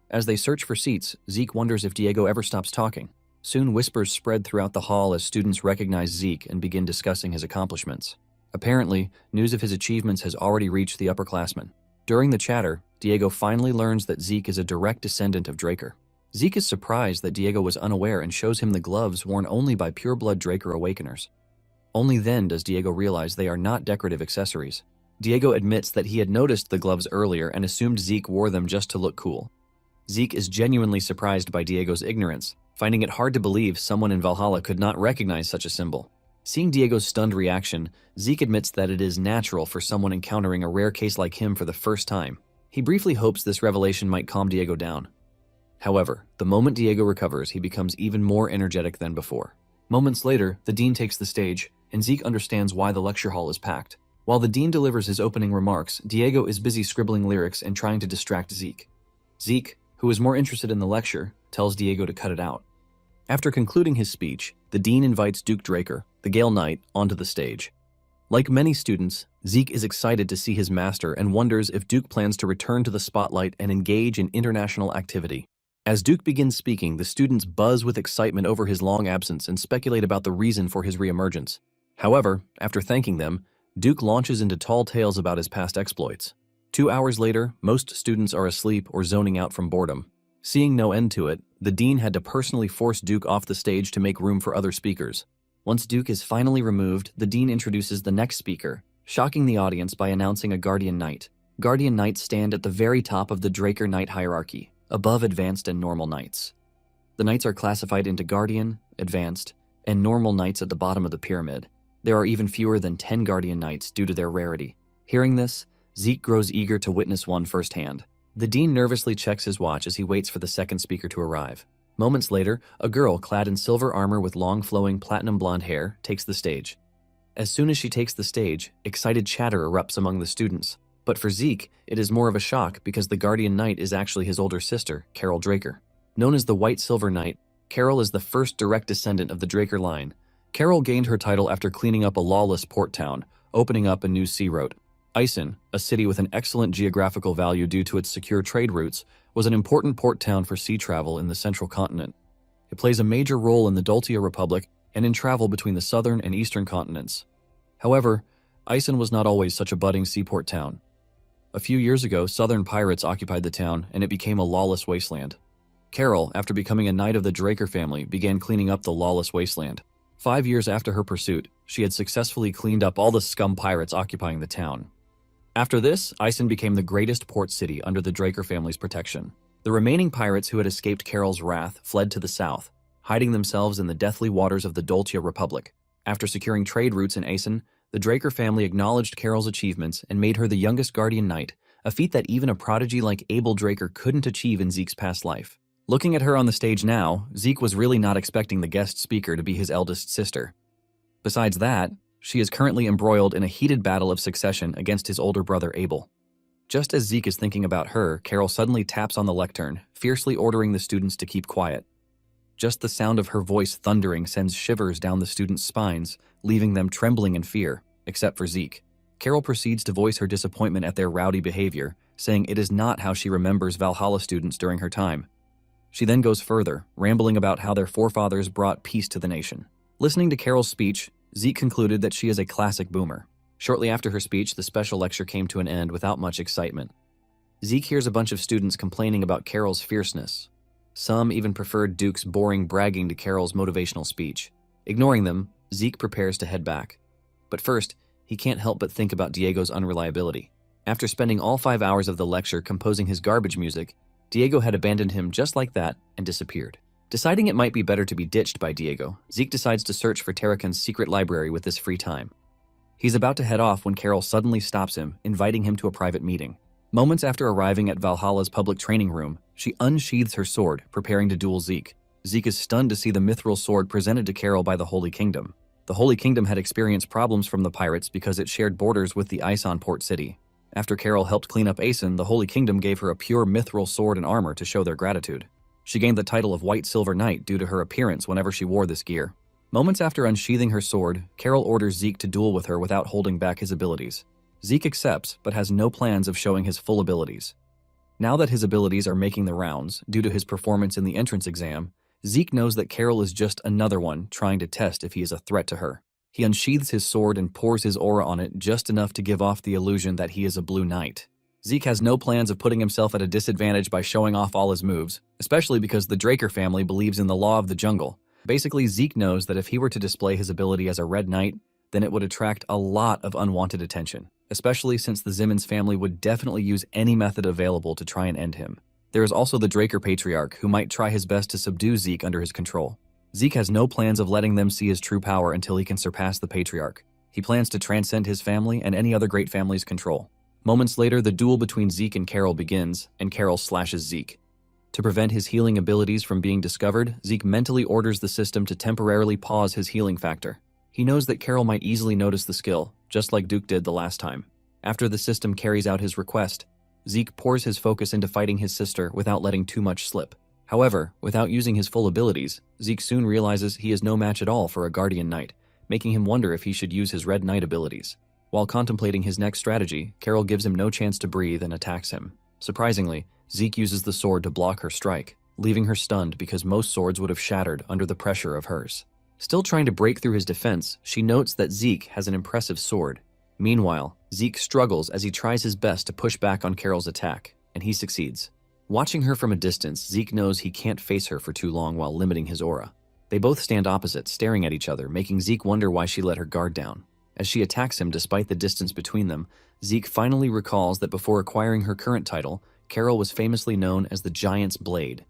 As they search for seats, Zeke wonders if Diego ever stops talking. Soon whispers spread throughout the hall as students recognize Zeke and begin discussing his accomplishments. Apparently, news of his achievements has already reached the upperclassmen. During the chatter, Diego finally learns that Zeke is a direct descendant of Draker. Zeke is surprised that Diego was unaware and shows him the gloves worn only by pureblood Draker Awakeners. Only then does Diego realize they are not decorative accessories. Diego admits that he had noticed the gloves earlier and assumed Zeke wore them just to look cool. Zeke is genuinely surprised by Diego's ignorance, finding it hard to believe someone in Valhalla could not recognize such a symbol. Seeing Diego's stunned reaction, Zeke admits that it is natural for someone encountering a rare case like him for the first time. He briefly hopes this revelation might calm Diego down. However, the moment Diego recovers, he becomes even more energetic than before. Moments later, the dean takes the stage, and Zeke understands why the lecture hall is packed. While the dean delivers his opening remarks, Diego is busy scribbling lyrics and trying to distract Zeke. Zeke, who is more interested in the lecture, tells Diego to cut it out. After concluding his speech, the dean invites Duke Draker, the Gale Knight, onto the stage. Like many students, Zeke is excited to see his master and wonders if Duke plans to return to the spotlight and engage in international activity. As Duke begins speaking, the students buzz with excitement over his long absence and speculate about the reason for his reemergence. However, after thanking them, Duke launches into tall tales about his past exploits. 2 hours later, most students are asleep or zoning out from boredom. Seeing no end to it, the dean had to personally force Duke off the stage to make room for other speakers. Once Duke is finally removed, the dean introduces the next speaker, shocking the audience by announcing a Guardian Knight. Guardian Knights stand at the very top of the Draker Knight hierarchy, above Advanced and Normal Knights. The Knights are classified into Guardian, Advanced, and Normal Knights at the bottom of the pyramid. There are even fewer than 10 Guardian Knights due to their rarity. Hearing this, Zeke grows eager to witness one firsthand. The dean nervously checks his watch as he waits for the second speaker to arrive. Moments later, a girl clad in silver armor with long flowing platinum blonde hair takes the stage. As soon as she takes the stage, excited chatter erupts among the students. But for Zeke, it is more of a shock because the Guardian Knight is actually his older sister, Carol Draker. Known as the White Silver Knight, Carol is the first direct descendant of the Draker line. Carol gained her title after cleaning up a lawless port town, opening up a new sea route. Isen, a city with an excellent geographical value due to its secure trade routes, was an important port town for sea travel in the central continent. It plays a major role in the Doltia Republic and in travel between the southern and eastern continents. However, Isen was not always such a budding seaport town. A few years ago, southern pirates occupied the town and it became a lawless wasteland. Carol, after becoming a knight of the Draker family, began cleaning up the lawless wasteland. 5 years after her pursuit, she had successfully cleaned up all the scum pirates occupying the town. After this, Isen became the greatest port city under the Draker family's protection. The remaining pirates who had escaped Carol's wrath fled to the south, hiding themselves in the deathly waters of the Doltia Republic. After securing trade routes in Isen, the Draker family acknowledged Carol's achievements and made her the youngest Guardian Knight, a feat that even a prodigy like Abel Draker couldn't achieve in Zeke's past life. Looking at her on the stage now, Zeke was really not expecting the guest speaker to be his eldest sister. Besides that, she is currently embroiled in a heated battle of succession against his older brother Abel. Just as Zeke is thinking about her, Carol suddenly taps on the lectern, fiercely ordering the students to keep quiet. Just the sound of her voice thundering sends shivers down the students' spines, leaving them trembling in fear, except for Zeke. Carol proceeds to voice her disappointment at their rowdy behavior, saying it is not how she remembers Valhalla students during her time. She then goes further, rambling about how their forefathers brought peace to the nation. Listening to Carol's speech, Zeke concluded that she is a classic boomer. Shortly after her speech, the special lecture came to an end without much excitement. Zeke hears a bunch of students complaining about Carol's fierceness. Some even preferred Duke's boring bragging to Carol's motivational speech. Ignoring them, Zeke prepares to head back. But first, he can't help but think about Diego's unreliability. After spending all 5 hours of the lecture composing his garbage music, Diego had abandoned him just like that and disappeared. Deciding it might be better to be ditched by Diego, Zeke decides to search for Terracon's secret library with this free time. He's about to head off when Carol suddenly stops him, inviting him to a private meeting. Moments after arriving at Valhalla's public training room, she unsheathes her sword, preparing to duel Zeke. Zeke is stunned to see the mithril sword presented to Carol by the Holy Kingdom. The Holy Kingdom had experienced problems from the pirates because it shared borders with the Ison port city. After Carol helped clean up Aeson, the Holy Kingdom gave her a pure mithril sword and armor to show their gratitude. She gained the title of White Silver Knight due to her appearance whenever she wore this gear. Moments after unsheathing her sword, Carol orders Zeke to duel with her without holding back his abilities. Zeke accepts, but has no plans of showing his full abilities. Now that his abilities are making the rounds, due to his performance in the entrance exam, Zeke knows that Carol is just another one trying to test if he is a threat to her. He unsheathes his sword and pours his aura on it just enough to give off the illusion that he is a blue knight. Zeke has no plans of putting himself at a disadvantage by showing off all his moves, especially because the Draker family believes in the law of the jungle. Basically, Zeke knows that if he were to display his ability as a red knight, then it would attract a lot of unwanted attention, especially since the Zimmons family would definitely use any method available to try and end him. There is also the Draker Patriarch, who might try his best to subdue Zeke under his control. Zeke has no plans of letting them see his true power until he can surpass the Patriarch. He plans to transcend his family and any other great family's control. Moments later, the duel between Zeke and Carol begins, and Carol slashes Zeke. To prevent his healing abilities from being discovered, Zeke mentally orders the system to temporarily pause his healing factor. He knows that Carol might easily notice the skill, just like Duke did the last time. After the system carries out his request, Zeke pours his focus into fighting his sister without letting too much slip. However, without using his full abilities, Zeke soon realizes he is no match at all for a Guardian Knight, making him wonder if he should use his Red Knight abilities. While contemplating his next strategy, Carol gives him no chance to breathe and attacks him. Surprisingly, Zeke uses the sword to block her strike, leaving her stunned because most swords would have shattered under the pressure of hers. Still trying to break through his defense, she notes that Zeke has an impressive sword. Meanwhile, Zeke struggles as he tries his best to push back on Carol's attack, and he succeeds. Watching her from a distance, Zeke knows he can't face her for too long while limiting his aura. They both stand opposite, staring at each other, making Zeke wonder why she let her guard down. As she attacks him despite the distance between them, Zeke finally recalls that before acquiring her current title, Carol was famously known as the Giant's Blade.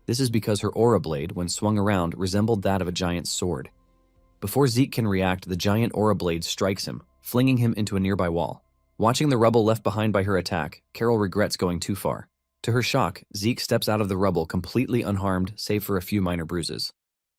This is because her aura blade, when swung around, resembled that of a giant's sword. Before Zeke can react, the giant aura blade strikes him, flinging him into a nearby wall. Watching the rubble left behind by her attack, Carol regrets going too far. To her shock, Zeke steps out of the rubble completely unharmed, save for a few minor bruises.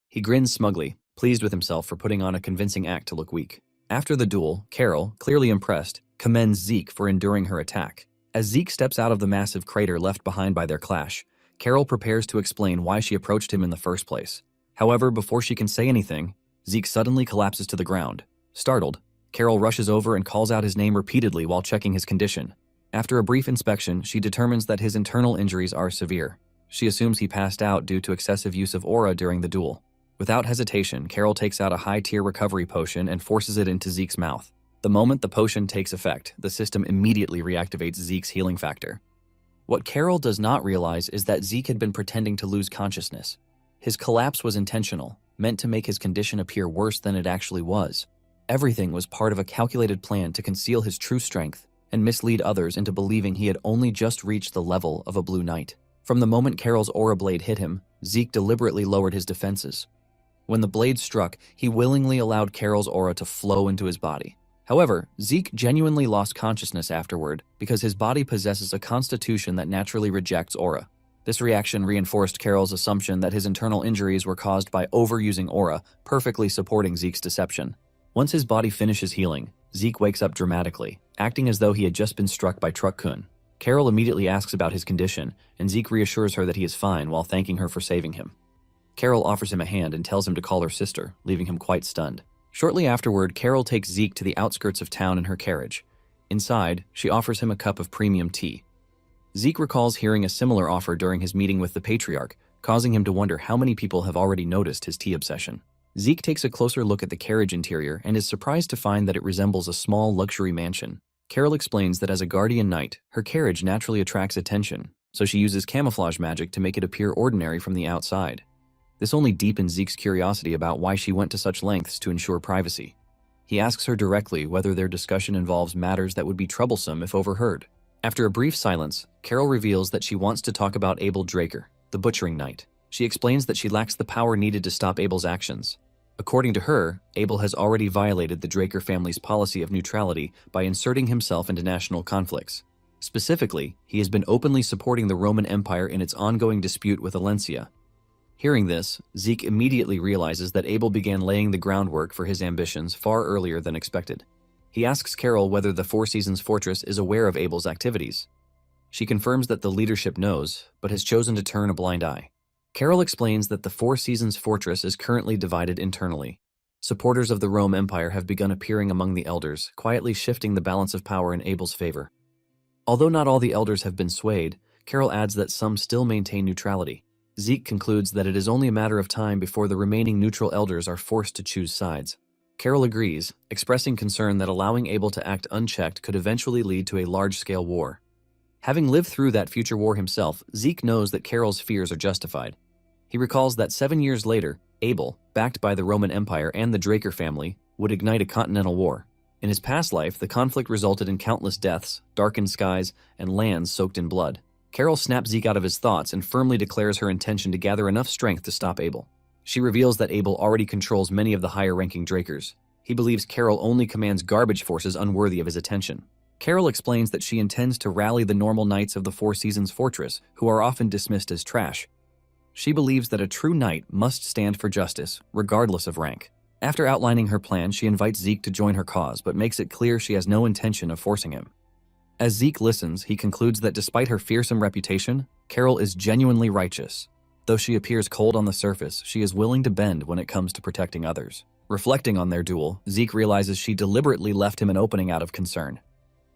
He grins smugly, pleased with himself for putting on a convincing act to look weak. After the duel, Carol, clearly impressed, commends Zeke for enduring her attack. As Zeke steps out of the massive crater left behind by their clash, Carol prepares to explain why she approached him in the first place. However, before she can say anything, Zeke suddenly collapses to the ground. Startled, Carol rushes over and calls out his name repeatedly while checking his condition. After a brief inspection, she determines that his internal injuries are severe. She assumes he passed out due to excessive use of aura during the duel. Without hesitation, Carol takes out a high-tier recovery potion and forces it into Zeke's mouth. The moment the potion takes effect, the system immediately reactivates Zeke's healing factor. What Carol does not realize is that Zeke had been pretending to lose consciousness. His collapse was intentional, meant to make his condition appear worse than it actually was. Everything was part of a calculated plan to conceal his true strength and mislead others into believing he had only just reached the level of a Blue Knight. From the moment Carol's aura blade hit him, Zeke deliberately lowered his defenses. When the blade struck, he willingly allowed Carol's aura to flow into his body. However, Zeke genuinely lost consciousness afterward because his body possesses a constitution that naturally rejects aura. This reaction reinforced Carol's assumption that his internal injuries were caused by overusing aura, perfectly supporting Zeke's deception. Once his body finishes healing, Zeke wakes up dramatically, acting as though he had just been struck by Truck-kun. Carol immediately asks about his condition, and Zeke reassures her that he is fine while thanking her for saving him. Carol offers him a hand and tells him to call her sister, leaving him quite stunned. Shortly afterward, Carol takes Zeke to the outskirts of town in her carriage. Inside, she offers him a cup of premium tea. Zeke recalls hearing a similar offer during his meeting with the Patriarch, causing him to wonder how many people have already noticed his tea obsession. Zeke takes a closer look at the carriage interior and is surprised to find that it resembles a small luxury mansion. Carol explains that as a guardian knight, her carriage naturally attracts attention, so she uses camouflage magic to make it appear ordinary from the outside. This only deepens Zeke's curiosity about why she went to such lengths to ensure privacy. He asks her directly whether their discussion involves matters that would be troublesome if overheard. After a brief silence, Carol reveals that she wants to talk about Abel Draker, the butchering knight. She explains that she lacks the power needed to stop Abel's actions. According to her, Abel has already violated the Draker family's policy of neutrality by inserting himself into national conflicts. Specifically, he has been openly supporting the Roman Empire in its ongoing dispute with Alencia. Hearing this, Zeke immediately realizes that Abel began laying the groundwork for his ambitions far earlier than expected. He asks Carol whether the Four Seasons Fortress is aware of Abel's activities. She confirms that the leadership knows, but has chosen to turn a blind eye. Carol explains that the Four Seasons Fortress is currently divided internally. Supporters of the Rome Empire have begun appearing among the elders, quietly shifting the balance of power in Abel's favor. Although not all the elders have been swayed, Carol adds that some still maintain neutrality. Zeke concludes that it is only a matter of time before the remaining neutral elders are forced to choose sides. Carol agrees, expressing concern that allowing Abel to act unchecked could eventually lead to a large-scale war. Having lived through that future war himself, Zeke knows that Carol's fears are justified. He recalls that 7 years later, Abel, backed by the Roman Empire and the Draker family, would ignite a continental war. In his past life, the conflict resulted in countless deaths, darkened skies, and lands soaked in blood. Carol snaps Zeke out of his thoughts and firmly declares her intention to gather enough strength to stop Abel. She reveals that Abel already controls many of the higher-ranking Drakers. He believes Carol only commands garbage forces unworthy of his attention. Carol explains that she intends to rally the normal knights of the Four Seasons Fortress, who are often dismissed as trash. She believes that a true knight must stand for justice, regardless of rank. After outlining her plan, she invites Zeke to join her cause, but makes it clear she has no intention of forcing him. As Zeke listens, he concludes that despite her fearsome reputation, Carol is genuinely righteous. Though she appears cold on the surface, she is willing to bend when it comes to protecting others. Reflecting on their duel, Zeke realizes she deliberately left him an opening out of concern.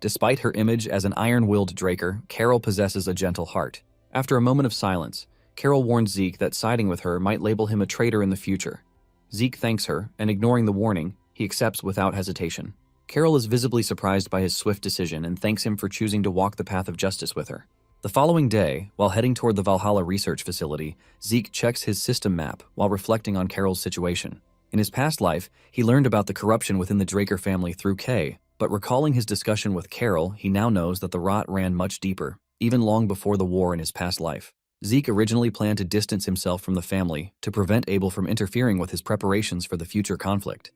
Despite her image as an iron-willed Draker, Carol possesses a gentle heart. After a moment of silence, Carol warns Zeke that siding with her might label him a traitor in the future. Zeke thanks her, and ignoring the warning, he accepts without hesitation. Carol is visibly surprised by his swift decision and thanks him for choosing to walk the path of justice with her. The following day, while heading toward the Valhalla research facility, Zeke checks his system map while reflecting on Carol's situation. In his past life, he learned about the corruption within the Draker family through Kay, but recalling his discussion with Carol, he now knows that the rot ran much deeper, even long before the war in his past life. Zeke originally planned to distance himself from the family to prevent Abel from interfering with his preparations for the future conflict.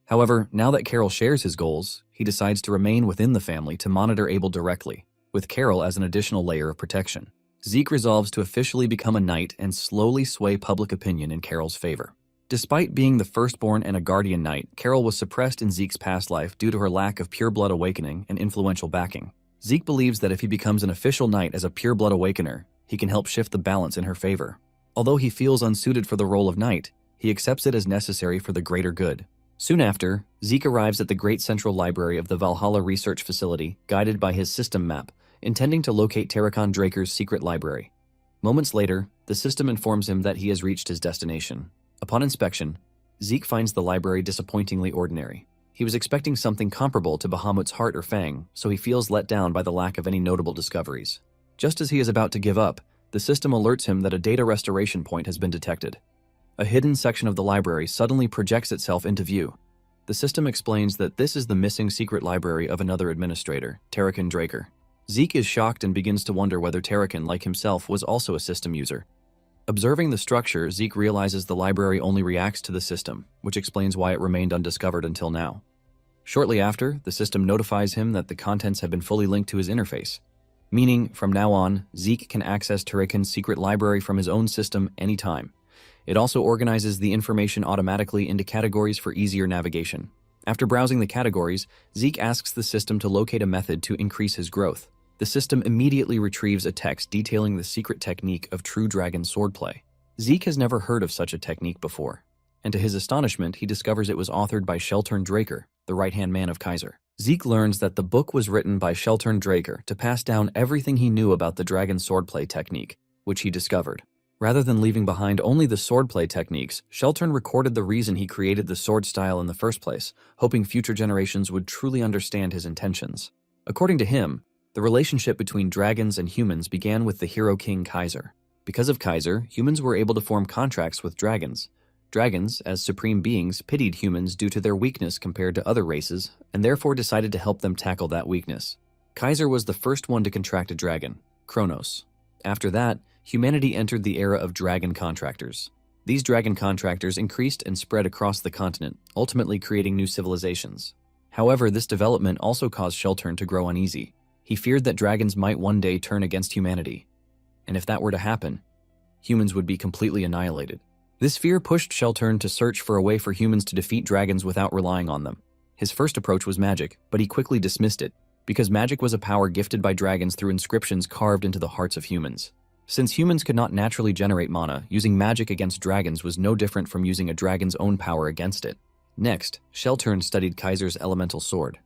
However, now that Carol shares his goals, he decides to remain within the family to monitor Abel directly, with Carol as an additional layer of protection. Zeke resolves to officially become a knight and slowly sway public opinion in Carol's favor. Despite being the firstborn and a guardian knight, Carol was suppressed in Zeke's past life due to her lack of pure-blood awakening and influential backing. Zeke believes that if he becomes an official knight as a pure-blood awakener, he can help shift the balance in her favor. Although he feels unsuited for the role of knight, he accepts it as necessary for the greater good. Soon after, Zeke arrives at the Great Central Library of the Valhalla Research Facility, guided by his system map, intending to locate Terracon Draker's secret library. Moments later, the system informs him that he has reached his destination. Upon inspection, Zeke finds the library disappointingly ordinary. He was expecting something comparable to Bahamut's Heart or Fang, so he feels let down by the lack of any notable discoveries. Just as he is about to give up, the system alerts him that a data restoration point has been detected. A hidden section of the library suddenly projects itself into view. The system explains that this is the missing secret library of another administrator, Terracon Draker. Zeke is shocked and begins to wonder whether Terracon, like himself, was also a system user. Observing the structure, Zeke realizes the library only reacts to the system, which explains why it remained undiscovered until now. Shortly after, the system notifies him that the contents have been fully linked to his interface. Meaning, from now on, Zeke can access Terracon's secret library from his own system anytime. It also organizes the information automatically into categories for easier navigation. After browsing the categories, Zeke asks the system to locate a method to increase his growth. The system immediately retrieves a text detailing the secret technique of true dragon swordplay. Zeke has never heard of such a technique before, and to his astonishment, he discovers it was authored by Sheltern Draker, the right-hand man of Kaiser. Zeke learns that the book was written by Sheltern Draker to pass down everything he knew about the dragon swordplay technique, which he discovered. Rather than leaving behind only the swordplay techniques, Sheltern recorded the reason he created the sword style in the first place, hoping future generations would truly understand his intentions. According to him, the relationship between dragons and humans began with the hero king Kaiser. Because of Kaiser, humans were able to form contracts with dragons. Dragons, as supreme beings, pitied humans due to their weakness compared to other races, and therefore decided to help them tackle that weakness. Kaiser was the first one to contract a dragon, Kronos. After that, humanity entered the era of dragon contractors. These dragon contractors increased and spread across the continent, ultimately creating new civilizations. However, this development also caused Sheltern to grow uneasy. He feared that dragons might one day turn against humanity. And if that were to happen, humans would be completely annihilated. This fear pushed Sheltern to search for a way for humans to defeat dragons without relying on them. His first approach was magic, but he quickly dismissed it, because magic was a power gifted by dragons through inscriptions carved into the hearts of humans. Since humans could not naturally generate mana, using magic against dragons was no different from using a dragon's own power against it. Next, Sheltern studied Kaiser's elemental sword.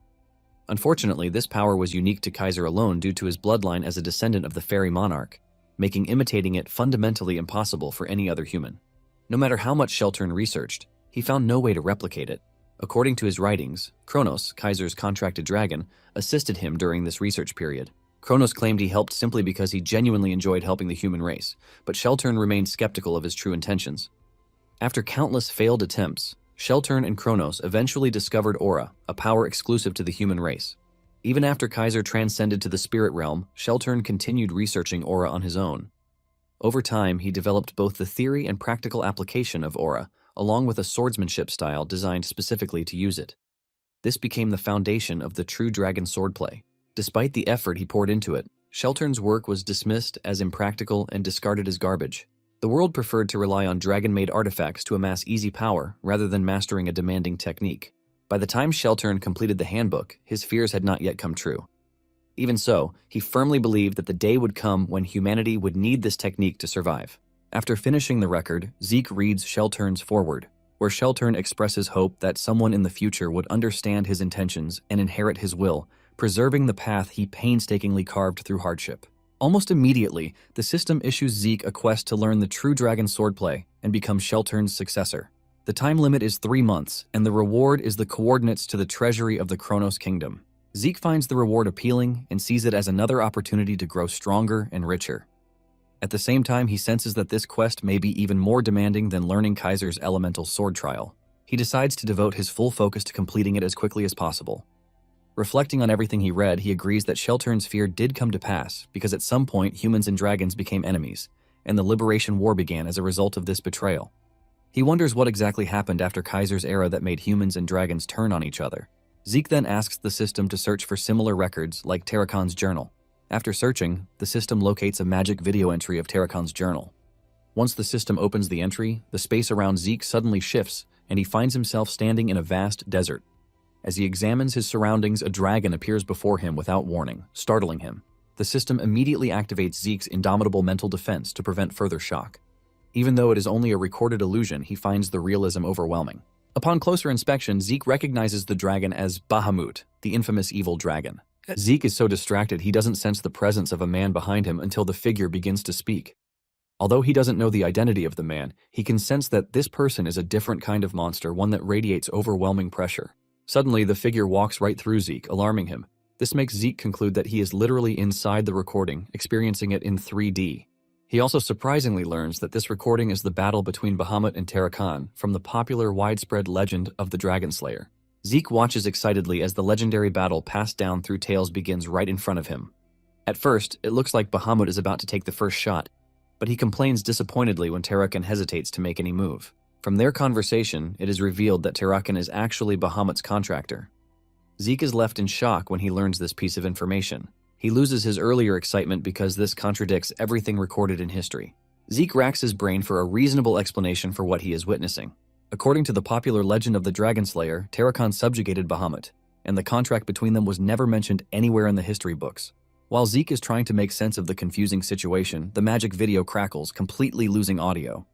Unfortunately, this power was unique to Kaiser alone due to his bloodline as a descendant of the fairy monarch, making imitating it fundamentally impossible for any other human. No matter how much Sheltern researched, he found no way to replicate it. According to his writings, Kronos, Kaiser's contracted dragon, assisted him during this research period. Kronos claimed he helped simply because he genuinely enjoyed helping the human race, but Sheltern remained skeptical of his true intentions. After countless failed attempts, Sheltern and Kronos eventually discovered Aura, a power exclusive to the human race. Even after Kaiser transcended to the spirit realm, Sheltern continued researching Aura on his own. Over time, he developed both the theory and practical application of Aura, along with a swordsmanship style designed specifically to use it. This became the foundation of the true dragon swordplay. Despite the effort he poured into it, Sheltern's work was dismissed as impractical and discarded as garbage. The world preferred to rely on dragon-made artifacts to amass easy power rather than mastering a demanding technique. By the time Sheltern completed the handbook, his fears had not yet come true. Even so, he firmly believed that the day would come when humanity would need this technique to survive. After finishing the record, Zeke reads Sheltern's foreword, where Sheltern expresses hope that someone in the future would understand his intentions and inherit his will, preserving the path he painstakingly carved through hardship. Almost immediately, the system issues Zeke a quest to learn the true dragon swordplay and become Sheltern's successor. The time limit is 3 months, and the reward is the coordinates to the treasury of the Kronos Kingdom. Zeke finds the reward appealing and sees it as another opportunity to grow stronger and richer. At the same time, he senses that this quest may be even more demanding than learning Kaiser's elemental sword trial. He decides to devote his full focus to completing it as quickly as possible. Reflecting on everything he read, he agrees that Sheltern's fear did come to pass because at some point humans and dragons became enemies, and the Liberation War began as a result of this betrayal. He wonders what exactly happened after Kaiser's era that made humans and dragons turn on each other. Zeke then asks the system to search for similar records like Tarakan's journal. After searching, the system locates a magic video entry of Tarakan's journal. Once the system opens the entry, the space around Zeke suddenly shifts, and he finds himself standing in a vast desert. As he examines his surroundings, a dragon appears before him without warning, startling him. The system immediately activates Zeke's indomitable mental defense to prevent further shock. Even though it is only a recorded illusion, he finds the realism overwhelming. Upon closer inspection, Zeke recognizes the dragon as Bahamut, the infamous evil dragon. Zeke is so distracted he doesn't sense the presence of a man behind him until the figure begins to speak. Although he doesn't know the identity of the man, he can sense that this person is a different kind of monster, one that radiates overwhelming pressure. Suddenly, the figure walks right through Zeke, alarming him. This makes Zeke conclude that he is literally inside the recording, experiencing it in 3D. He also surprisingly learns that this recording is the battle between Bahamut and Tarakan from the popular widespread legend of the Dragon Slayer. Zeke watches excitedly as the legendary battle passed down through tales begins right in front of him. At first, it looks like Bahamut is about to take the first shot, but he complains disappointedly when Tarakan hesitates to make any move. From their conversation, it is revealed that Tarakan is actually Bahamut's contractor. Zeke is left in shock when he learns this piece of information. He loses his earlier excitement because this contradicts everything recorded in history. Zeke racks his brain for a reasonable explanation for what he is witnessing. According to the popular legend of the Dragon Slayer, Tarakan subjugated Bahamut, and the contract between them was never mentioned anywhere in the history books. While Zeke is trying to make sense of the confusing situation, the magic video crackles, completely losing audio.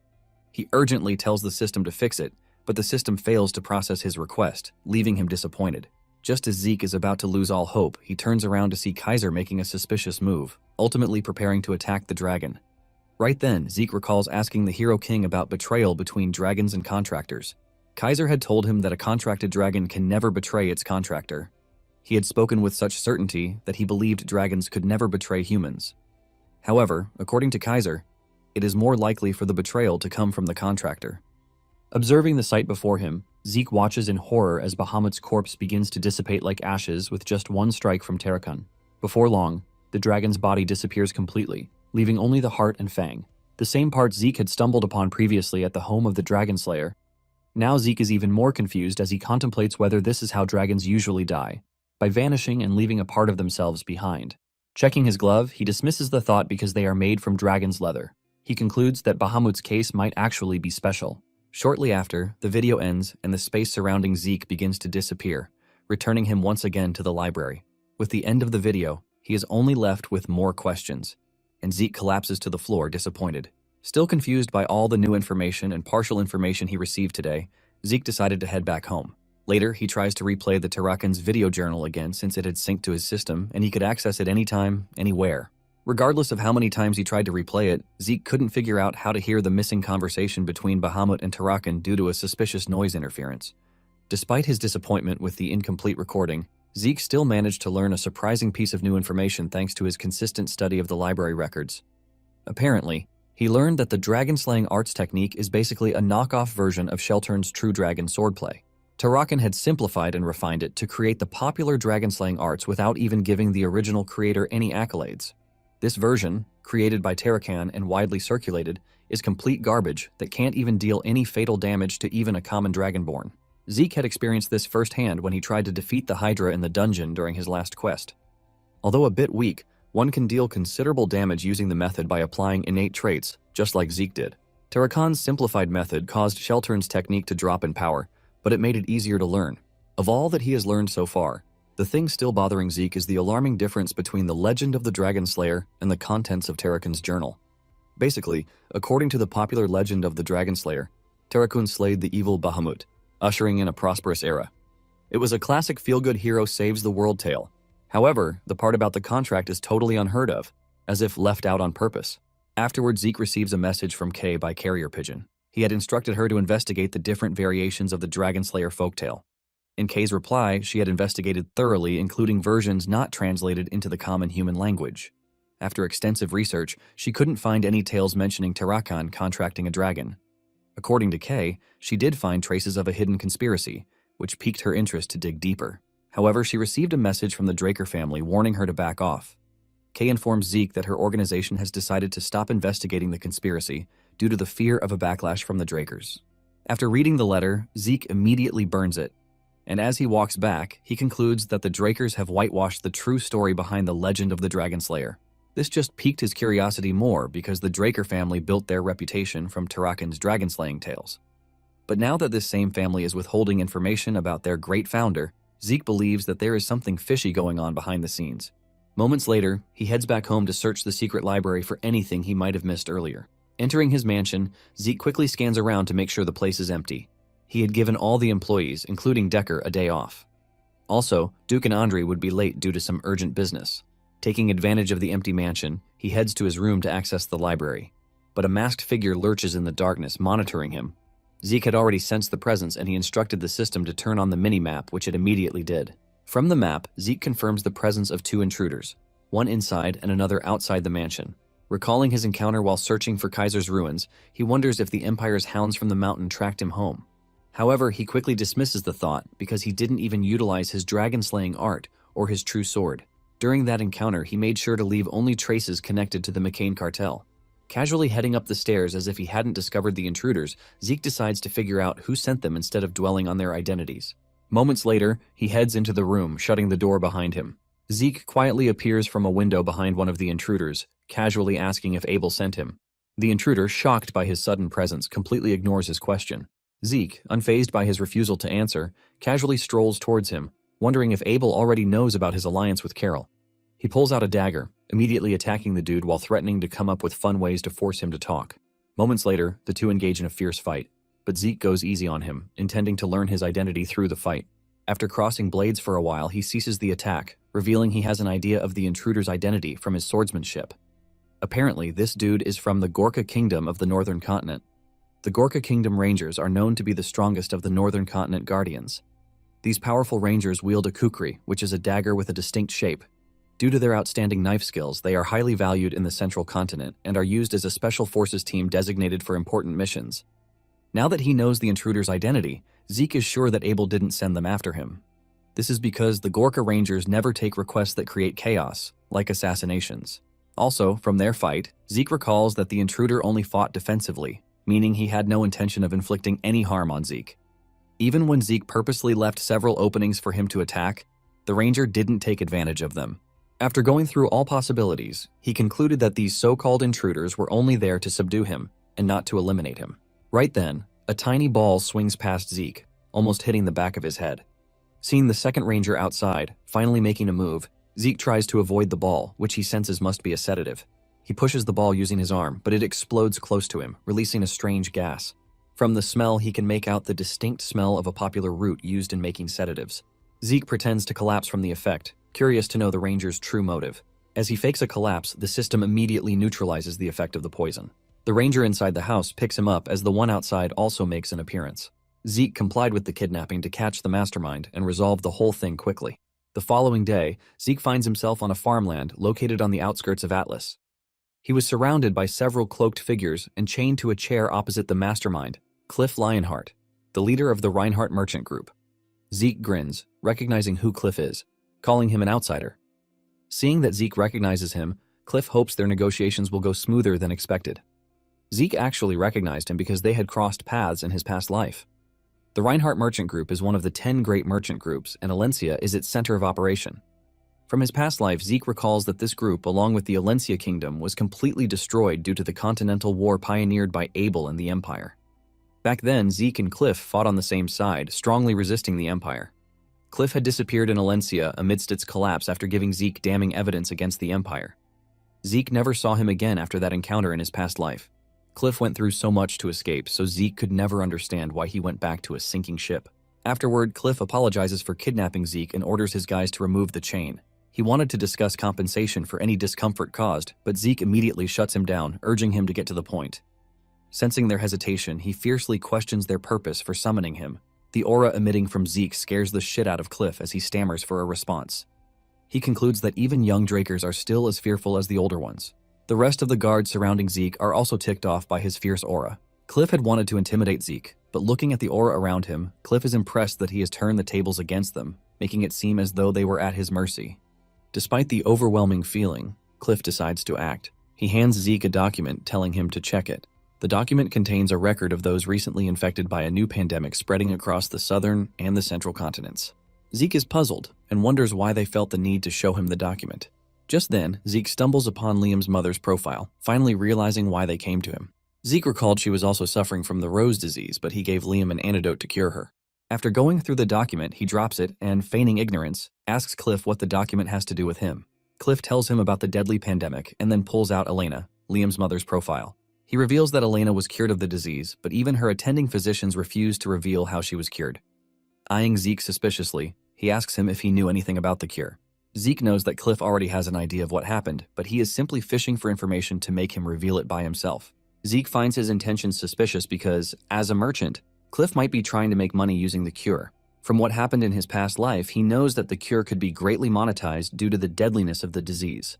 He urgently tells the system to fix it, but the system fails to process his request, leaving him disappointed. Just as Zeke is about to lose all hope, he turns around to see Kaiser making a suspicious move, ultimately preparing to attack the dragon. Right then, Zeke recalls asking the Hero King about betrayal between dragons and contractors. Kaiser had told him that a contracted dragon can never betray its contractor. He had spoken with such certainty that he believed dragons could never betray humans. However, according to Kaiser, it is more likely for the betrayal to come from the contractor. Observing the sight before him, Zeke watches in horror as Bahamut's corpse begins to dissipate like ashes with just one strike from Terrakhan. Before long, the dragon's body disappears completely, leaving only the heart and fang, the same parts Zeke had stumbled upon previously at the home of the Dragon Slayer. Now Zeke is even more confused as he contemplates whether this is how dragons usually die, by vanishing and leaving a part of themselves behind. Checking his glove, he dismisses the thought because they are made from dragon's leather. He concludes that Bahamut's case might actually be special. Shortly after, the video ends and the space surrounding Zeke begins to disappear, returning him once again to the library. With the end of the video, he is only left with more questions, and Zeke collapses to the floor disappointed. Still confused by all the new information and partial information he received today, Zeke decided to head back home. Later, he tries to replay the Terrakhan's video journal again since it had synced to his system and he could access it anytime, anywhere. Regardless of how many times he tried to replay it, Zeke couldn't figure out how to hear the missing conversation between Bahamut and Terrakhan due to a suspicious noise interference. Despite his disappointment with the incomplete recording, Zeke still managed to learn a surprising piece of new information thanks to his consistent study of the library records. Apparently, he learned that the dragon-slaying arts technique is basically a knockoff version of Sheltern's True Dragon swordplay. Terrakhan had simplified and refined it to create the popular dragon-slaying arts without even giving the original creator any accolades. This version, created by Terrakhan and widely circulated, is complete garbage that can't even deal any fatal damage to even a common dragonborn. Zeke had experienced this firsthand when he tried to defeat the Hydra in the dungeon during his last quest. Although a bit weak, one can deal considerable damage using the method by applying innate traits, just like Zeke did. Terrakhan's simplified method caused Sheltern's technique to drop in power, but it made it easier to learn. Of all that he has learned so far, the thing still bothering Zeke is the alarming difference between the legend of the Dragon Slayer and the contents of Terrakhan's journal. Basically, according to the popular legend of the Dragon Slayer, Terrakhan slayed the evil Bahamut, ushering in a prosperous era. It was a classic feel-good hero saves the world tale. However, the part about the contract is totally unheard of, as if left out on purpose. Afterward, Zeke receives a message from Kay by carrier pigeon. He had instructed her to investigate the different variations of the Dragon Slayer folktale. In Kay's reply, she had investigated thoroughly, including versions not translated into the common human language. After extensive research, she couldn't find any tales mentioning Terrakhan contracting a dragon. According to Kay, she did find traces of a hidden conspiracy, which piqued her interest to dig deeper. However, she received a message from the Draker family warning her to back off. Kay informs Zeke that her organization has decided to stop investigating the conspiracy due to the fear of a backlash from the Drakers. After reading the letter, Zeke immediately burns it, and as he walks back, he concludes that the Drakers have whitewashed the true story behind the legend of the Dragon Slayer. This just piqued his curiosity more because the Draker family built their reputation from Terrakhan's dragon-slaying tales. But now that this same family is withholding information about their great founder, Zeke believes that there is something fishy going on behind the scenes. Moments later, he heads back home to search the secret library for anything he might have missed earlier. Entering his mansion, Zeke quickly scans around to make sure the place is empty. He had given all the employees, including Decker, a day off. Also, Duke and Andre would be late due to some urgent business. Taking advantage of the empty mansion, he heads to his room to access the library. But a masked figure lurches in the darkness, monitoring him. Zeke had already sensed the presence and he instructed the system to turn on the mini-map, which it immediately did. From the map, Zeke confirms the presence of two intruders, one inside and another outside the mansion. Recalling his encounter while searching for Kaiser's ruins, he wonders if the Empire's hounds from the mountain tracked him home. However, he quickly dismisses the thought because he didn't even utilize his dragon-slaying art or his true sword. During that encounter, he made sure to leave only traces connected to the McCain cartel. Casually heading up the stairs as if he hadn't discovered the intruders, Zeke decides to figure out who sent them instead of dwelling on their identities. Moments later, he heads into the room, shutting the door behind him. Zeke quietly appears from a window behind one of the intruders, casually asking if Abel sent him. The intruder, shocked by his sudden presence, completely ignores his question. Zeke, unfazed by his refusal to answer, casually strolls towards him, wondering if Abel already knows about his alliance with Carol. He pulls out a dagger, immediately attacking the dude while threatening to come up with fun ways to force him to talk. Moments later, the two engage in a fierce fight, but Zeke goes easy on him, intending to learn his identity through the fight. After crossing blades for a while, he ceases the attack, revealing he has an idea of the intruder's identity from his swordsmanship. Apparently, this dude is from the Gorka Kingdom of the Northern Continent. The Gorka Kingdom Rangers are known to be the strongest of the Northern Continent Guardians. These powerful Rangers wield a kukri, which is a dagger with a distinct shape. Due to their outstanding knife skills, they are highly valued in the Central Continent and are used as a special forces team designated for important missions. Now that he knows the intruder's identity, Zeke is sure that Abel didn't send them after him. This is because the Gorka Rangers never take requests that create chaos, like assassinations. Also, from their fight, Zeke recalls that the intruder only fought defensively, meaning he had no intention of inflicting any harm on Zeke. Even when Zeke purposely left several openings for him to attack, the Ranger didn't take advantage of them. After going through all possibilities, he concluded that these so-called intruders were only there to subdue him and not to eliminate him. Right then, a tiny ball swings past Zeke, almost hitting the back of his head. Seeing the second Ranger outside, finally making a move, Zeke tries to avoid the ball, which he senses must be a sedative. He pushes the ball using his arm, but it explodes close to him, releasing a strange gas. From the smell, he can make out the distinct smell of a popular root used in making sedatives. Zeke pretends to collapse from the effect, curious to know the Ranger's true motive. As he fakes a collapse, the system immediately neutralizes the effect of the poison. The Ranger inside the house picks him up as the one outside also makes an appearance. Zeke complied with the kidnapping to catch the mastermind and resolve the whole thing quickly. The following day, Zeke finds himself on a farmland located on the outskirts of Atlas. He was surrounded by several cloaked figures and chained to a chair opposite the mastermind, Cliff Lionheart, the leader of the Reinhardt merchant group. Zeke grins, recognizing who Cliff is, calling him an outsider. Seeing that Zeke recognizes him, Cliff hopes their negotiations will go smoother than expected. Zeke actually recognized him because they had crossed paths in his past life. The Reinhardt merchant group is one of the 10 great merchant groups, and Alencia is its center of operation. From his past life, Zeke recalls that this group, along with the Alencia kingdom, was completely destroyed due to the continental war pioneered by Abel and the Empire. Back then, Zeke and Cliff fought on the same side, strongly resisting the Empire. Cliff had disappeared in Alencia amidst its collapse after giving Zeke damning evidence against the Empire. Zeke never saw him again after that encounter in his past life. Cliff went through so much to escape, so Zeke could never understand why he went back to a sinking ship. Afterward, Cliff apologizes for kidnapping Zeke and orders his guys to remove the chain. He wanted to discuss compensation for any discomfort caused, but Zeke immediately shuts him down, urging him to get to the point. Sensing their hesitation, he fiercely questions their purpose for summoning him. The aura emitting from Zeke scares the shit out of Cliff as he stammers for a response. He concludes that even young Drakers are still as fearful as the older ones. The rest of the guards surrounding Zeke are also ticked off by his fierce aura. Cliff had wanted to intimidate Zeke, but looking at the aura around him, Cliff is impressed that he has turned the tables against them, making it seem as though they were at his mercy. Despite the overwhelming feeling, Cliff decides to act. He hands Zeke a document telling him to check it. The document contains a record of those recently infected by a new pandemic spreading across the southern and the central continents. Zeke is puzzled and wonders why they felt the need to show him the document. Just then, Zeke stumbles upon Liam's mother's profile, finally realizing why they came to him. Zeke recalled she was also suffering from the Rose disease, but he gave Liam an antidote to cure her. After going through the document, he drops it and, feigning ignorance, asks Cliff what the document has to do with him. Cliff tells him about the deadly pandemic and then pulls out Elena, Liam's mother's profile. He reveals that Elena was cured of the disease, but even her attending physicians refused to reveal how she was cured. Eyeing Zeke suspiciously, he asks him if he knew anything about the cure. Zeke knows that Cliff already has an idea of what happened, but he is simply fishing for information to make him reveal it by himself. Zeke finds his intentions suspicious because, as a merchant, Cliff might be trying to make money using the cure. From what happened in his past life, he knows that the cure could be greatly monetized due to the deadliness of the disease.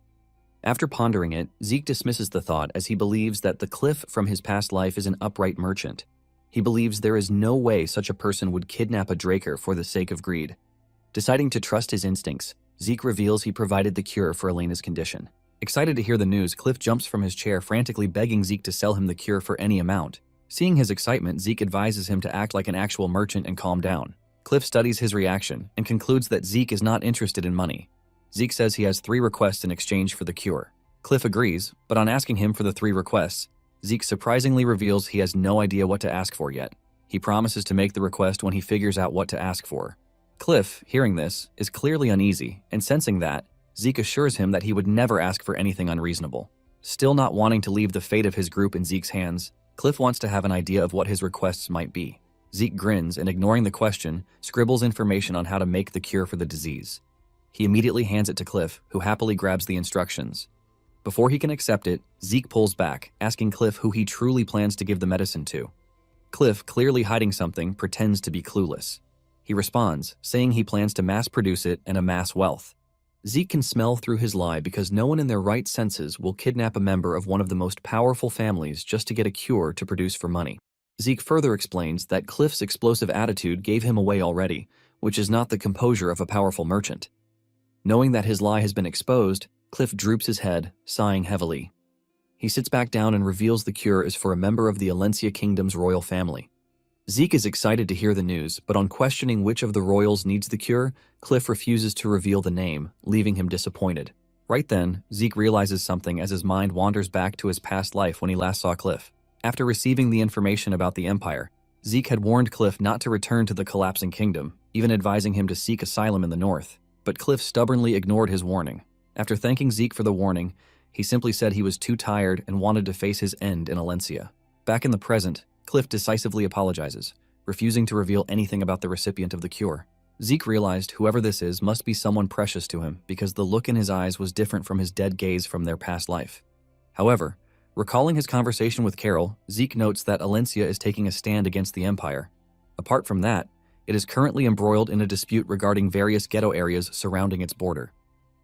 After pondering it, Zeke dismisses the thought as he believes that the Cliff from his past life is an upright merchant. He believes there is no way such a person would kidnap a Draker for the sake of greed. Deciding to trust his instincts, Zeke reveals he provided the cure for Elena's condition. Excited to hear the news, Cliff jumps from his chair, frantically begging Zeke to sell him the cure for any amount. Seeing his excitement, Zeke advises him to act like an actual merchant and calm down. Cliff studies his reaction and concludes that Zeke is not interested in money. Zeke says he has 3 requests in exchange for the cure. Cliff agrees, but on asking him for the 3 requests, Zeke surprisingly reveals he has no idea what to ask for yet. He promises to make the request when he figures out what to ask for. Cliff, hearing this, is clearly uneasy, and sensing that, Zeke assures him that he would never ask for anything unreasonable. Still not wanting to leave the fate of his group in Zeke's hands, Cliff wants to have an idea of what his requests might be. Zeke grins and, ignoring the question, scribbles information on how to make the cure for the disease. He immediately hands it to Cliff, who happily grabs the instructions. Before he can accept it, Zeke pulls back, asking Cliff who he truly plans to give the medicine to. Cliff, clearly hiding something, pretends to be clueless. He responds, saying he plans to mass-produce it and amass wealth. Zeke can smell through his lie because no one in their right senses will kidnap a member of one of the most powerful families just to get a cure to produce for money. Zeke further explains that Cliff's explosive attitude gave him away already, which is not the composure of a powerful merchant. Knowing that his lie has been exposed, Cliff droops his head, sighing heavily. He sits back down and reveals the cure is for a member of the Alencia Kingdom's royal family. Zeke is excited to hear the news, but on questioning which of the royals needs the cure, Cliff refuses to reveal the name, leaving him disappointed. Right then, Zeke realizes something as his mind wanders back to his past life when he last saw Cliff. After receiving the information about the Empire, Zeke had warned Cliff not to return to the collapsing kingdom, even advising him to seek asylum in the north, but Cliff stubbornly ignored his warning. After thanking Zeke for the warning, he simply said he was too tired and wanted to face his end in Alencia. Back in the present, Cliff decisively apologizes, refusing to reveal anything about the recipient of the cure. Zeke realized whoever this is must be someone precious to him because the look in his eyes was different from his dead gaze from their past life. However, recalling his conversation with Carol, Zeke notes that Alencia is taking a stand against the Empire. Apart from that, it is currently embroiled in a dispute regarding various ghetto areas surrounding its border.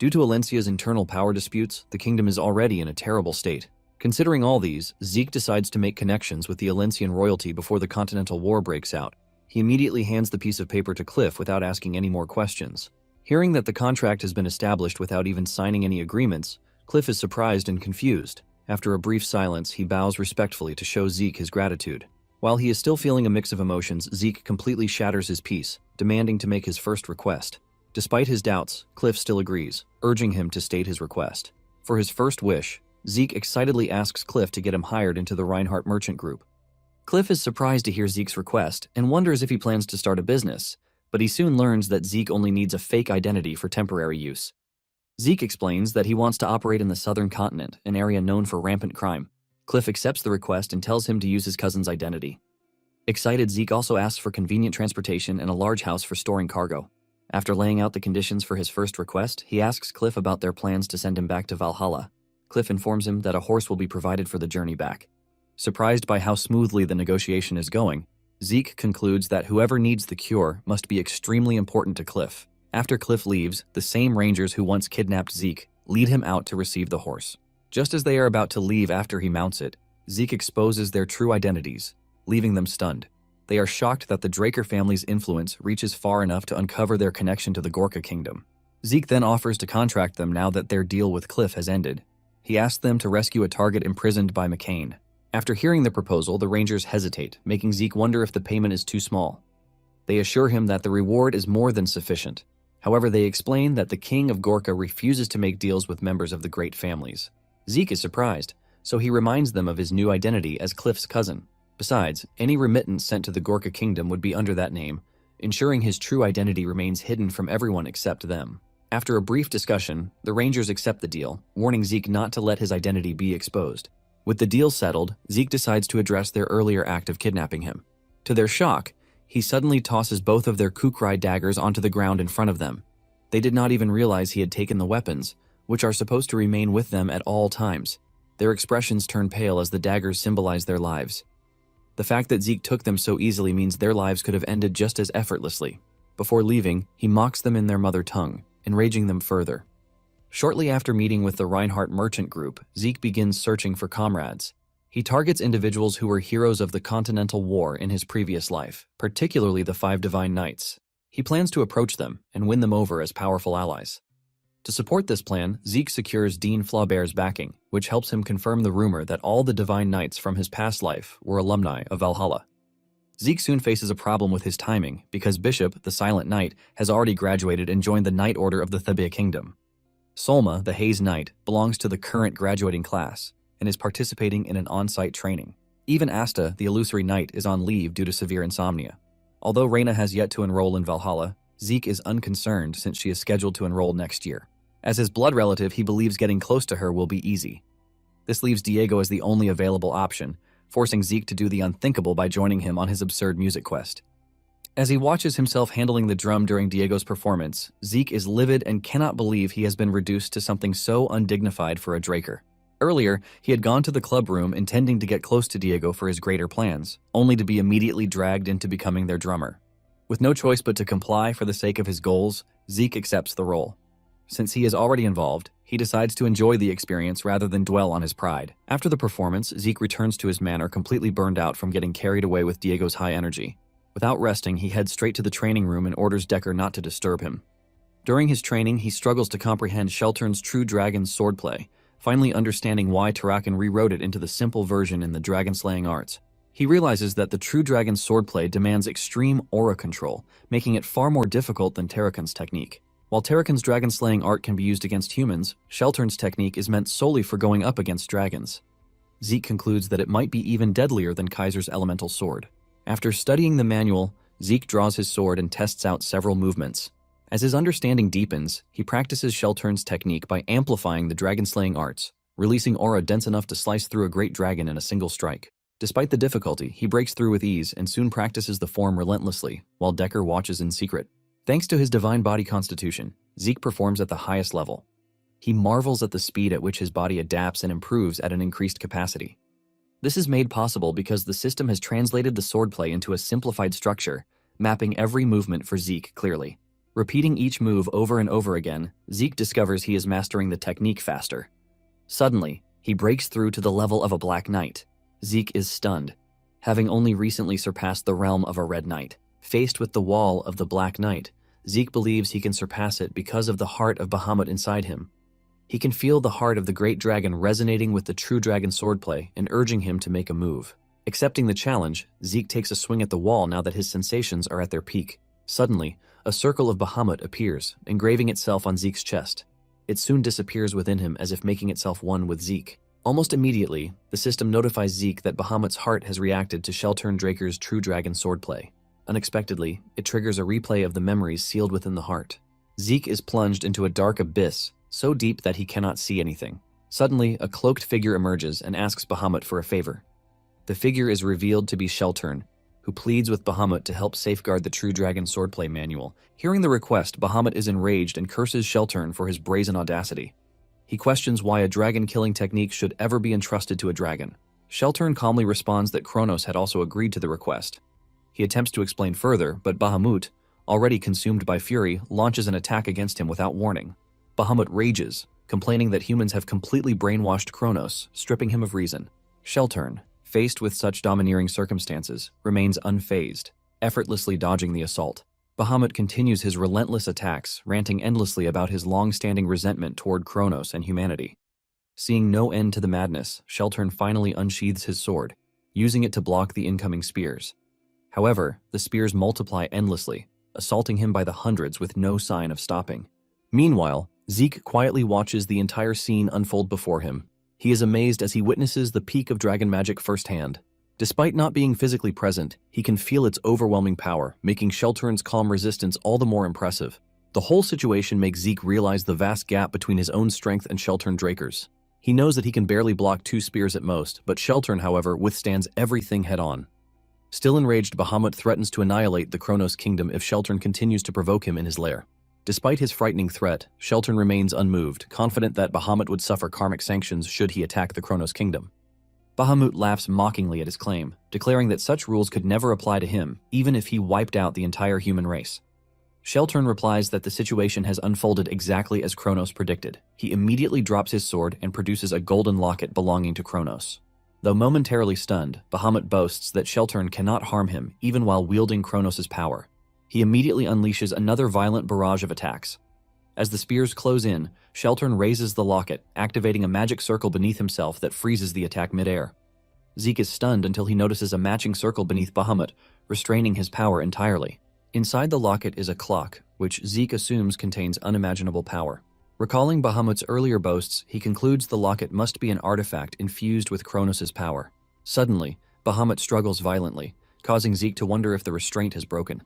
Due to Alencia's internal power disputes, the kingdom is already in a terrible state. Considering all these, Zeke decides to make connections with the Alencian royalty before the Continental War breaks out. He immediately hands the piece of paper to Cliff without asking any more questions. Hearing that the contract has been established without even signing any agreements, Cliff is surprised and confused. After a brief silence, he bows respectfully to show Zeke his gratitude. While he is still feeling a mix of emotions, Zeke completely shatters his peace, demanding to make his first request. Despite his doubts, Cliff still agrees, urging him to state his request. For his first wish, Zeke excitedly asks Cliff to get him hired into the Reinhardt Merchant Group. Cliff is surprised to hear Zeke's request and wonders if he plans to start a business, but he soon learns that Zeke only needs a fake identity for temporary use. Zeke explains that he wants to operate in the southern continent, an area known for rampant crime. Cliff accepts the request and tells him to use his cousin's identity. Excited, Zeke also asks for convenient transportation and a large house for storing cargo. After laying out the conditions for his first request, he asks Cliff about their plans to send him back to Valhalla. Cliff informs him that a horse will be provided for the journey back. Surprised by how smoothly the negotiation is going, Zeke concludes that whoever needs the cure must be extremely important to Cliff. After Cliff leaves, the same rangers who once kidnapped Zeke lead him out to receive the horse. Just as they are about to leave after he mounts it, Zeke exposes their true identities, leaving them stunned. They are shocked that the Draker family's influence reaches far enough to uncover their connection to the Gorka kingdom. Zeke then offers to contract them now that their deal with Cliff has ended. He asks them to rescue a target imprisoned by McCain. After hearing the proposal, the Rangers hesitate, making Zeke wonder if the payment is too small. They assure him that the reward is more than sufficient. However, they explain that the king of Gorka refuses to make deals with members of the great families. Zeke is surprised, so he reminds them of his new identity as Cliff's cousin. Besides, any remittance sent to the Gorka kingdom would be under that name, ensuring his true identity remains hidden from everyone except them. After a brief discussion, the Rangers accept the deal, warning Zeke not to let his identity be exposed. With the deal settled, Zeke decides to address their earlier act of kidnapping him. To their shock, he suddenly tosses both of their Kukrai daggers onto the ground in front of them. They did not even realize he had taken the weapons, which are supposed to remain with them at all times. Their expressions turn pale as the daggers symbolize their lives. The fact that Zeke took them so easily means their lives could have ended just as effortlessly. Before leaving, he mocks them in their mother tongue, enraging them further. Shortly after meeting with the Reinhardt Merchant Group, Zeke begins searching for comrades. He targets individuals who were heroes of the Continental War in his previous life, particularly the 5 Divine Knights. He plans to approach them and win them over as powerful allies. To support this plan, Zeke secures Dean Flaubert's backing, which helps him confirm the rumor that all the Divine Knights from his past life were alumni of Valhalla. Zeke soon faces a problem with his timing because Bishop, the Silent Knight, has already graduated and joined the Knight Order of the Thebia Kingdom. Solma, the Haze Knight, belongs to the current graduating class and is participating in an on-site training. Even Asta, the Illusory Knight, is on leave due to severe insomnia. Although Reyna has yet to enroll in Valhalla, Zeke is unconcerned since she is scheduled to enroll next year. As his blood relative, he believes getting close to her will be easy. This leaves Diego as the only available option, forcing Zeke to do the unthinkable by joining him on his absurd music quest. As he watches himself handling the drum during Diego's performance, Zeke is livid and cannot believe he has been reduced to something so undignified for a Draker. Earlier, he had gone to the club room intending to get close to Diego for his greater plans, only to be immediately dragged into becoming their drummer. With no choice but to comply for the sake of his goals, Zeke accepts the role. Since he is already involved, he decides to enjoy the experience rather than dwell on his pride. After the performance, Zeke returns to his manor completely burned out from getting carried away with Diego's high energy. Without resting, he heads straight to the training room and orders Decker not to disturb him. During his training, he struggles to comprehend Sheltern's true dragon swordplay, finally understanding why Tarakan rewrote it into the simple version in the dragon-slaying arts. He realizes that the true dragon swordplay demands extreme aura control, making it far more difficult than Tarakan's technique. While Tarakan's dragon-slaying art can be used against humans, Sheltern's technique is meant solely for going up against dragons. Zeke concludes that it might be even deadlier than Kaiser's elemental sword. After studying the manual, Zeke draws his sword and tests out several movements. As his understanding deepens, he practices Sheltern's technique by amplifying the dragon-slaying arts, releasing aura dense enough to slice through a great dragon in a single strike. Despite the difficulty, he breaks through with ease and soon practices the form relentlessly, while Decker watches in secret. Thanks to his divine body constitution, Zeke performs at the highest level. He marvels at the speed at which his body adapts and improves at an increased capacity. This is made possible because the system has translated the swordplay into a simplified structure, mapping every movement for Zeke clearly. Repeating each move over and over again, Zeke discovers he is mastering the technique faster. Suddenly, he breaks through to the level of a Black Knight. Zeke is stunned, having only recently surpassed the realm of a Red Knight. Faced with the wall of the Black Knight, Zeke believes he can surpass it because of the heart of Bahamut inside him. He can feel the heart of the great dragon resonating with the true dragon swordplay and urging him to make a move. Accepting the challenge, Zeke takes a swing at the wall now that his sensations are at their peak. Suddenly, a circle of Bahamut appears, engraving itself on Zeke's chest. It soon disappears within him as if making itself one with Zeke. Almost immediately, the system notifies Zeke that Bahamut's heart has reacted to Sheltern Draker's true dragon swordplay. Unexpectedly, it triggers a replay of the memories sealed within the heart. Zeke is plunged into a dark abyss, so deep that he cannot see anything. Suddenly, a cloaked figure emerges and asks Bahamut for a favor. The figure is revealed to be Sheltern, who pleads with Bahamut to help safeguard the true dragon swordplay manual. Hearing the request, Bahamut is enraged and curses Sheltern for his brazen audacity. He questions why a dragon-killing technique should ever be entrusted to a dragon. Sheltern calmly responds that Kronos had also agreed to the request. He attempts to explain further, but Bahamut, already consumed by fury, launches an attack against him without warning. Bahamut rages, complaining that humans have completely brainwashed Kronos, stripping him of reason. Sheltern, faced with such domineering circumstances, remains unfazed, effortlessly dodging the assault. Bahamut continues his relentless attacks, ranting endlessly about his long-standing resentment toward Kronos and humanity. Seeing no end to the madness, Sheltern finally unsheathes his sword, using it to block the incoming spears. However, the spears multiply endlessly, assaulting him by the hundreds with no sign of stopping. Meanwhile, Zeke quietly watches the entire scene unfold before him. He is amazed as he witnesses the peak of dragon magic firsthand. Despite not being physically present, he can feel its overwhelming power, making Sheltern's calm resistance all the more impressive. The whole situation makes Zeke realize the vast gap between his own strength and Sheltern Draker's. He knows that he can barely block 2 spears at most, but Sheltern, however, withstands everything head-on. Still enraged, Bahamut threatens to annihilate the Kronos kingdom if Sheltern continues to provoke him in his lair. Despite his frightening threat, Sheltern remains unmoved, confident that Bahamut would suffer karmic sanctions should he attack the Kronos kingdom. Bahamut laughs mockingly at his claim, declaring that such rules could never apply to him, even if he wiped out the entire human race. Sheltern replies that the situation has unfolded exactly as Kronos predicted. He immediately drops his sword and produces a golden locket belonging to Kronos. Though momentarily stunned, Bahamut boasts that Sheltern cannot harm him even while wielding Kronos' power. He immediately unleashes another violent barrage of attacks. As the spears close in, Sheltern raises the locket, activating a magic circle beneath himself that freezes the attack midair. Zeke is stunned until he notices a matching circle beneath Bahamut, restraining his power entirely. Inside the locket is a clock, which Zeke assumes contains unimaginable power. Recalling Bahamut's earlier boasts, he concludes the locket must be an artifact infused with Kronos' power. Suddenly, Bahamut struggles violently, causing Zeke to wonder if the restraint has broken.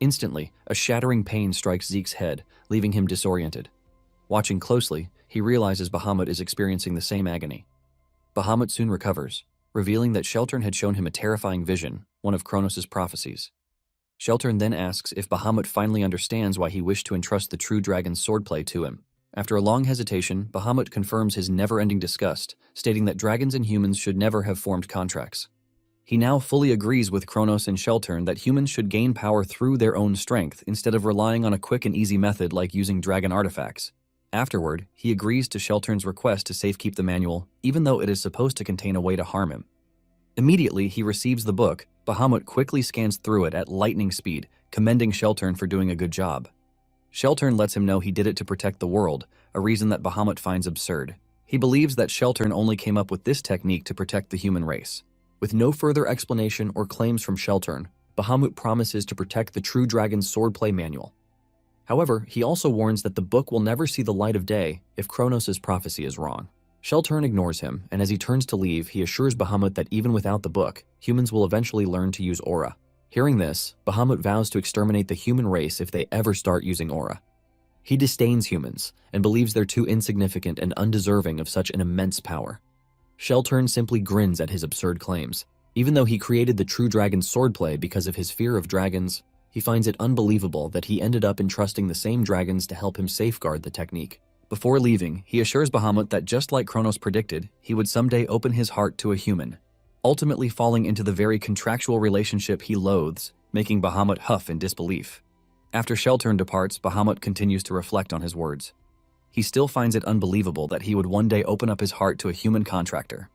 Instantly, a shattering pain strikes Zeke's head, leaving him disoriented. Watching closely, he realizes Bahamut is experiencing the same agony. Bahamut soon recovers, revealing that Sheltern had shown him a terrifying vision, one of Kronos' prophecies. Sheltern then asks if Bahamut finally understands why he wished to entrust the true dragon's swordplay to him. After a long hesitation, Bahamut confirms his never-ending disgust, stating that dragons and humans should never have formed contracts. He now fully agrees with Kronos and Sheltern that humans should gain power through their own strength instead of relying on a quick and easy method like using dragon artifacts. Afterward, he agrees to Sheltern's request to safekeep the manual, even though it is supposed to contain a way to harm him. Immediately, he receives the book. Bahamut quickly scans through it at lightning speed, commending Sheltern for doing a good job. Sheltern lets him know he did it to protect the world, a reason that Bahamut finds absurd. He believes that Sheltern only came up with this technique to protect the human race. With no further explanation or claims from Sheltern, Bahamut promises to protect the true dragon's swordplay manual. However, he also warns that the book will never see the light of day if Kronos' prophecy is wrong. Sheltern ignores him, and as he turns to leave, he assures Bahamut that even without the book, humans will eventually learn to use aura. Hearing this, Bahamut vows to exterminate the human race if they ever start using aura. He disdains humans and believes they're too insignificant and undeserving of such an immense power. Sheltern simply grins at his absurd claims. Even though he created the true dragon's swordplay because of his fear of dragons, he finds it unbelievable that he ended up entrusting the same dragons to help him safeguard the technique. Before leaving, he assures Bahamut that just like Kronos predicted, he would someday open his heart to a human, ultimately falling into the very contractual relationship he loathes, making Bahamut huff in disbelief. After Sheltern departs, Bahamut continues to reflect on his words. He still finds it unbelievable that he would one day open up his heart to a human contractor.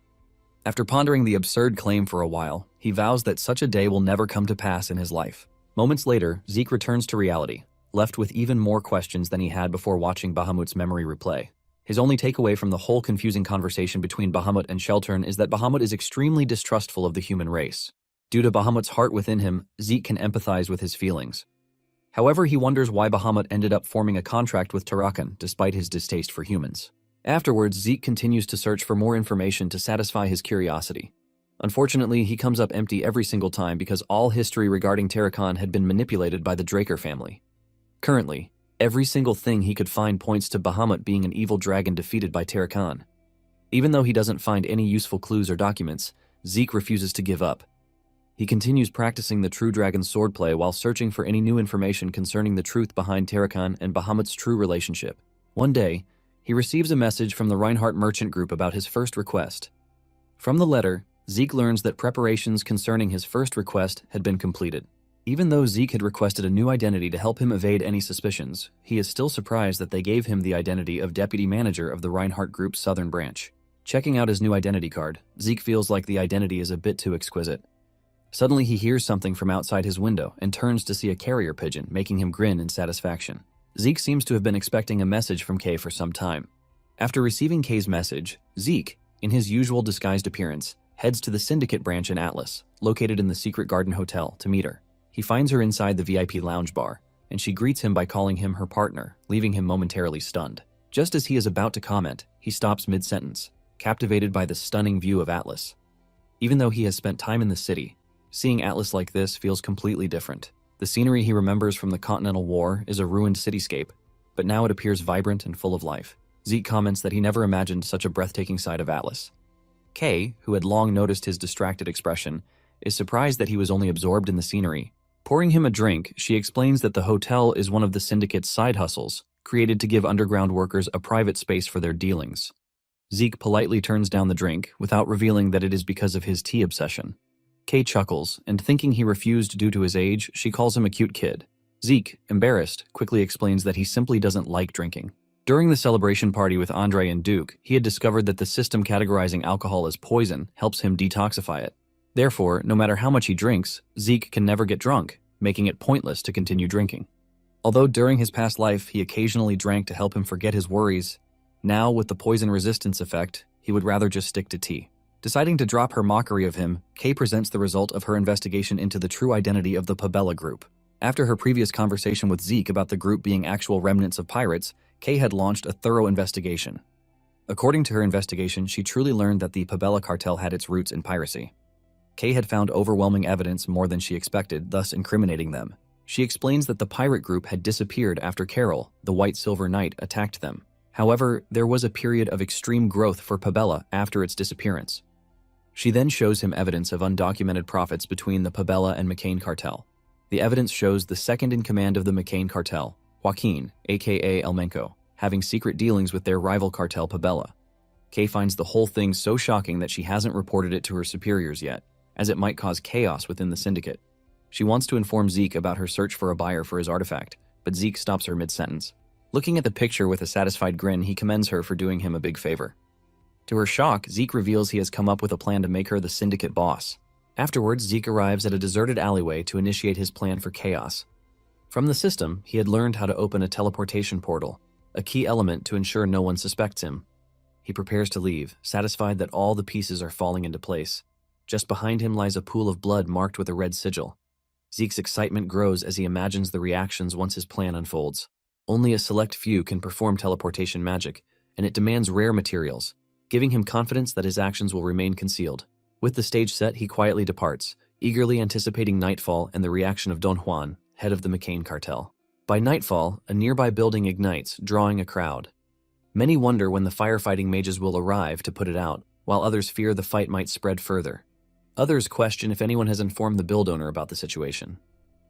After pondering the absurd claim for a while, he vows that such a day will never come to pass in his life. Moments later, Zeke returns to reality, left with even more questions than he had before watching Bahamut's memory replay. His only takeaway from the whole confusing conversation between Bahamut and Sheltern is that Bahamut is extremely distrustful of the human race. Due to Bahamut's heart within him, Zeke can empathize with his feelings. However, he wonders why Bahamut ended up forming a contract with Tarakan despite his distaste for humans. Afterwards, Zeke continues to search for more information to satisfy his curiosity. Unfortunately, he comes up empty every single time because all history regarding Tarakan had been manipulated by the Draker family. Currently, every single thing he could find points to Bahamut being an evil dragon defeated by Tarakan. Even though he doesn't find any useful clues or documents, Zeke refuses to give up. He continues practicing the true dragon swordplay while searching for any new information concerning the truth behind Tarakan and Bahamut's true relationship. One day, he receives a message from the Reinhardt merchant group about his first request. From the letter, Zeke learns that preparations concerning his first request had been completed. Even though Zeke had requested a new identity to help him evade any suspicions, he is still surprised that they gave him the identity of deputy manager of the Reinhardt Group's southern branch. Checking out his new identity card, Zeke feels like the identity is a bit too exquisite. Suddenly he hears something from outside his window and turns to see a carrier pigeon, making him grin in satisfaction. Zeke seems to have been expecting a message from Kay for some time. After receiving Kay's message, Zeke, in his usual disguised appearance, heads to the Syndicate branch in Atlas, located in the Secret Garden Hotel, to meet her. He finds her inside the VIP lounge bar, and she greets him by calling him her partner, leaving him momentarily stunned. Just as he is about to comment, he stops mid-sentence, captivated by the stunning view of Atlas. Even though he has spent time in the city, seeing Atlas like this feels completely different. The scenery he remembers from the Continental War is a ruined cityscape, but now it appears vibrant and full of life. Zeke comments that he never imagined such a breathtaking side of Atlas. Kay, who had long noticed his distracted expression, is surprised that he was only absorbed in the scenery. Pouring him a drink, she explains that the hotel is one of the Syndicate's side hustles, created to give underground workers a private space for their dealings. Zeke politely turns down the drink, without revealing that it is because of his tea obsession. Kay chuckles, and thinking he refused due to his age, she calls him a cute kid. Zeke, embarrassed, quickly explains that he simply doesn't like drinking. During the celebration party with Andre and Duke, he had discovered that the system categorizing alcohol as poison helps him detoxify it. Therefore, no matter how much he drinks, Zeke can never get drunk, making it pointless to continue drinking. Although during his past life he occasionally drank to help him forget his worries, now with the poison resistance effect, he would rather just stick to tea. Deciding to drop her mockery of him, Kay presents the result of her investigation into the true identity of the Pabella group. After her previous conversation with Zeke about the group being actual remnants of pirates, Kay had launched a thorough investigation. According to her investigation, she truly learned that the Pabella cartel had its roots in piracy. Kay had found overwhelming evidence more than she expected, thus incriminating them. She explains that the pirate group had disappeared after Carol, the White Silver Knight, attacked them. However, there was a period of extreme growth for Pabella after its disappearance. She then shows him evidence of undocumented profits between the Pabella and McCain cartel. The evidence shows the second in command of the McCain cartel, Joaquin, aka El Menco, having secret dealings with their rival cartel Pabella. Kay finds the whole thing so shocking that she hasn't reported it to her superiors yet, as it might cause chaos within the syndicate. She wants to inform Zeke about her search for a buyer for his artifact, but Zeke stops her mid-sentence. Looking at the picture with a satisfied grin, he commends her for doing him a big favor. To her shock, Zeke reveals he has come up with a plan to make her the syndicate boss. Afterwards, Zeke arrives at a deserted alleyway to initiate his plan for chaos. From the system, he had learned how to open a teleportation portal, a key element to ensure no one suspects him. He prepares to leave, satisfied that all the pieces are falling into place. Just behind him lies a pool of blood marked with a red sigil. Zeke's excitement grows as he imagines the reactions once his plan unfolds. Only a select few can perform teleportation magic, and it demands rare materials, giving him confidence that his actions will remain concealed. With the stage set, he quietly departs, eagerly anticipating nightfall and the reaction of Don Juan, head of the McCain cartel. By nightfall, a nearby building ignites, drawing a crowd. Many wonder when the firefighting mages will arrive to put it out, while others fear the fight might spread further. Others question if anyone has informed the build owner about the situation.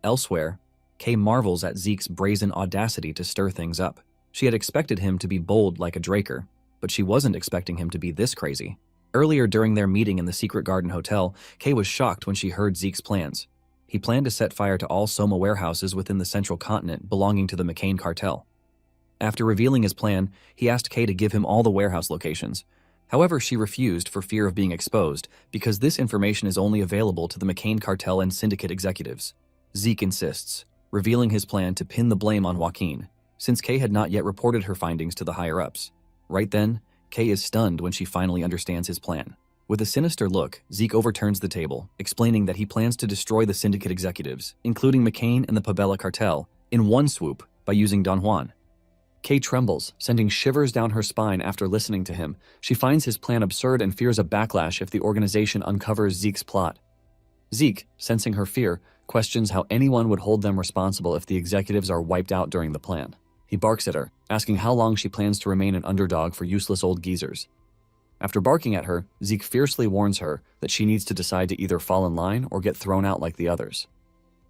Elsewhere, Kay marvels at Zeke's brazen audacity to stir things up. She had expected him to be bold like a Draker, but she wasn't expecting him to be this crazy. Earlier during their meeting in the Secret Garden Hotel, Kay was shocked when she heard Zeke's plans. He planned to set fire to all Soma warehouses within the central continent belonging to the McCain cartel. After revealing his plan, he asked Kay to give him all the warehouse locations. However, she refused for fear of being exposed, because this information is only available to the McCain cartel and syndicate executives. Zeke insists, revealing his plan to pin the blame on Joaquin, since Kay had not yet reported her findings to the higher-ups. Right then, Kay is stunned when she finally understands his plan. With a sinister look, Zeke overturns the table, explaining that he plans to destroy the syndicate executives, including McCain and the Pabella cartel, in one swoop by using Don Juan. Kay trembles, sending shivers down her spine after listening to him. She finds his plan absurd and fears a backlash if the organization uncovers Zeke's plot. Zeke, sensing her fear, questions how anyone would hold them responsible if the executives are wiped out during the plan. He barks at her, asking how long she plans to remain an underdog for useless old geezers. After barking at her, Zeke fiercely warns her that she needs to decide to either fall in line or get thrown out like the others.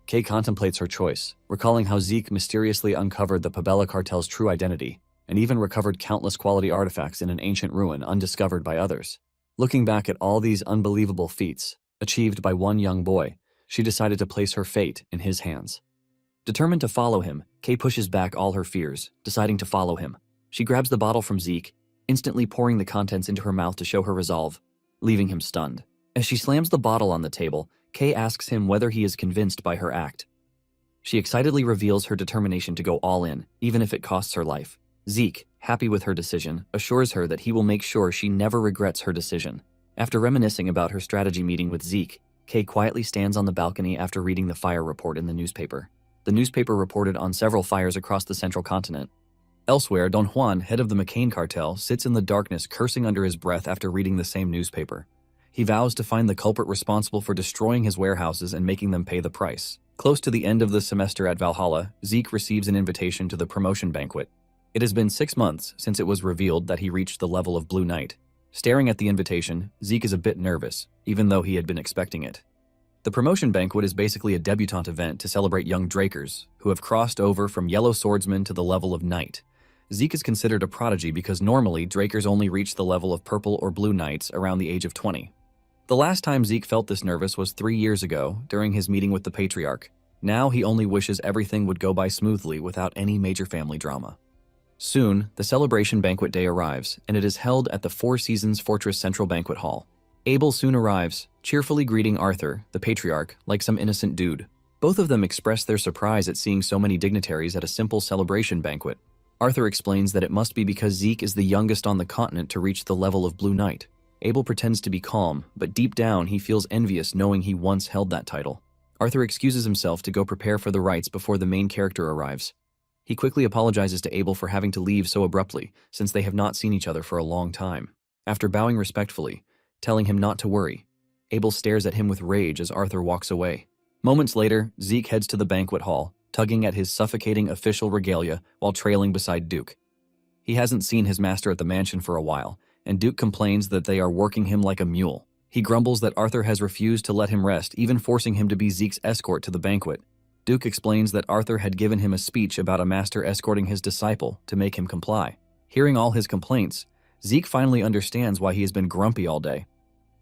Kay contemplates her choice, recalling how Zeke mysteriously uncovered the Pabella cartel's true identity, and even recovered countless quality artifacts in an ancient ruin undiscovered by others. Looking back at all these unbelievable feats, achieved by one young boy, she decided to place her fate in his hands. Determined to follow him, Kay pushes back all her fears, deciding to follow him. She grabs the bottle from Zeke, instantly pouring the contents into her mouth to show her resolve, leaving him stunned. As she slams the bottle on the table, Kay asks him whether he is convinced by her act. She excitedly reveals her determination to go all in, even if it costs her life. Zeke, happy with her decision, assures her that he will make sure she never regrets her decision. After reminiscing about her strategy meeting with Zeke, Kay quietly stands on the balcony after reading the fire report in the newspaper. The newspaper reported on several fires across the central continent. Elsewhere, Don Juan, head of the McCain cartel, sits in the darkness cursing under his breath after reading the same newspaper. He vows to find the culprit responsible for destroying his warehouses and making them pay the price. Close to the end of the semester at Valhalla, Zeke receives an invitation to the promotion banquet. It has been 6 months since it was revealed that he reached the level of Blue Knight. Staring at the invitation, Zeke is a bit nervous, even though he had been expecting it. The promotion banquet is basically a debutante event to celebrate young Drakers, who have crossed over from Yellow Swordsman to the level of Knight. Zeke is considered a prodigy because normally Drakers only reach the level of Purple or Blue Knights around the age of 20. The last time Zeke felt this nervous was 3 years ago, during his meeting with the Patriarch. Now he only wishes everything would go by smoothly without any major family drama. Soon, the celebration banquet day arrives, and it is held at the Four Seasons Fortress Central Banquet Hall. Abel soon arrives, cheerfully greeting Arthur, the Patriarch, like some innocent dude. Both of them express their surprise at seeing so many dignitaries at a simple celebration banquet. Arthur explains that it must be because Zeke is the youngest on the continent to reach the level of Blue Knight. Abel pretends to be calm, but deep down he feels envious knowing he once held that title. Arthur excuses himself to go prepare for the rites before the main character arrives. He quickly apologizes to Abel for having to leave so abruptly, since they have not seen each other for a long time. After bowing respectfully, telling him not to worry, Abel stares at him with rage as Arthur walks away. Moments later, Zeke heads to the banquet hall, tugging at his suffocating official regalia while trailing beside Duke. He hasn't seen his master at the mansion for a while, and Duke complains that they are working him like a mule. He grumbles that Arthur has refused to let him rest, even forcing him to be Zeke's escort to the banquet. Duke explains that Arthur had given him a speech about a master escorting his disciple to make him comply. Hearing all his complaints, Zeke finally understands why he has been grumpy all day.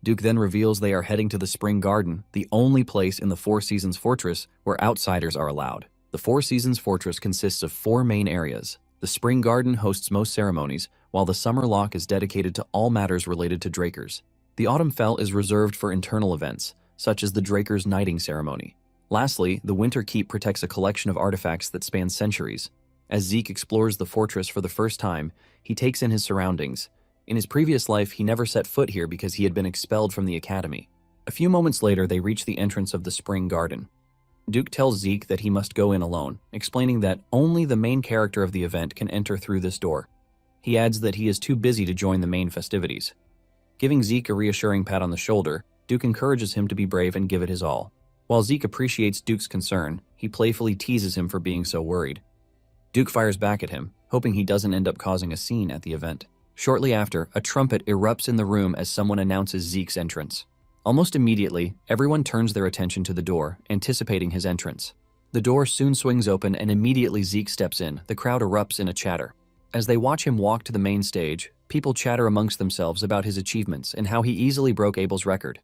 Duke then reveals they are heading to the Spring Garden, the only place in the Four Seasons Fortress where outsiders are allowed. The Four Seasons Fortress consists of 4 main areas. The Spring Garden hosts most ceremonies, while the Summer Lock is dedicated to all matters related to Drakers. The Autumn Fell is reserved for internal events, such as the Drakers' knighting ceremony. Lastly, the Winter Keep protects a collection of artifacts that span centuries. As Zeke explores the fortress for the first time, he takes in his surroundings. In his previous life, he never set foot here because he had been expelled from the academy. A few moments later, they reach the entrance of the Spring Garden. Duke tells Zeke that he must go in alone, explaining that only the main character of the event can enter through this door. He adds that he is too busy to join the main festivities. Giving Zeke a reassuring pat on the shoulder, Duke encourages him to be brave and give it his all. While Zeke appreciates Duke's concern, he playfully teases him for being so worried. Duke fires back at him, hoping he doesn't end up causing a scene at the event. Shortly after, a trumpet erupts in the room as someone announces Zeke's entrance. Almost immediately, everyone turns their attention to the door, anticipating his entrance. The door soon swings open and immediately Zeke steps in. The crowd erupts in a chatter. As they watch him walk to the main stage, people chatter amongst themselves about his achievements and how he easily broke Abel's record.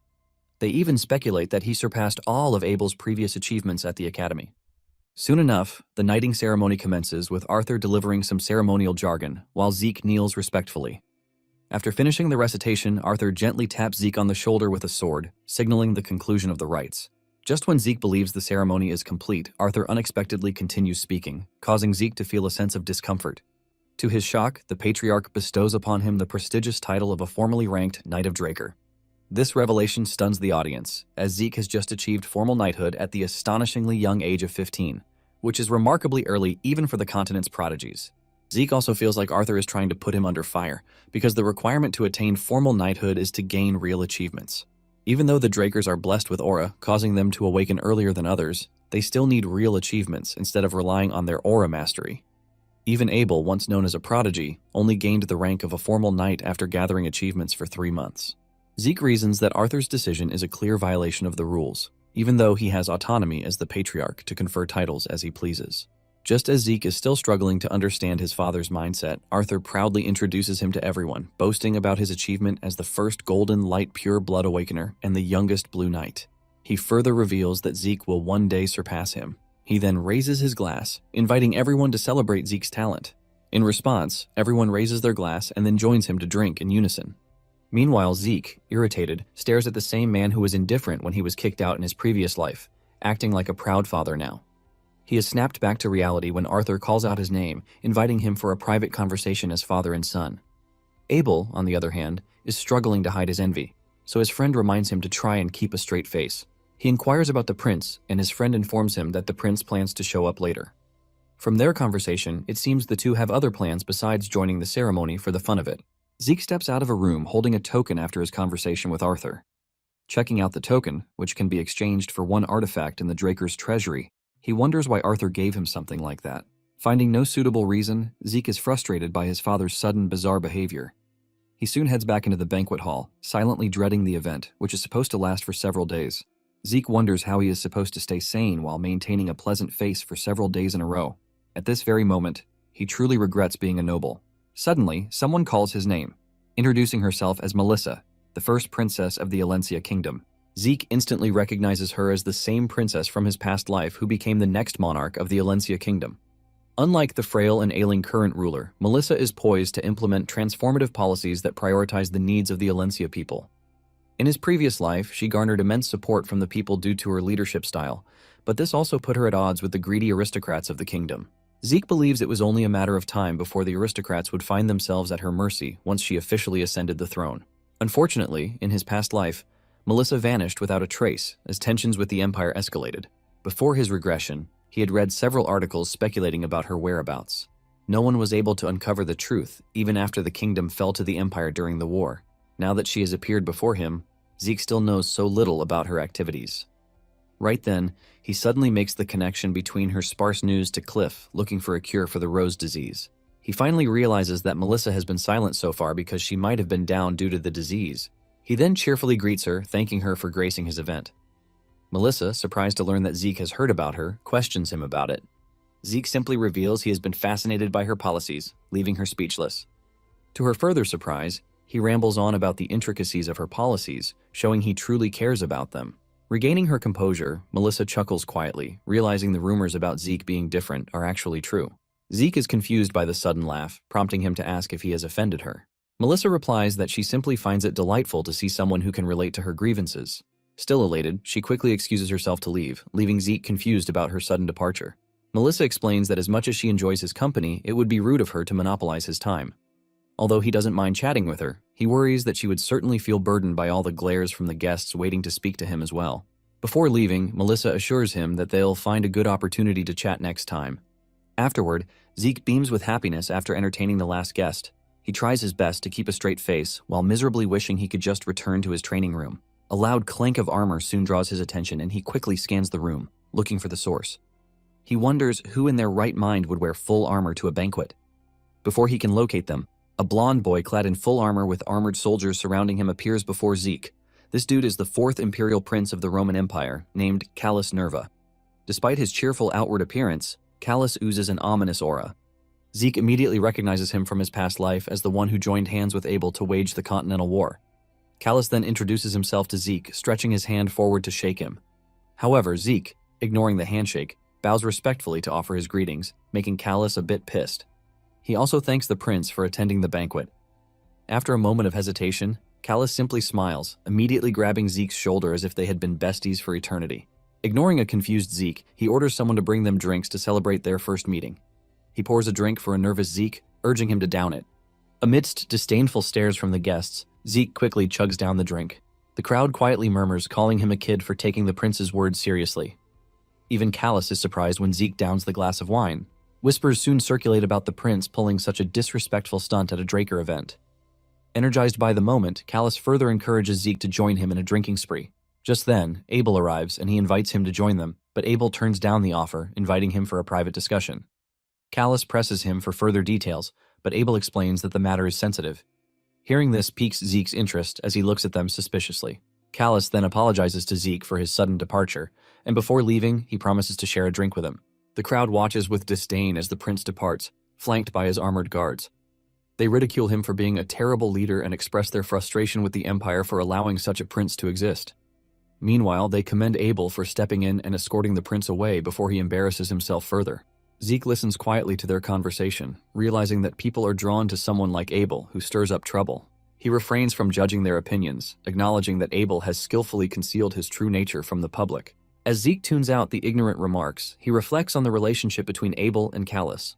They even speculate that he surpassed all of Abel's previous achievements at the academy. Soon enough, the knighting ceremony commences with Arthur delivering some ceremonial jargon, while Zeke kneels respectfully. After finishing the recitation, Arthur gently taps Zeke on the shoulder with a sword, signaling the conclusion of the rites. Just when Zeke believes the ceremony is complete, Arthur unexpectedly continues speaking, causing Zeke to feel a sense of discomfort. To his shock, the Patriarch bestows upon him the prestigious title of a formally ranked Knight of Draker. This revelation stuns the audience, as Zeke has just achieved formal knighthood at the astonishingly young age of 15, which is remarkably early even for the continent's prodigies. Zeke also feels like Arthur is trying to put him under fire, because the requirement to attain formal knighthood is to gain real achievements. Even though the Drakers are blessed with aura, causing them to awaken earlier than others, they still need real achievements instead of relying on their aura mastery. Even Abel, once known as a prodigy, only gained the rank of a formal knight after gathering achievements for 3 months. Zeke reasons that Arthur's decision is a clear violation of the rules, even though he has autonomy as the Patriarch to confer titles as he pleases. Just as Zeke is still struggling to understand his father's mindset, Arthur proudly introduces him to everyone, boasting about his achievement as the first golden light pure blood awakener and the youngest blue knight. He further reveals that Zeke will one day surpass him. He then raises his glass, inviting everyone to celebrate Zeke's talent. In response, everyone raises their glass and then joins him to drink in unison. Meanwhile, Zeke, irritated, stares at the same man who was indifferent when he was kicked out in his previous life, acting like a proud father now. He is snapped back to reality when Arthur calls out his name, inviting him for a private conversation as father and son. Abel, on the other hand, is struggling to hide his envy, so his friend reminds him to try and keep a straight face. He inquires about the prince, and his friend informs him that the prince plans to show up later. From their conversation, it seems the two have other plans besides joining the ceremony for the fun of it. Zeke steps out of a room holding a token after his conversation with Arthur. Checking out the token, which can be exchanged for 1 artifact in the Draker's treasury, he wonders why Arthur gave him something like that. Finding no suitable reason, Zeke is frustrated by his father's sudden, bizarre behavior. He soon heads back into the banquet hall, silently dreading the event, which is supposed to last for several days. Zeke wonders how he is supposed to stay sane while maintaining a pleasant face for several days in a row. At this very moment, he truly regrets being a noble. Suddenly, someone calls his name, introducing herself as Melissa, the first princess of the Alencia Kingdom. Zeke instantly recognizes her as the same princess from his past life who became the next monarch of the Alencia Kingdom. Unlike the frail and ailing current ruler, Melissa is poised to implement transformative policies that prioritize the needs of the Alencia people. In his previous life, she garnered immense support from the people due to her leadership style, but this also put her at odds with the greedy aristocrats of the kingdom. Zeke believes it was only a matter of time before the aristocrats would find themselves at her mercy once she officially ascended the throne. Unfortunately, in his past life, Melissa vanished without a trace as tensions with the Empire escalated. Before his regression, he had read several articles speculating about her whereabouts. No one was able to uncover the truth, even after the kingdom fell to the Empire during the war. Now that she has appeared before him, Zeke still knows so little about her activities. Right then, he suddenly makes the connection between her sparse news to Cliff looking for a cure for the rose disease. He finally realizes that Melissa has been silent so far because she might have been down due to the disease. He then cheerfully greets her, thanking her for gracing his event. Melissa, surprised to learn that Zeke has heard about her, questions him about it. Zeke simply reveals he has been fascinated by her policies, leaving her speechless. To her further surprise, he rambles on about the intricacies of her policies, showing he truly cares about them. Regaining her composure, Melissa chuckles quietly, realizing the rumors about Zeke being different are actually true. Zeke is confused by the sudden laugh, prompting him to ask if he has offended her. Melissa replies that she simply finds it delightful to see someone who can relate to her grievances. Still elated, she quickly excuses herself to leave, leaving Zeke confused about her sudden departure. Melissa explains that as much as she enjoys his company, it would be rude of her to monopolize his time. Although he doesn't mind chatting with her, he worries that she would certainly feel burdened by all the glares from the guests waiting to speak to him as well. Before leaving, Melissa assures him that they'll find a good opportunity to chat next time. Afterward, Zeke beams with happiness after entertaining the last guest. He tries his best to keep a straight face, while miserably wishing he could just return to his training room. A loud clank of armor soon draws his attention, and he quickly scans the room, looking for the source. He wonders who in their right mind would wear full armor to a banquet. Before he can locate them, a blonde boy clad in full armor with armored soldiers surrounding him appears before Zeke. This dude is the 4th imperial prince of the Roman Empire, named Callus Nerva. Despite his cheerful outward appearance, Callus oozes an ominous aura. Zeke immediately recognizes him from his past life as the one who joined hands with Abel to wage the Continental War. Callus then introduces himself to Zeke, stretching his hand forward to shake him. However, Zeke, ignoring the handshake, bows respectfully to offer his greetings, making Callus a bit pissed. He also thanks the prince for attending the banquet. After a moment of hesitation, Callus simply smiles, immediately grabbing Zeke's shoulder as if they had been besties for eternity. Ignoring a confused Zeke, he orders someone to bring them drinks to celebrate their first meeting. He pours a drink for a nervous Zeke, urging him to down it. Amidst disdainful stares from the guests, Zeke quickly chugs down the drink. The crowd quietly murmurs, calling him a kid for taking the prince's words seriously. Even Callus is surprised when Zeke downs the glass of wine. Whispers soon circulate about the prince pulling such a disrespectful stunt at a Draker event. Energized by the moment, Callus further encourages Zeke to join him in a drinking spree. Just then, Abel arrives and he invites him to join them, but Abel turns down the offer, inviting him for a private discussion. Callus presses him for further details, but Abel explains that the matter is sensitive. Hearing this piques Zeke's interest as he looks at them suspiciously. Callus then apologizes to Zeke for his sudden departure, and before leaving, he promises to share a drink with him. The crowd watches with disdain as the prince departs, flanked by his armored guards. They ridicule him for being a terrible leader and express their frustration with the empire for allowing such a prince to exist. Meanwhile, they commend Abel for stepping in and escorting the prince away before he embarrasses himself further. Zeke listens quietly to their conversation, realizing that people are drawn to someone like Abel, who stirs up trouble. He refrains from judging their opinions, acknowledging that Abel has skillfully concealed his true nature from the public. As Zeke tunes out the ignorant remarks, he reflects on the relationship between Abel and Callus.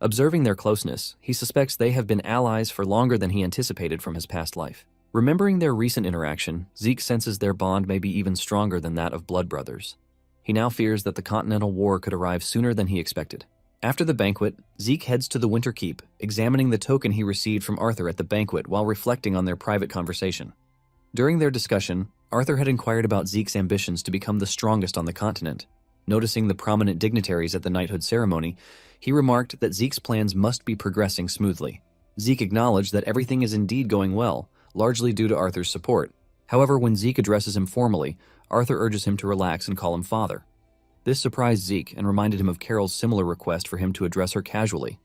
Observing their closeness, he suspects they have been allies for longer than he anticipated from his past life. Remembering their recent interaction, Zeke senses their bond may be even stronger than that of blood brothers. He now fears that the Continental War could arrive sooner than he expected. After the banquet, Zeke heads to the Winter Keep, examining the token he received from Arthur at the banquet while reflecting on their private conversation. During their discussion, Arthur had inquired about Zeke's ambitions to become the strongest on the continent. Noticing the prominent dignitaries at the knighthood ceremony, he remarked that Zeke's plans must be progressing smoothly. Zeke acknowledged that everything is indeed going well, largely due to Arthur's support. However, when Zeke addresses him formally, Arthur urges him to relax and call him father. This surprised Zeke and reminded him of Carol's similar request for him to address her casually.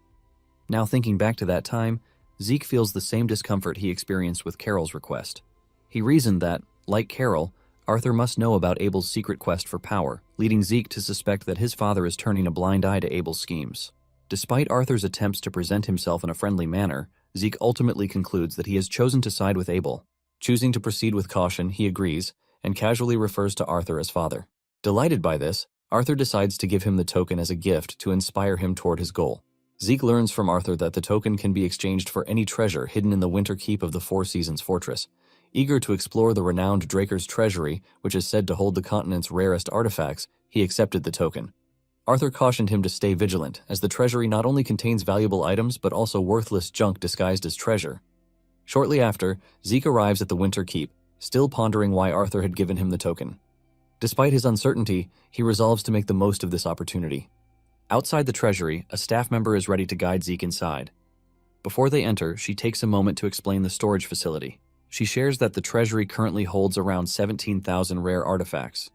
Now thinking back to that time, Zeke feels the same discomfort he experienced with Carol's request. He reasoned that, like Carol, Arthur must know about Abel's secret quest for power, leading Zeke to suspect that his father is turning a blind eye to Abel's schemes. Despite Arthur's attempts to present himself in a friendly manner, Zeke ultimately concludes that he has chosen to side with Abel. Choosing to proceed with caution, he agrees, and casually refers to Arthur as father. Delighted by this, Arthur decides to give him the token as a gift to inspire him toward his goal. Zeke learns from Arthur that the token can be exchanged for any treasure hidden in the Winter Keep of the Four Seasons Fortress. Eager to explore the renowned Draker's treasury, which is said to hold the continent's rarest artifacts, he accepted the token. Arthur cautioned him to stay vigilant, as the treasury not only contains valuable items but also worthless junk disguised as treasure. Shortly after, Zeke arrives at the Winter Keep, still pondering why Arthur had given him the token. Despite his uncertainty, he resolves to make the most of this opportunity. Outside the treasury, a staff member is ready to guide Zeke inside. Before they enter, she takes a moment to explain the storage facility. She shares that the treasury currently holds around 17,000 rare artifacts.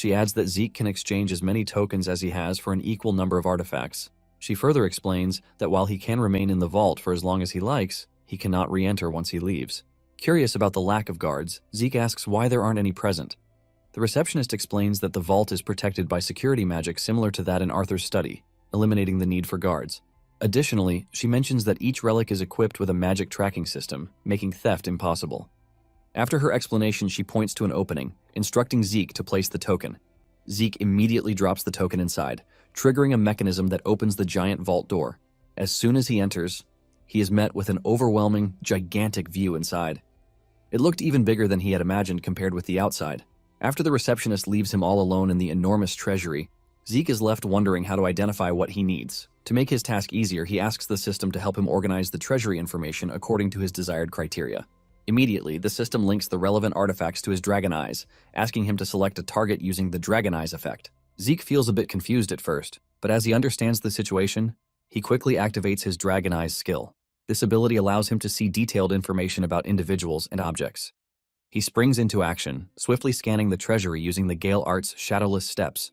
She adds that Zeke can exchange as many tokens as he has for an equal number of artifacts. She further explains that while he can remain in the vault for as long as he likes, he cannot re-enter once he leaves. Curious about the lack of guards, Zeke asks why there aren't any present. The receptionist explains that the vault is protected by security magic similar to that in Arthur's study, eliminating the need for guards. Additionally, she mentions that each relic is equipped with a magic tracking system, making theft impossible. After her explanation, she points to an opening, instructing Zeke to place the token. Zeke immediately drops the token inside, triggering a mechanism that opens the giant vault door. As soon as he enters, he is met with an overwhelming, gigantic view inside. It looked even bigger than he had imagined compared with the outside. After the receptionist leaves him all alone in the enormous treasury, Zeke is left wondering how to identify what he needs. To make his task easier, he asks the system to help him organize the treasury information according to his desired criteria. Immediately, the system links the relevant artifacts to his dragon eyes, asking him to select a target using the dragon eyes effect. Zeke feels a bit confused at first, but as he understands the situation, he quickly activates his dragon eyes skill. This ability allows him to see detailed information about individuals and objects. He springs into action, swiftly scanning the treasury using the Gale Art's shadowless steps.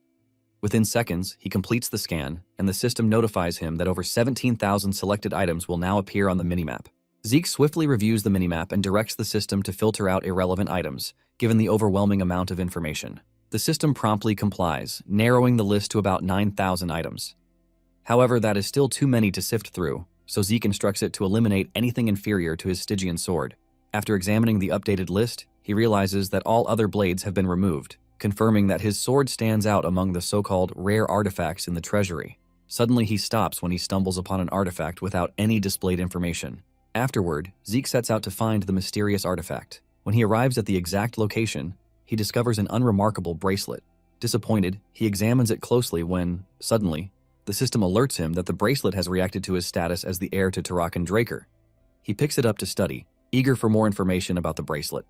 Within seconds, he completes the scan, and the system notifies him that over 17,000 selected items will now appear on the minimap. Zeke swiftly reviews the minimap and directs the system to filter out irrelevant items, given the overwhelming amount of information. The system promptly complies, narrowing the list to about 9,000 items. However, that is still too many to sift through, so Zeke instructs it to eliminate anything inferior to his Stygian sword. After examining the updated list, he realizes that all other blades have been removed, confirming that his sword stands out among the so-called rare artifacts in the treasury. Suddenly he stops when he stumbles upon an artifact without any displayed information. Afterward, Zeke sets out to find the mysterious artifact. When he arrives at the exact location, he discovers an unremarkable bracelet. Disappointed, he examines it closely when, suddenly, the system alerts him that the bracelet has reacted to his status as the heir to Tarakan Draker. He picks it up to study, eager for more information about the bracelet.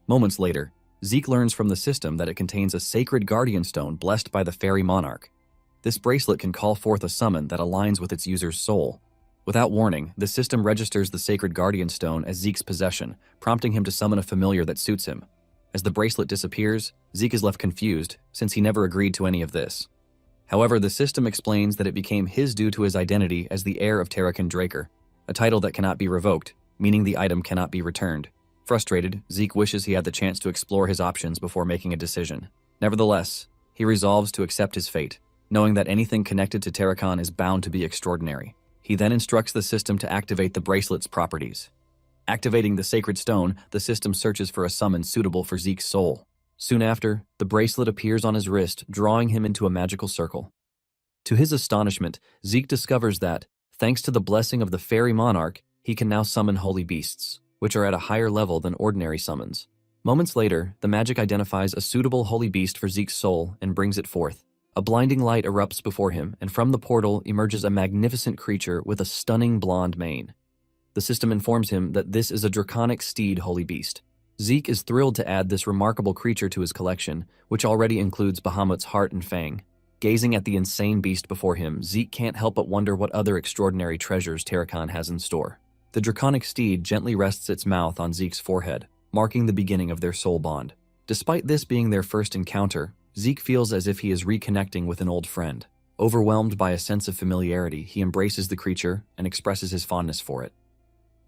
Moments later, Zeke learns from the system that it contains a sacred guardian stone blessed by the fairy monarch. This bracelet can call forth a summon that aligns with its user's soul. Without warning, the system registers the sacred guardian stone as Zeke's possession, prompting him to summon a familiar that suits him. As the bracelet disappears, Zeke is left confused, since he never agreed to any of this. However, the system explains that it became his due to his identity as the heir of Tarakan Draker, a title that cannot be revoked, meaning the item cannot be returned. Frustrated, Zeke wishes he had the chance to explore his options before making a decision. Nevertheless, he resolves to accept his fate, knowing that anything connected to Tarakan is bound to be extraordinary. He then instructs the system to activate the bracelet's properties. Activating the sacred stone, the system searches for a summon suitable for Zeke's soul. Soon after, the bracelet appears on his wrist, drawing him into a magical circle. To his astonishment, Zeke discovers that, thanks to the blessing of the fairy monarch, he can now summon holy beasts, which are at a higher level than ordinary summons. Moments later, the magic identifies a suitable holy beast for Zeke's soul and brings it forth. A blinding light erupts before him, and from the portal emerges a magnificent creature with a stunning blonde mane. The system informs him that this is a draconic steed holy beast. Zeke is thrilled to add this remarkable creature to his collection, which already includes Bahamut's heart and fang. Gazing at the insane beast before him, Zeke can't help but wonder what other extraordinary treasures Tarakan has in store. The draconic steed gently rests its mouth on Zeke's forehead, marking the beginning of their soul bond. Despite this being their first encounter, Zeke feels as if he is reconnecting with an old friend. Overwhelmed by a sense of familiarity, he embraces the creature and expresses his fondness for it.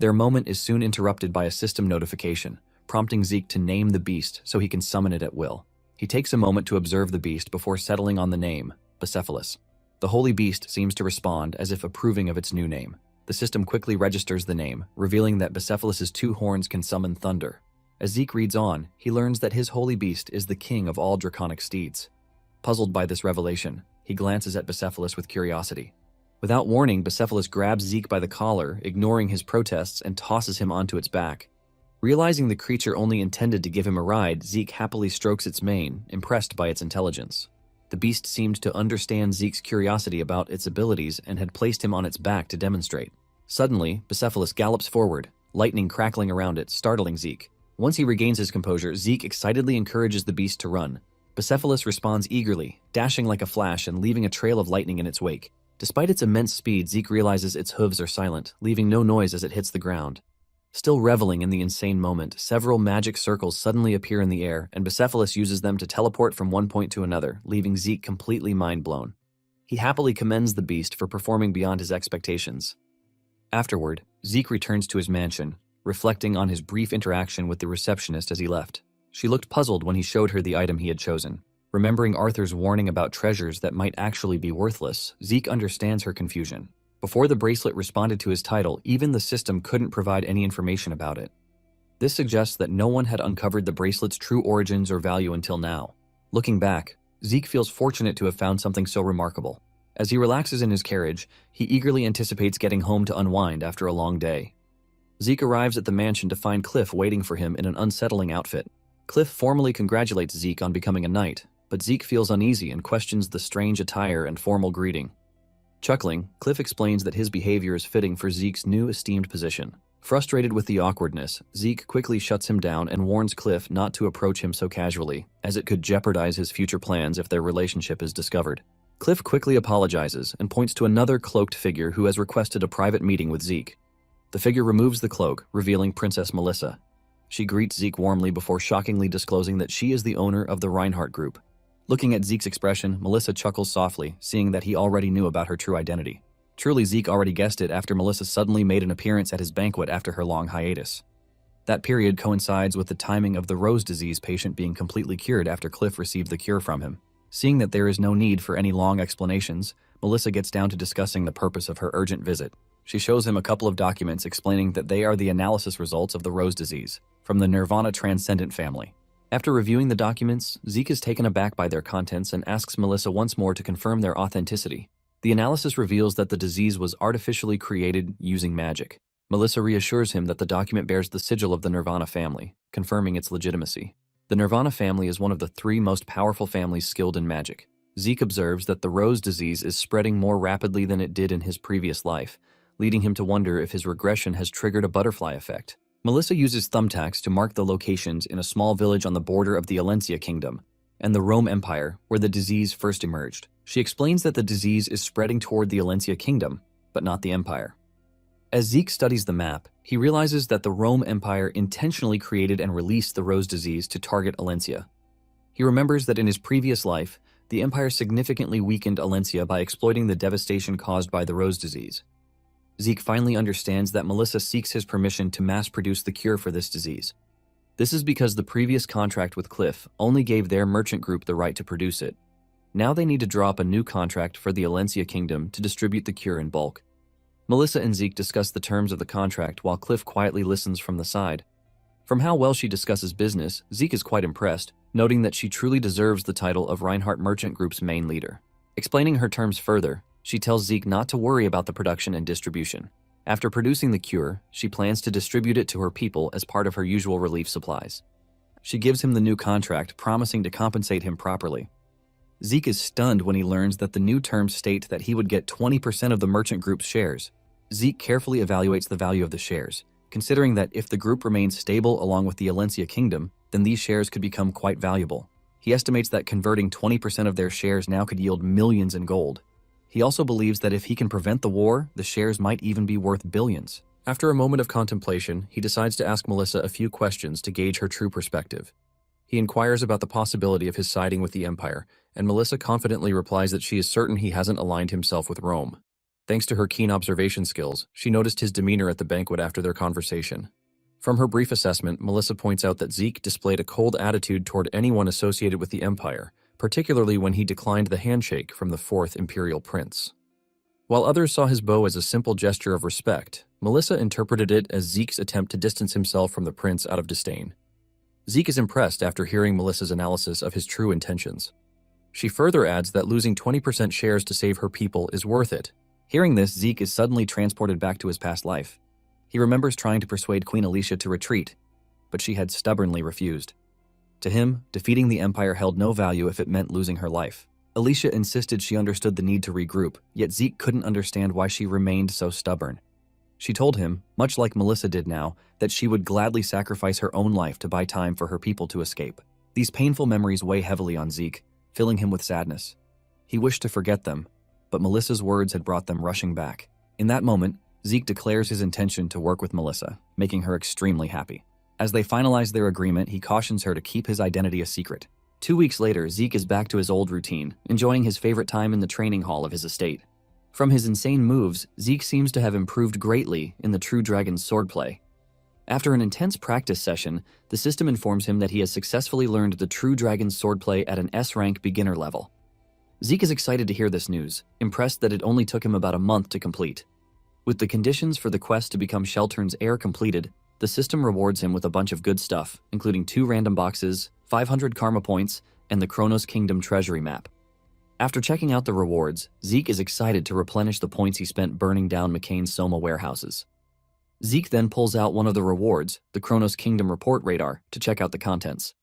Their moment is soon interrupted by a system notification, prompting Zeke to name the beast so he can summon it at will. He takes a moment to observe the beast before settling on the name, Bucephalus. The holy beast seems to respond as if approving of its new name. The system quickly registers the name, revealing that Bucephalus's two horns can summon thunder. As Zeke reads on, he learns that his holy beast is the king of all draconic steeds. Puzzled by this revelation, he glances at Bucephalus with curiosity. Without warning, Bucephalus grabs Zeke by the collar, ignoring his protests, and tosses him onto its back. Realizing the creature only intended to give him a ride, Zeke happily strokes its mane, impressed by its intelligence. The beast seemed to understand Zeke's curiosity about its abilities and had placed him on its back to demonstrate. Suddenly, Bucephalus gallops forward, lightning crackling around it, startling Zeke. Once he regains his composure, Zeke excitedly encourages the beast to run. Bucephalus responds eagerly, dashing like a flash and leaving a trail of lightning in its wake. Despite its immense speed, Zeke realizes its hooves are silent, leaving no noise as it hits the ground. Still reveling in the insane moment, several magic circles suddenly appear in the air, and Bucephalus uses them to teleport from one point to another, leaving Zeke completely mind-blown. He happily commends the beast for performing beyond his expectations. Afterward, Zeke returns to his mansion, reflecting on his brief interaction with the receptionist as he left. She looked puzzled when he showed her the item he had chosen. Remembering Arthur's warning about treasures that might actually be worthless, Zeke understands her confusion. Before the bracelet responded to his title, even the system couldn't provide any information about it. This suggests that no one had uncovered the bracelet's true origins or value until now. Looking back, Zeke feels fortunate to have found something so remarkable. As he relaxes in his carriage, he eagerly anticipates getting home to unwind after a long day. Zeke arrives at the mansion to find Cliff waiting for him in an unsettling outfit. Cliff formally congratulates Zeke on becoming a knight, but Zeke feels uneasy and questions the strange attire and formal greeting. Chuckling, Cliff explains that his behavior is fitting for Zeke's new esteemed position. Frustrated with the awkwardness, Zeke quickly shuts him down and warns Cliff not to approach him so casually, as it could jeopardize his future plans if their relationship is discovered. Cliff quickly apologizes and points to another cloaked figure who has requested a private meeting with Zeke. The figure removes the cloak, revealing Princess Melissa. She greets Zeke warmly before shockingly disclosing that she is the owner of the Reinhardt Group. Looking at Zeke's expression, Melissa chuckles softly, seeing that he already knew about her true identity. Truly, Zeke already guessed it after Melissa suddenly made an appearance at his banquet after her long hiatus. That period coincides with the timing of the rose disease patient being completely cured after Cliff received the cure from him. Seeing that there is no need for any long explanations, Melissa gets down to discussing the purpose of her urgent visit. She shows him a couple of documents explaining that they are the analysis results of the rose disease, from the Nirvana Transcendent family. After reviewing the documents, Zeke is taken aback by their contents and asks Melissa once more to confirm their authenticity. The analysis reveals that the disease was artificially created using magic. Melissa reassures him that the document bears the sigil of the Nirvana family, confirming its legitimacy. The Nirvana family is one of the 3 most powerful families skilled in magic. Zeke observes that the rose disease is spreading more rapidly than it did in his previous life, leading him to wonder if his regression has triggered a butterfly effect. Melissa uses thumbtacks to mark the locations in a small village on the border of the Alencia Kingdom and the Rome Empire, where the disease first emerged. She explains that the disease is spreading toward the Alencia Kingdom, but not the Empire. As Zeke studies the map, he realizes that the Rome Empire intentionally created and released the rose disease to target Alencia. He remembers that in his previous life, the Empire significantly weakened Alencia by exploiting the devastation caused by the rose disease. Zeke finally understands that Melissa seeks his permission to mass-produce the cure for this disease. This is because the previous contract with Cliff only gave their merchant group the right to produce it. Now they need to draw up a new contract for the Alencia Kingdom to distribute the cure in bulk. Melissa and Zeke discuss the terms of the contract while Cliff quietly listens from the side. From how well she discusses business, Zeke is quite impressed, noting that she truly deserves the title of Reinhardt Merchant Group's main leader. Explaining her terms further, she tells Zeke not to worry about the production and distribution. After producing the cure, she plans to distribute it to her people as part of her usual relief supplies. She gives him the new contract, promising to compensate him properly. Zeke is stunned when he learns that the new terms state that he would get 20% of the merchant group's shares. Zeke carefully evaluates the value of the shares, considering that if the group remains stable along with the Alencia Kingdom, then these shares could become quite valuable. He estimates that converting 20% of their shares now could yield millions in gold. He also believes that if he can prevent the war, the shares might even be worth billions. After a moment of contemplation, he decides to ask Melissa a few questions to gauge her true perspective. He inquires about the possibility of his siding with the Empire, and Melissa confidently replies that she is certain he hasn't aligned himself with Rome. Thanks to her keen observation skills, she noticed his demeanor at the banquet after their conversation. From her brief assessment, Melissa points out that Zeke displayed a cold attitude toward anyone associated with the Empire, particularly when he declined the handshake from the 4th Imperial Prince. While others saw his bow as a simple gesture of respect, Melissa interpreted it as Zeke's attempt to distance himself from the prince out of disdain. Zeke is impressed after hearing Melissa's analysis of his true intentions. She further adds that losing 20% shares to save her people is worth it. Hearing this, Zeke is suddenly transported back to his past life. He remembers trying to persuade Queen Alicia to retreat, but she had stubbornly refused. To him, defeating the Empire held no value if it meant losing her life. Alicia insisted she understood the need to regroup, yet Zeke couldn't understand why she remained so stubborn. She told him, much like Melissa did now, that she would gladly sacrifice her own life to buy time for her people to escape. These painful memories weigh heavily on Zeke, filling him with sadness. He wished to forget them, but Melissa's words had brought them rushing back. In that moment, Zeke declares his intention to work with Melissa. making her extremely happy. As they finalize their agreement, he cautions her to keep his identity a secret. 2 weeks later, Zeke is back to his old routine, enjoying his favorite time in the training hall of his estate. From his insane moves, Zeke seems to have improved greatly in the True Dragon's swordplay. After an intense practice session, the system informs him that he has successfully learned the True Dragon's swordplay at an S-rank beginner level. Zeke is excited to hear this news, impressed that it only took him about a month to complete. With the conditions for the quest to become Sheltern's heir completed, the system rewards him with a bunch of good stuff, including 2 random boxes, 500 karma points, and the Kronos Kingdom treasury map. After checking out the rewards, Zeke is excited to replenish the points he spent burning down McCain's Soma warehouses. Zeke then pulls out one of the rewards, the Kronos Kingdom report radar, to check out the contents.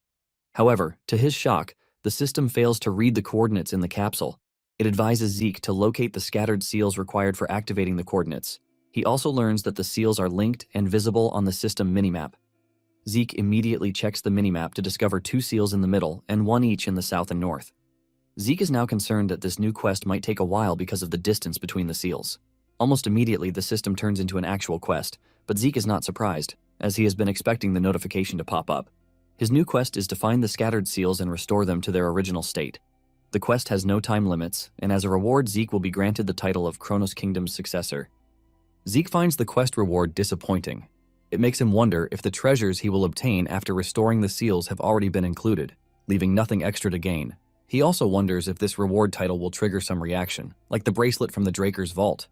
However, to his shock, the system fails to read the coordinates in the capsule. It advises Zeke to locate the scattered seals required for activating the coordinates. He also learns that the seals are linked and visible on the system minimap. Zeke immediately checks the minimap to discover 2 seals in the middle and 1 each in the south and north. Zeke is now concerned that this new quest might take a while because of the distance between the seals. Almost immediately, the system turns into an actual quest, but Zeke is not surprised, as he has been expecting the notification to pop up. His new quest is to find the scattered seals and restore them to their original state. The quest has no time limits, and as a reward, Zeke will be granted the title of Kronos Kingdom's successor. Zeke finds the quest reward disappointing. It makes him wonder if the treasures he will obtain after restoring the seals have already been included, leaving nothing extra to gain. He also wonders if this reward title will trigger some reaction, like the bracelet from the Draker's vault.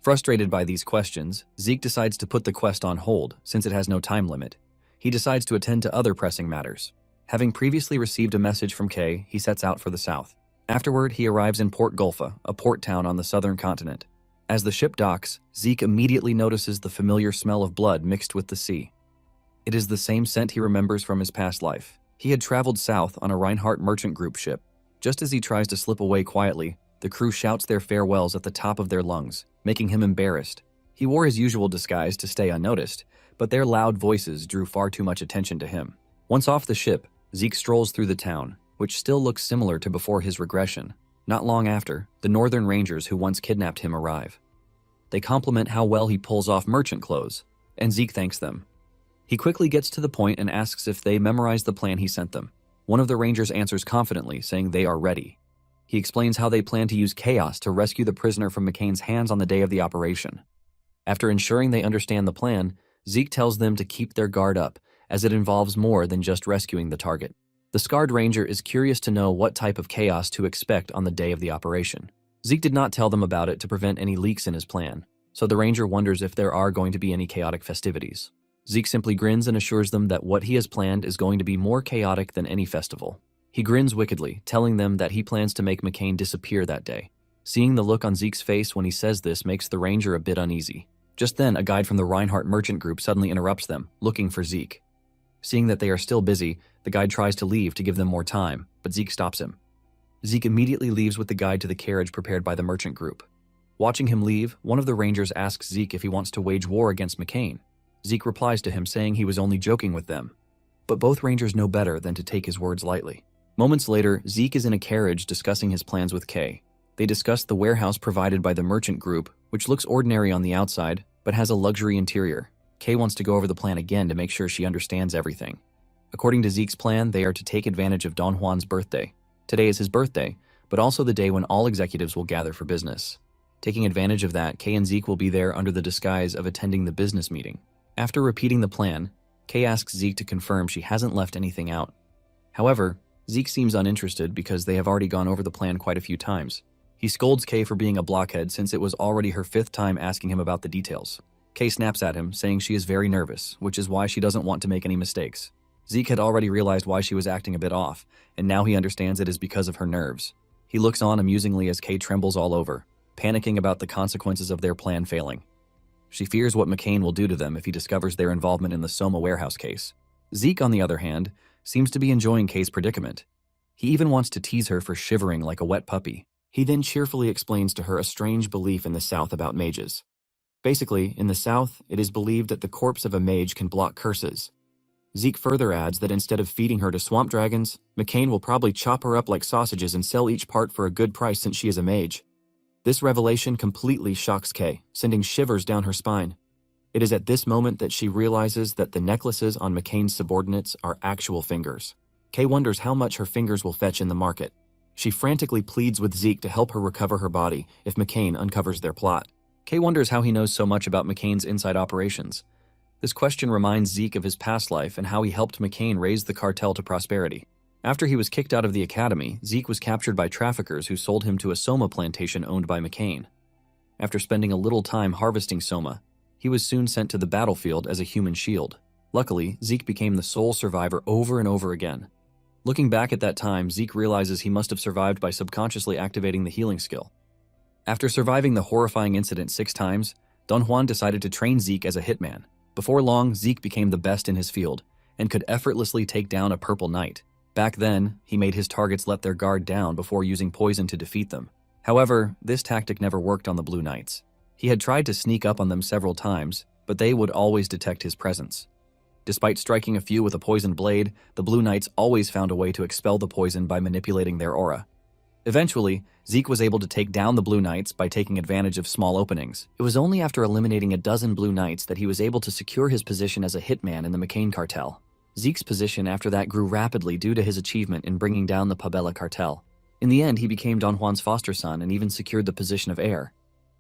Frustrated by these questions, Zeke decides to put the quest on hold since it has no time limit. He decides to attend to other pressing matters. Having previously received a message from Kay, he sets out for the south. Afterward, he arrives in Port Gulfa, a port town on the southern continent. As the ship docks, Zeke immediately notices the familiar smell of blood mixed with the sea. It is the same scent he remembers from his past life. He had traveled south on a Reinhardt Merchant Group ship. Just as he tries to slip away quietly, the crew shouts their farewells at the top of their lungs, making him embarrassed. He wore his usual disguise to stay unnoticed, but their loud voices drew far too much attention to him. Once off the ship, Zeke strolls through the town, which still looks similar to before his regression. Not long after, the Northern Rangers who once kidnapped him arrive. They compliment how well he pulls off merchant clothes, and Zeke thanks them. He quickly gets to the point and asks if they memorized the plan he sent them. One of the Rangers answers confidently, saying they are ready. He explains how they plan to use chaos to rescue the prisoner from McCain's hands on the day of the operation. After ensuring they understand the plan, Zeke tells them to keep their guard up, as it involves more than just rescuing the target. The scarred ranger is curious to know what type of chaos to expect on the day of the operation. Zeke did not tell them about it to prevent any leaks in his plan, so the ranger wonders if there are going to be any chaotic festivities. Zeke simply grins and assures them that what he has planned is going to be more chaotic than any festival. He grins wickedly, telling them that he plans to make McCain disappear that day. Seeing the look on Zeke's face when he says this makes the ranger a bit uneasy. Just then, a guide from the Reinhardt Merchant Group suddenly interrupts them, looking for Zeke. Seeing that they are still busy, the guide tries to leave to give them more time, but Zeke stops him. Zeke immediately leaves with the guide to the carriage prepared by the Merchant Group. Watching him leave, one of the Rangers asks Zeke if he wants to wage war against McCain. Zeke replies to him saying he was only joking with them. But both Rangers know better than to take his words lightly. Moments later, Zeke is in a carriage discussing his plans with Kay. They discuss the warehouse provided by the Merchant Group, which looks ordinary on the outside, but has a luxury interior. Kay wants to go over the plan again to make sure she understands everything. According to Zeke's plan, they are to take advantage of Don Juan's birthday. Today is his birthday, but also the day when all executives will gather for business. Taking advantage of that, Kay and Zeke will be there under the disguise of attending the business meeting. After repeating the plan, Kay asks Zeke to confirm she hasn't left anything out. However, Zeke seems uninterested because they have already gone over the plan quite a few times. He scolds Kay for being a blockhead since it was already her 5th time asking him about the details. Kay snaps at him, saying she is very nervous, which is why she doesn't want to make any mistakes. Zeke had already realized why she was acting a bit off, and now he understands it is because of her nerves. He looks on amusingly as Kay trembles all over, panicking about the consequences of their plan failing. She fears what McCain will do to them if he discovers their involvement in the Soma warehouse case. Zeke, on the other hand, seems to be enjoying Kay's predicament. He even wants to tease her for shivering like a wet puppy. He then cheerfully explains to her a strange belief in the South about mages. Basically, in the South, it is believed that the corpse of a mage can block curses. Zeke further adds that instead of feeding her to swamp dragons, McCain will probably chop her up like sausages and sell each part for a good price since she is a mage. This revelation completely shocks Kay, sending shivers down her spine. It is at this moment that she realizes that the necklaces on McCain's subordinates are actual fingers. Kay wonders how much her fingers will fetch in the market. She frantically pleads with Zeke to help her recover her body if McCain uncovers their plot. Kay wonders how he knows so much about McCain's inside operations. This question reminds Zeke of his past life and how he helped McCain raise the cartel to prosperity. After he was kicked out of the academy, Zeke was captured by traffickers who sold him to a soma plantation owned by McCain. After spending a little time harvesting soma, he was soon sent to the battlefield as a human shield. Luckily, Zeke became the sole survivor over and over again. Looking back at that time, Zeke realizes he must have survived by subconsciously activating the healing skill. After surviving the horrifying incident 6 times, Don Juan decided to train Zeke as a hitman. Before long, Zeke became the best in his field and could effortlessly take down a purple knight. Back then, he made his targets let their guard down before using poison to defeat them. However, this tactic never worked on the Blue Knights. He had tried to sneak up on them several times, but they would always detect his presence. Despite striking a few with a poisoned blade, the Blue Knights always found a way to expel the poison by manipulating their aura. Eventually, Zeke was able to take down the Blue Knights by taking advantage of small openings. It was only after eliminating a dozen Blue Knights that he was able to secure his position as a hitman in the McCain cartel. Zeke's position after that grew rapidly due to his achievement in bringing down the Pabella cartel. In the end, he became Don Juan's foster son and even secured the position of heir.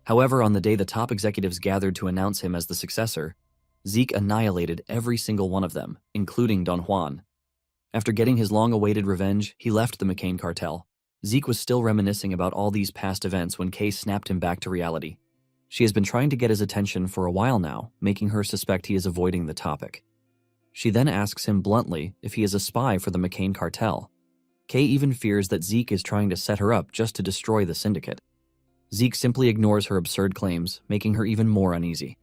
However, on the day the top executives gathered to announce him as the successor, Zeke annihilated every single one of them, including Don Juan. After getting his long-awaited revenge, he left the McCain cartel. Zeke was still reminiscing about all these past events when Kay snapped him back to reality. She has been trying to get his attention for a while now, making her suspect he is avoiding the topic. She then asks him bluntly if he is a spy for the McCain cartel. Kay even fears that Zeke is trying to set her up just to destroy the syndicate. Zeke simply ignores her absurd claims, making her even more uneasy.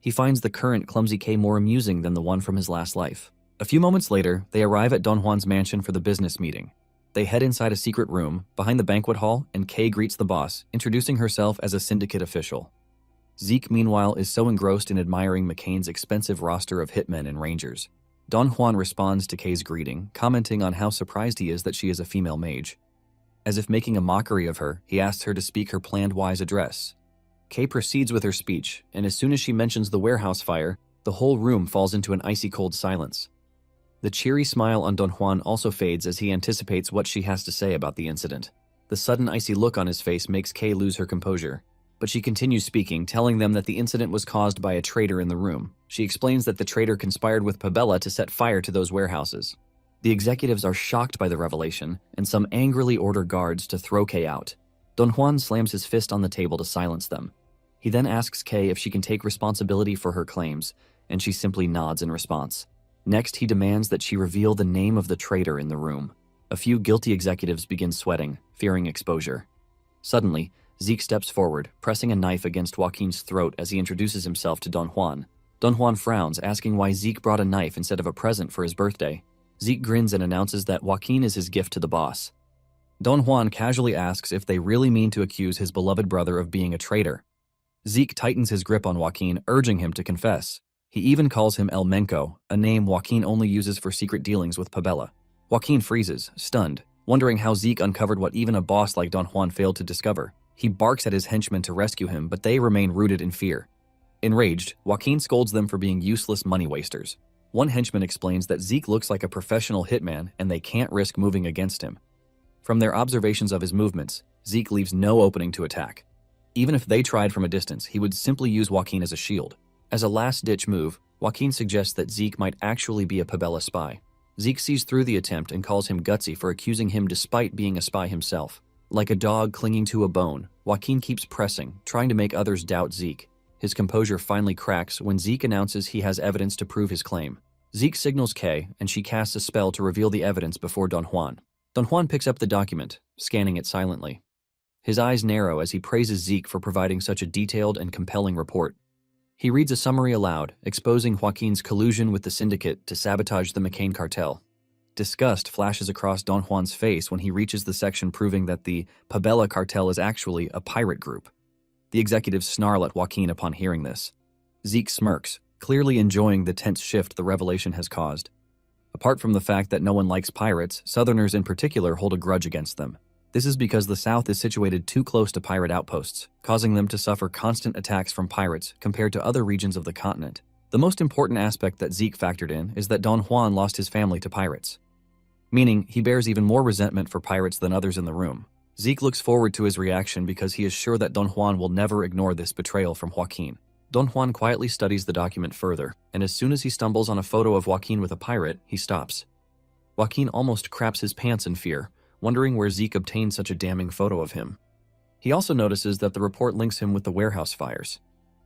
He finds the current clumsy Kay more amusing than the one from his last life. A few moments later, they arrive at Don Juan's mansion for the business meeting. They head inside a secret room, behind the banquet hall, and Kay greets the boss, introducing herself as a syndicate official. Zeke, meanwhile, is so engrossed in admiring McCain's expensive roster of hitmen and rangers. Don Juan responds to Kay's greeting, commenting on how surprised he is that she is a female mage. As if making a mockery of her, he asks her to speak her planned wise address. Kay proceeds with her speech, and as soon as she mentions the warehouse fire, the whole room falls into an icy cold silence. The cheery smile on Don Juan also fades as he anticipates what she has to say about the incident. The sudden icy look on his face makes Kay lose her composure, but she continues speaking, telling them that the incident was caused by a traitor in the room. She explains that the traitor conspired with Pabella to set fire to those warehouses. The executives are shocked by the revelation, and some angrily order guards to throw Kay out. Don Juan slams his fist on the table to silence them. He then asks Kay if she can take responsibility for her claims, and she simply nods in response. Next, he demands that she reveal the name of the traitor in the room. A few guilty executives begin sweating, fearing exposure. Suddenly, Zeke steps forward, pressing a knife against Joaquin's throat as he introduces himself to Don Juan. Don Juan frowns, asking why Zeke brought a knife instead of a present for his birthday. Zeke grins and announces that Joaquin is his gift to the boss. Don Juan casually asks if they really mean to accuse his beloved brother of being a traitor. Zeke tightens his grip on Joaquin, urging him to confess. He even calls him El Menco, a name Joaquin only uses for secret dealings with Pabella. Joaquin freezes, stunned, wondering how Zeke uncovered what even a boss like Don Juan failed to discover. He barks at his henchmen to rescue him, but they remain rooted in fear. Enraged, Joaquin scolds them for being useless money wasters. One henchman explains that Zeke looks like a professional hitman and they can't risk moving against him. From their observations of his movements, Zeke leaves no opening to attack. Even if they tried from a distance, he would simply use Joaquin as a shield. As a last-ditch move, Joaquin suggests that Zeke might actually be a Pabella spy. Zeke sees through the attempt and calls him gutsy for accusing him despite being a spy himself. Like a dog clinging to a bone, Joaquin keeps pressing, trying to make others doubt Zeke. His composure finally cracks when Zeke announces he has evidence to prove his claim. Zeke signals Kay, and she casts a spell to reveal the evidence before Don Juan. Don Juan picks up the document, scanning it silently. His eyes narrow as he praises Zeke for providing such a detailed and compelling report. He reads a summary aloud, exposing Joaquin's collusion with the syndicate to sabotage the McCain cartel. Disgust flashes across Don Juan's face when he reaches the section proving that the Pabella cartel is actually a pirate group. The executives snarl at Joaquin upon hearing this. Zeke smirks, clearly enjoying the tense shift the revelation has caused. Apart from the fact that no one likes pirates, Southerners in particular hold a grudge against them. This is because the South is situated too close to pirate outposts, causing them to suffer constant attacks from pirates compared to other regions of the continent. The most important aspect that Zeke factored in is that Don Juan lost his family to pirates, meaning he bears even more resentment for pirates than others in the room. Zeke looks forward to his reaction because he is sure that Don Juan will never ignore this betrayal from Joaquin. Don Juan quietly studies the document further, and as soon as he stumbles on a photo of Joaquin with a pirate, he stops. Joaquin almost craps his pants in fear, wondering where Zeke obtained such a damning photo of him. He also notices that the report links him with the warehouse fires.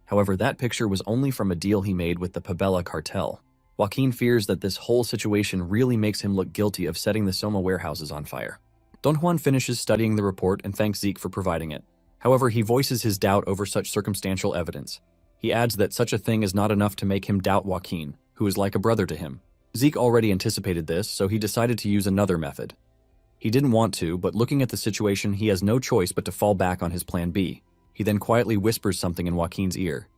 However, that picture was only from a deal he made with the Pabella cartel. Joaquin fears that this whole situation really makes him look guilty of setting the Soma warehouses on fire. Don Juan finishes studying the report and thanks Zeke for providing it. However, he voices his doubt over such circumstantial evidence. He adds that such a thing is not enough to make him doubt Joaquin, who is like a brother to him. Zeke already anticipated this, so he decided to use another method. He didn't want to, but looking at the situation, he has no choice but to fall back on his plan B. He then quietly whispers something in Joaquin's ear.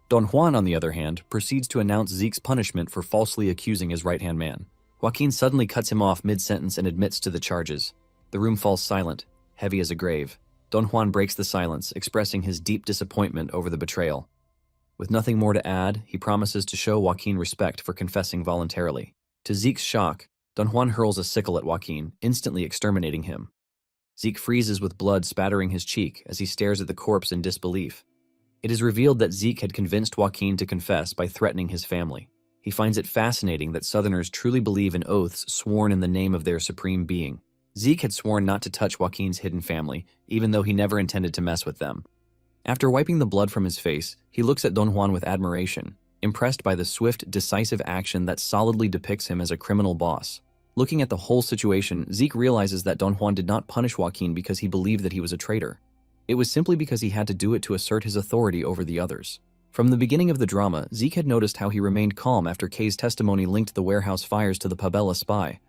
Don Juan, on the other hand, proceeds to announce Zeke's punishment for falsely accusing his right-hand man. Joaquin suddenly cuts him off mid-sentence and admits to the charges. The room falls silent, heavy as a grave. Don Juan breaks the silence, expressing his deep disappointment over the betrayal. With nothing more to add, he promises to show Joaquin respect for confessing voluntarily. To Zeke's shock, Don Juan hurls a sickle at Joaquin, instantly exterminating him. Zeke freezes with blood spattering his cheek as he stares at the corpse in disbelief. It is revealed that Zeke had convinced Joaquin to confess by threatening his family. He finds it fascinating that Southerners truly believe in oaths sworn in the name of their supreme being. Zeke had sworn not to touch Joaquin's hidden family, even though he never intended to mess with them. After wiping the blood from his face, he looks at Don Juan with admiration, impressed by the swift, decisive action that solidly depicts him as a criminal boss. Looking at the whole situation, Zeke realizes that Don Juan did not punish Joaquin because he believed that he was a traitor. It was simply because he had to do it to assert his authority over the others. From the beginning of the drama, Zeke had noticed how he remained calm after Kay's testimony linked the warehouse fires to the Pabella spy.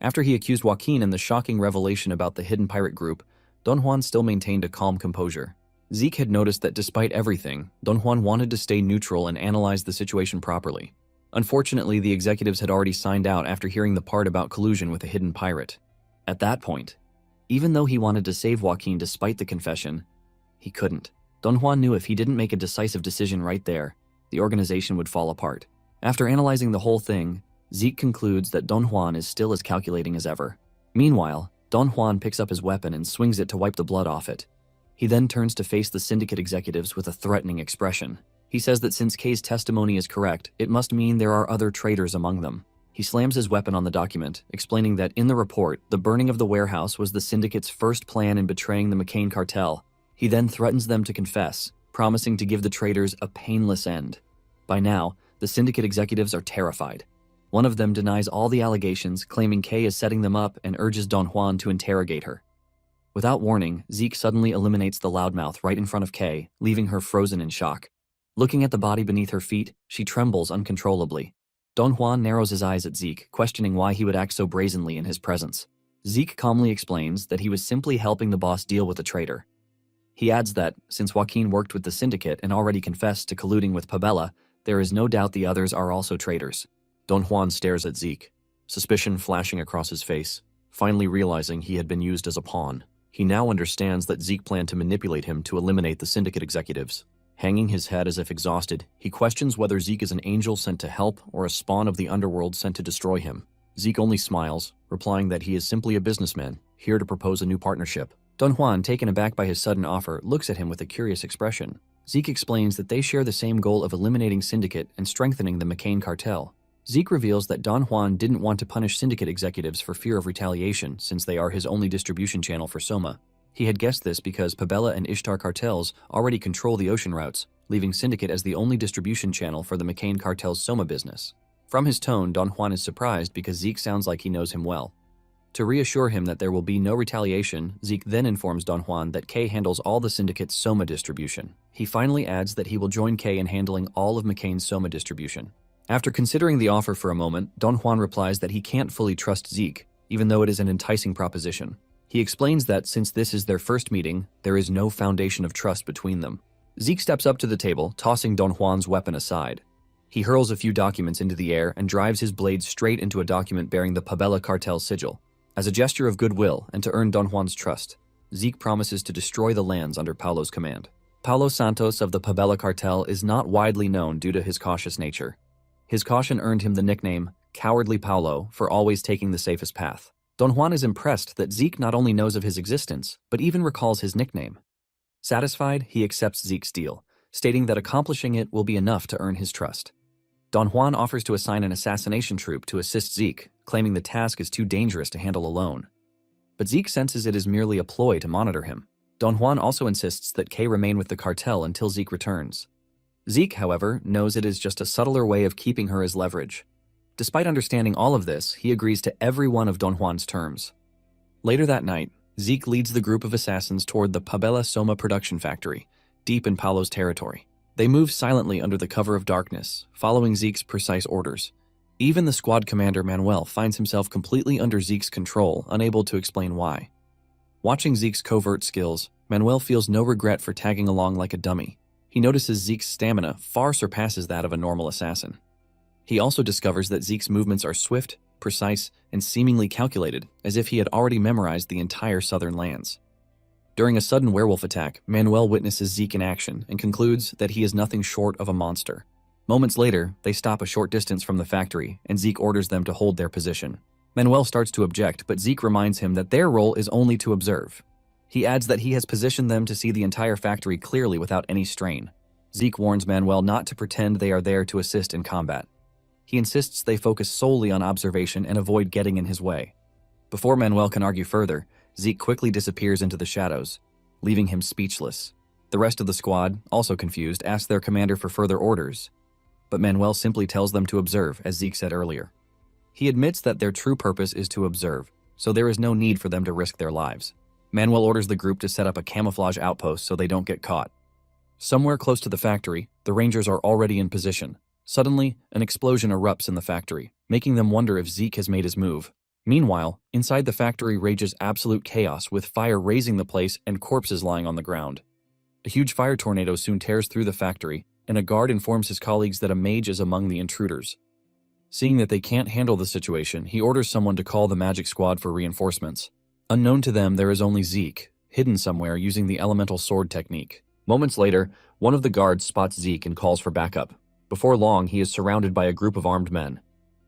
After he accused Joaquin and the shocking revelation about the hidden pirate group, Don Juan still maintained a calm composure. Zeke had noticed that despite everything, Don Juan wanted to stay neutral and analyze the situation properly. Unfortunately, the executives had already signed out after hearing the part about collusion with a hidden pirate. At that point, even though he wanted to save Joaquin despite the confession, he couldn't. Don Juan knew if he didn't make a decisive decision right there, the organization would fall apart. After analyzing the whole thing, Zeke concludes that Don Juan is still as calculating as ever. Meanwhile, Don Juan picks up his weapon and swings it to wipe the blood off it. He then turns to face the syndicate executives with a threatening expression. He says that since Kay's testimony is correct, it must mean there are other traitors among them. He slams his weapon on the document, explaining that in the report, the burning of the warehouse was the syndicate's first plan in betraying the McCain cartel. He then threatens them to confess, promising to give the traitors a painless end. By now, the syndicate executives are terrified. One of them denies all the allegations, claiming Kay is setting them up and urges Don Juan to interrogate her. Without warning, Zeke suddenly eliminates the loudmouth right in front of Kay, leaving her frozen in shock. Looking at the body beneath her feet, she trembles uncontrollably. Don Juan narrows his eyes at Zeke, questioning why he would act so brazenly in his presence. Zeke calmly explains that he was simply helping the boss deal with the traitor. He adds that, since Joaquin worked with the syndicate and already confessed to colluding with Pabella, there is no doubt the others are also traitors. Don Juan stares at Zeke, suspicion flashing across his face, finally realizing he had been used as a pawn. He now understands that Zeke planned to manipulate him to eliminate the syndicate executives. Hanging his head as if exhausted, he questions whether Zeke is an angel sent to help or a spawn of the underworld sent to destroy him. Zeke only smiles, replying that he is simply a businessman, here to propose a new partnership. Don Juan, taken aback by his sudden offer, looks at him with a curious expression. Zeke explains that they share the same goal of eliminating Syndicate and strengthening the McCain cartel. Zeke reveals that Don Juan didn't want to punish Syndicate executives for fear of retaliation, since they are his only distribution channel for Soma. He had guessed this because Pabella and Ishtar cartels already control the ocean routes, leaving Syndicate as the only distribution channel for the McCain cartel's Soma business. From his tone, Don Juan is surprised because Zeke sounds like he knows him well. To reassure him that there will be no retaliation, Zeke then informs Don Juan that Kay handles all the Syndicate's Soma distribution. He finally adds that he will join Kay in handling all of McCain's Soma distribution. After considering the offer for a moment, Don Juan replies that he can't fully trust Zeke, even though it is an enticing proposition. He explains that since this is their first meeting, there is no foundation of trust between them. Zeke steps up to the table, tossing Don Juan's weapon aside. He hurls a few documents into the air and drives his blade straight into a document bearing the Pabella cartel sigil. As a gesture of goodwill and to earn Don Juan's trust, Zeke promises to destroy the lands under Paulo's command. Paulo Santos of the Pabella cartel is not widely known due to his cautious nature. His caution earned him the nickname Cowardly Paulo for always taking the safest path. Don Juan is impressed that Zeke not only knows of his existence, but even recalls his nickname. Satisfied, he accepts Zeke's deal, stating that accomplishing it will be enough to earn his trust. Don Juan offers to assign an assassination troop to assist Zeke, claiming the task is too dangerous to handle alone. But Zeke senses it is merely a ploy to monitor him. Don Juan also insists that Kay remain with the cartel until Zeke returns. Zeke, however, knows it is just a subtler way of keeping her as leverage. Despite understanding all of this, he agrees to every one of Don Juan's terms. Later that night, Zeke leads the group of assassins toward the Pabella Soma production factory, deep in Paulo's territory. They move silently under the cover of darkness, following Zeke's precise orders. Even the squad commander Manuel finds himself completely under Zeke's control, unable to explain why. Watching Zeke's covert skills, Manuel feels no regret for tagging along like a dummy. He notices Zeke's stamina far surpasses that of a normal assassin. He also discovers that Zeke's movements are swift, precise, and seemingly calculated, as if he had already memorized the entire southern lands. During a sudden werewolf attack, Manuel witnesses Zeke in action and concludes that he is nothing short of a monster. Moments later, they stop a short distance from the factory, and Zeke orders them to hold their position. Manuel starts to object, but Zeke reminds him that their role is only to observe. He adds that he has positioned them to see the entire factory clearly without any strain. Zeke warns Manuel not to pretend they are there to assist in combat. He insists they focus solely on observation and avoid getting in his way. Before Manuel can argue further, Zeke quickly disappears into the shadows, leaving him speechless. The rest of the squad, also confused, ask their commander for further orders, but Manuel simply tells them to observe, as Zeke said earlier. He admits that their true purpose is to observe, so there is no need for them to risk their lives. Manuel orders the group to set up a camouflage outpost so they don't get caught. Somewhere close to the factory, the Rangers are already in position. Suddenly, an explosion erupts in the factory, making them wonder if Zeke has made his move. Meanwhile, inside the factory rages absolute chaos, with fire razing the place and corpses lying on the ground. A huge fire tornado soon tears through the factory, and a guard informs his colleagues that a mage is among the intruders. Seeing that they can't handle the situation, he orders someone to call the magic squad for reinforcements. Unknown to them, there is only Zeke, hidden somewhere using the elemental sword technique. Moments later, one of the guards spots Zeke and calls for backup. Before long, he is surrounded by a group of armed men.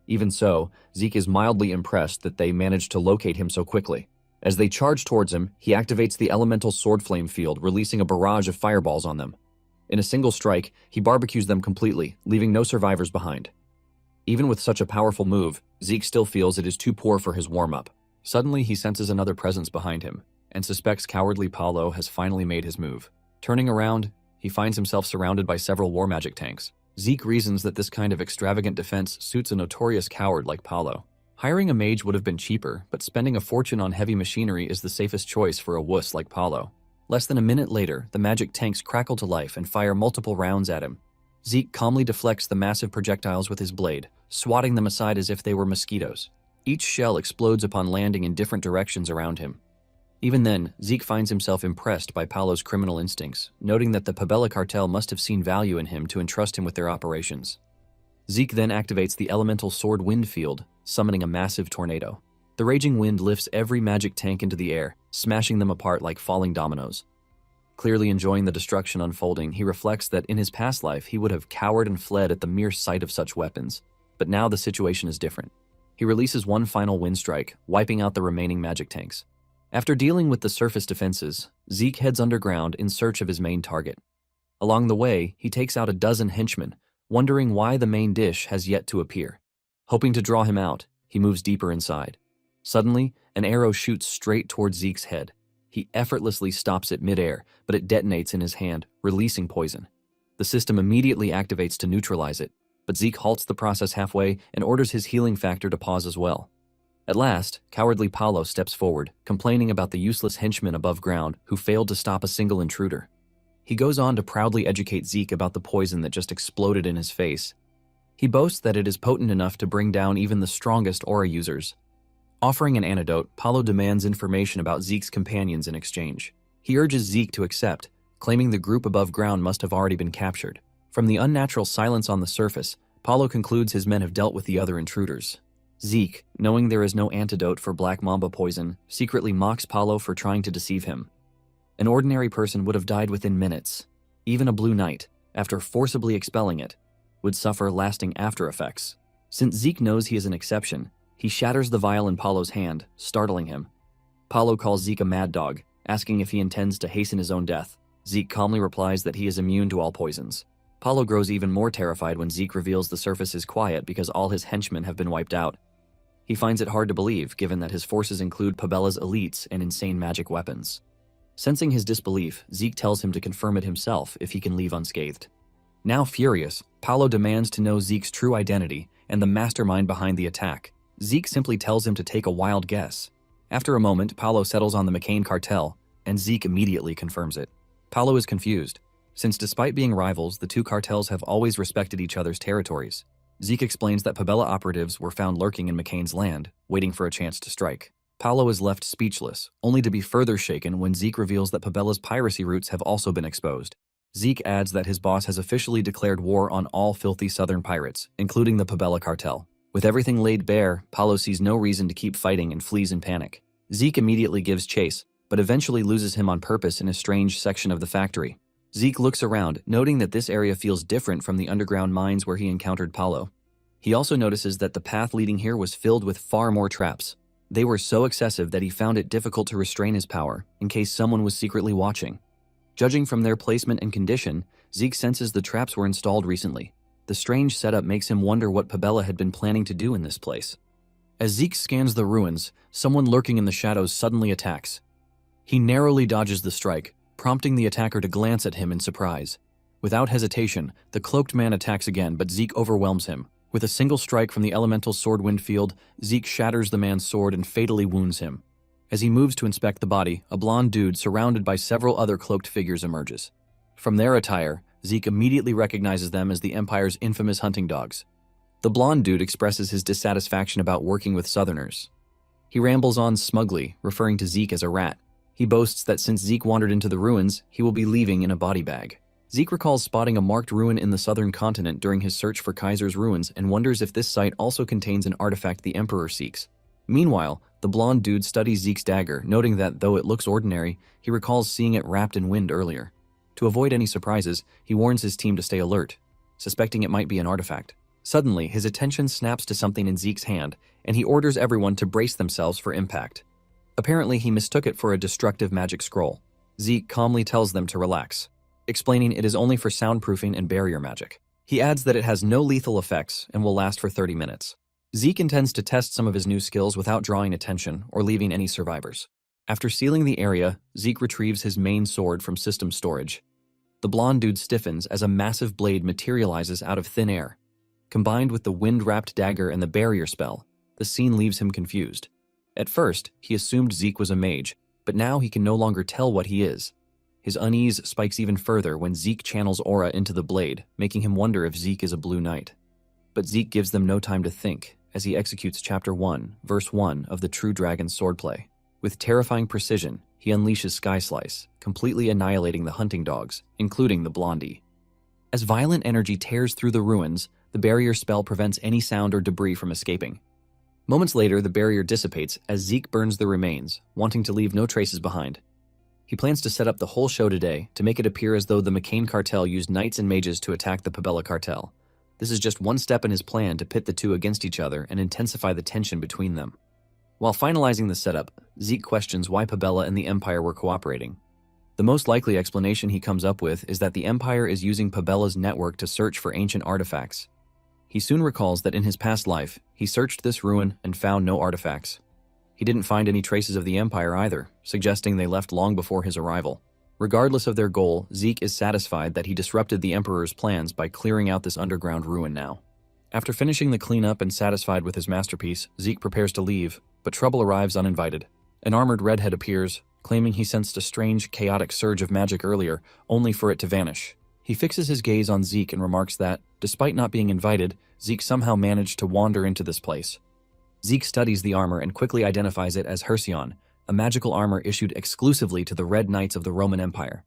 Even so, Zeke is mildly impressed that they managed to locate him so quickly. As they charge towards him, he activates the elemental sword flame field, releasing a barrage of fireballs on them. In a single strike, he barbecues them completely, leaving no survivors behind. Even with such a powerful move, Zeke still feels it is too poor for his warm-up. Suddenly, he senses another presence behind him, and suspects cowardly Paulo has finally made his move. Turning around, he finds himself surrounded by several war magic tanks. Zeke reasons that this kind of extravagant defense suits a notorious coward like Paulo. Hiring a mage would have been cheaper, but spending a fortune on heavy machinery is the safest choice for a wuss like Paulo. Less than a minute later, the magic tanks crackle to life and fire multiple rounds at him. Zeke calmly deflects the massive projectiles with his blade, swatting them aside as if they were mosquitoes. Each shell explodes upon landing in different directions around him. Even then, Zeke finds himself impressed by Paulo's criminal instincts, noting that the Pabella cartel must have seen value in him to entrust him with their operations. Zeke then activates the elemental sword wind field, summoning a massive tornado. The raging wind lifts every magic tank into the air, smashing them apart like falling dominoes. Clearly enjoying the destruction unfolding, he reflects that in his past life he would have cowered and fled at the mere sight of such weapons, but now the situation is different. He releases one final wind strike, wiping out the remaining magic tanks. After dealing with the surface defenses, Zeke heads underground in search of his main target. Along the way, he takes out a dozen henchmen, wondering why the main dish has yet to appear. Hoping to draw him out, he moves deeper inside. Suddenly, an arrow shoots straight towards Zeke's head. He effortlessly stops it mid-air, but it detonates in his hand, releasing poison. The system immediately activates to neutralize it, but Zeke halts the process halfway and orders his healing factor to pause as well. At last, cowardly Paulo steps forward, complaining about the useless henchmen above ground who failed to stop a single intruder. He goes on to proudly educate Zeke about the poison that just exploded in his face. He boasts that it is potent enough to bring down even the strongest aura users. Offering an antidote, Paulo demands information about Zeke's companions in exchange. He urges Zeke to accept, claiming the group above ground must have already been captured. From the unnatural silence on the surface, Paulo concludes his men have dealt with the other intruders. Zeke, knowing there is no antidote for black mamba poison, secretly mocks Paulo for trying to deceive him. An ordinary person would have died within minutes. Even a blue knight, after forcibly expelling it, would suffer lasting after effects. Since Zeke knows he is an exception, he shatters the vial in Paulo's hand, startling him. Paulo calls Zeke a mad dog, asking if he intends to hasten his own death. Zeke calmly replies that he is immune to all poisons. Paulo grows even more terrified when Zeke reveals the surface is quiet because all his henchmen have been wiped out. He finds it hard to believe, given that his forces include Pabella's elites and insane magic weapons. Sensing his disbelief, Zeke tells him to confirm it himself if he can leave unscathed. Now furious, Paulo demands to know Zeke's true identity and the mastermind behind the attack. Zeke simply tells him to take a wild guess. After a moment, Paulo settles on the McCain cartel, and Zeke immediately confirms it. Paulo is confused, since despite being rivals, the two cartels have always respected each other's territories. Zeke explains that Pabella operatives were found lurking in McCain's land, waiting for a chance to strike. Paulo is left speechless, only to be further shaken when Zeke reveals that Pabella's piracy routes have also been exposed. Zeke adds that his boss has officially declared war on all filthy southern pirates, including the Pabella cartel. With everything laid bare, Paulo sees no reason to keep fighting and flees in panic. Zeke immediately gives chase, but eventually loses him on purpose in a strange section of the factory. Zeke looks around, noting that this area feels different from the underground mines where he encountered Paulo. He also notices that the path leading here was filled with far more traps. They were so excessive that he found it difficult to restrain his power, in case someone was secretly watching. Judging from their placement and condition, Zeke senses the traps were installed recently. The strange setup makes him wonder what Pabella had been planning to do in this place. As Zeke scans the ruins, someone lurking in the shadows suddenly attacks. He narrowly dodges the strike, prompting the attacker to glance at him in surprise. Without hesitation, the cloaked man attacks again, but Zeke overwhelms him. With a single strike from the elemental sword wind field, Zeke shatters the man's sword and fatally wounds him. As he moves to inspect the body, a blonde dude surrounded by several other cloaked figures emerges. From their attire, Zeke immediately recognizes them as the Empire's infamous hunting dogs. The blonde dude expresses his dissatisfaction about working with Southerners. He rambles on smugly, referring to Zeke as a rat. He boasts that since Zeke wandered into the ruins, he will be leaving in a body bag. Zeke recalls spotting a marked ruin in the southern continent during his search for Kaiser's ruins and wonders if this site also contains an artifact the Emperor seeks. Meanwhile, the blonde dude studies Zeke's dagger, noting that though it looks ordinary, he recalls seeing it wrapped in wind earlier. To avoid any surprises, he warns his team to stay alert, suspecting it might be an artifact. Suddenly, his attention snaps to something in Zeke's hand, and he orders everyone to brace themselves for impact. Apparently, he mistook it for a destructive magic scroll. Zeke calmly tells them to relax, explaining it is only for soundproofing and barrier magic. He adds that it has no lethal effects and will last for 30 minutes. Zeke intends to test some of his new skills without drawing attention or leaving any survivors. After sealing the area, Zeke retrieves his main sword from system storage. The blonde dude stiffens as a massive blade materializes out of thin air. Combined with the wind-wrapped dagger and the barrier spell, the scene leaves him confused. At first, he assumed Zeke was a mage, but now he can no longer tell what he is. His unease spikes even further when Zeke channels aura into the blade, making him wonder if Zeke is a blue knight. But Zeke gives them no time to think, as he executes Chapter 1, Verse 1 of the True Dragon's swordplay. With terrifying precision, he unleashes Sky Slice, completely annihilating the hunting dogs, including the blondie. As violent energy tears through the ruins, the barrier spell prevents any sound or debris from escaping. Moments later, the barrier dissipates as Zeke burns the remains, wanting to leave no traces behind. He plans to set up the whole show today to make it appear as though the McCain cartel used knights and mages to attack the Pabella cartel. This is just one step in his plan to pit the two against each other and intensify the tension between them. While finalizing the setup, Zeke questions why Pabella and the Empire were cooperating. The most likely explanation he comes up with is that the Empire is using Pabella's network to search for ancient artifacts. He soon recalls that in his past life, he searched this ruin and found no artifacts. He didn't find any traces of the Empire either, suggesting they left long before his arrival. Regardless of their goal, Zeke is satisfied that he disrupted the Emperor's plans by clearing out this underground ruin now. After finishing the cleanup and satisfied with his masterpiece, Zeke prepares to leave, but trouble arrives uninvited. An armored redhead appears, claiming he sensed a strange, chaotic surge of magic earlier, only for it to vanish. He fixes his gaze on Zeke and remarks that, despite not being invited, Zeke somehow managed to wander into this place. Zeke studies the armor and quickly identifies it as Hersion, a magical armor issued exclusively to the Red Knights of the Roman Empire.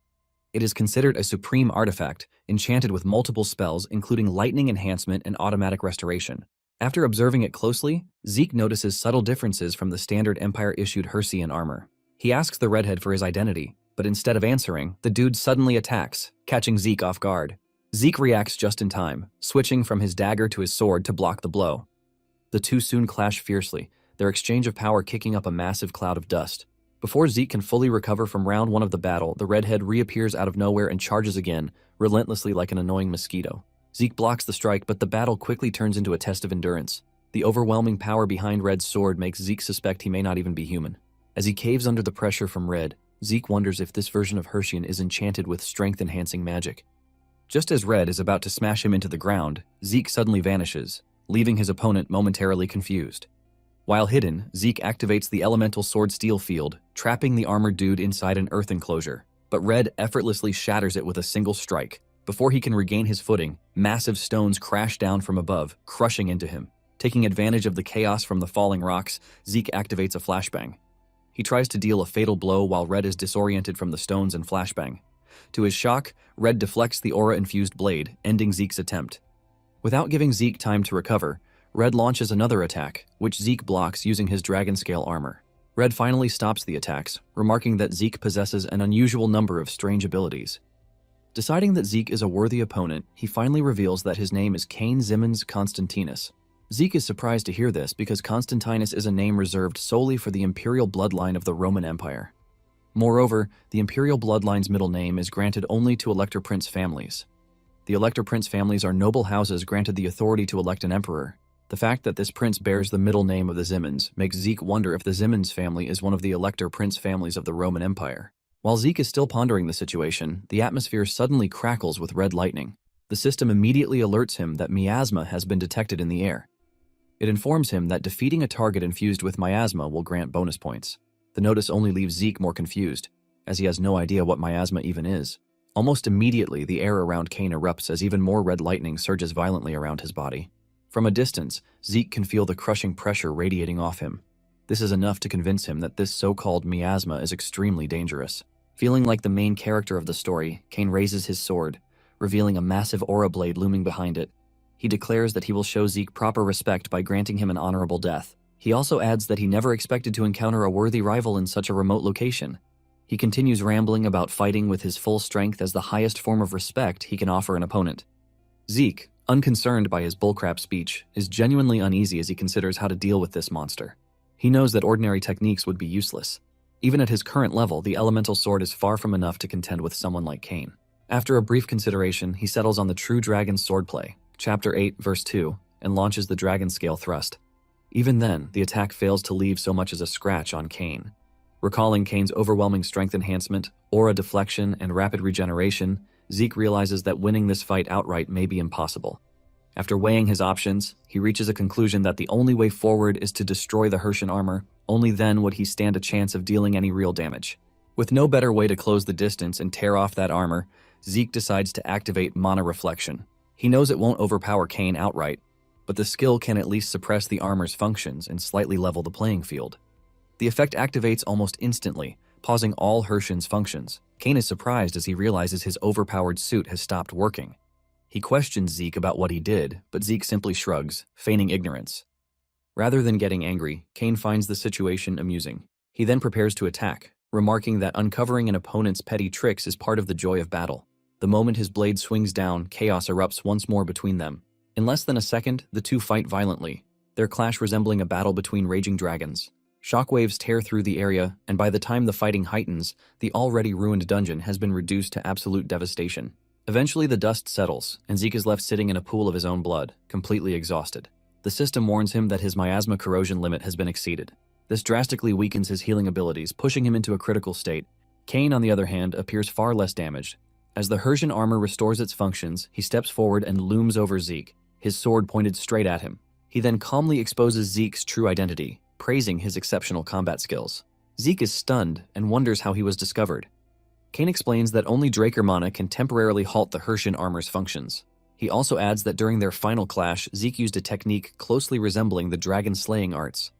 It is considered a supreme artifact, enchanted with multiple spells including lightning enhancement and automatic restoration. After observing it closely, Zeke notices subtle differences from the standard Empire-issued Hersian armor. He asks the redhead for his identity, but instead of answering, the dude suddenly attacks, catching Zeke off guard. Zeke reacts just in time, switching from his dagger to his sword to block the blow. The two soon clash fiercely, their exchange of power kicking up a massive cloud of dust. Before Zeke can fully recover from round 1 of the battle, the redhead reappears out of nowhere and charges again, relentlessly like an annoying mosquito. Zeke blocks the strike, but the battle quickly turns into a test of endurance. The overwhelming power behind Red's sword makes Zeke suspect he may not even be human. As he caves under the pressure from Red, Zeke wonders if this version of Hersian is enchanted with strength-enhancing magic. Just as Red is about to smash him into the ground, Zeke suddenly vanishes, leaving his opponent momentarily confused. While hidden, Zeke activates the elemental sword steel field, trapping the armored dude inside an earth enclosure, but Red effortlessly shatters it with a single strike. Before he can regain his footing, massive stones crash down from above, crushing into him. Taking advantage of the chaos from the falling rocks, Zeke activates a flashbang. He tries to deal a fatal blow while Red is disoriented from the stones and flashbang. To his shock, Red deflects the aura-infused blade, ending Zeke's attempt. Without giving Zeke time to recover, Red launches another attack, which Zeke blocks using his dragon-scale armor. Red finally stops the attacks, remarking that Zeke possesses an unusual number of strange abilities. Deciding that Zeke is a worthy opponent, he finally reveals that his name is Cain Zimmons Constantinus. Zeke is surprised to hear this because Constantinus is a name reserved solely for the imperial bloodline of the Roman Empire. Moreover, the imperial bloodline's middle name is granted only to Elector Prince families. The Elector Prince families are noble houses granted the authority to elect an emperor. The fact that this prince bears the middle name of the Zimmons makes Zeke wonder if the Zimmons family is one of the Elector Prince families of the Roman Empire. While Zeke is still pondering the situation, the atmosphere suddenly crackles with red lightning. The system immediately alerts him that miasma has been detected in the air. It informs him that defeating a target infused with miasma will grant bonus points. The notice only leaves Zeke more confused, as he has no idea what miasma even is. Almost immediately, the air around Cain erupts as even more red lightning surges violently around his body. From a distance, Zeke can feel the crushing pressure radiating off him. This is enough to convince him that this so-called miasma is extremely dangerous. Feeling like the main character of the story, Cain raises his sword, revealing a massive aura blade looming behind it. He declares that he will show Zeke proper respect by granting him an honorable death. He also adds that he never expected to encounter a worthy rival in such a remote location. He continues rambling about fighting with his full strength as the highest form of respect he can offer an opponent. Zeke, unconcerned by his bullcrap speech, is genuinely uneasy as he considers how to deal with this monster. He knows that ordinary techniques would be useless. Even at his current level, the elemental sword is far from enough to contend with someone like Cain. After a brief consideration, he settles on the True Dragon's Swordplay, Chapter 8, Verse 2, and launches the Dragon Scale Thrust. Even then, the attack fails to leave so much as a scratch on Cain. Recalling Cain's overwhelming strength enhancement, aura deflection, and rapid regeneration, Zeke realizes that winning this fight outright may be impossible. After weighing his options, he reaches a conclusion that the only way forward is to destroy the Hersian armor. Only then would he stand a chance of dealing any real damage. With no better way to close the distance and tear off that armor, Zeke decides to activate Mana Reflection. He knows it won't overpower Cain outright, but the skill can at least suppress the armor's functions and slightly level the playing field. The effect activates almost instantly, pausing all Hersian's functions. Cain is surprised as he realizes his overpowered suit has stopped working. He questions Zeke about what he did, but Zeke simply shrugs, feigning ignorance. Rather than getting angry, Cain finds the situation amusing. He then prepares to attack, remarking that uncovering an opponent's petty tricks is part of the joy of battle. The moment his blade swings down, chaos erupts once more between them. In less than a second, the two fight violently, their clash resembling a battle between raging dragons. Shockwaves tear through the area, and by the time the fighting heightens, the already ruined dungeon has been reduced to absolute devastation. Eventually the dust settles, and Zeke is left sitting in a pool of his own blood, completely exhausted. The system warns him that his miasma corrosion limit has been exceeded. This drastically weakens his healing abilities, pushing him into a critical state. Cain, on the other hand, appears far less damaged. As the Hersian armor restores its functions, he steps forward and looms over Zeke, his sword pointed straight at him. He then calmly exposes Zeke's true identity, praising his exceptional combat skills. Zeke is stunned and wonders how he was discovered. Cain explains that only Draker Mana can temporarily halt the Hersian armor's functions. He also adds that during their final clash, Zeke used a technique closely resembling the dragon-slaying arts.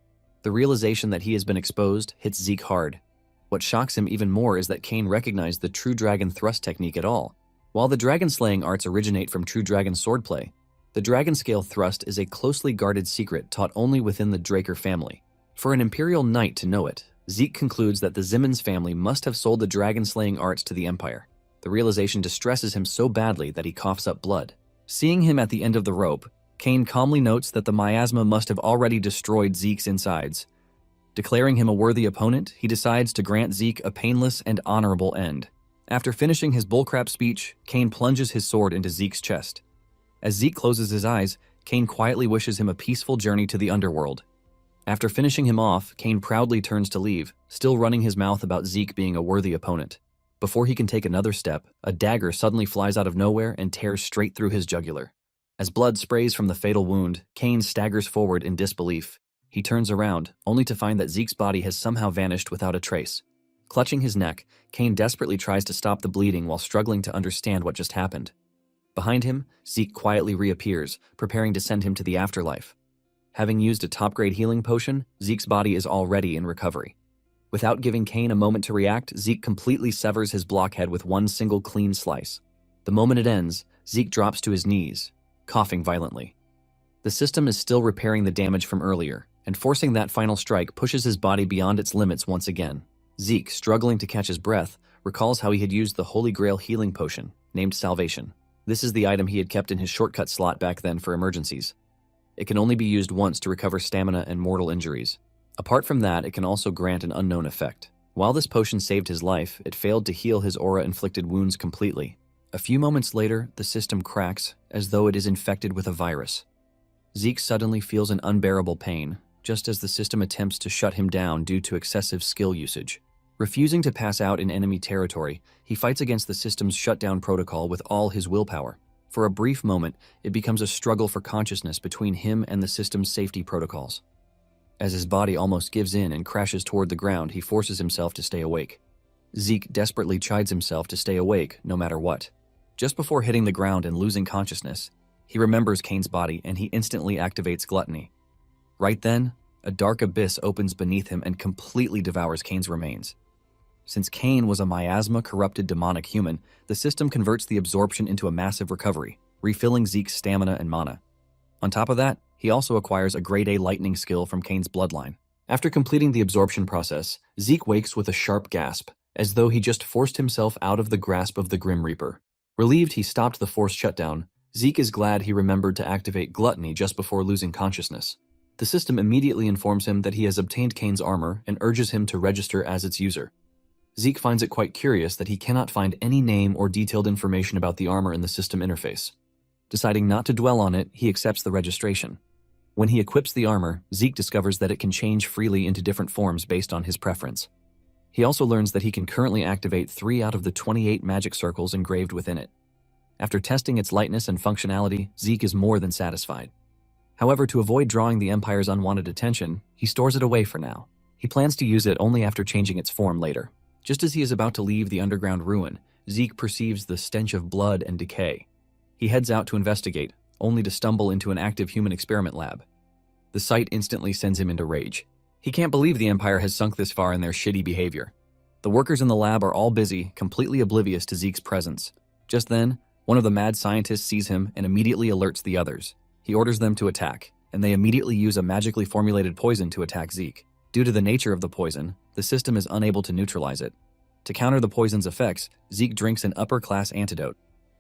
The realization that he has been exposed hits Zeke hard. What shocks him even more is that Cain recognized the True Dragon Thrust technique at all. While the dragon-slaying arts originate from True Dragon Swordplay, The dragon scale thrust is a closely guarded secret taught only within the Draker family. For an Imperial Knight to know it, Zeke concludes that the Simmons family must have sold the dragon-slaying arts to the Empire. The realization distresses him so badly that he coughs up blood. Seeing him at the end of the rope, Kane calmly notes that the miasma must have already destroyed Zeke's insides. Declaring him a worthy opponent, he decides to grant Zeke a painless and honorable end. After finishing his bullcrap speech, Kane plunges his sword into Zeke's chest. As Zeke closes his eyes, Kane quietly wishes him a peaceful journey to the underworld. After finishing him off, Kane proudly turns to leave, still running his mouth about Zeke being a worthy opponent. Before he can take another step, a dagger suddenly flies out of nowhere and tears straight through his jugular. As blood sprays from the fatal wound, Kane staggers forward in disbelief. He turns around, only to find that Zeke's body has somehow vanished without a trace. Clutching his neck, Kane desperately tries to stop the bleeding while struggling to understand what just happened. Behind him, Zeke quietly reappears, preparing to send him to the afterlife. Having used a top-grade healing potion, Zeke's body is already in recovery. Without giving Kane a moment to react, Zeke completely severs his blockhead with one single clean slice. The moment it ends, Zeke drops to his knees, coughing violently. The system is still repairing the damage from earlier, and forcing that final strike pushes his body beyond its limits once again. Zeke, struggling to catch his breath, recalls how he had used the Holy Grail healing potion, named Salvation. This is the item he had kept in his shortcut slot back then for emergencies. It can only be used once to recover stamina and mortal injuries. Apart from that, it can also grant an unknown effect. While this potion saved his life, it failed to heal his aura-inflicted wounds completely. A few moments later, the system cracks, as though it is infected with a virus. Zeke suddenly feels an unbearable pain, just as the system attempts to shut him down due to excessive skill usage. Refusing to pass out in enemy territory, he fights against the system's shutdown protocol with all his willpower. For a brief moment, it becomes a struggle for consciousness between him and the system's safety protocols. As his body almost gives in and crashes toward the ground, he forces himself to stay awake. Zeke desperately chides himself to stay awake no matter what. Just before hitting the ground and losing consciousness, he remembers Kane's body and he instantly activates Gluttony. Right then, a dark abyss opens beneath him and completely devours Kane's remains. Since Kane was a miasma-corrupted demonic human, the system converts the absorption into a massive recovery, refilling Zeke's stamina and mana. On top of that, he also acquires a grade A lightning skill from Kane's bloodline. After completing the absorption process, Zeke wakes with a sharp gasp, as though he just forced himself out of the grasp of the Grim Reaper. Relieved he stopped the forced shutdown, Zeke is glad he remembered to activate Gluttony just before losing consciousness. The system immediately informs him that he has obtained Kane's armor and urges him to register as its user. Zeke finds it quite curious that he cannot find any name or detailed information about the armor in the system interface. Deciding not to dwell on it, he accepts the registration. When he equips the armor, Zeke discovers that it can change freely into different forms based on his preference. He also learns that he can currently activate 3 out of the 28 magic circles engraved within it. After testing its lightness and functionality, Zeke is more than satisfied. However, to avoid drawing the Empire's unwanted attention, he stores it away for now. He plans to use it only after changing its form later. Just as he is about to leave the underground ruin, Zeke perceives the stench of blood and decay. He heads out to investigate, only to stumble into an active human experiment lab. The sight instantly sends him into rage. He can't believe the Empire has sunk this far in their shitty behavior. The workers in the lab are all busy, completely oblivious to Zeke's presence. Just then, one of the mad scientists sees him and immediately alerts the others. He orders them to attack, and they immediately use a magically formulated poison to attack Zeke. Due to the nature of the poison, the system is unable to neutralize it. To counter the poison's effects, Zeke drinks an upper-class antidote.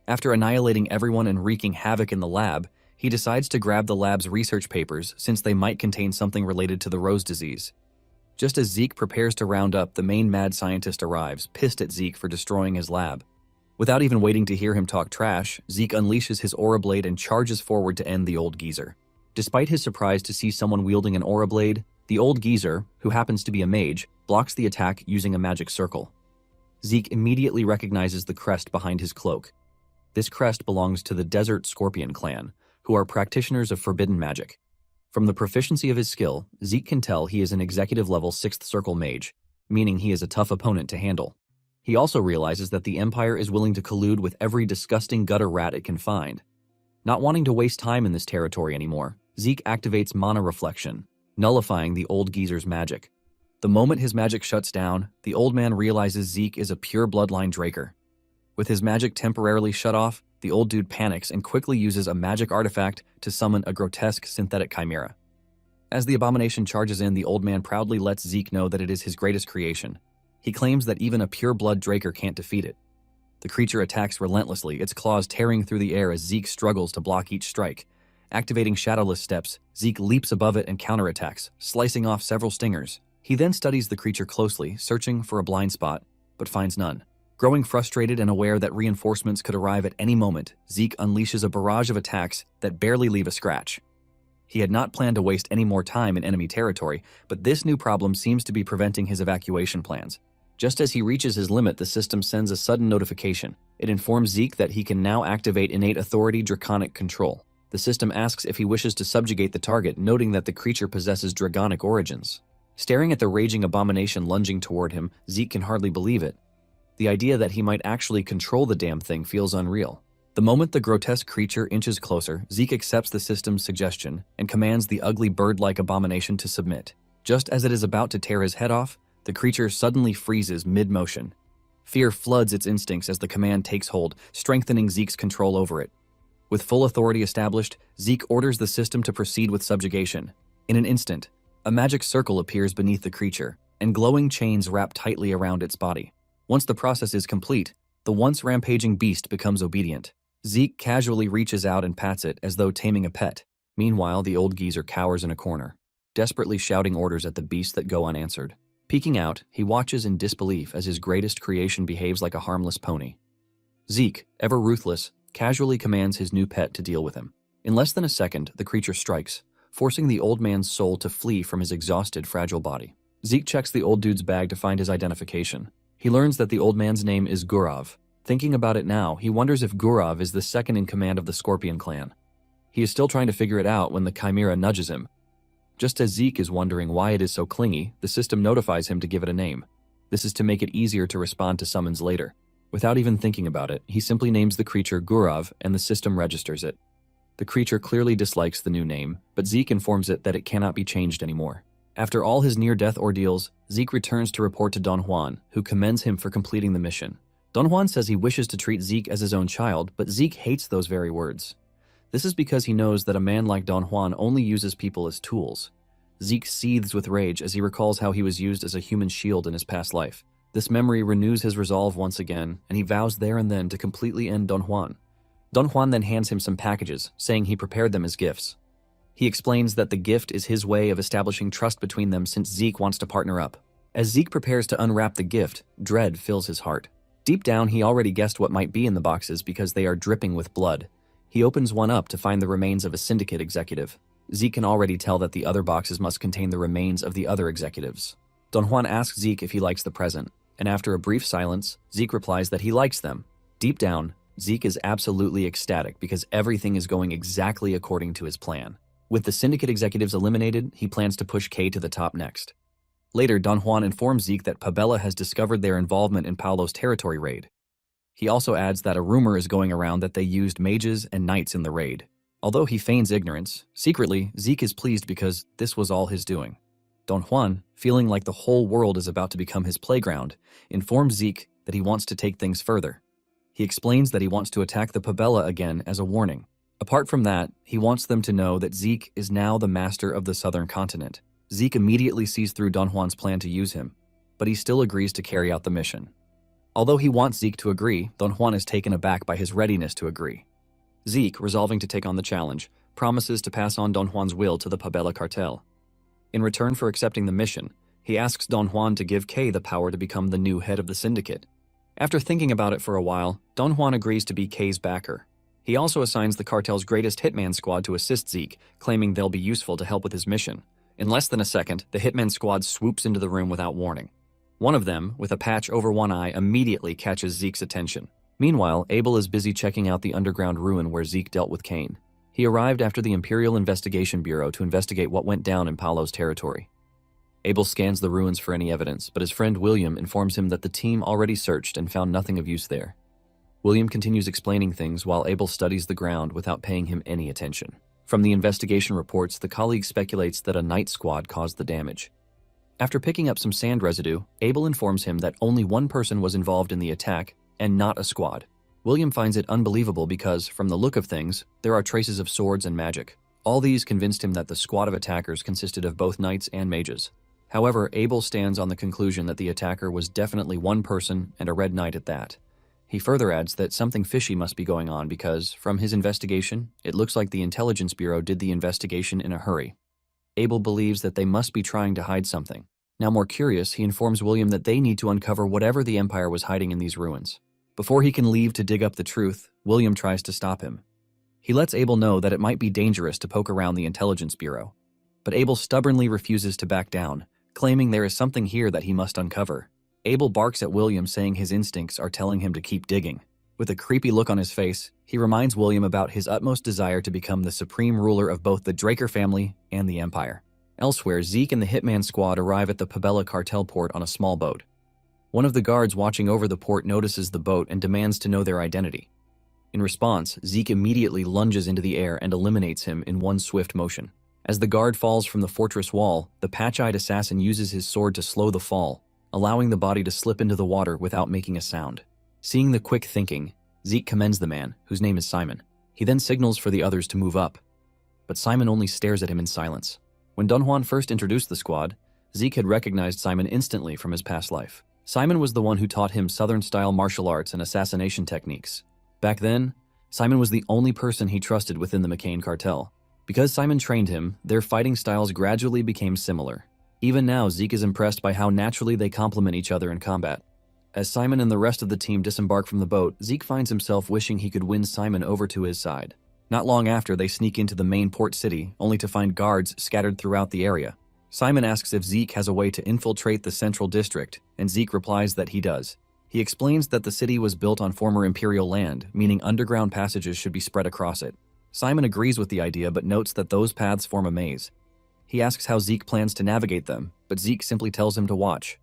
After annihilating everyone and wreaking havoc in the lab, he decides to grab the lab's research papers since they might contain something related to the Rose disease. Just as Zeke prepares to round up, the main mad scientist arrives, pissed at Zeke for destroying his lab. Without even waiting to hear him talk trash, Zeke unleashes his aura blade and charges forward to end the old geezer. Despite his surprise to see someone wielding an aura blade, the old geezer, who happens to be a mage, blocks the attack using a magic circle. Zeke immediately recognizes the crest behind his cloak. This crest belongs to the Desert Scorpion clan, who are practitioners of forbidden magic. From the proficiency of his skill, Zeke can tell he is an executive-level 6th Circle mage, meaning he is a tough opponent to handle. He also realizes that the Empire is willing to collude with every disgusting gutter rat it can find. Not wanting to waste time in this territory anymore, Zeke activates Mana Reflection, nullifying the old geezer's magic. The moment his magic shuts down, the old man realizes Zeke is a pure bloodline Draker. With his magic temporarily shut off, the old dude panics and quickly uses a magic artifact to summon a grotesque synthetic chimera. As the abomination charges in, the old man proudly lets Zeke know that it is his greatest creation. He claims that even a pure-blood Draker can't defeat it. The creature attacks relentlessly, its claws tearing through the air as Zeke struggles to block each strike. Activating Shadowless Steps, Zeke leaps above it and counterattacks, slicing off several stingers. He then studies the creature closely, searching for a blind spot, but finds none. Growing frustrated and aware that reinforcements could arrive at any moment, Zeke unleashes a barrage of attacks that barely leave a scratch. He had not planned to waste any more time in enemy territory, but this new problem seems to be preventing his evacuation plans. Just as he reaches his limit, the system sends a sudden notification. It informs Zeke that he can now activate Innate Authority Draconic Control. The system asks if he wishes to subjugate the target, noting that the creature possesses dragonic origins. Staring at the raging abomination lunging toward him, Zeke can hardly believe it. The idea that he might actually control the damn thing feels unreal. The moment the grotesque creature inches closer, Zeke accepts the system's suggestion and commands the ugly bird-like abomination to submit. Just as it is about to tear his head off, the creature suddenly freezes mid-motion. Fear floods its instincts as the command takes hold, strengthening Zeke's control over it. With full authority established, Zeke orders the system to proceed with subjugation. In an instant, a magic circle appears beneath the creature, and glowing chains wrap tightly around its body. Once the process is complete, the once rampaging beast becomes obedient. Zeke casually reaches out and pats it as though taming a pet. Meanwhile, the old geezer cowers in a corner, desperately shouting orders at the beast that go unanswered. Peeking out, he watches in disbelief as his greatest creation behaves like a harmless pony. Zeke, ever ruthless, casually commands his new pet to deal with him. In less than a second, the creature strikes, forcing the old man's soul to flee from his exhausted, fragile body. Zeke checks the old dude's bag to find his identification. He learns that the old man's name is Gurav. Thinking about it now, he wonders if Gurav is the second in command of the Scorpion clan. He is still trying to figure it out when the chimera nudges him. Just as Zeke is wondering why it is so clingy, the system notifies him to give it a name. This is to make it easier to respond to summons later. Without even thinking about it, he simply names the creature Gurav and the system registers it. The creature clearly dislikes the new name, but Zeke informs it that it cannot be changed anymore. After all his near-death ordeals, Zeke returns to report to Don Juan, who commends him for completing the mission. Don Juan says he wishes to treat Zeke as his own child, but Zeke hates those very words. This is because he knows that a man like Don Juan only uses people as tools. Zeke seethes with rage as he recalls how he was used as a human shield in his past life. This memory renews his resolve once again, and he vows there and then to completely end Don Juan. Don Juan then hands him some packages, saying he prepared them as gifts. He explains that the gift is his way of establishing trust between them since Zeke wants to partner up. As Zeke prepares to unwrap the gift, dread fills his heart. Deep down, he already guessed what might be in the boxes because they are dripping with blood. He opens one up to find the remains of a syndicate executive. Zeke can already tell that the other boxes must contain the remains of the other executives. Don Juan asks Zeke if he likes the present, and after a brief silence, Zeke replies that he likes them. Deep down, Zeke is absolutely ecstatic because everything is going exactly according to his plan. With the syndicate executives eliminated, he plans to push K to the top next. Later, Don Juan informs Zeke that Pabella has discovered their involvement in Paolo's territory raid. He also adds that a rumor is going around that they used mages and knights in the raid. Although he feigns ignorance, secretly, Zeke is pleased because this was all his doing. Don Juan, feeling like the whole world is about to become his playground, informs Zeke that he wants to take things further. He explains that he wants to attack the Pabella again as a warning. Apart from that, he wants them to know that Zeke is now the master of the southern continent. Zeke immediately sees through Don Juan's plan to use him, but he still agrees to carry out the mission. Although he wants Zeke to agree, Don Juan is taken aback by his readiness to agree. Zeke, resolving to take on the challenge, promises to pass on Don Juan's will to the Pabella cartel. In return for accepting the mission, he asks Don Juan to give Kay the power to become the new head of the syndicate. After thinking about it for a while, Don Juan agrees to be Kay's backer. He also assigns the cartel's greatest hitman squad to assist Zeke, claiming they'll be useful to help with his mission. In less than a second, the hitman squad swoops into the room without warning. One of them, with a patch over one eye, immediately catches Zeke's attention. Meanwhile, Abel is busy checking out the underground ruin where Zeke dealt with Cain. He arrived after the Imperial Investigation Bureau to investigate what went down in Paolo's territory. Abel scans the ruins for any evidence, but his friend William informs him that the team already searched and found nothing of use there. William continues explaining things while Abel studies the ground without paying him any attention. From the investigation reports, the colleague speculates that a night squad caused the damage. After picking up some sand residue, Abel informs him that only one person was involved in the attack, and not a squad. William finds it unbelievable because, from the look of things, there are traces of swords and magic. All these convinced him that the squad of attackers consisted of both knights and mages. However, Abel stands on the conclusion that the attacker was definitely one person and a red knight at that. He further adds that something fishy must be going on because, from his investigation, it looks like the Intelligence Bureau did the investigation in a hurry. Abel believes that they must be trying to hide something. Now more curious, he informs William that they need to uncover whatever the Empire was hiding in these ruins. Before he can leave to dig up the truth, William tries to stop him. He lets Abel know that it might be dangerous to poke around the Intelligence Bureau. But Abel stubbornly refuses to back down, claiming there is something here that he must uncover. Abel barks at William, saying his instincts are telling him to keep digging. With a creepy look on his face, he reminds William about his utmost desire to become the supreme ruler of both the Draker family and the Empire. Elsewhere, Zeke and the Hitman squad arrive at the Pabella cartel port on a small boat. One of the guards watching over the port notices the boat and demands to know their identity. In response, Zeke immediately lunges into the air and eliminates him in one swift motion. As the guard falls from the fortress wall, the patch-eyed assassin uses his sword to slow the fall, allowing the body to slip into the water without making a sound. Seeing the quick thinking, Zeke commends the man, whose name is Simon. He then signals for the others to move up. But Simon only stares at him in silence. When Don Juan first introduced the squad, Zeke had recognized Simon instantly from his past life. Simon was the one who taught him Southern-style martial arts and assassination techniques. Back then, Simon was the only person he trusted within the McCain cartel. Because Simon trained him, their fighting styles gradually became similar. Even now, Zeke is impressed by how naturally they complement each other in combat. As Simon and the rest of the team disembark from the boat, Zeke finds himself wishing he could win Simon over to his side. Not long after, they sneak into the main port city, only to find guards scattered throughout the area. Simon asks if Zeke has a way to infiltrate the central district, and Zeke replies that he does. He explains that the city was built on former imperial land, meaning underground passages should be spread across it. Simon agrees with the idea but notes that those paths form a maze. He asks how Zeke plans to navigate them, but Zeke simply tells him to watch.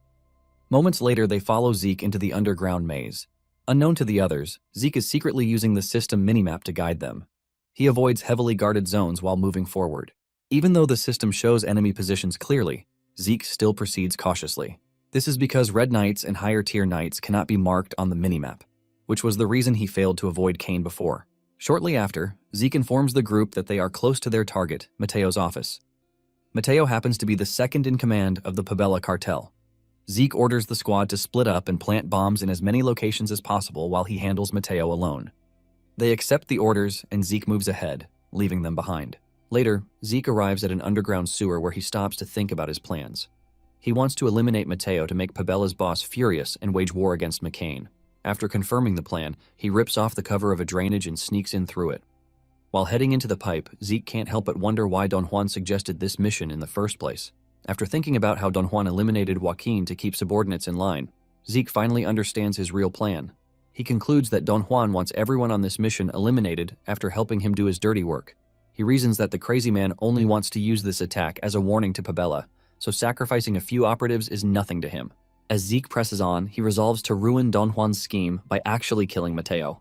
Moments later, they follow Zeke into the underground maze. Unknown to the others, Zeke is secretly using the system minimap to guide them. He avoids heavily guarded zones while moving forward. Even though the system shows enemy positions clearly, Zeke still proceeds cautiously. This is because Red Knights and higher-tier knights cannot be marked on the minimap, which was the reason he failed to avoid Kane before. Shortly after, Zeke informs the group that they are close to their target, Mateo's office. Mateo happens to be the second in command of the Pabella cartel. Zeke orders the squad to split up and plant bombs in as many locations as possible while he handles Mateo alone. They accept the orders and Zeke moves ahead, leaving them behind. Later, Zeke arrives at an underground sewer where he stops to think about his plans. He wants to eliminate Mateo to make Pabella's boss furious and wage war against McCain. After confirming the plan, he rips off the cover of a drainage and sneaks in through it. While heading into the pipe, Zeke can't help but wonder why Don Juan suggested this mission in the first place. After thinking about how Don Juan eliminated Joaquin to keep subordinates in line, Zeke finally understands his real plan. He concludes that Don Juan wants everyone on this mission eliminated after helping him do his dirty work. He reasons that the crazy man only wants to use this attack as a warning to Pabella, so sacrificing a few operatives is nothing to him. As Zeke presses on, he resolves to ruin Don Juan's scheme by actually killing Mateo.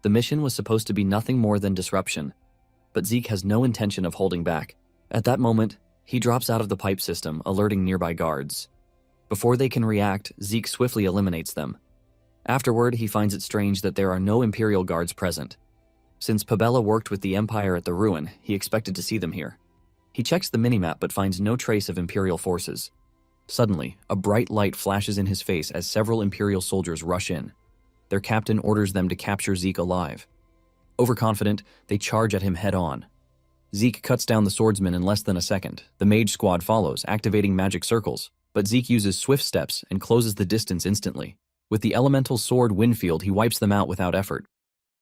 The mission was supposed to be nothing more than disruption, but Zeke has no intention of holding back. At that moment, he drops out of the pipe system, alerting nearby guards. Before they can react, Zeke swiftly eliminates them. Afterward, he finds it strange that there are no Imperial guards present. Since Pabella worked with the Empire at the ruin, he expected to see them here. He checks the minimap but finds no trace of Imperial forces. Suddenly, a bright light flashes in his face as several Imperial soldiers rush in. Their captain orders them to capture Zeke alive. Overconfident, they charge at him head-on. Zeke cuts down the swordsman in less than a second. The mage squad follows, activating magic circles, but Zeke uses swift steps and closes the distance instantly. With the elemental sword Windfield, he wipes them out without effort.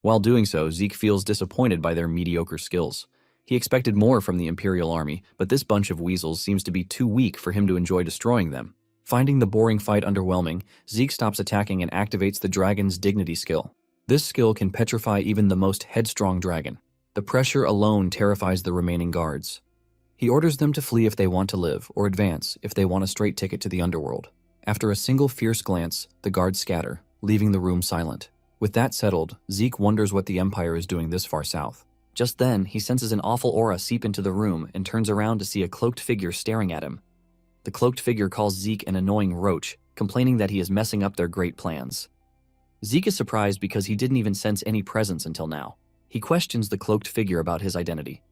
While doing so, Zeke feels disappointed by their mediocre skills. He expected more from the Imperial army, but this bunch of weasels seems to be too weak for him to enjoy destroying them. Finding the boring fight underwhelming, Zeke stops attacking and activates the dragon's dignity skill. This skill can petrify even the most headstrong dragon. The pressure alone terrifies the remaining guards. He orders them to flee if they want to live, or advance if they want a straight ticket to the underworld. After a single fierce glance, the guards scatter, leaving the room silent. With that settled, Zeke wonders what the Empire is doing this far south. Just then, he senses an awful aura seep into the room and turns around to see a cloaked figure staring at him. The cloaked figure calls Zeke an annoying roach, complaining that he is messing up their great plans. Zeke is surprised because he didn't even sense any presence until now. He questions the cloaked figure about his identity.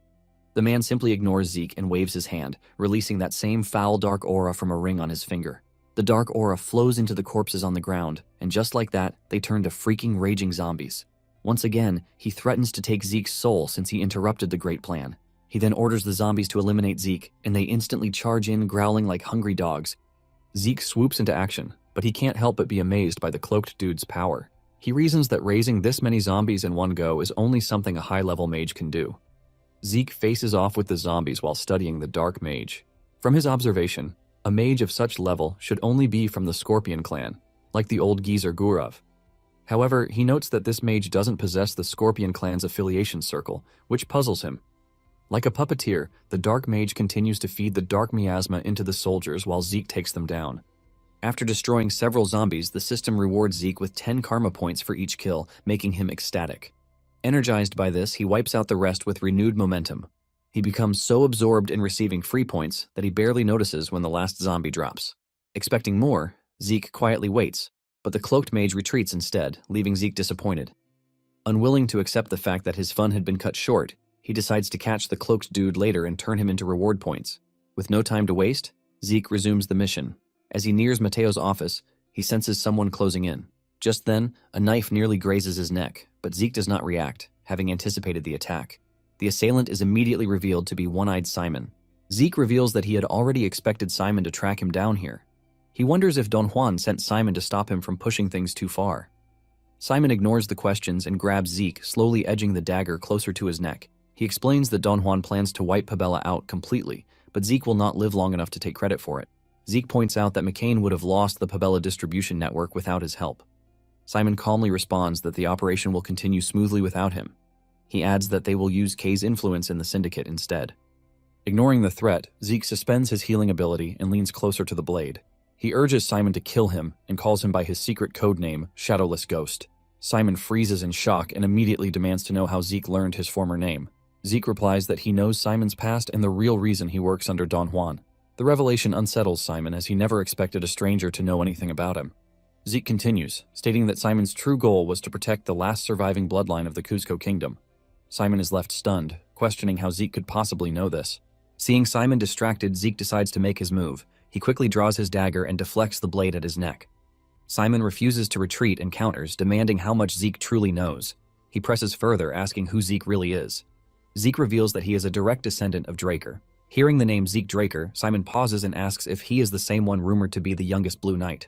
The man simply ignores Zeke and waves his hand, releasing that same foul dark aura from a ring on his finger. The dark aura flows into the corpses on the ground, and just like that, they turn to freaking raging zombies. Once again, he threatens to take Zeke's soul since he interrupted the great plan. He then orders the zombies to eliminate Zeke, and they instantly charge in, growling like hungry dogs. Zeke swoops into action, but he can't help but be amazed by the cloaked dude's power. He reasons that raising this many zombies in one go is only something a high-level mage can do. Zeke faces off with the zombies while studying the Dark Mage. From his observation, a mage of such level should only be from the Scorpion clan, like the old geezer Gurov. However, he notes that this mage doesn't possess the Scorpion clan's affiliation circle, which puzzles him. Like a puppeteer, the Dark Mage continues to feed the dark miasma into the soldiers while Zeke takes them down. After destroying several zombies, the system rewards Zeke with 10 karma points for each kill, making him ecstatic. Energized by this, he wipes out the rest with renewed momentum. He becomes so absorbed in receiving free points that he barely notices when the last zombie drops. Expecting more, Zeke quietly waits, but the cloaked mage retreats instead, leaving Zeke disappointed. Unwilling to accept the fact that his fun had been cut short, he decides to catch the cloaked dude later and turn him into reward points. With no time to waste, Zeke resumes the mission. As he nears Mateo's office, he senses someone closing in. Just then, a knife nearly grazes his neck, but Zeke does not react, having anticipated the attack. The assailant is immediately revealed to be One-Eyed Simon. Zeke reveals that he had already expected Simon to track him down here. He wonders if Don Juan sent Simon to stop him from pushing things too far. Simon ignores the questions and grabs Zeke, slowly edging the dagger closer to his neck. He explains that Don Juan plans to wipe Pabella out completely, but Zeke will not live long enough to take credit for it. Zeke points out that McCain would have lost the Pabella distribution network without his help. Simon calmly responds that the operation will continue smoothly without him. He adds that they will use Kay's influence in the syndicate instead. Ignoring the threat, Zeke suspends his healing ability and leans closer to the blade. He urges Simon to kill him and calls him by his secret code name, Shadowless Ghost. Simon freezes in shock and immediately demands to know how Zeke learned his former name. Zeke replies that he knows Simon's past and the real reason he works under Don Juan. The revelation unsettles Simon as he never expected a stranger to know anything about him. Zeke continues, stating that Simon's true goal was to protect the last surviving bloodline of the Cuzco Kingdom. Simon is left stunned, questioning how Zeke could possibly know this. Seeing Simon distracted, Zeke decides to make his move. He quickly draws his dagger and deflects the blade at his neck. Simon refuses to retreat and counters, demanding how much Zeke truly knows. He presses further, asking who Zeke really is. Zeke reveals that he is a direct descendant of Draker. Hearing the name Zeke Draker, Simon pauses and asks if he is the same one rumored to be the youngest Blue Knight.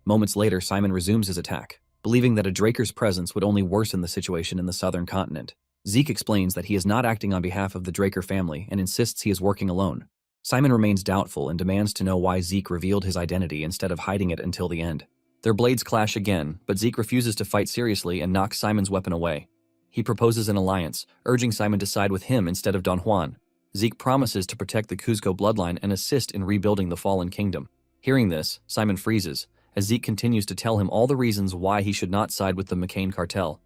Moments later, Simon resumes his attack, believing that a Draker's presence would only worsen the situation in the southern continent. Zeke explains that he is not acting on behalf of the Draker family and insists he is working alone. Simon remains doubtful and demands to know why Zeke revealed his identity instead of hiding it until the end. Their blades clash again, but Zeke refuses to fight seriously and knocks Simon's weapon away. He proposes an alliance, urging Simon to side with him instead of Don Juan. Zeke promises to protect the Cuzco bloodline and assist in rebuilding the fallen kingdom. Hearing this, Simon freezes, as Zeke continues to tell him all the reasons why he should not side with the McCain cartel.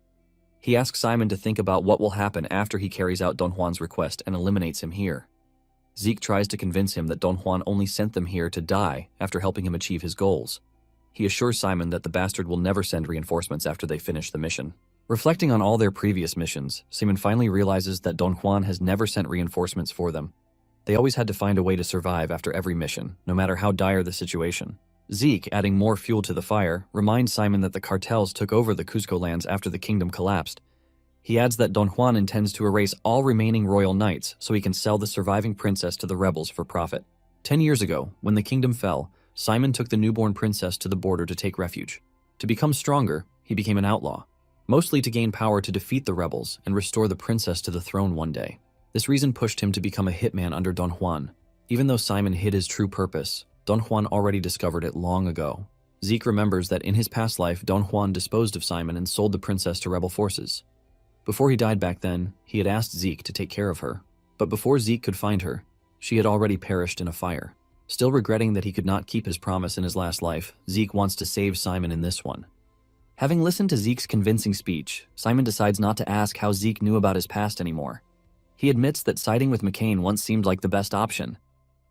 He asks Simon to think about what will happen after he carries out Don Juan's request and eliminates him here. Zeke tries to convince him that Don Juan only sent them here to die after helping him achieve his goals. He assures Simon that the bastard will never send reinforcements after they finish the mission. Reflecting on all their previous missions, Simon finally realizes that Don Juan has never sent reinforcements for them. They always had to find a way to survive after every mission, no matter how dire the situation. Zeke, adding more fuel to the fire, reminds Simon that the cartels took over the Cuzco lands after the kingdom collapsed. He adds that Don Juan intends to erase all remaining royal knights so he can sell the surviving princess to the rebels for profit. 10 years ago, when the kingdom fell, Simon took the newborn princess to the border to take refuge. To become stronger, he became an outlaw, mostly to gain power to defeat the rebels and restore the princess to the throne one day. This reason pushed him to become a hitman under Don Juan. Even though Simon hid his true purpose, Don Juan already discovered it long ago. Zeke remembers that in his past life, Don Juan disposed of Simon and sold the princess to rebel forces. Before he died back then, he had asked Zeke to take care of her. But before Zeke could find her, she had already perished in a fire. Still regretting that he could not keep his promise in his last life, Zeke wants to save Simon in this one. Having listened to Zeke's convincing speech, Simon decides not to ask how Zeke knew about his past anymore. He admits that siding with McCain once seemed like the best option.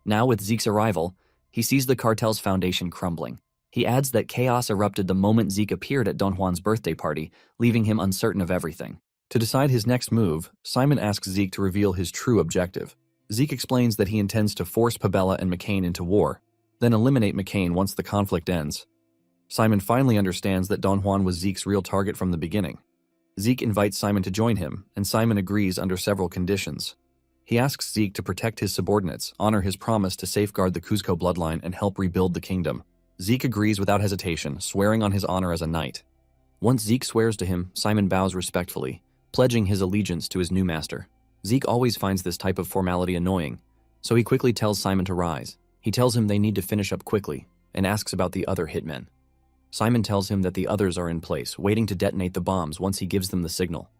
Now, with Zeke's arrival, he sees the cartel's foundation crumbling. He adds that chaos erupted the moment Zeke appeared at Don Juan's birthday party, leaving him uncertain of everything. To decide his next move, Simon asks Zeke to reveal his true objective. Zeke explains that he intends to force Pabella and McCain into war, then eliminate McCain once the conflict ends. Simon finally understands that Don Juan was Zeke's real target from the beginning. Zeke invites Simon to join him, and Simon agrees under several conditions. He asks Zeke to protect his subordinates, honor his promise to safeguard the Cuzco bloodline, and help rebuild the kingdom. Zeke agrees without hesitation, swearing on his honor as a knight. Once Zeke swears to him, Simon bows respectfully, pledging his allegiance to his new master. Zeke always finds this type of formality annoying, so he quickly tells Simon to rise. He tells him they need to finish up quickly, and asks about the other hitmen. Simon tells him that the others are in place, waiting to detonate the bombs once he gives them the signal.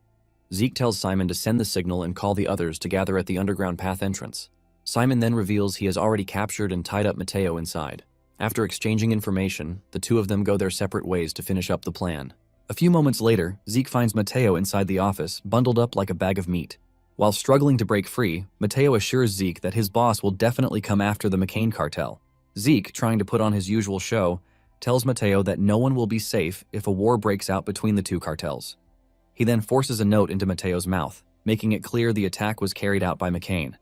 Zeke tells Simon to send the signal and call the others to gather at the underground path entrance. Simon then reveals he has already captured and tied up Mateo inside. After exchanging information, the two of them go their separate ways to finish up the plan. A few moments later, Zeke finds Mateo inside the office, bundled up like a bag of meat. While struggling to break free, Mateo assures Zeke that his boss will definitely come after the McCain cartel. Zeke, trying to put on his usual show, tells Mateo that no one will be safe if a war breaks out between the two cartels. He then forces a note into Mateo's mouth, making it clear the attack was carried out by McCain.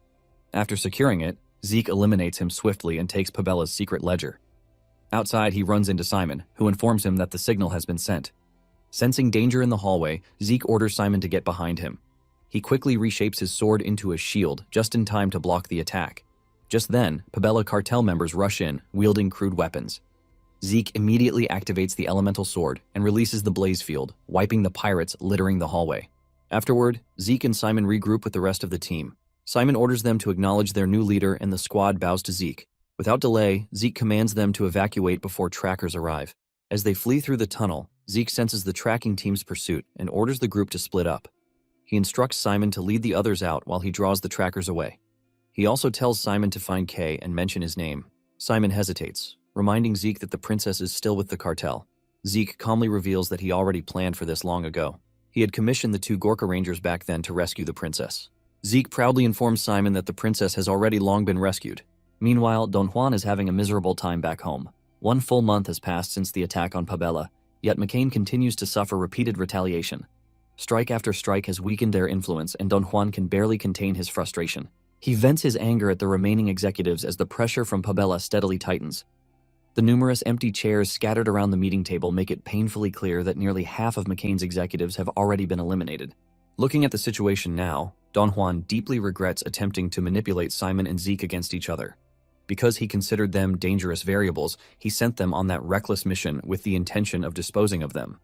After securing it, Zeke eliminates him swiftly and takes Pabella's secret ledger. Outside, he runs into Simon, who informs him that the signal has been sent. Sensing danger in the hallway, Zeke orders Simon to get behind him. He quickly reshapes his sword into a shield, just in time to block the attack. Just then, Pabella cartel members rush in, wielding crude weapons. Zeke immediately activates the elemental sword and releases the blaze field, wiping the pirates littering the hallway. Afterward, Zeke and Simon regroup with the rest of the team. Simon orders them to acknowledge their new leader, and the squad bows to Zeke. Without delay, Zeke commands them to evacuate before trackers arrive. As they flee through the tunnel, Zeke senses the tracking team's pursuit and orders the group to split up. He instructs Simon to lead the others out while he draws the trackers away. He also tells Simon to find Kay and mention his name. Simon hesitates, reminding Zeke that the princess is still with the cartel. Zeke calmly reveals that he already planned for this long ago. He had commissioned the two Gorka Rangers back then to rescue the princess. Zeke proudly informs Simon that the princess has already long been rescued. Meanwhile, Don Juan is having a miserable time back home. 1 full month has passed since the attack on Pabella, yet McCain continues to suffer repeated retaliation. Strike after strike has weakened their influence, and Don Juan can barely contain his frustration. He vents his anger at the remaining executives as the pressure from Pabella steadily tightens. The numerous empty chairs scattered around the meeting table make it painfully clear that nearly half of McCain's executives have already been eliminated. Looking at the situation now, Don Juan deeply regrets attempting to manipulate Simon and Zeke against each other. Because he considered them dangerous variables, he sent them on that reckless mission with the intention of disposing of them.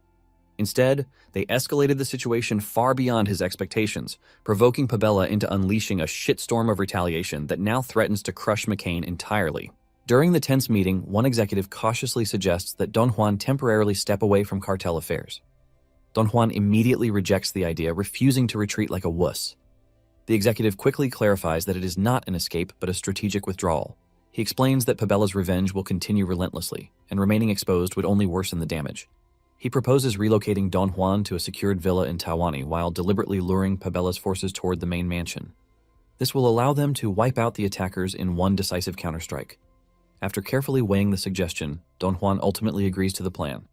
Instead, they escalated the situation far beyond his expectations, provoking Pabella into unleashing a shitstorm of retaliation that now threatens to crush McCain entirely. During the tense meeting, one executive cautiously suggests that Don Juan temporarily step away from cartel affairs. Don Juan immediately rejects the idea, refusing to retreat like a wuss. The executive quickly clarifies that it is not an escape but a strategic withdrawal. He explains that Pabella's revenge will continue relentlessly, and remaining exposed would only worsen the damage. He proposes relocating Don Juan to a secured villa in Tawani while deliberately luring Pabella's forces toward the main mansion. This will allow them to wipe out the attackers in one decisive counterstrike. After carefully weighing the suggestion, Don Juan ultimately agrees to the plan.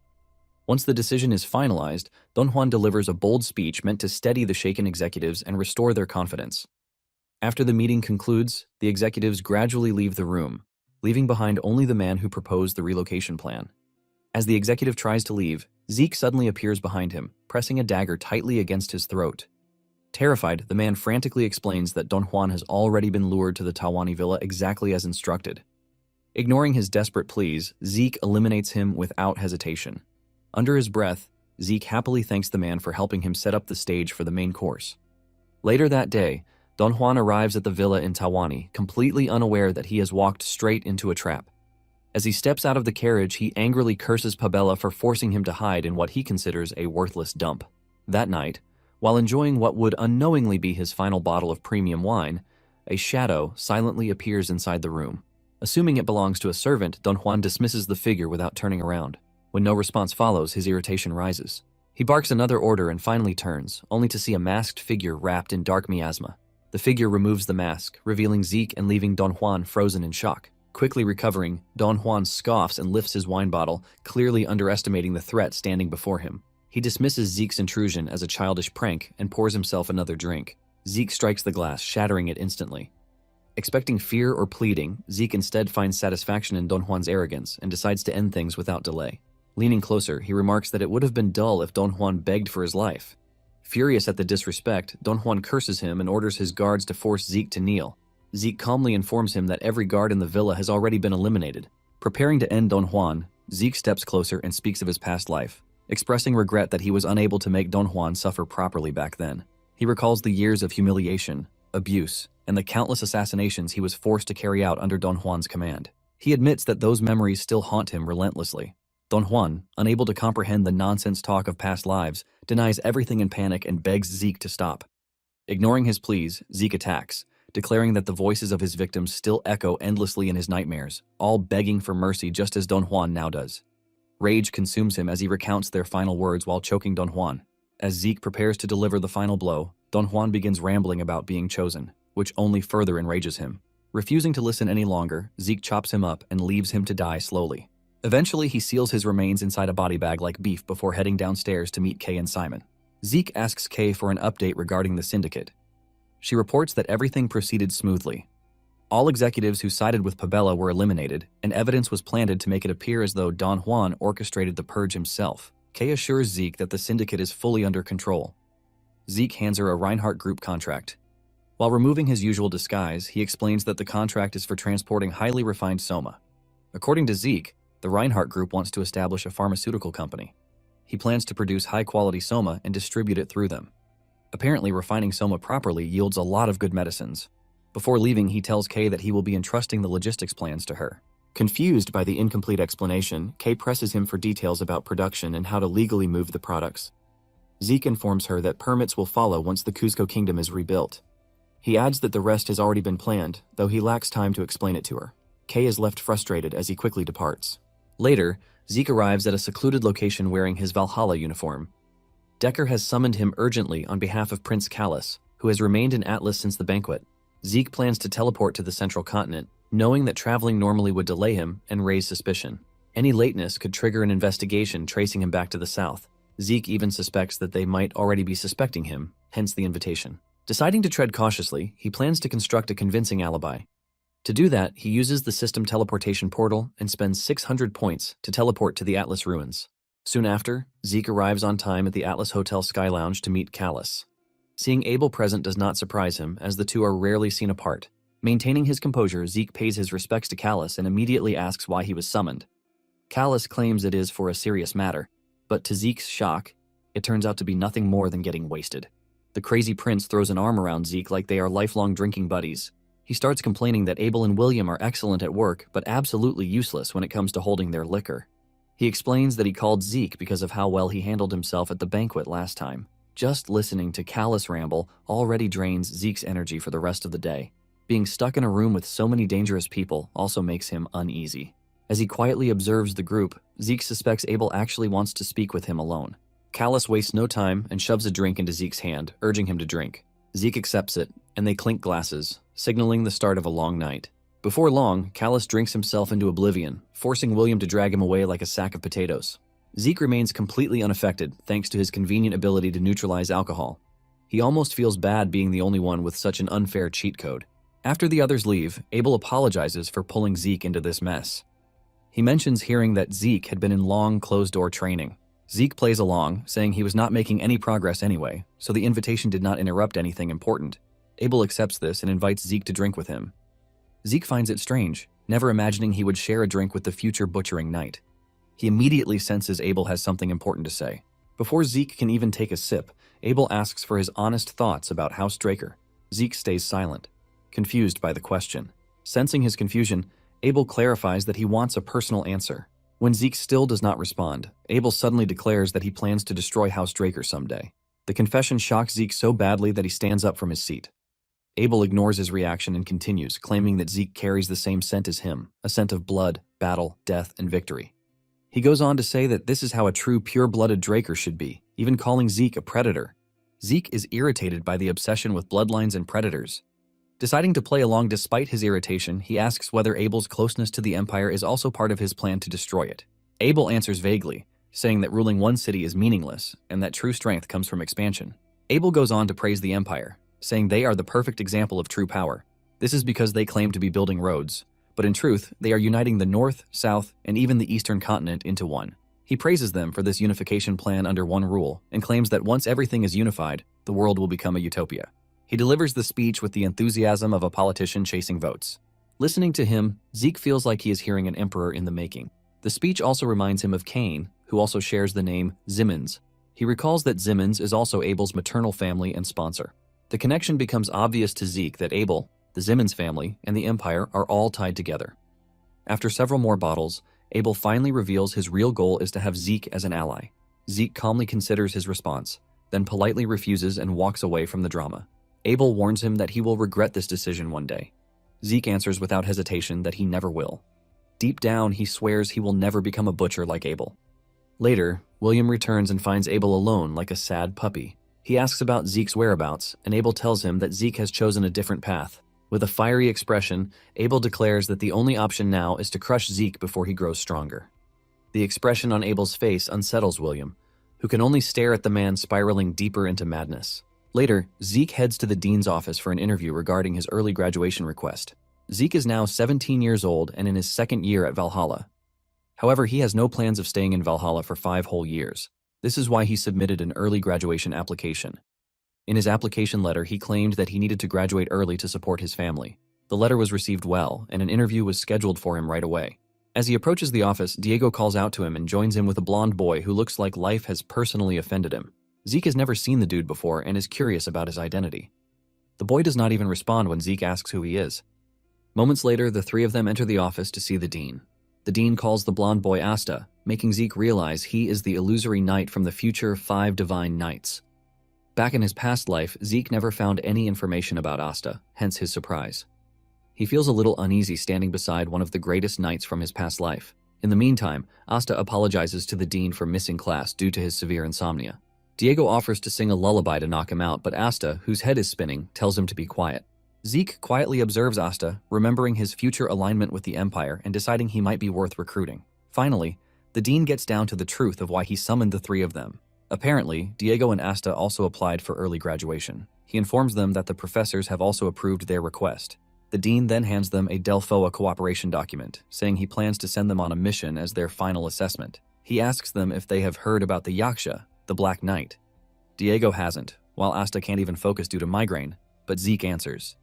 Once the decision is finalized, Don Juan delivers a bold speech meant to steady the shaken executives and restore their confidence. After the meeting concludes, the executives gradually leave the room, leaving behind only the man who proposed the relocation plan. As the executive tries to leave, Zeke suddenly appears behind him, pressing a dagger tightly against his throat. Terrified, the man frantically explains that Don Juan has already been lured to the Tawani villa exactly as instructed. Ignoring his desperate pleas, Zeke eliminates him without hesitation. Under his breath, Zeke happily thanks the man for helping him set up the stage for the main course. Later that day, Don Juan arrives at the villa in Tawani, completely unaware that he has walked straight into a trap. As he steps out of the carriage, he angrily curses Pabella for forcing him to hide in what he considers a worthless dump. That night, while enjoying what would unknowingly be his final bottle of premium wine, a shadow silently appears inside the room. Assuming it belongs to a servant, Don Juan dismisses the figure without turning around. When no response follows, his irritation rises. He barks another order and finally turns, only to see a masked figure wrapped in dark miasma. The figure removes the mask, revealing Zeke and leaving Don Juan frozen in shock. Quickly recovering, Don Juan scoffs and lifts his wine bottle, clearly underestimating the threat standing before him. He dismisses Zeke's intrusion as a childish prank and pours himself another drink. Zeke strikes the glass, shattering it instantly. Expecting fear or pleading, Zeke instead finds satisfaction in Don Juan's arrogance and decides to end things without delay. Leaning closer, he remarks that it would have been dull if Don Juan begged for his life. Furious at the disrespect, Don Juan curses him and orders his guards to force Zeke to kneel. Zeke calmly informs him that every guard in the villa has already been eliminated. Preparing to end Don Juan, Zeke steps closer and speaks of his past life, expressing regret that he was unable to make Don Juan suffer properly back then. He recalls the years of humiliation, abuse, and the countless assassinations he was forced to carry out under Don Juan's command. He admits that those memories still haunt him relentlessly. Don Juan, unable to comprehend the nonsense talk of past lives, denies everything in panic and begs Zeke to stop. Ignoring his pleas, Zeke attacks, declaring that the voices of his victims still echo endlessly in his nightmares, all begging for mercy just as Don Juan now does. Rage consumes him as he recounts their final words while choking Don Juan. As Zeke prepares to deliver the final blow, Don Juan begins rambling about being chosen, which only further enrages him. Refusing to listen any longer, Zeke chops him up and leaves him to die slowly. Eventually, he seals his remains inside a body bag like beef before heading downstairs to meet Kay and Simon. Zeke asks Kay for an update regarding the syndicate. She reports that everything proceeded smoothly. All executives who sided with Pabella were eliminated, and evidence was planted to make it appear as though Don Juan orchestrated the purge himself. Kay assures Zeke that the syndicate is fully under control. Zeke hands her a Reinhardt Group contract. While removing his usual disguise, he explains that the contract is for transporting highly refined soma. According to Zeke, the Reinhardt Group wants to establish a pharmaceutical company. He plans to produce high-quality soma and distribute it through them. Apparently, refining soma properly yields a lot of good medicines. Before leaving, he tells Kay that he will be entrusting the logistics plans to her. Confused by the incomplete explanation, Kay presses him for details about production and how to legally move the products. Zeke informs her that permits will follow once the Cusco Kingdom is rebuilt. He adds that the rest has already been planned, though he lacks time to explain it to her. Kay is left frustrated as he quickly departs. Later, Zeke arrives at a secluded location wearing his Valhalla uniform. Decker has summoned him urgently on behalf of Prince Callus, who has remained in Atlas since the banquet. Zeke plans to teleport to the central continent, knowing that traveling normally would delay him and raise suspicion. Any lateness could trigger an investigation tracing him back to the south. Zeke even suspects that they might already be suspecting him, hence the invitation. Deciding to tread cautiously, he plans to construct a convincing alibi. To do that, he uses the system teleportation portal and spends 600 points to teleport to the Atlas ruins. Soon after, Zeke arrives on time at the Atlas Hotel Sky Lounge to meet Callus. Seeing Abel present does not surprise him, as the two are rarely seen apart. Maintaining his composure, Zeke pays his respects to Callus and immediately asks why he was summoned. Callus claims it is for a serious matter, but to Zeke's shock, it turns out to be nothing more than getting wasted. The crazy prince throws an arm around Zeke like they are lifelong drinking buddies. He starts complaining that Abel and William are excellent at work, but absolutely useless when it comes to holding their liquor. He explains that he called Zeke because of how well he handled himself at the banquet last time. Just listening to Callus ramble already drains Zeke's energy for the rest of the day. Being stuck in a room with so many dangerous people also makes him uneasy. As he quietly observes the group, Zeke suspects Abel actually wants to speak with him alone. Callus wastes no time and shoves a drink into Zeke's hand, urging him to drink. Zeke accepts it, and they clink glasses, signaling the start of a long night. Before long, Callus drinks himself into oblivion, forcing William to drag him away like a sack of potatoes. Zeke remains completely unaffected thanks to his convenient ability to neutralize alcohol. He almost feels bad being the only one with such an unfair cheat code. After the others leave, Abel apologizes for pulling Zeke into this mess. He mentions hearing that Zeke had been in long, closed-door training. Zeke plays along, saying he was not making any progress anyway, so the invitation did not interrupt anything important. Abel accepts this and invites Zeke to drink with him. Zeke finds it strange, never imagining he would share a drink with the future butchering knight. He immediately senses Abel has something important to say. Before Zeke can even take a sip, Abel asks for his honest thoughts about House Draker. Zeke stays silent, confused by the question. Sensing his confusion, Abel clarifies that he wants a personal answer. When Zeke still does not respond, Abel suddenly declares that he plans to destroy House Draker someday. The confession shocks Zeke so badly that he stands up from his seat. Abel ignores his reaction and continues, claiming that Zeke carries the same scent as him, a scent of blood, battle, death, and victory. He goes on to say that this is how a true pure-blooded Draker should be, even calling Zeke a predator. Zeke is irritated by the obsession with bloodlines and predators. Deciding to play along despite his irritation, he asks whether Abel's closeness to the Empire is also part of his plan to destroy it. Abel answers vaguely, saying that ruling one city is meaningless and that true strength comes from expansion. Abel goes on to praise the Empire, saying they are the perfect example of true power. This is because they claim to be building roads, but in truth, they are uniting the North, South, and even the Eastern continent into one. He praises them for this unification plan under one rule and claims that once everything is unified, the world will become a utopia. He delivers the speech with the enthusiasm of a politician chasing votes. Listening to him, Zeke feels like he is hearing an emperor in the making. The speech also reminds him of Cain, who also shares the name Zimmons. He recalls that Zimmons is also Abel's maternal family and sponsor. The connection becomes obvious to Zeke that Abel, the Zimmons family, and the Empire are all tied together. After several more bottles, Abel finally reveals his real goal is to have Zeke as an ally. Zeke calmly considers his response, then politely refuses and walks away from the drama. Abel warns him that he will regret this decision one day. Zeke answers without hesitation that he never will. Deep down, he swears he will never become a butcher like Abel. Later, William returns and finds Abel alone like a sad puppy. He asks about Zeke's whereabouts, and Abel tells him that Zeke has chosen a different path. With a fiery expression, Abel declares that the only option now is to crush Zeke before he grows stronger. The expression on Abel's face unsettles William, who can only stare at the man spiraling deeper into madness. Later, Zeke heads to the dean's office for an interview regarding his early graduation request. Zeke is now 17 years old and in his second year at Valhalla. However, he has no plans of staying in Valhalla for 5 whole years. This is why he submitted an early graduation application. In his application letter, he claimed that he needed to graduate early to support his family. The letter was received well, and an interview was scheduled for him right away. As he approaches the office, Diego calls out to him and joins him with a blonde boy who looks like life has personally offended him. Zeke has never seen the dude before and is curious about his identity. The boy does not even respond when Zeke asks who he is. Moments later, the three of them enter the office to see the dean. The dean calls the blonde boy Asta, making Zeke realize he is the illusory knight from the future 5 divine knights. Back in his past life, Zeke never found any information about Asta, hence his surprise. He feels a little uneasy standing beside one of the greatest knights from his past life. In the meantime, Asta apologizes to the dean for missing class due to his severe insomnia. Diego offers to sing a lullaby to knock him out, but Asta, whose head is spinning, tells him to be quiet. Zeke quietly observes Asta, remembering his future alignment with the Empire and deciding he might be worth recruiting. Finally, the dean gets down to the truth of why he summoned the three of them. Apparently, Diego and Asta also applied for early graduation. He informs them that the professors have also approved their request. The dean then hands them a Delphoa cooperation document, saying he plans to send them on a mission as their final assessment. He asks them if they have heard about the Yaksha, the Black Knight. Diego hasn't, while Asta can't even focus due to migraine, but Zeke answers.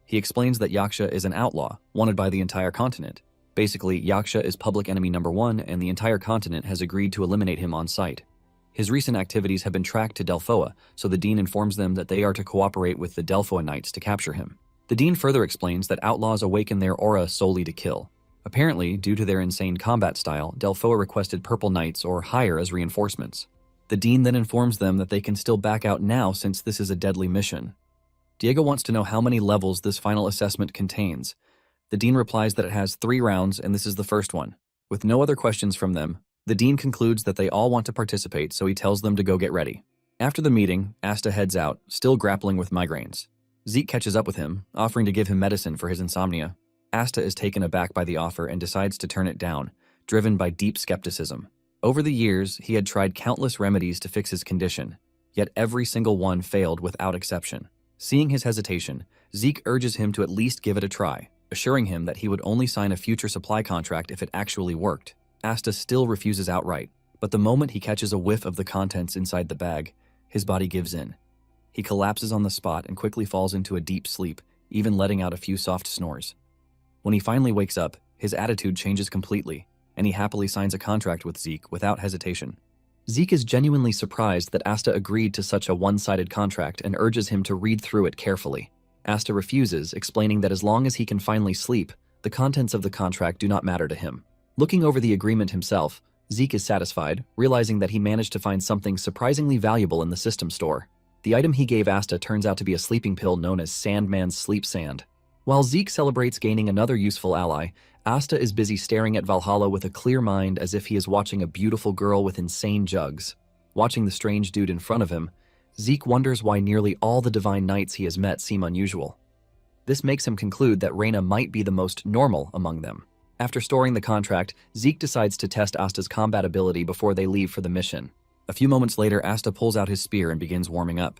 He explains that Yaksha is an outlaw, wanted by the entire continent. Basically, Yaksha is public enemy number 1 and the entire continent has agreed to eliminate him on sight. His recent activities have been tracked to Delphoa, so the dean informs them that they are to cooperate with the Delphoa Knights to capture him. The dean further explains that outlaws awaken their aura solely to kill. Apparently, due to their insane combat style, Delphoa requested Purple Knights or higher as reinforcements. The dean then informs them that they can still back out now since this is a deadly mission. Diego wants to know how many levels this final assessment contains. The dean replies that it has 3 rounds and this is the first one. With no other questions from them, the dean concludes that they all want to participate, so he tells them to go get ready. After the meeting, Asta heads out, still grappling with migraines. Zeke catches up with him, offering to give him medicine for his insomnia. Asta is taken aback by the offer and decides to turn it down, driven by deep skepticism. Over the years, he had tried countless remedies to fix his condition, yet every single one failed without exception. Seeing his hesitation, Zeke urges him to at least give it a try, assuring him that he would only sign a future supply contract if it actually worked. Asta still refuses outright, but the moment he catches a whiff of the contents inside the bag, his body gives in. He collapses on the spot and quickly falls into a deep sleep, even letting out a few soft snores. When he finally wakes up, his attitude changes completely, and he happily signs a contract with Zeke without hesitation. Zeke is genuinely surprised that Asta agreed to such a one-sided contract and urges him to read through it carefully. Asta refuses, explaining that as long as he can finally sleep, the contents of the contract do not matter to him. Looking over the agreement himself, Zeke is satisfied, realizing that he managed to find something surprisingly valuable in the system store. The item he gave Asta turns out to be a sleeping pill known as Sandman's Sleep Sand. While Zeke celebrates gaining another useful ally, Asta is busy staring at Valhalla with a clear mind as if he is watching a beautiful girl with insane jugs. Watching the strange dude in front of him, Zeke wonders why nearly all the divine knights he has met seem unusual. This makes him conclude that Reina might be the most normal among them. After storing the contract, Zeke decides to test Asta's combat ability before they leave for the mission. A few moments later, Asta pulls out his spear and begins warming up.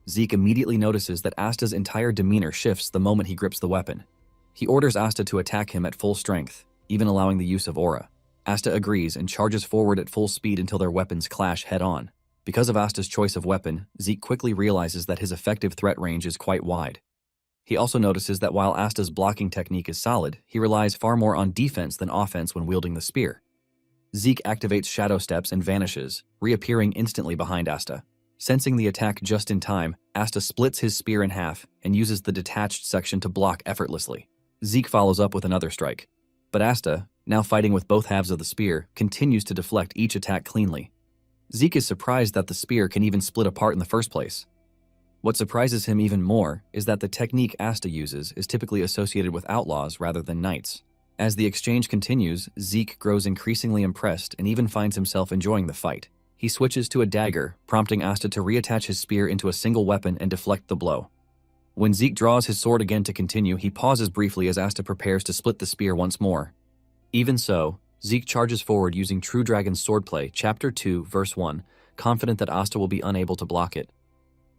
Zeke immediately notices that Asta's entire demeanor shifts the moment he grips the weapon. He orders Asta to attack him at full strength, even allowing the use of aura. Asta agrees and charges forward at full speed until their weapons clash head-on. Because of Asta's choice of weapon, Zeke quickly realizes that his effective threat range is quite wide. He also notices that while Asta's blocking technique is solid, he relies far more on defense than offense when wielding the spear. Zeke activates Shadow Steps and vanishes, reappearing instantly behind Asta. Sensing the attack just in time, Asta splits his spear in half and uses the detached section to block effortlessly. Zeke follows up with another strike. But Asta, now fighting with both halves of the spear, continues to deflect each attack cleanly. Zeke is surprised that the spear can even split apart in the first place. What surprises him even more is that the technique Asta uses is typically associated with outlaws rather than knights. As the exchange continues, Zeke grows increasingly impressed and even finds himself enjoying the fight. He switches to a dagger, prompting Asta to reattach his spear into a single weapon and deflect the blow. When Zeke draws his sword again to continue, he pauses briefly as Asta prepares to split the spear once more. Even so, Zeke charges forward using True Dragon's Swordplay, Chapter 2, Verse 1, confident that Asta will be unable to block it.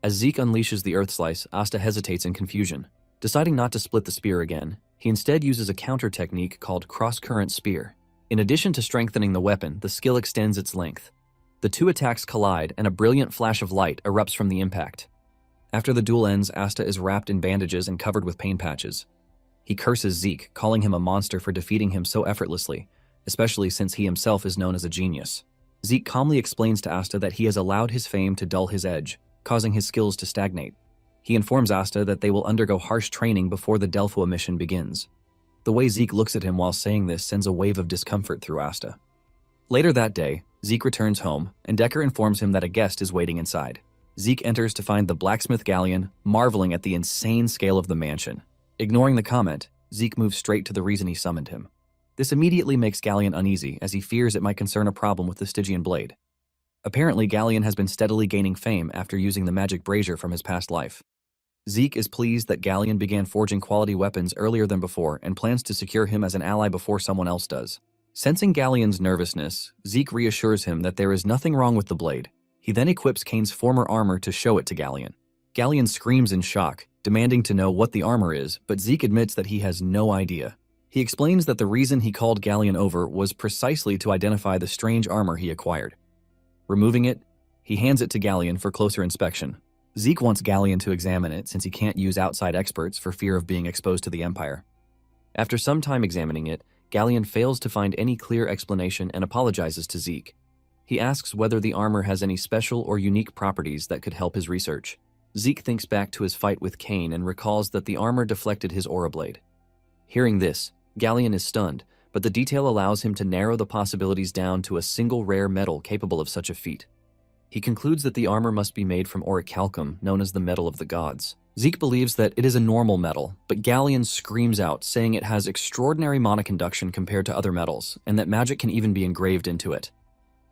As Zeke unleashes the Earth Slice, Asta hesitates in confusion. Deciding not to split the spear again, he instead uses a counter technique called Cross-Current Spear. In addition to strengthening the weapon, the skill extends its length. The two attacks collide, and a brilliant flash of light erupts from the impact. After the duel ends, Asta is wrapped in bandages and covered with pain patches. He curses Zeke, calling him a monster for defeating him so effortlessly, especially since he himself is known as a genius. Zeke calmly explains to Asta that he has allowed his fame to dull his edge, causing his skills to stagnate. He informs Asta that they will undergo harsh training before the Delphua mission begins. The way Zeke looks at him while saying this sends a wave of discomfort through Asta. Later that day, Zeke returns home, and Decker informs him that a guest is waiting inside. Zeke enters to find the blacksmith Galleon, marveling at the insane scale of the mansion. Ignoring the comment, Zeke moves straight to the reason he summoned him. This immediately makes Galleon uneasy, as he fears it might concern a problem with the Stygian blade. Apparently, Galleon has been steadily gaining fame after using the magic brazier from his past life. Zeke is pleased that Galleon began forging quality weapons earlier than before and plans to secure him as an ally before someone else does. Sensing Galleon's nervousness, Zeke reassures him that there is nothing wrong with the blade. He then equips Kane's former armor to show it to Galleon. Galleon screams in shock, demanding to know what the armor is, but Zeke admits that he has no idea. He explains that the reason he called Galleon over was precisely to identify the strange armor he acquired. Removing it, he hands it to Galleon for closer inspection. Zeke wants Galleon to examine it since he can't use outside experts for fear of being exposed to the Empire. After some time examining it, Galleon fails to find any clear explanation and apologizes to Zeke. He asks whether the armor has any special or unique properties that could help his research. Zeke thinks back to his fight with Kane and recalls that the armor deflected his aura blade. Hearing this, Galleon is stunned, but the detail allows him to narrow the possibilities down to a single rare metal capable of such a feat. He concludes that the armor must be made from orichalcum, known as the metal of the gods. Zeke believes that it is a normal metal, but Galleon screams out, saying it has extraordinary mana conduction compared to other metals, and that magic can even be engraved into it.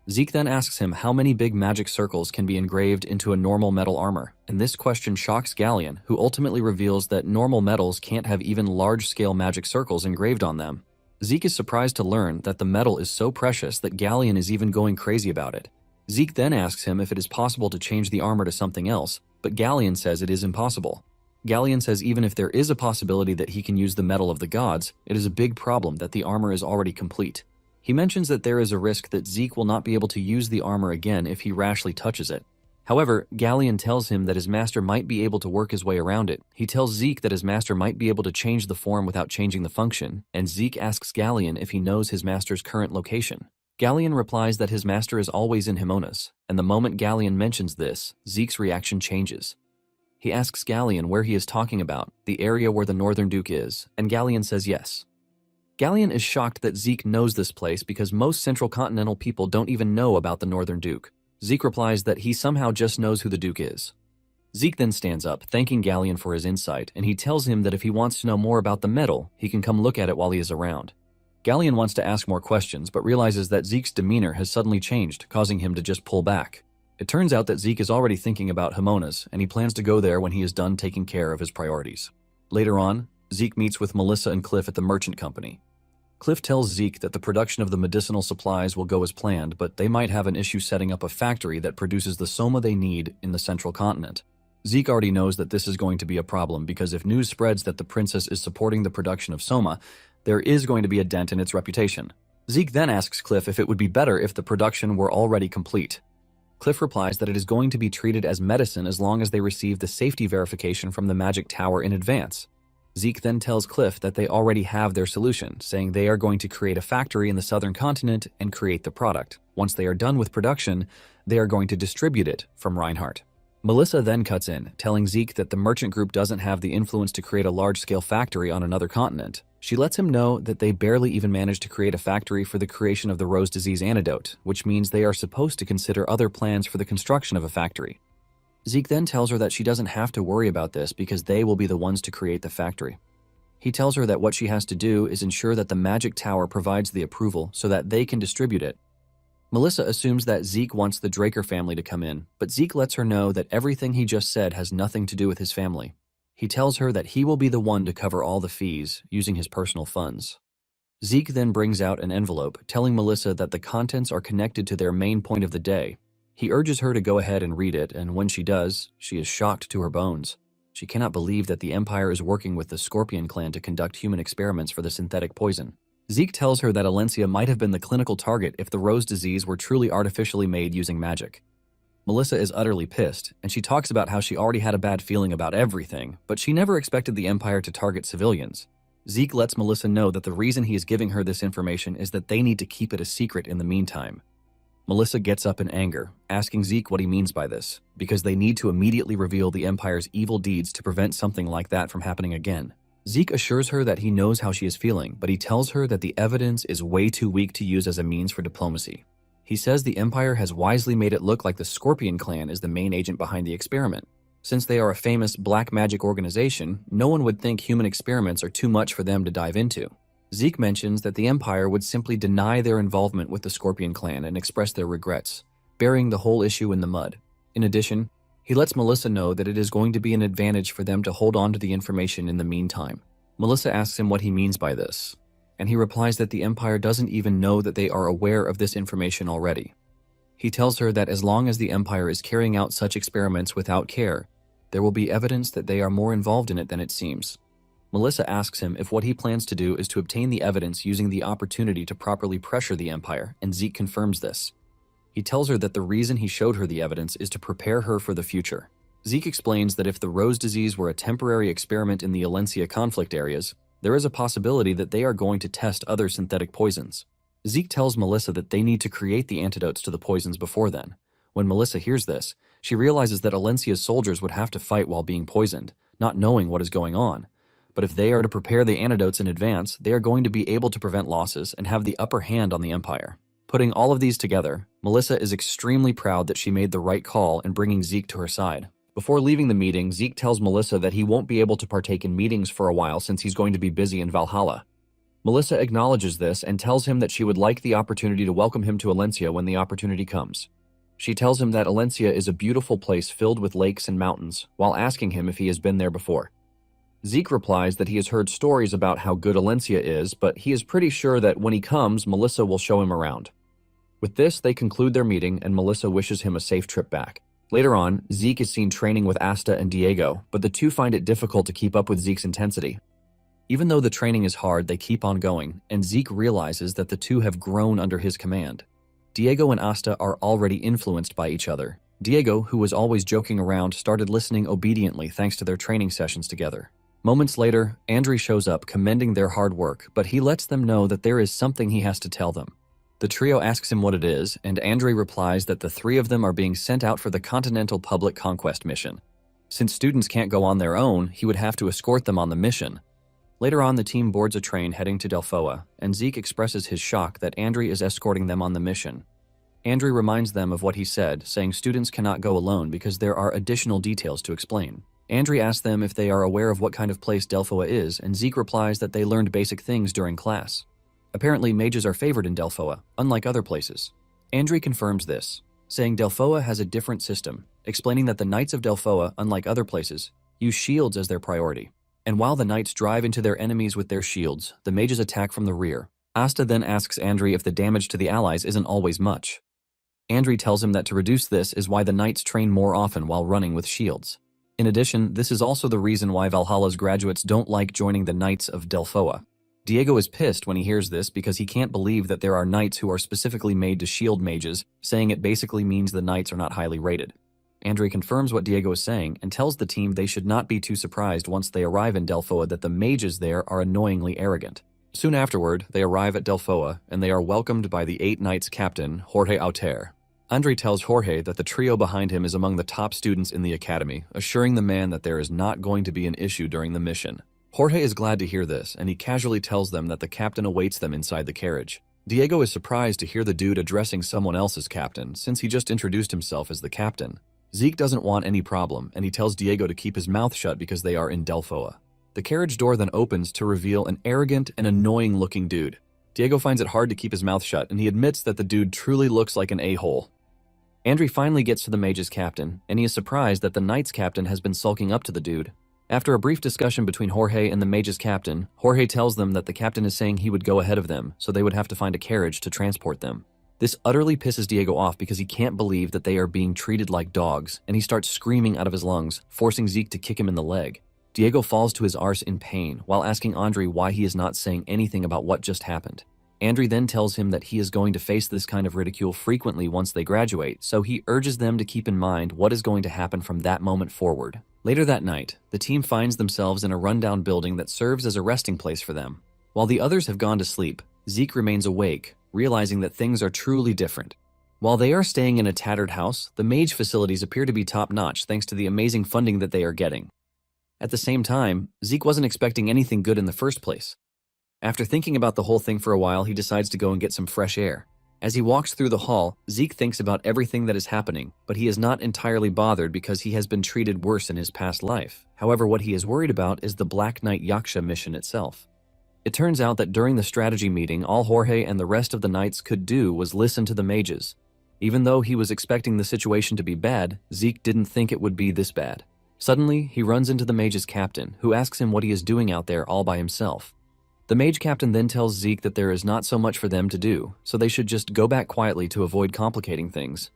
Zeke then asks him how many big magic circles can be engraved into a normal metal armor, and this question shocks Galleon, who ultimately reveals that normal metals can't have even large-scale magic circles engraved on them. Zeke is surprised to learn that the metal is so precious that Galleon is even going crazy about it. Zeke then asks him if it is possible to change the armor to something else, but Galleon says it is impossible. Galleon says even if there is a possibility that he can use the metal of the gods, it is a big problem that the armor is already complete. He mentions that there is a risk that Zeke will not be able to use the armor again if he rashly touches it. However, Galleon tells him that his master might be able to work his way around it. He tells Zeke that his master might be able to change the form without changing the function, and Zeke asks Galleon if he knows his master's current location. Galleon replies that his master is always in Himonas, and the moment Galleon mentions this, Zeke's reaction changes. He asks Galleon where he is talking about, the area where the Northern Duke is, and Galleon says yes. Galleon is shocked that Zeke knows this place because most Central Continental people don't even know about the Northern Duke. Zeke replies that he somehow just knows who the Duke is. Zeke then stands up, thanking Galleon for his insight, and he tells him that if he wants to know more about the metal, he can come look at it while he is around. Galleon wants to ask more questions, but realizes that Zeke's demeanor has suddenly changed, causing him to just pull back. It turns out that Zeke is already thinking about Himonas, and he plans to go there when he is done taking care of his priorities. Later on, Zeke meets with Melissa and Cliff at the merchant company. Cliff tells Zeke that the production of the medicinal supplies will go as planned, but they might have an issue setting up a factory that produces the soma they need in the central continent. Zeke already knows that this is going to be a problem because if news spreads that the princess is supporting the production of soma, there is going to be a dent in its reputation. Zeke then asks Cliff if it would be better if the production were already complete. Cliff replies that it is going to be treated as medicine as long as they receive the safety verification from the magic tower in advance. Zeke then tells Cliff that they already have their solution, saying they are going to create a factory in the southern continent and create the product. Once they are done with production, they are going to distribute it from Reinhardt. Melissa then cuts in, telling Zeke that the merchant group doesn't have the influence to create a large-scale factory on another continent. She lets him know that they barely even managed to create a factory for the creation of the rose disease antidote, which means they are supposed to consider other plans for the construction of a factory. Zeke then tells her that she doesn't have to worry about this because they will be the ones to create the factory. He tells her that what she has to do is ensure that the magic tower provides the approval so that they can distribute it. Melissa assumes that Zeke wants the Draker family to come in, but Zeke lets her know that everything he just said has nothing to do with his family. He tells her that he will be the one to cover all the fees, using his personal funds. Zeke then brings out an envelope, telling Melissa that the contents are connected to their main point of the day. He urges her to go ahead and read it, and when she does, she is shocked to her bones. She cannot believe that the Empire is working with the Scorpion clan to conduct human experiments for the synthetic poison. Zeke tells her that Alencia might have been the clinical target if the rose disease were truly artificially made using magic. Melissa is utterly pissed, and she talks about how she already had a bad feeling about everything, but she never expected the Empire to target civilians. Zeke lets Melissa know that the reason he is giving her this information is that they need to keep it a secret in the meantime. Melissa gets up in anger, asking Zeke what he means by this, because they need to immediately reveal the Empire's evil deeds to prevent something like that from happening again. Zeke assures her that he knows how she is feeling, but he tells her that the evidence is way too weak to use as a means for diplomacy. He says the Empire has wisely made it look like the Scorpion clan is the main agent behind the experiment. Since they are a famous black magic organization, no one would think human experiments are too much for them to dive into. Zeke mentions that the Empire would simply deny their involvement with the Scorpion clan and express their regrets, burying the whole issue in the mud. In addition, he lets Melissa know that it is going to be an advantage for them to hold on to the information in the meantime. Melissa asks him what he means by this, and he replies that the Empire doesn't even know that they are aware of this information already. He tells her that as long as the Empire is carrying out such experiments without care, there will be evidence that they are more involved in it than it seems. Melissa asks him if what he plans to do is to obtain the evidence using the opportunity to properly pressure the Empire, and Zeke confirms this. He tells her that the reason he showed her the evidence is to prepare her for the future. Zeke explains that if the rose disease were a temporary experiment in the Alencia conflict areas, there is a possibility that they are going to test other synthetic poisons. Zeke tells Melissa that they need to create the antidotes to the poisons before then. When Melissa hears this, she realizes that Alencia's soldiers would have to fight while being poisoned, not knowing what is going on. But if they are to prepare the antidotes in advance, they are going to be able to prevent losses and have the upper hand on the Empire. Putting all of these together, Melissa is extremely proud that she made the right call in bringing Zeke to her side. Before leaving the meeting, Zeke tells Melissa that he won't be able to partake in meetings for a while since he's going to be busy in Valhalla. Melissa acknowledges this and tells him that she would like the opportunity to welcome him to Alencia when the opportunity comes. She tells him that Alencia is a beautiful place filled with lakes and mountains, while asking him if he has been there before. Zeke replies that he has heard stories about how good Alencia is, but he is pretty sure that when he comes, Melissa will show him around. With this, they conclude their meeting, and Melissa wishes him a safe trip back. Later on, Zeke is seen training with Asta and Diego, but the two find it difficult to keep up with Zeke's intensity. Even though the training is hard, they keep on going, and Zeke realizes that the two have grown under his command. Diego and Asta are already influenced by each other. Diego, who was always joking around, started listening obediently thanks to their training sessions together. Moments later, Andrei shows up, commending their hard work, but he lets them know that there is something he has to tell them. The trio asks him what it is, and Andrei replies that the three of them are being sent out for the Continental Public Conquest mission. Since students can't go on their own, he would have to escort them on the mission. Later on, the team boards a train heading to Delphoa, and Zeke expresses his shock that Andrei is escorting them on the mission. Andrei reminds them of what he said, saying students cannot go alone because there are additional details to explain. Andrei asks them if they are aware of what kind of place Delphoa is, and Zeke replies that they learned basic things during class. Apparently, mages are favored in Delphoa, unlike other places. Andrei confirms this, saying Delphoa has a different system, explaining that the Knights of Delphoa, unlike other places, use shields as their priority. And while the knights drive into their enemies with their shields, the mages attack from the rear. Asta then asks Andri if the damage to the allies isn't always much. Andri tells him that to reduce this is why the knights train more often while running with shields. In addition, this is also the reason why Valhalla's graduates don't like joining the Knights of Delphoa. Diego is pissed when he hears this because he can't believe that there are knights who are specifically made to shield mages, saying it basically means the knights are not highly rated. Andri confirms what Diego is saying and tells the team they should not be too surprised once they arrive in Delphoa that the mages there are annoyingly arrogant. Soon afterward, they arrive at Delphoa and they are welcomed by the 8 Knights captain, Jorge Altair. Andri tells Jorge that the trio behind him is among the top students in the academy, assuring the man that there is not going to be an issue during the mission. Jorge is glad to hear this, and he casually tells them that the captain awaits them inside the carriage. Diego is surprised to hear the dude addressing someone else as captain, since he just introduced himself as the captain. Zeke doesn't want any problem, and he tells Diego to keep his mouth shut because they are in Delphoa. The carriage door then opens to reveal an arrogant and annoying-looking dude. Diego finds it hard to keep his mouth shut, and he admits that the dude truly looks like an a-hole. Andri finally gets to the mage's captain, and he is surprised that the knight's captain has been sulking up to the dude. After a brief discussion between Jorge and the mage's captain, Jorge tells them that the captain is saying he would go ahead of them, so they would have to find a carriage to transport them. This utterly pisses Diego off because he can't believe that they are being treated like dogs, and he starts screaming out of his lungs, forcing Zeke to kick him in the leg. Diego falls to his arse in pain while asking Andri why he is not saying anything about what just happened. Andri then tells him that he is going to face this kind of ridicule frequently once they graduate, so he urges them to keep in mind what is going to happen from that moment forward. Later that night, the team finds themselves in a rundown building that serves as a resting place for them. While the others have gone to sleep, Zeke remains awake, realizing that things are truly different. While they are staying in a tattered house, the mage facilities appear to be top-notch thanks to the amazing funding that they are getting. At the same time, Zeke wasn't expecting anything good in the first place. After thinking about the whole thing for a while, he decides to go and get some fresh air. As he walks through the hall, Zeke thinks about everything that is happening, but he is not entirely bothered because he has been treated worse in his past life. However, what he is worried about is the Black Knight Yaksha mission itself. It turns out that during the strategy meeting, all Jorge and the rest of the knights could do was listen to the mages. Even though he was expecting the situation to be bad, Zeke didn't think it would be this bad. Suddenly, he runs into the mage's captain, who asks him what he is doing out there all by himself. The mage captain then tells Zeke that there is not so much for them to do, so they should just go back quietly to avoid complicating things.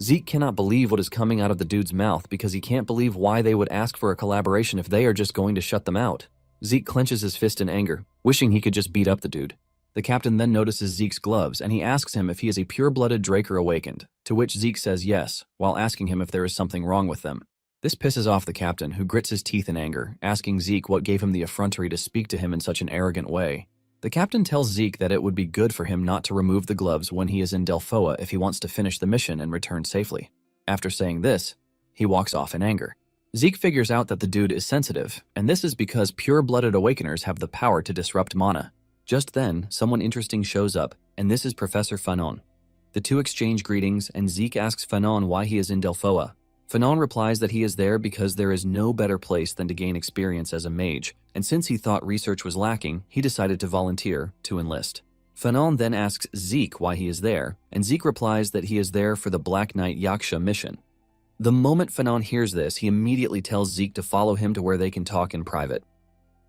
Zeke cannot believe what is coming out of the dude's mouth because he can't believe why they would ask for a collaboration if they are just going to shut them out. Zeke clenches his fist in anger, wishing he could just beat up the dude. The captain then notices Zeke's gloves and he asks him if he is a pure-blooded Draker awakened, to which Zeke says yes, while asking him if there is something wrong with them. This pisses off the captain, who grits his teeth in anger, asking Zeke what gave him the effrontery to speak to him in such an arrogant way. The captain tells Zeke that it would be good for him not to remove the gloves when he is in Delphoa if he wants to finish the mission and return safely. After saying this, he walks off in anger. Zeke figures out that the dude is sensitive, and this is because pure-blooded awakeners have the power to disrupt mana. Just then, someone interesting shows up, and this is Professor Fanon. The two exchange greetings, and Zeke asks Fanon why he is in Delphoa. Fanon replies that he is there because there is no better place than to gain experience as a mage, and since he thought research was lacking, he decided to volunteer to enlist. Fanon then asks Zeke why he is there, and Zeke replies that he is there for the Black Knight Yaksha mission. The moment Fanon hears this, he immediately tells Zeke to follow him to where they can talk in private.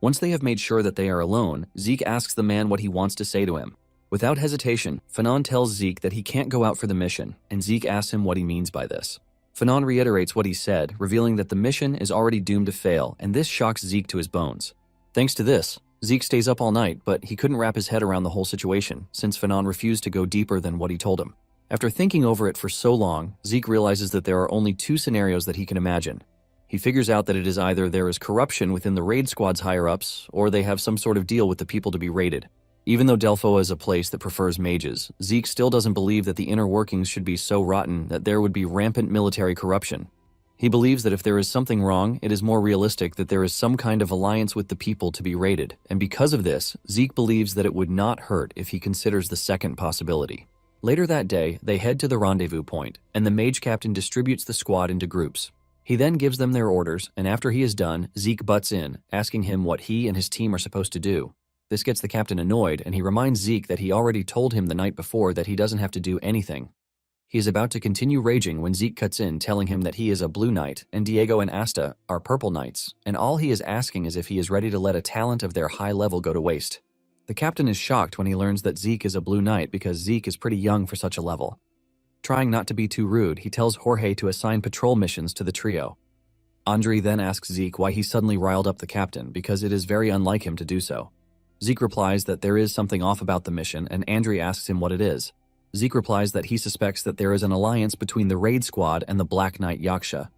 Once they have made sure that they are alone, Zeke asks the man what he wants to say to him. Without hesitation, Fanon tells Zeke that he can't go out for the mission, and Zeke asks him what he means by this. Fanon reiterates what he said, revealing that the mission is already doomed to fail, and this shocks Zeke to his bones. Thanks to this, Zeke stays up all night, but he couldn't wrap his head around the whole situation, since Fanon refused to go deeper than what he told him. After thinking over it for so long, Zeke realizes that there are only 2 scenarios that he can imagine. He figures out that it is either there is corruption within the raid squad's higher-ups, or they have some sort of deal with the people to be raided. Even though Delphoa is a place that prefers mages, Zeke still doesn't believe that the inner workings should be so rotten that there would be rampant military corruption. He believes that if there is something wrong, it is more realistic that there is some kind of alliance with the people to be raided, and because of this, Zeke believes that it would not hurt if he considers the second possibility. Later that day, they head to the rendezvous point, and the mage captain distributes the squad into groups. He then gives them their orders, and after he is done, Zeke butts in, asking him what he and his team are supposed to do. This gets the captain annoyed, and he reminds Zeke that he already told him the night before that he doesn't have to do anything. He is about to continue raging when Zeke cuts in, telling him that he is a blue knight and Diego and Asta are purple knights, and all he is asking is if he is ready to let a talent of their high level go to waste. The captain is shocked when he learns that Zeke is a blue knight because Zeke is pretty young for such a level. Trying not to be too rude, he tells Jorge to assign patrol missions to the trio. Andre then asks Zeke why he suddenly riled up the captain because it is very unlike him to do so. Zeke replies that there is something off about the mission, and Andre asks him what it is. Zeke replies that he suspects that there is an alliance between the raid squad and the Black Knight Yaksha.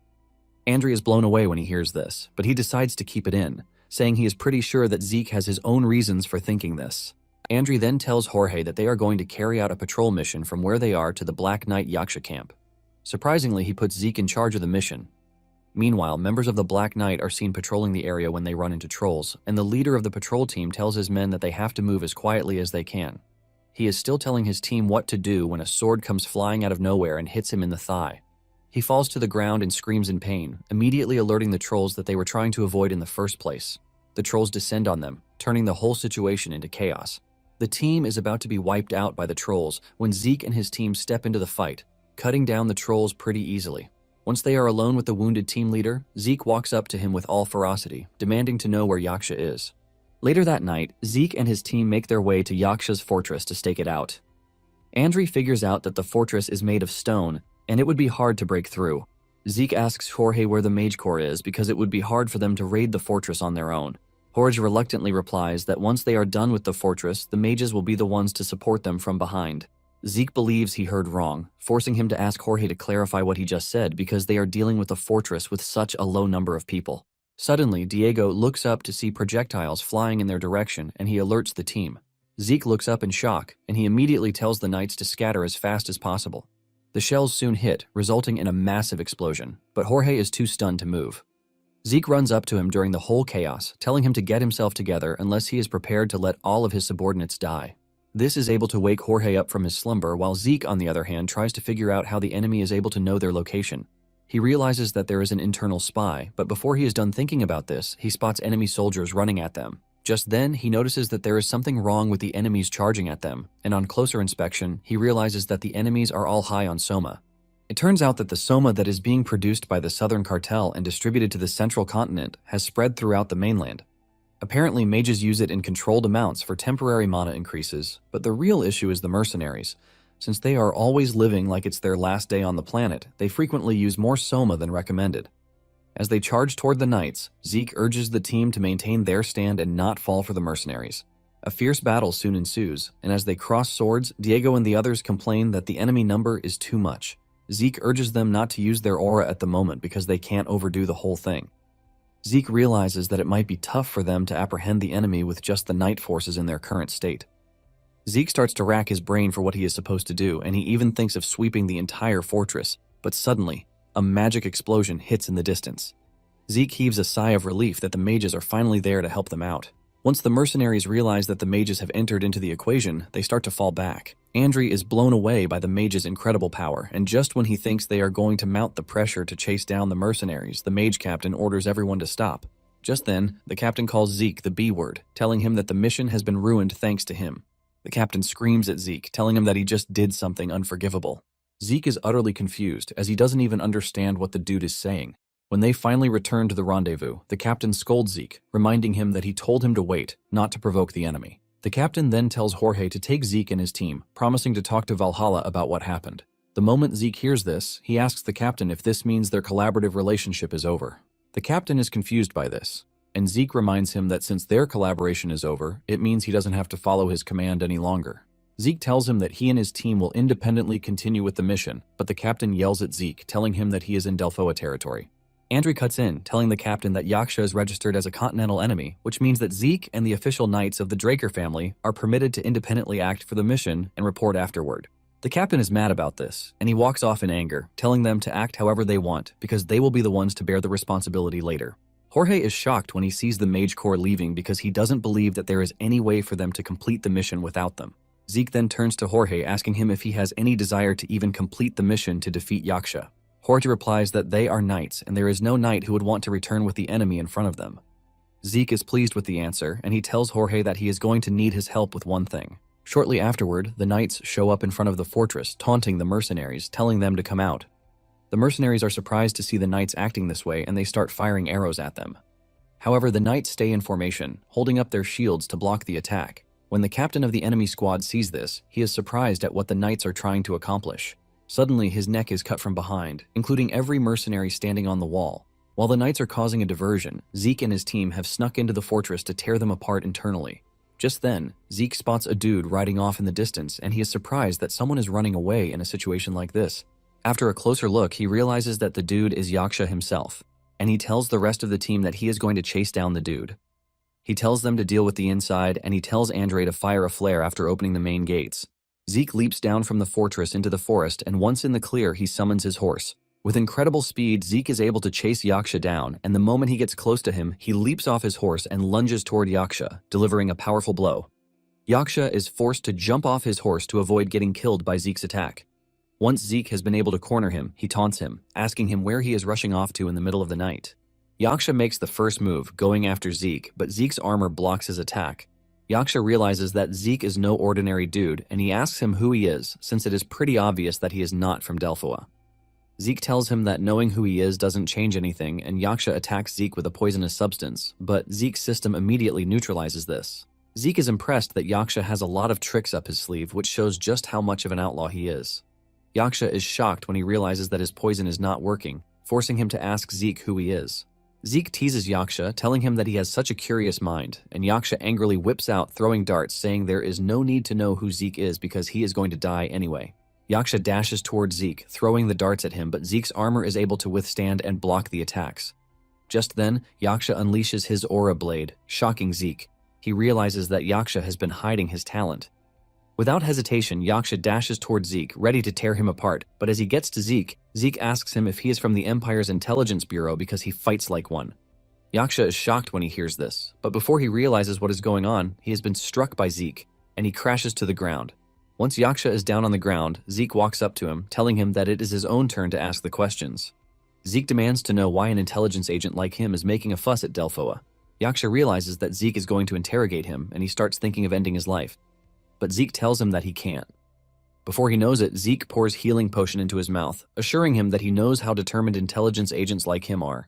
Andre is blown away when he hears this, but he decides to keep it in, saying he is pretty sure that Zeke has his own reasons for thinking this. Andre then tells Jorge that they are going to carry out a patrol mission from where they are to the Black Knight Yaksha camp. Surprisingly, he puts Zeke in charge of the mission. Meanwhile, members of the Black Knight are seen patrolling the area when they run into trolls, and the leader of the patrol team tells his men that they have to move as quietly as they can. He is still telling his team what to do when a sword comes flying out of nowhere and hits him in the thigh. He falls to the ground and screams in pain, immediately alerting the trolls that they were trying to avoid in the first place. The trolls descend on them, turning the whole situation into chaos. The team is about to be wiped out by the trolls when Zeke and his team step into the fight, cutting down the trolls pretty easily. Once they are alone with the wounded team leader, Zeke walks up to him with all ferocity, demanding to know where Yaksha is. Later that night, Zeke and his team make their way to Yaksha's fortress to stake it out. Andre figures out that the fortress is made of stone, and it would be hard to break through. Zeke asks Jorge where the mage core is because it would be hard for them to raid the fortress on their own. Jorge reluctantly replies that once they are done with the fortress, the mages will be the ones to support them from behind. Zeke believes he heard wrong, forcing him to ask Jorge to clarify what he just said because they are dealing with a fortress with such a low number of people. Suddenly, Diego looks up to see projectiles flying in their direction, and he alerts the team. Zeke looks up in shock, and he immediately tells the knights to scatter as fast as possible. The shells soon hit, resulting in a massive explosion, but Jorge is too stunned to move. Zeke runs up to him during the whole chaos, telling him to get himself together unless he is prepared to let all of his subordinates die. This is able to wake Jorge up from his slumber, while Zeke, on the other hand, tries to figure out how the enemy is able to know their location. He realizes that there is an internal spy, but before he is done thinking about this, he spots enemy soldiers running at them. Just then, he notices that there is something wrong with the enemies charging at them, and on closer inspection, he realizes that the enemies are all high on soma. It turns out that the soma that is being produced by the Southern Cartel and distributed to the central continent has spread throughout the mainland. Apparently, mages use it in controlled amounts for temporary mana increases, but the real issue is the mercenaries. Since they are always living like it's their last day on the planet, they frequently use more soma than recommended. As they charge toward the knights, Zeke urges the team to maintain their stand and not fall for the mercenaries. A fierce battle soon ensues, and as they cross swords, Diego and the others complain that the enemy number is too much. Zeke urges them not to use their aura at the moment because they can't overdo the whole thing. Zeke realizes that it might be tough for them to apprehend the enemy with just the knight forces in their current state. Zeke starts to rack his brain for what he is supposed to do, and he even thinks of sweeping the entire fortress, but suddenly, a magic explosion hits in the distance. Zeke heaves a sigh of relief that the mages are finally there to help them out. Once the mercenaries realize that the mages have entered into the equation, they start to fall back. Andre is blown away by the mages' incredible power, and just when he thinks they are going to mount the pressure to chase down the mercenaries, the mage captain orders everyone to stop. Just then, the captain calls Zeke the B word, telling him that the mission has been ruined thanks to him. The captain screams at Zeke, telling him that he just did something unforgivable. Zeke is utterly confused, as he doesn't even understand what the dude is saying. When they finally return to the rendezvous, the captain scolds Zeke, reminding him that he told him to wait, not to provoke the enemy. The captain then tells Jorge to take Zeke and his team, promising to talk to Valhalla about what happened. The moment Zeke hears this, he asks the captain if this means their collaborative relationship is over. The captain is confused by this, and Zeke reminds him that since their collaboration is over, it means he doesn't have to follow his command any longer. Zeke tells him that he and his team will independently continue with the mission, but the captain yells at Zeke, telling him that he is in Delphoa territory. Andre cuts in, telling the captain that Yaksha is registered as a continental enemy, which means that Zeke and the official knights of the Draker family are permitted to independently act for the mission and report afterward. The captain is mad about this, and he walks off in anger, telling them to act however they want because they will be the ones to bear the responsibility later. Jorge is shocked when he sees the Mage Corps leaving because he doesn't believe that there is any way for them to complete the mission without them. Zeke then turns to Jorge, asking him if he has any desire to even complete the mission to defeat Yaksha. Jorge replies that they are knights, and there is no knight who would want to return with the enemy in front of them. Zeke is pleased with the answer, and he tells Jorge that he is going to need his help with one thing. Shortly afterward, the knights show up in front of the fortress, taunting the mercenaries, telling them to come out. The mercenaries are surprised to see the knights acting this way, and they start firing arrows at them. However, the knights stay in formation, holding up their shields to block the attack. When the captain of the enemy squad sees this, he is surprised at what the knights are trying to accomplish. Suddenly, his neck is cut from behind, including every mercenary standing on the wall. While the knights are causing a diversion, Zeke and his team have snuck into the fortress to tear them apart internally. Just then, Zeke spots a dude riding off in the distance, and he is surprised that someone is running away in a situation like this. After a closer look, he realizes that the dude is Yaksha himself, and he tells the rest of the team that he is going to chase down the dude. He tells them to deal with the inside, and he tells Andre to fire a flare after opening the main gates. Zeke leaps down from the fortress into the forest, and once in the clear, he summons his horse. With incredible speed, Zeke is able to chase Yaksha down, and the moment he gets close to him, he leaps off his horse and lunges toward Yaksha, delivering a powerful blow. Yaksha is forced to jump off his horse to avoid getting killed by Zeke's attack. Once Zeke has been able to corner him, he taunts him, asking him where he is rushing off to in the middle of the night. Yaksha makes the first move, going after Zeke, but Zeke's armor blocks his attack. Yaksha realizes that Zeke is no ordinary dude, and he asks him who he is, since it is pretty obvious that he is not from Delphoa. Zeke tells him that knowing who he is doesn't change anything, and Yaksha attacks Zeke with a poisonous substance, but Zeke's system immediately neutralizes this. Zeke is impressed that Yaksha has a lot of tricks up his sleeve, which shows just how much of an outlaw he is. Yaksha is shocked when he realizes that his poison is not working, forcing him to ask Zeke who he is. Zeke teases Yaksha, telling him that he has such a curious mind, and Yaksha angrily whips out, throwing darts, saying there is no need to know who Zeke is because he is going to die anyway. Yaksha dashes towards Zeke, throwing the darts at him, but Zeke's armor is able to withstand and block the attacks. Just then, Yaksha unleashes his aura blade, shocking Zeke. He realizes that Yaksha has been hiding his talent. Without hesitation, Yaksha dashes towards Zeke, ready to tear him apart, but as he gets to Zeke, Zeke asks him if he is from the Empire's intelligence bureau because he fights like one. Yaksha is shocked when he hears this, but before he realizes what is going on, he has been struck by Zeke, and he crashes to the ground. Once Yaksha is down on the ground, Zeke walks up to him, telling him that it is his own turn to ask the questions. Zeke demands to know why an intelligence agent like him is making a fuss at Delphoa. Yaksha realizes that Zeke is going to interrogate him, and he starts thinking of ending his life. But Zeke tells him that he can't. Before he knows it, Zeke pours healing potion into his mouth, assuring him that he knows how determined intelligence agents like him are.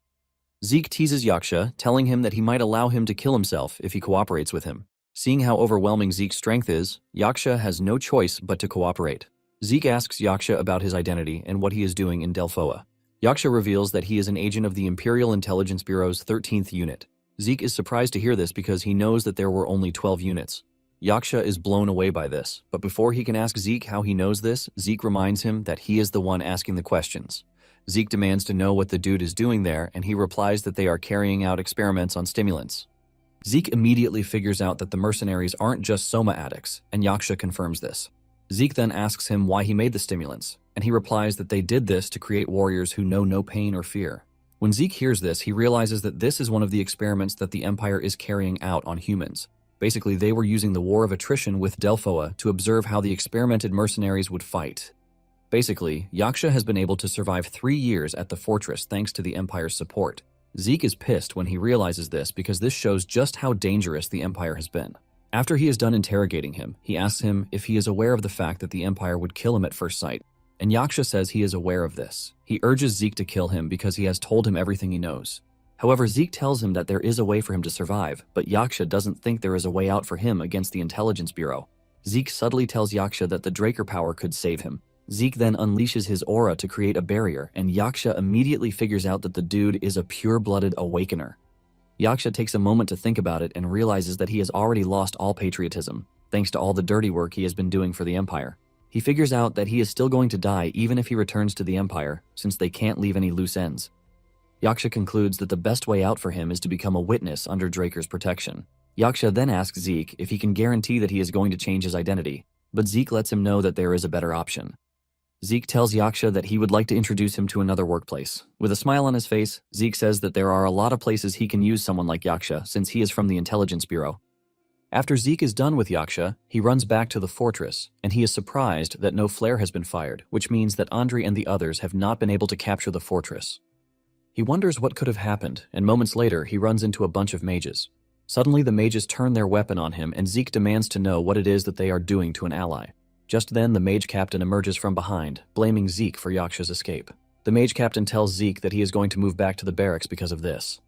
Zeke teases Yaksha, telling him that he might allow him to kill himself if he cooperates with him. Seeing how overwhelming Zeke's strength is, Yaksha has no choice but to cooperate. Zeke asks Yaksha about his identity and what he is doing in Delphoa. Yaksha reveals that he is an agent of the Imperial Intelligence Bureau's 13th unit. Zeke is surprised to hear this because he knows that there were only 12 units. Yaksha is blown away by this, but before he can ask Zeke how he knows this, Zeke reminds him that he is the one asking the questions. Zeke demands to know what the dude is doing there, and he replies that they are carrying out experiments on stimulants. Zeke immediately figures out that the mercenaries aren't just soma addicts, and Yaksha confirms this. Zeke then asks him why he made the stimulants, and he replies that they did this to create warriors who know no pain or fear. When Zeke hears this, he realizes that this is one of the experiments that the Empire is carrying out on humans. Basically, they were using the war of attrition with Delphoa to observe how the experimented mercenaries would fight. Basically, Yaksha has been able to survive 3 years at the fortress thanks to the Empire's support. Zeke is pissed when he realizes this because this shows just how dangerous the Empire has been. After he is done interrogating him, he asks him if he is aware of the fact that the Empire would kill him at first sight, and Yaksha says he is aware of this. He urges Zeke to kill him because he has told him everything he knows. However, Zeke tells him that there is a way for him to survive, but Yaksha doesn't think there is a way out for him against the Intelligence Bureau. Zeke subtly tells Yaksha that the Draker power could save him. Zeke then unleashes his aura to create a barrier, and Yaksha immediately figures out that the dude is a pure-blooded awakener. Yaksha takes a moment to think about it and realizes that he has already lost all patriotism, thanks to all the dirty work he has been doing for the Empire. He figures out that he is still going to die even if he returns to the Empire, since they can't leave any loose ends. Yaksha concludes that the best way out for him is to become a witness under Draker's protection. Yaksha then asks Zeke if he can guarantee that he is going to change his identity, but Zeke lets him know that there is a better option. Zeke tells Yaksha that he would like to introduce him to another workplace. With a smile on his face, Zeke says that there are a lot of places he can use someone like Yaksha since he is from the Intelligence Bureau. After Zeke is done with Yaksha, he runs back to the fortress, and he is surprised that no flare has been fired, which means that Andre and the others have not been able to capture the fortress. He wonders what could have happened, and moments later he runs into a bunch of mages. Suddenly, the mages turn their weapon on him, and Zeke demands to know what it is that they are doing to an ally. Just then, the mage captain emerges from behind, blaming Zeke for Yaksha's escape. The mage captain tells Zeke that he is going to move back to the barracks because of this.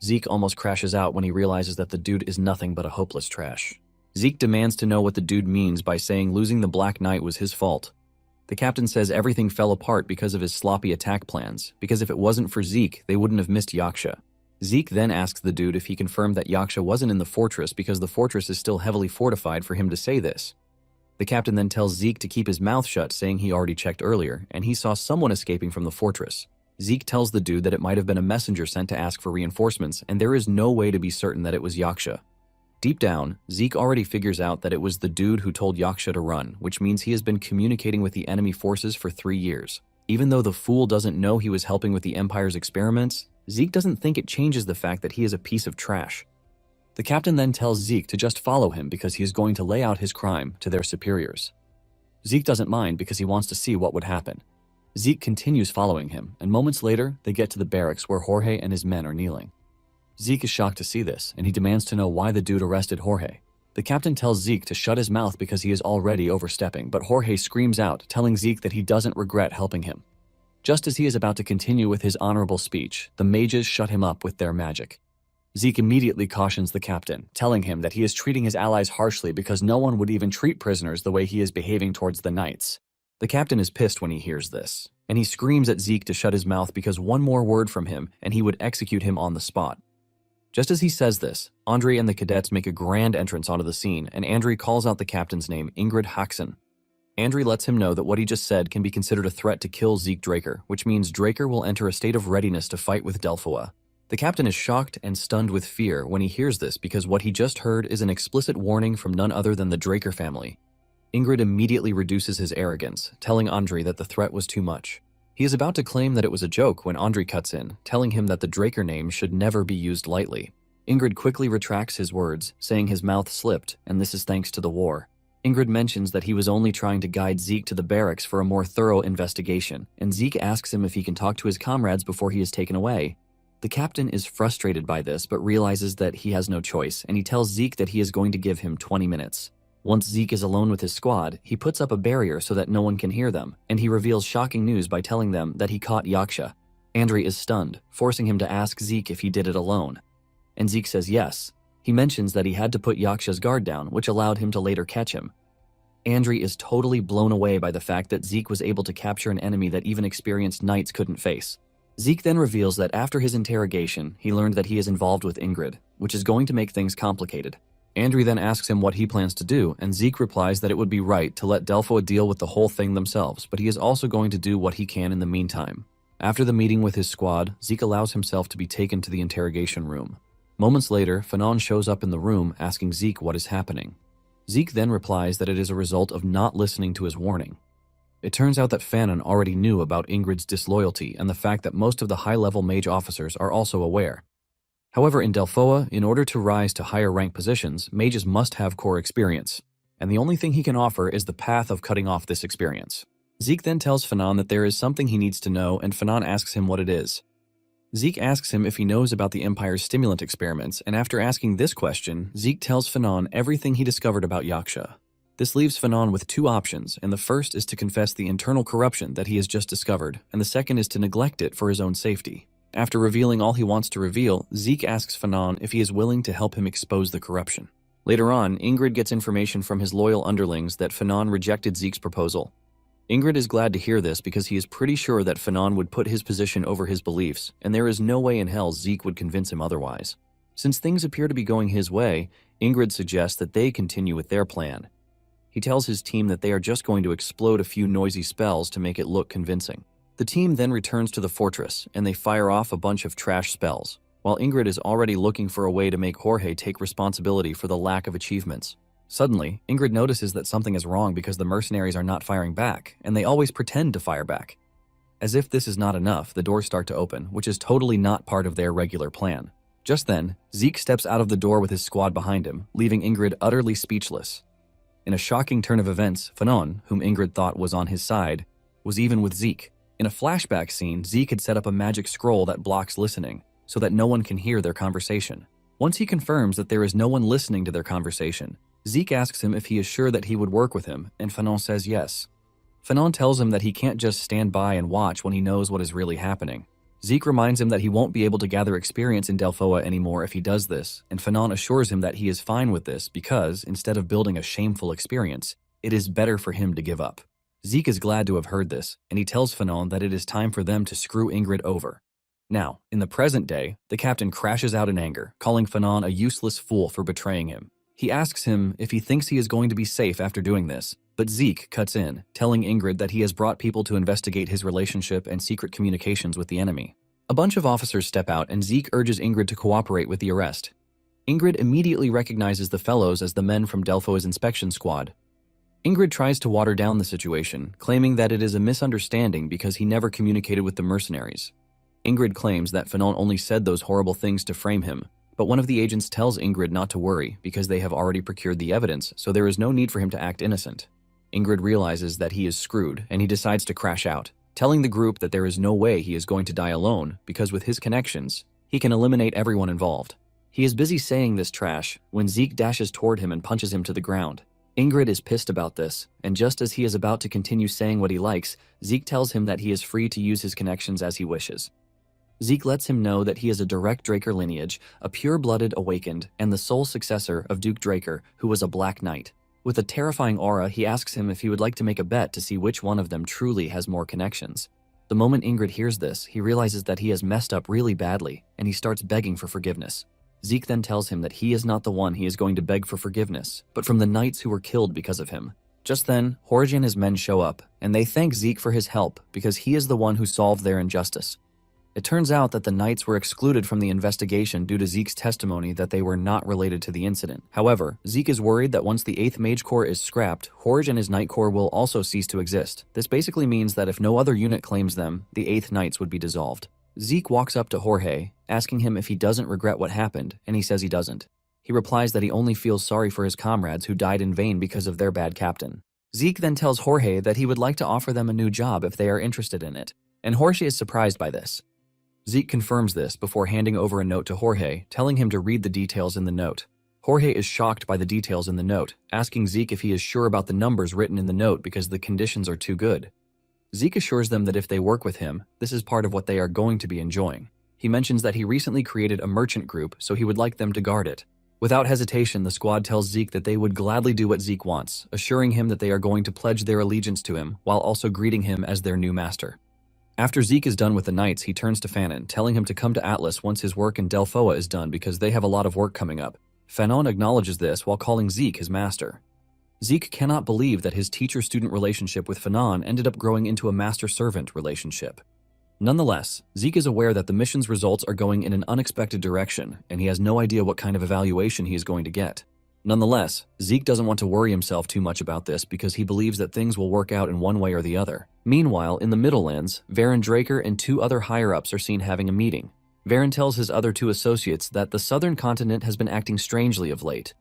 Zeke almost crashes out when he realizes that the dude is nothing but a hopeless trash. Zeke demands to know what the dude means by saying losing the Black Knight was his fault. The captain says everything fell apart because of his sloppy attack plans, because if it wasn't for Zeke, they wouldn't have missed Yaksha. Zeke then asks the dude if he confirmed that Yaksha wasn't in the fortress because the fortress is still heavily fortified for him to say this. The captain then tells Zeke to keep his mouth shut, saying he already checked earlier, and he saw someone escaping from the fortress. Zeke tells the dude that it might have been a messenger sent to ask for reinforcements, and there is no way to be certain that it was Yaksha. Deep down, Zeke already figures out that it was the dude who told Yaksha to run, which means he has been communicating with the enemy forces for 3 years. Even though the fool doesn't know he was helping with the Empire's experiments, Zeke doesn't think it changes the fact that he is a piece of trash. The captain then tells Zeke to just follow him because he is going to lay out his crime to their superiors. Zeke doesn't mind because he wants to see what would happen. Zeke continues following him, and moments later, they get to the barracks where Jorge and his men are kneeling. Zeke is shocked to see this, and he demands to know why the dude arrested Jorge. The captain tells Zeke to shut his mouth because he is already overstepping, but Jorge screams out, telling Zeke that he doesn't regret helping him. Just as he is about to continue with his honorable speech, the mages shut him up with their magic. Zeke immediately cautions the captain, telling him that he is treating his allies harshly because no one would even treat prisoners the way he is behaving towards the knights. The captain is pissed when he hears this, and he screams at Zeke to shut his mouth because one more word from him and he would execute him on the spot. Just as he says this, Andre and the cadets make a grand entrance onto the scene, and Andre calls out the captain's name, Ingrid Haxon. Andre lets him know that what he just said can be considered a threat to kill Zeke Draker, which means Draker will enter a state of readiness to fight with Delphoa. The captain is shocked and stunned with fear when he hears this because what he just heard is an explicit warning from none other than the Draker family. Ingrid immediately reduces his arrogance, telling Andre that the threat was too much. He is about to claim that it was a joke when Andre cuts in, telling him that the Draker name should never be used lightly. Ingrid quickly retracts his words, saying his mouth slipped, and this is thanks to the war. Ingrid mentions that he was only trying to guide Zeke to the barracks for a more thorough investigation, and Zeke asks him if he can talk to his comrades before he is taken away. The captain is frustrated by this, but realizes that he has no choice, and he tells Zeke that he is going to give him 20 minutes. Once Zeke is alone with his squad, he puts up a barrier so that no one can hear them, and he reveals shocking news by telling them that he caught Yaksha. Andre is stunned, forcing him to ask Zeke if he did it alone. And Zeke says yes. He mentions that he had to put Yaksha's guard down, which allowed him to later catch him. Andre is totally blown away by the fact that Zeke was able to capture an enemy that even experienced knights couldn't face. Zeke then reveals that after his interrogation, he learned that he is involved with Ingrid, which is going to make things complicated. Andre then asks him what he plans to do, and Zeke replies that it would be right to let Delphoa deal with the whole thing themselves, but he is also going to do what he can in the meantime. After the meeting with his squad, Zeke allows himself to be taken to the interrogation room. Moments later, Fanon shows up in the room asking Zeke what is happening. Zeke then replies that it is a result of not listening to his warning. It turns out that Fanon already knew about Ingrid's disloyalty and the fact that most of the high-level mage officers are also aware. However, in Delphoa, in order to rise to higher rank positions, mages must have core experience, and the only thing he can offer is the path of cutting off this experience. Zeke then tells Fanon that there is something he needs to know, and Fanon asks him what it is. Zeke asks him if he knows about the Empire's stimulant experiments, and after asking this question, Zeke tells Fanon everything he discovered about Yaksha. This leaves Fanon with two options, and the first is to confess the internal corruption that he has just discovered, and the second is to neglect it for his own safety. After revealing all he wants to reveal, Zeke asks Fanon if he is willing to help him expose the corruption. Later on, Ingrid gets information from his loyal underlings that Fanon rejected Zeke's proposal. Ingrid is glad to hear this because he is pretty sure that Fanon would put his position over his beliefs, and there is no way in hell Zeke would convince him otherwise. Since things appear to be going his way, Ingrid suggests that they continue with their plan. He tells his team that they are just going to explode a few noisy spells to make it look convincing. The team then returns to the fortress, and they fire off a bunch of trash spells, while Ingrid is already looking for a way to make Jorge take responsibility for the lack of achievements. Suddenly, Ingrid notices that something is wrong because the mercenaries are not firing back, and they always pretend to fire back. As if this is not enough, the doors start to open, which is totally not part of their regular plan. Just then, Zeke steps out of the door with his squad behind him, leaving Ingrid utterly speechless. In a shocking turn of events, Fanon, whom Ingrid thought was on his side, was even with Zeke. In a flashback scene, Zeke had set up a magic scroll that blocks listening, so that no one can hear their conversation. Once he confirms that there is no one listening to their conversation, Zeke asks him if he is sure that he would work with him, and Fanon says yes. Fanon tells him that he can't just stand by and watch when he knows what is really happening. Zeke reminds him that he won't be able to gather experience in Delphoa anymore if he does this, and Fanon assures him that he is fine with this because, instead of building a shameful experience, it is better for him to give up. Zeke is glad to have heard this, and he tells Fanon that it is time for them to screw Ingrid over. Now, in the present day, the captain crashes out in anger, calling Fanon a useless fool for betraying him. He asks him if he thinks he is going to be safe after doing this, but Zeke cuts in, telling Ingrid that he has brought people to investigate his relationship and secret communications with the enemy. A bunch of officers step out and Zeke urges Ingrid to cooperate with the arrest. Ingrid immediately recognizes the fellows as the men from Delphoa's inspection squad. Ingrid tries to water down the situation, claiming that it is a misunderstanding because he never communicated with the mercenaries. Ingrid claims that Fanon only said those horrible things to frame him, but one of the agents tells Ingrid not to worry because they have already procured the evidence, so there is no need for him to act innocent. Ingrid realizes that he is screwed, and he decides to crash out, telling the group that there is no way he is going to die alone because with his connections, he can eliminate everyone involved. He is busy saying this trash when Zeke dashes toward him and punches him to the ground. Ingrid is pissed about this, and just as he is about to continue saying what he likes, Zeke tells him that he is free to use his connections as he wishes. Zeke lets him know that he is a direct Draker lineage, a pure-blooded awakened, and the sole successor of Duke Draker, who was a Black Knight. With a terrifying aura, he asks him if he would like to make a bet to see which one of them truly has more connections. The moment Ingrid hears this, he realizes that he has messed up really badly, and he starts begging for forgiveness. Zeke then tells him that he is not the one he is going to beg for forgiveness, but from the knights who were killed because of him. Just then, Horj and his men show up, and they thank Zeke for his help because he is the one who solved their injustice. It turns out that the knights were excluded from the investigation due to Zeke's testimony that they were not related to the incident. However, Zeke is worried that once the 8th Mage Corps is scrapped, Horj and his Knight Corps will also cease to exist. This basically means that if no other unit claims them, the 8th Knights would be dissolved. Zeke walks up to Jorge, asking him if he doesn't regret what happened, and he says he doesn't. He replies that he only feels sorry for his comrades who died in vain because of their bad captain. Zeke then tells Jorge that he would like to offer them a new job if they are interested in it, and Jorge is surprised by this. Zeke confirms this before handing over a note to Jorge, telling him to read the details in the note. Jorge is shocked by the details in the note, asking Zeke if he is sure about the numbers written in the note because the conditions are too good. Zeke assures them that if they work with him, this is part of what they are going to be enjoying. He mentions that he recently created a merchant group, so he would like them to guard it. Without hesitation, the squad tells Zeke that they would gladly do what Zeke wants, assuring him that they are going to pledge their allegiance to him while also greeting him as their new master. After Zeke is done with the knights, he turns to Fanon, telling him to come to Atlas once his work in Delphoa is done because they have a lot of work coming up. Fanon acknowledges this while calling Zeke his master. Zeke cannot believe that his teacher-student relationship with Fanon ended up growing into a master-servant relationship. Nonetheless, Zeke is aware that the mission's results are going in an unexpected direction, and he has no idea what kind of evaluation he is going to get. Nonetheless, Zeke doesn't want to worry himself too much about this because he believes that things will work out in one way or the other. Meanwhile, in the Middlelands, Varen Draker and 2 other higher-ups are seen having a meeting. Varen tells his other 2 associates that the southern continent has been acting strangely of late.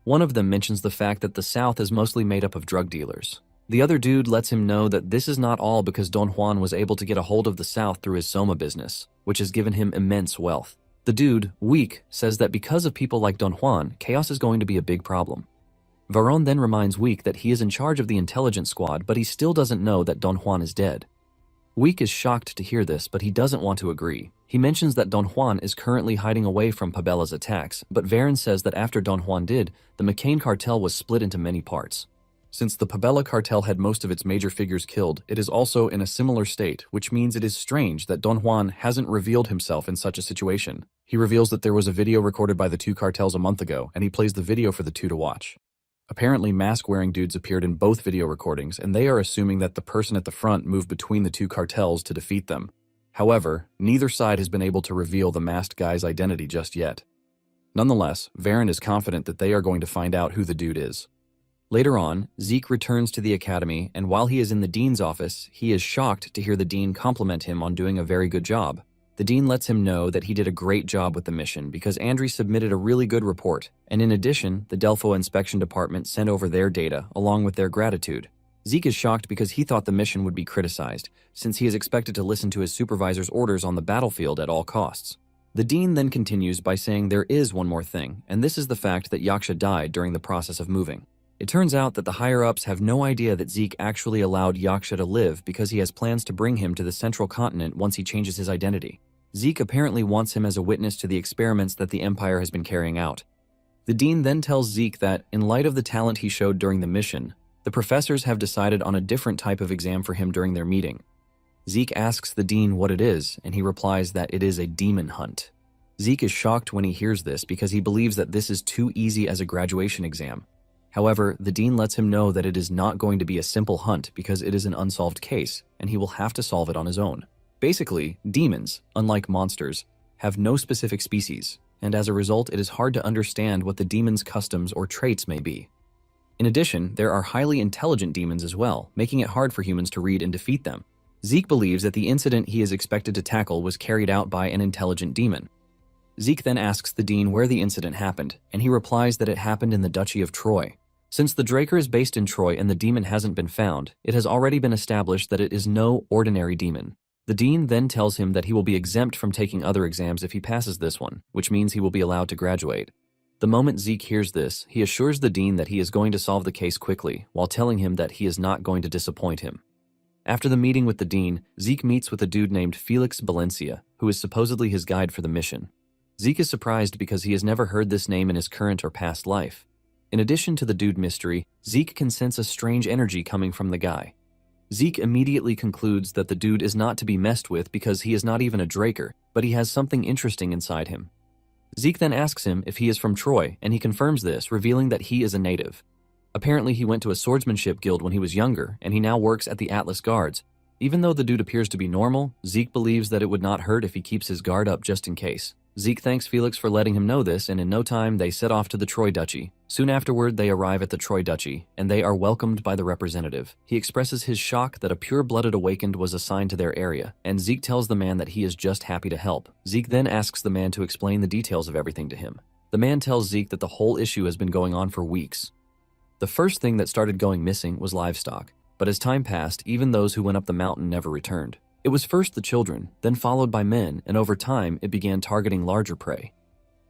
One of them mentions the fact that the south is mostly made up of drug dealers. The other dude lets him know that this is not all because Don Juan was able to get a hold of the south through his Soma business, which has given him immense wealth. The dude, Weak, says that because of people like Don Juan, chaos is going to be a big problem. Varon then reminds Weak that he is in charge of the intelligence squad, but he still doesn't know that Don Juan is dead. Weak is shocked to hear this, but he doesn't want to agree. He mentions that Don Juan is currently hiding away from Pabella's attacks, but Varen says that after Don Juan did, the McCain cartel was split into many parts. Since the Pabella cartel had most of its major figures killed, it is also in a similar state, which means it is strange that Don Juan hasn't revealed himself in such a situation. He reveals that there was a video recorded by the 2 cartels a month ago, and he plays the video for the 2 to watch. Apparently, mask-wearing dudes appeared in both video recordings, and they are assuming that the person at the front moved between the 2 cartels to defeat them. However, neither side has been able to reveal the masked guy's identity just yet. Nonetheless, Varen is confident that they are going to find out who the dude is. Later on, Zeke returns to the academy, and while he is in the dean's office, he is shocked to hear the dean compliment him on doing a very good job. The dean lets him know that he did a great job with the mission because Andri submitted a really good report, and in addition, the Delpho Inspection Department sent over their data along with their gratitude. Zeke is shocked because he thought the mission would be criticized, since he is expected to listen to his supervisor's orders on the battlefield at all costs. The dean then continues by saying there is one more thing, and this is the fact that Yaksha died during the process of moving. It turns out that the higher-ups have no idea that Zeke actually allowed Yaksha to live because he has plans to bring him to the central continent once he changes his identity. Zeke apparently wants him as a witness to the experiments that the Empire has been carrying out. The dean then tells Zeke that, in light of the talent he showed during the mission, the professors have decided on a different type of exam for him during their meeting. Zeke asks the dean what it is, and he replies that it is a demon hunt. Zeke is shocked when he hears this because he believes that this is too easy as a graduation exam. However, the dean lets him know that it is not going to be a simple hunt because it is an unsolved case, and he will have to solve it on his own. Basically, demons, unlike monsters, have no specific species, and as a result it is hard to understand what the demon's customs or traits may be. In addition, there are highly intelligent demons as well, making it hard for humans to read and defeat them. Zeke believes that the incident he is expected to tackle was carried out by an intelligent demon. Zeke then asks the dean where the incident happened, and he replies that it happened in the Duchy of Troy. Since the Draker is based in Troy and the demon hasn't been found, it has already been established that it is no ordinary demon. The dean then tells him that he will be exempt from taking other exams if he passes this one, which means he will be allowed to graduate. The moment Zeke hears this, he assures the dean that he is going to solve the case quickly, while telling him that he is not going to disappoint him. After the meeting with the dean, Zeke meets with a dude named Felix Valencia, who is supposedly his guide for the mission. Zeke is surprised because he has never heard this name in his current or past life. In addition to the dude mystery, Zeke can sense a strange energy coming from the guy. Zeke immediately concludes that the dude is not to be messed with because he is not even a Draker, but he has something interesting inside him. Zeke then asks him if he is from Troy, and he confirms this, revealing that he is a native. Apparently he went to a swordsmanship guild when he was younger, and he now works at the Atlas Guards. Even though the dude appears to be normal, Zeke believes that it would not hurt if he keeps his guard up just in case. Zeke thanks Felix for letting him know this, and in no time they set off to the Troy Duchy. Soon afterward, they arrive at the Troy Duchy, and they are welcomed by the representative. He expresses his shock that a pure-blooded awakened was assigned to their area, and Zeke tells the man that he is just happy to help. Zeke then asks the man to explain the details of everything to him. The man tells Zeke that the whole issue has been going on for weeks. The first thing that started going missing was livestock, but as time passed, even those who went up the mountain never returned. It was first the children, then followed by men, and over time, it began targeting larger prey.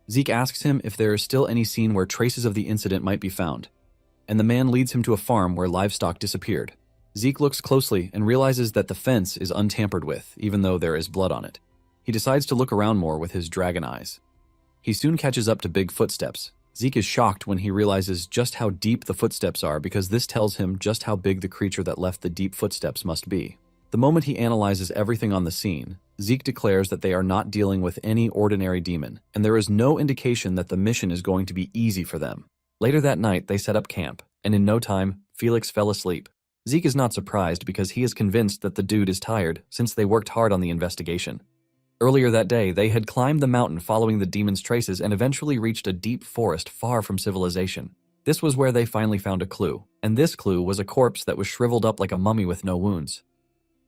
Zeke asks him if there is still any scene where traces of the incident might be found, and the man leads him to a farm where livestock disappeared. Zeke looks closely and realizes that the fence is untampered with, even though there is blood on it. He decides to look around more with his dragon eyes. He soon catches up to big footsteps. Zeke is shocked when he realizes just how deep the footsteps are because this tells him just how big the creature that left the deep footsteps must be. The moment he analyzes everything on the scene, Zeke declares that they are not dealing with any ordinary demon, and there is no indication that the mission is going to be easy for them. Later that night, they set up camp, and in no time, Felix fell asleep. Zeke is not surprised because he is convinced that the dude is tired since they worked hard on the investigation. Earlier that day, they had climbed the mountain following the demon's traces and eventually reached a deep forest far from civilization. This was where they finally found a clue, and this clue was a corpse that was shriveled up like a mummy with no wounds.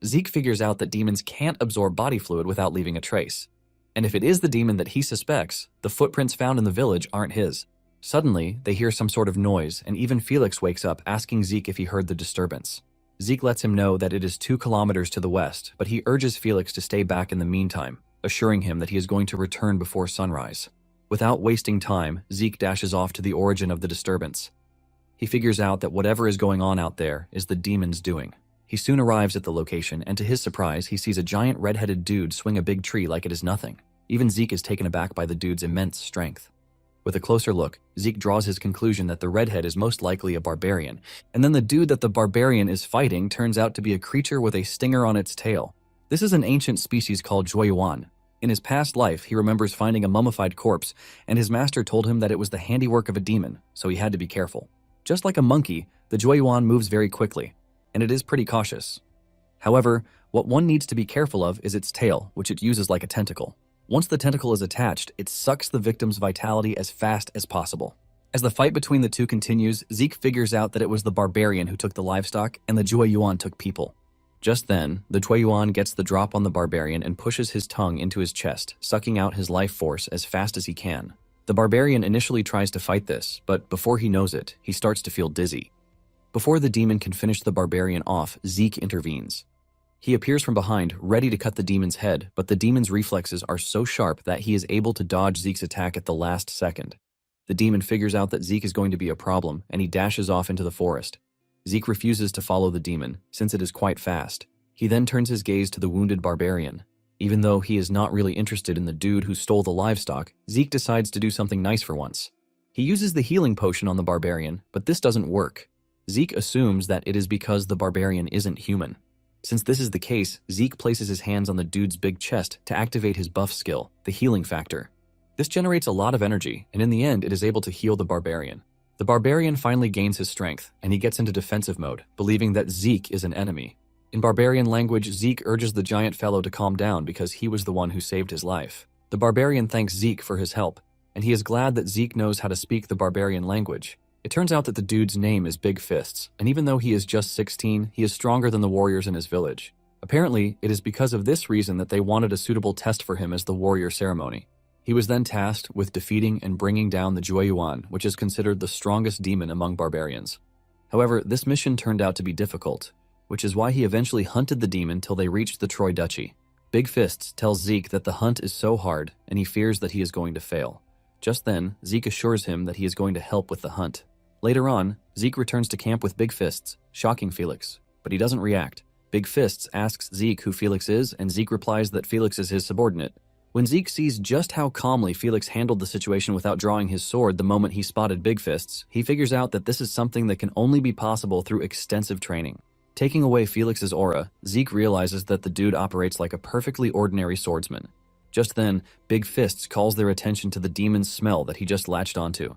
Zeke figures out that demons can't absorb body fluid without leaving a trace. And if it is the demon that he suspects, the footprints found in the village aren't his. Suddenly, they hear some sort of noise, and even Felix wakes up asking Zeke if he heard the disturbance. Zeke lets him know that it is 2 kilometers to the west, but he urges Felix to stay back in the meantime, assuring him that he is going to return before sunrise. Without wasting time, Zeke dashes off to the origin of the disturbance. He figures out that whatever is going on out there is the demon's doing. He soon arrives at the location, and to his surprise, he sees a giant red-headed dude swing a big tree like it is nothing. Even Zeke is taken aback by the dude's immense strength. With a closer look, Zeke draws his conclusion that the redhead is most likely a barbarian, and then the dude that the barbarian is fighting turns out to be a creature with a stinger on its tail. This is an ancient species called Joyuan. In his past life, he remembers finding a mummified corpse, and his master told him that it was the handiwork of a demon, so he had to be careful. Just like a monkey, the Joyuan moves very quickly, and it is pretty cautious. However, what one needs to be careful of is its tail, which it uses like a tentacle. Once the tentacle is attached, it sucks the victim's vitality as fast as possible. As the fight between the two continues, Zeke figures out that it was the barbarian who took the livestock and the Joyuan took people. Just then, the Joyuan gets the drop on the barbarian and pushes his tongue into his chest, sucking out his life force as fast as he can. The barbarian initially tries to fight this, but before he knows it, he starts to feel dizzy. Before the demon can finish the barbarian off, Zeke intervenes. He appears from behind, ready to cut the demon's head, but the demon's reflexes are so sharp that he is able to dodge Zeke's attack at the last second. The demon figures out that Zeke is going to be a problem, and he dashes off into the forest. Zeke refuses to follow the demon, since it is quite fast. He then turns his gaze to the wounded barbarian. Even though he is not really interested in the dude who stole the livestock, Zeke decides to do something nice for once. He uses the healing potion on the barbarian, but this doesn't work. Zeke assumes that it is because the barbarian isn't human. Since this is the case, Zeke places his hands on the dude's big chest to activate his buff skill, the healing factor. This generates a lot of energy, and in the end it is able to heal the barbarian. The barbarian finally gains his strength, and he gets into defensive mode, believing that Zeke is an enemy. In barbarian language, Zeke urges the giant fellow to calm down because he was the one who saved his life. The barbarian thanks Zeke for his help, and he is glad that Zeke knows how to speak the barbarian language. It turns out that the dude's name is Big Fists, and even though he is just 16, he is stronger than the warriors in his village. Apparently, it is because of this reason that they wanted a suitable test for him as the warrior ceremony. He was then tasked with defeating and bringing down the Jueyuan, which is considered the strongest demon among barbarians. However, this mission turned out to be difficult, which is why he eventually hunted the demon till they reached the Troy Duchy. Big Fists tells Zeke that the hunt is so hard, and he fears that he is going to fail. Just then, Zeke assures him that he is going to help with the hunt. Later on, Zeke returns to camp with Big Fists, shocking Felix, but he doesn't react. Big Fists asks Zeke who Felix is, and Zeke replies that Felix is his subordinate. When Zeke sees just how calmly Felix handled the situation without drawing his sword the moment he spotted Big Fists, he figures out that this is something that can only be possible through extensive training. Taking away Felix's aura, Zeke realizes that the dude operates like a perfectly ordinary swordsman. Just then, Big Fists calls their attention to the demon's smell that he just latched onto.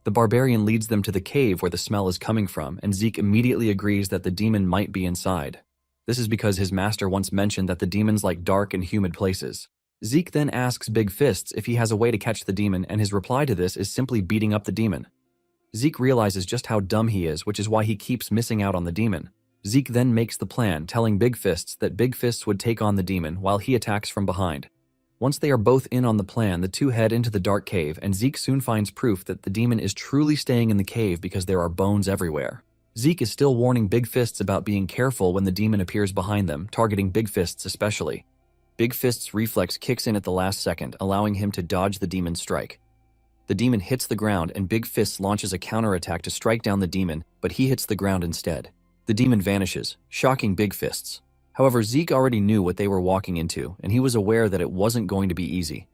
The barbarian leads them to the cave where the smell is coming from, and Zeke immediately agrees that the demon might be inside. This is because his master once mentioned that the demons like dark and humid places. Zeke then asks Big Fists if he has a way to catch the demon, and his reply to this is simply beating up the demon. Zeke realizes just how dumb he is, which is why he keeps missing out on the demon. Zeke then makes the plan, telling Big Fists that Big Fists would take on the demon while he attacks from behind. Once they are both in on the plan, the two head into the dark cave, and Zeke soon finds proof that the demon is truly staying in the cave because there are bones everywhere. Zeke is still warning Big Fists about being careful when the demon appears behind them, targeting Big Fists especially. Big Fist's reflex kicks in at the last second, allowing him to dodge the demon's strike. The demon hits the ground, and Big Fists launches a counterattack to strike down the demon, but he hits the ground instead. The demon vanishes, shocking Big Fists. However, Zeke already knew what they were walking into, and he was aware that it wasn't going to be easy.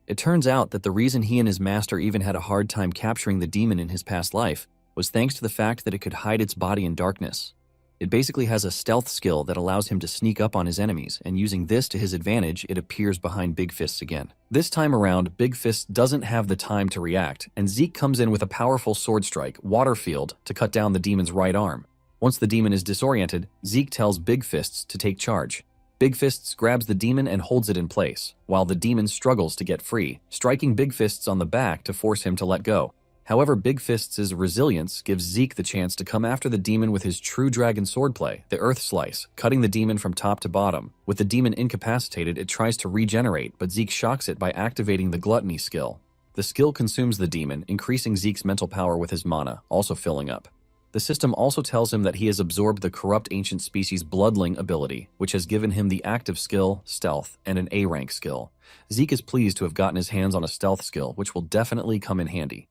It turns out that the reason he and his master even had a hard time capturing the demon in his past life was thanks to the fact that it could hide its body in darkness. It basically has a stealth skill that allows him to sneak up on his enemies, and using this to his advantage, it appears behind Big Fists again. This time around, Big Fist doesn't have the time to react, and Zeke comes in with a powerful sword strike, Water Field, to cut down the demon's right arm. Once the demon is disoriented, Zeke tells Big Fists to take charge. Big Fists grabs the demon and holds it in place, while the demon struggles to get free, striking Big Fists on the back to force him to let go. However, Big Fists' resilience gives Zeke the chance to come after the demon with his true dragon swordplay, the Earth Slice, cutting the demon from top to bottom. With the demon incapacitated, it tries to regenerate, but Zeke shocks it by activating the Gluttony skill. The skill consumes the demon, increasing Zeke's mental power with his mana, also filling up. The system also tells him that he has absorbed the corrupt ancient species Bloodling ability, which has given him the active skill, Stealth, and an A-rank skill. Zeke is pleased to have gotten his hands on a stealth skill, which will definitely come in handy.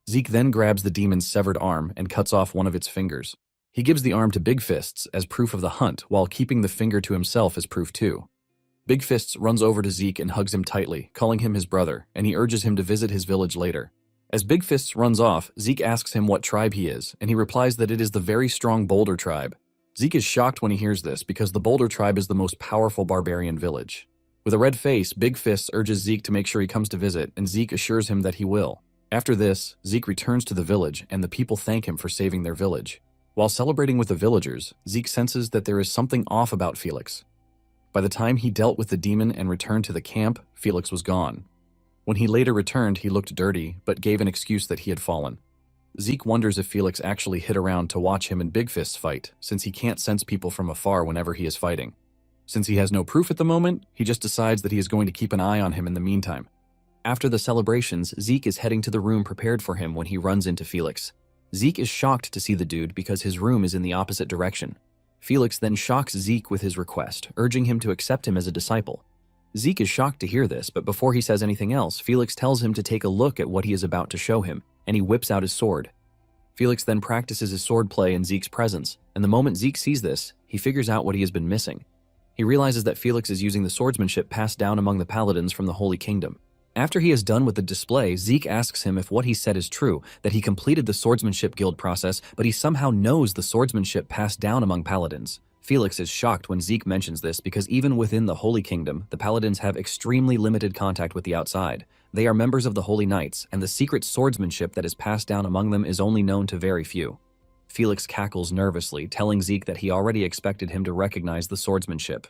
Zeke then grabs the demon's severed arm and cuts off one of its fingers. He gives the arm to Big Fists as proof of the hunt, while keeping the finger to himself as proof too. Big Fists runs over to Zeke and hugs him tightly, calling him his brother, and he urges him to visit his village later. As Big Fists runs off, Zeke asks him what tribe he is, and he replies that it is the very strong Boulder tribe. Zeke is shocked when he hears this because the Boulder tribe is the most powerful barbarian village. With a red face, Big Fists urges Zeke to make sure he comes to visit, and Zeke assures him that he will. After this, Zeke returns to the village, and the people thank him for saving their village. While celebrating with the villagers, Zeke senses that there is something off about Felix. By the time he dealt with the demon and returned to the camp, Felix was gone. When he later returned, he looked dirty, but gave an excuse that he had fallen. Zeke wonders if Felix actually hid around to watch him and Big Fists fight, since he can't sense people from afar whenever he is fighting. Since he has no proof at the moment, he just decides that he is going to keep an eye on him in the meantime. After the celebrations, Zeke is heading to the room prepared for him when he runs into Felix. Zeke is shocked to see the dude because his room is in the opposite direction. Felix then shocks Zeke with his request, urging him to accept him as a disciple. Zeke is shocked to hear this, but before he says anything else, Felix tells him to take a look at what he is about to show him, and he whips out his sword. Felix then practices his swordplay in Zeke's presence, and the moment Zeke sees this, he figures out what he has been missing. He realizes that Felix is using the swordsmanship passed down among the paladins from the Holy Kingdom. After he is done with the display, Zeke asks him if what he said is true, that he completed the swordsmanship guild process, but he somehow knows the swordsmanship passed down among paladins. Felix is shocked when Zeke mentions this because even within the Holy Kingdom, the paladins have extremely limited contact with the outside. They are members of the Holy Knights, and the secret swordsmanship that is passed down among them is only known to very few. Felix cackles nervously, telling Zeke that he already expected him to recognize the swordsmanship.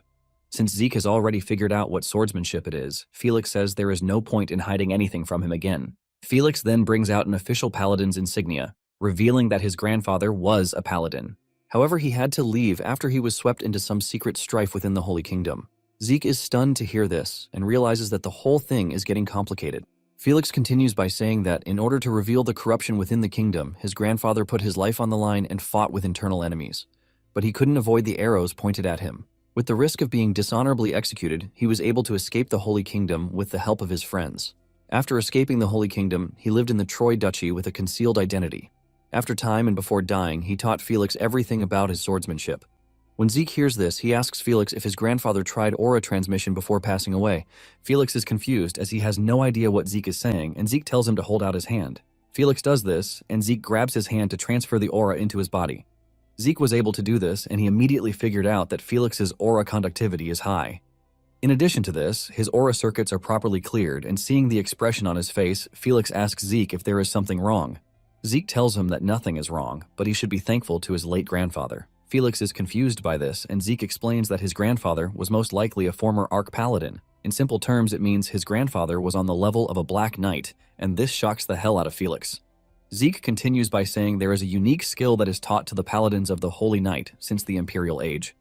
Since Zeke has already figured out what swordsmanship it is, Felix says there is no point in hiding anything from him again. Felix then brings out an official paladin's insignia, revealing that his grandfather was a paladin. However, he had to leave after he was swept into some secret strife within the Holy Kingdom. Zeke is stunned to hear this and realizes that the whole thing is getting complicated. Felix continues by saying that in order to reveal the corruption within the kingdom, his grandfather put his life on the line and fought with internal enemies. But he couldn't avoid the arrows pointed at him. With the risk of being dishonorably executed, he was able to escape the Holy Kingdom with the help of his friends. After escaping the Holy Kingdom, he lived in the Troy Duchy with a concealed identity. After time and before dying, he taught Felix everything about his swordsmanship. When Zeke hears this, he asks Felix if his grandfather tried aura transmission before passing away. Felix is confused as he has no idea what Zeke is saying, and Zeke tells him to hold out his hand. Felix does this, and Zeke grabs his hand to transfer the aura into his body. Zeke was able to do this, and he immediately figured out that Felix's aura conductivity is high. In addition to this, his aura circuits are properly cleared, and seeing the expression on his face, Felix asks Zeke if there is something wrong. Zeke tells him that nothing is wrong, but he should be thankful to his late grandfather. Felix is confused by this, and Zeke explains that his grandfather was most likely a former Arch Paladin. In simple terms, it means his grandfather was on the level of a Black Knight, and this shocks the hell out of Felix. Zeke continues by saying there is a unique skill that is taught to the paladins of the Holy Knight since the Imperial Age.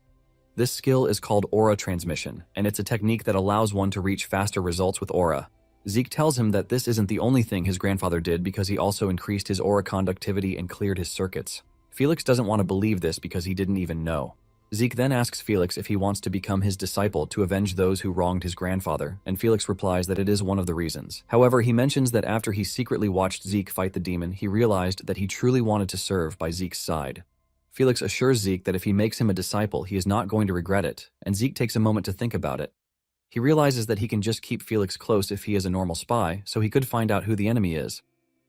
This skill is called aura transmission, and it's a technique that allows one to reach faster results with aura. Zeke tells him that this isn't the only thing his grandfather did because he also increased his aura conductivity and cleared his circuits. Felix doesn't want to believe this because he didn't even know. Zeke then asks Felix if he wants to become his disciple to avenge those who wronged his grandfather, and Felix replies that it is one of the reasons. However, he mentions that after he secretly watched Zeke fight the demon, he realized that he truly wanted to serve by Zeke's side. Felix assures Zeke that if he makes him a disciple, he is not going to regret it, and Zeke takes a moment to think about it. He realizes that he can just keep Felix close if he is a normal spy, so he could find out who the enemy is.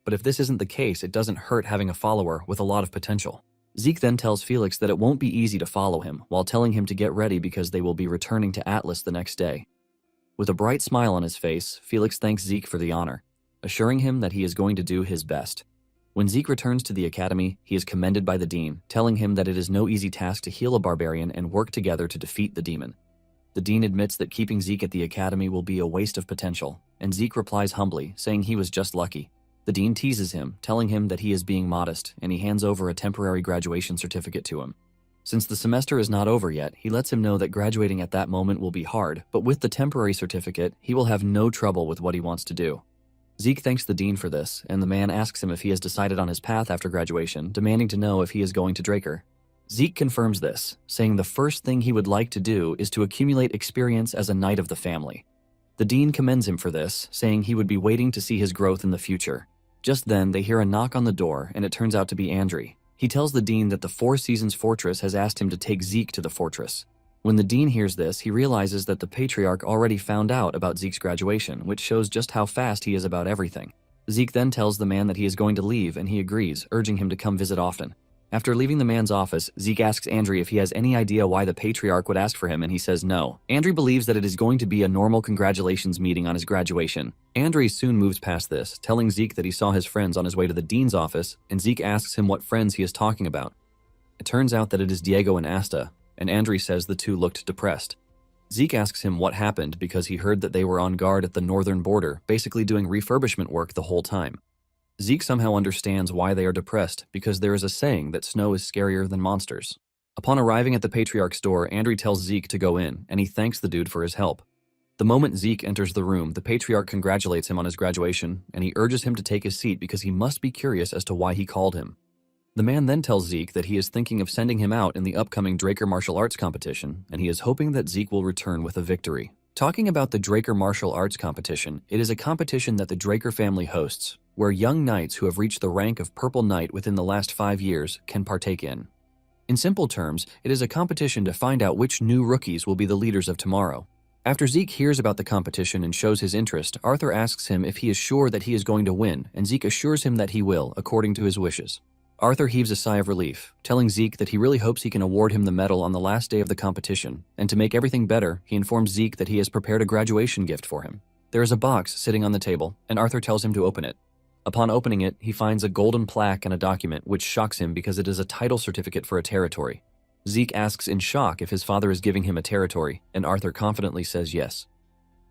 But if this isn't the case, it doesn't hurt having a follower with a lot of potential. Zeke then tells Felix that it won't be easy to follow him, while telling him to get ready because they will be returning to Atlas the next day. With a bright smile on his face, Felix thanks Zeke for the honor, assuring him that he is going to do his best. When Zeke returns to the academy, he is commended by the dean, telling him that it is no easy task to heal a barbarian and work together to defeat the demon. The dean admits that keeping Zeke at the academy will be a waste of potential, and Zeke replies humbly, saying he was just lucky. The dean teases him, telling him that he is being modest, and he hands over a temporary graduation certificate to him. Since the semester is not over yet, he lets him know that graduating at that moment will be hard, but with the temporary certificate, he will have no trouble with what he wants to do. Zeke thanks the dean for this, and the man asks him if he has decided on his path after graduation, demanding to know if he is going to Draker. Zeke confirms this, saying the first thing he would like to do is to accumulate experience as a knight of the family. The dean commends him for this, saying he would be waiting to see his growth in the future. Just then, they hear a knock on the door, and it turns out to be Andri. He tells the dean that the Four Seasons Fortress has asked him to take Zeke to the fortress. When the dean hears this, he realizes that the patriarch already found out about Zeke's graduation, which shows just how fast he is about everything. Zeke then tells the man that he is going to leave, and he agrees, urging him to come visit often. After leaving the man's office, Zeke asks Andri if he has any idea why the patriarch would ask for him, and he says no. Andri believes that it is going to be a normal congratulations meeting on his graduation. Andri soon moves past this, telling Zeke that he saw his friends on his way to the dean's office, and Zeke asks him what friends he is talking about. It turns out that it is Diego and Asta, and Andri says the two looked depressed. Zeke asks him what happened because he heard that they were on guard at the northern border, basically doing refurbishment work the whole time. Zeke somehow understands why they are depressed because there is a saying that snow is scarier than monsters. Upon arriving at the patriarch's door, Andri tells Zeke to go in, and he thanks the dude for his help. The moment Zeke enters the room, the patriarch congratulates him on his graduation, and he urges him to take his seat because he must be curious as to why he called him. The man then tells Zeke that he is thinking of sending him out in the upcoming Draker martial arts competition, and he is hoping that Zeke will return with a victory. Talking about the Draker martial arts competition, it is a competition that the Draker family hosts, where young knights who have reached the rank of Purple Knight within the last 5 years can partake in. In simple terms, it is a competition to find out which new rookies will be the leaders of tomorrow. After Zeke hears about the competition and shows his interest, Arthur asks him if he is sure that he is going to win, and Zeke assures him that he will, according to his wishes. Arthur heaves a sigh of relief, telling Zeke that he really hopes he can award him the medal on the last day of the competition, and to make everything better, he informs Zeke that he has prepared a graduation gift for him. There is a box sitting on the table, and Arthur tells him to open it. Upon opening it, he finds a golden plaque and a document which shocks him because it is a title certificate for a territory. Zeke asks in shock if his father is giving him a territory, and Arthur confidently says yes.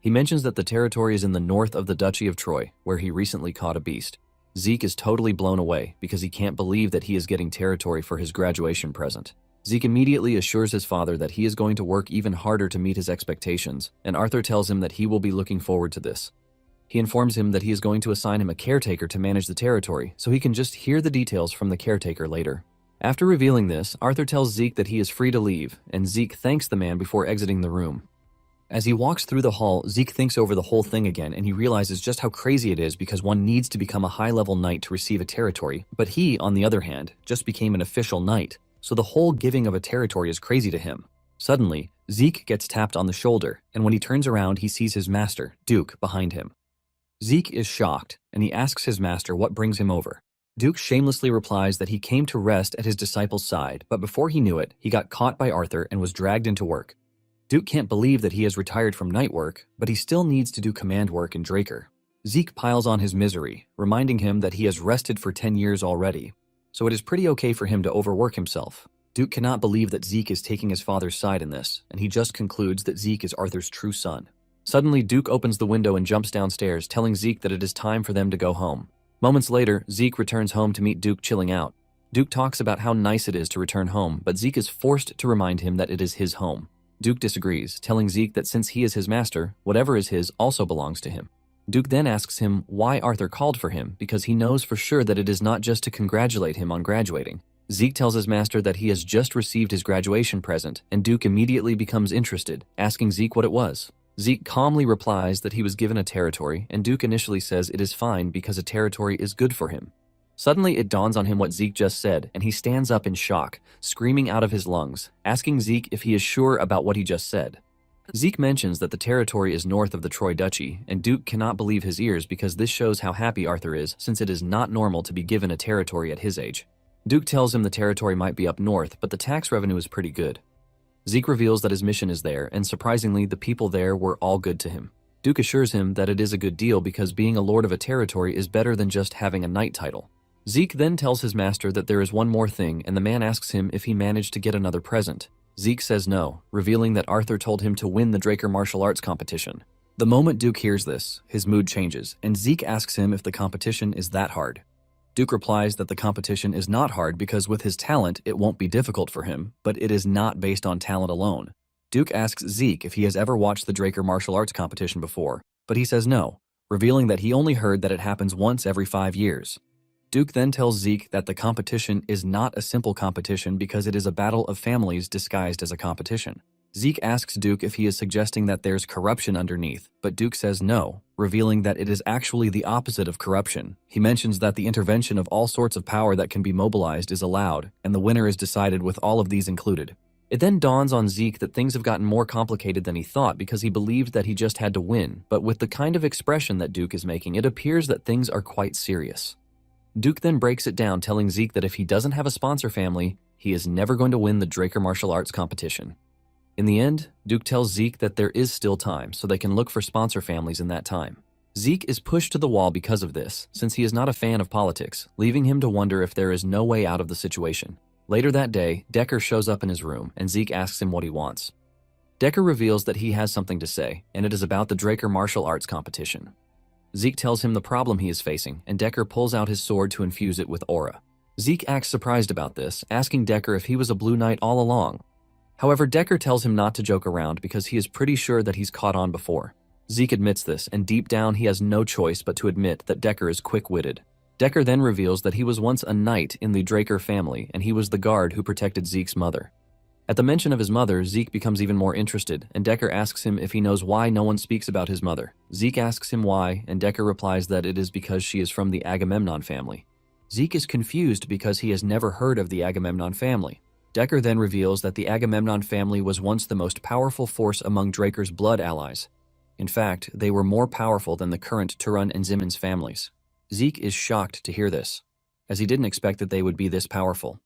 He mentions that the territory is in the north of the Duchy of Troy, where he recently caught a beast. Zeke is totally blown away because he can't believe that he is getting territory for his graduation present. Zeke immediately assures his father that he is going to work even harder to meet his expectations, and Arthur tells him that he will be looking forward to this. He informs him that he is going to assign him a caretaker to manage the territory, so he can just hear the details from the caretaker later. After revealing this, Arthur tells Zeke that he is free to leave, and Zeke thanks the man before exiting the room. As he walks through the hall, Zeke thinks over the whole thing again, and he realizes just how crazy it is because one needs to become a high-level knight to receive a territory, but he, on the other hand, just became an official knight, so the whole giving of a territory is crazy to him. Suddenly, Zeke gets tapped on the shoulder, and when he turns around, he sees his master, Duke, behind him. Zeke is shocked, and he asks his master what brings him over. Duke shamelessly replies that he came to rest at his disciple's side, but before he knew it, he got caught by Arthur and was dragged into work. Duke can't believe that he has retired from night work, but he still needs to do command work in Draker. Zeke piles on his misery, reminding him that he has rested for 10 years already, so it is pretty okay for him to overwork himself. Duke cannot believe that Zeke is taking his father's side in this, and he just concludes that Zeke is Arthur's true son. Suddenly, Duke opens the window and jumps downstairs, telling Zeke that it is time for them to go home. Moments later, Zeke returns home to meet Duke chilling out. Duke talks about how nice it is to return home, but Zeke is forced to remind him that it is his home. Duke disagrees, telling Zeke that since he is his master, whatever is his also belongs to him. Duke then asks him why Arthur called for him, because he knows for sure that it is not just to congratulate him on graduating. Zeke tells his master that he has just received his graduation present, and Duke immediately becomes interested, asking Zeke what it was. Zeke calmly replies that he was given a territory, and Duke initially says it is fine because a territory is good for him. Suddenly, it dawns on him what Zeke just said, and he stands up in shock, screaming out of his lungs, asking Zeke if he is sure about what he just said. Zeke mentions that the territory is north of the Troy Duchy, and Duke cannot believe his ears because this shows how happy Arthur is, since it is not normal to be given a territory at his age. Duke tells him the territory might be up north, but the tax revenue is pretty good. Zeke reveals that his mission is there, and surprisingly, the people there were all good to him. Duke assures him that it is a good deal because being a lord of a territory is better than just having a knight title. Zeke then tells his master that there is one more thing, and the man asks him if he managed to get another present. Zeke says no, revealing that Arthur told him to win the Draker martial arts competition. The moment Duke hears this, his mood changes, and Zeke asks him if the competition is that hard. Duke replies that the competition is not hard because with his talent, it won't be difficult for him, but it is not based on talent alone. Duke asks Zeke if he has ever watched the Draker martial arts competition before, but he says no, revealing that he only heard that it happens once every 5 years. Duke then tells Zeke that the competition is not a simple competition because it is a battle of families disguised as a competition. Zeke asks Duke if he is suggesting that there's corruption underneath, but Duke says no, revealing that it is actually the opposite of corruption. He mentions that the intervention of all sorts of power that can be mobilized is allowed, and the winner is decided with all of these included. It then dawns on Zeke that things have gotten more complicated than he thought because he believed that he just had to win, but with the kind of expression that Duke is making, it appears that things are quite serious. Duke then breaks it down, telling Zeke that if he doesn't have a sponsor family, he is never going to win the Draker martial arts competition. In the end, Duke tells Zeke that there is still time, so they can look for sponsor families in that time. Zeke is pushed to the wall because of this, since he is not a fan of politics, leaving him to wonder if there is no way out of the situation. Later that day, Decker shows up in his room, and Zeke asks him what he wants. Decker reveals that he has something to say, and it is about the Draker martial arts competition. Zeke tells him the problem he is facing, and Decker pulls out his sword to infuse it with aura. Zeke acts surprised about this, asking Decker if he was a Blue Knight all along. However, Decker tells him not to joke around because he is pretty sure that he's caught on before. Zeke admits this, and deep down he has no choice but to admit that Decker is quick-witted. Decker then reveals that he was once a knight in the Draker family, and he was the guard who protected Zeke's mother. At the mention of his mother, Zeke becomes even more interested, and Decker asks him if he knows why no one speaks about his mother. Zeke asks him why, and Decker replies that it is because she is from the Agamemnon family. Zeke is confused because he has never heard of the Agamemnon family. Decker then reveals that the Agamemnon family was once the most powerful force among Draker's blood allies. In fact, they were more powerful than the current Turun and Zimon's families. Zeke is shocked to hear this, as he didn't expect that they would be this powerful.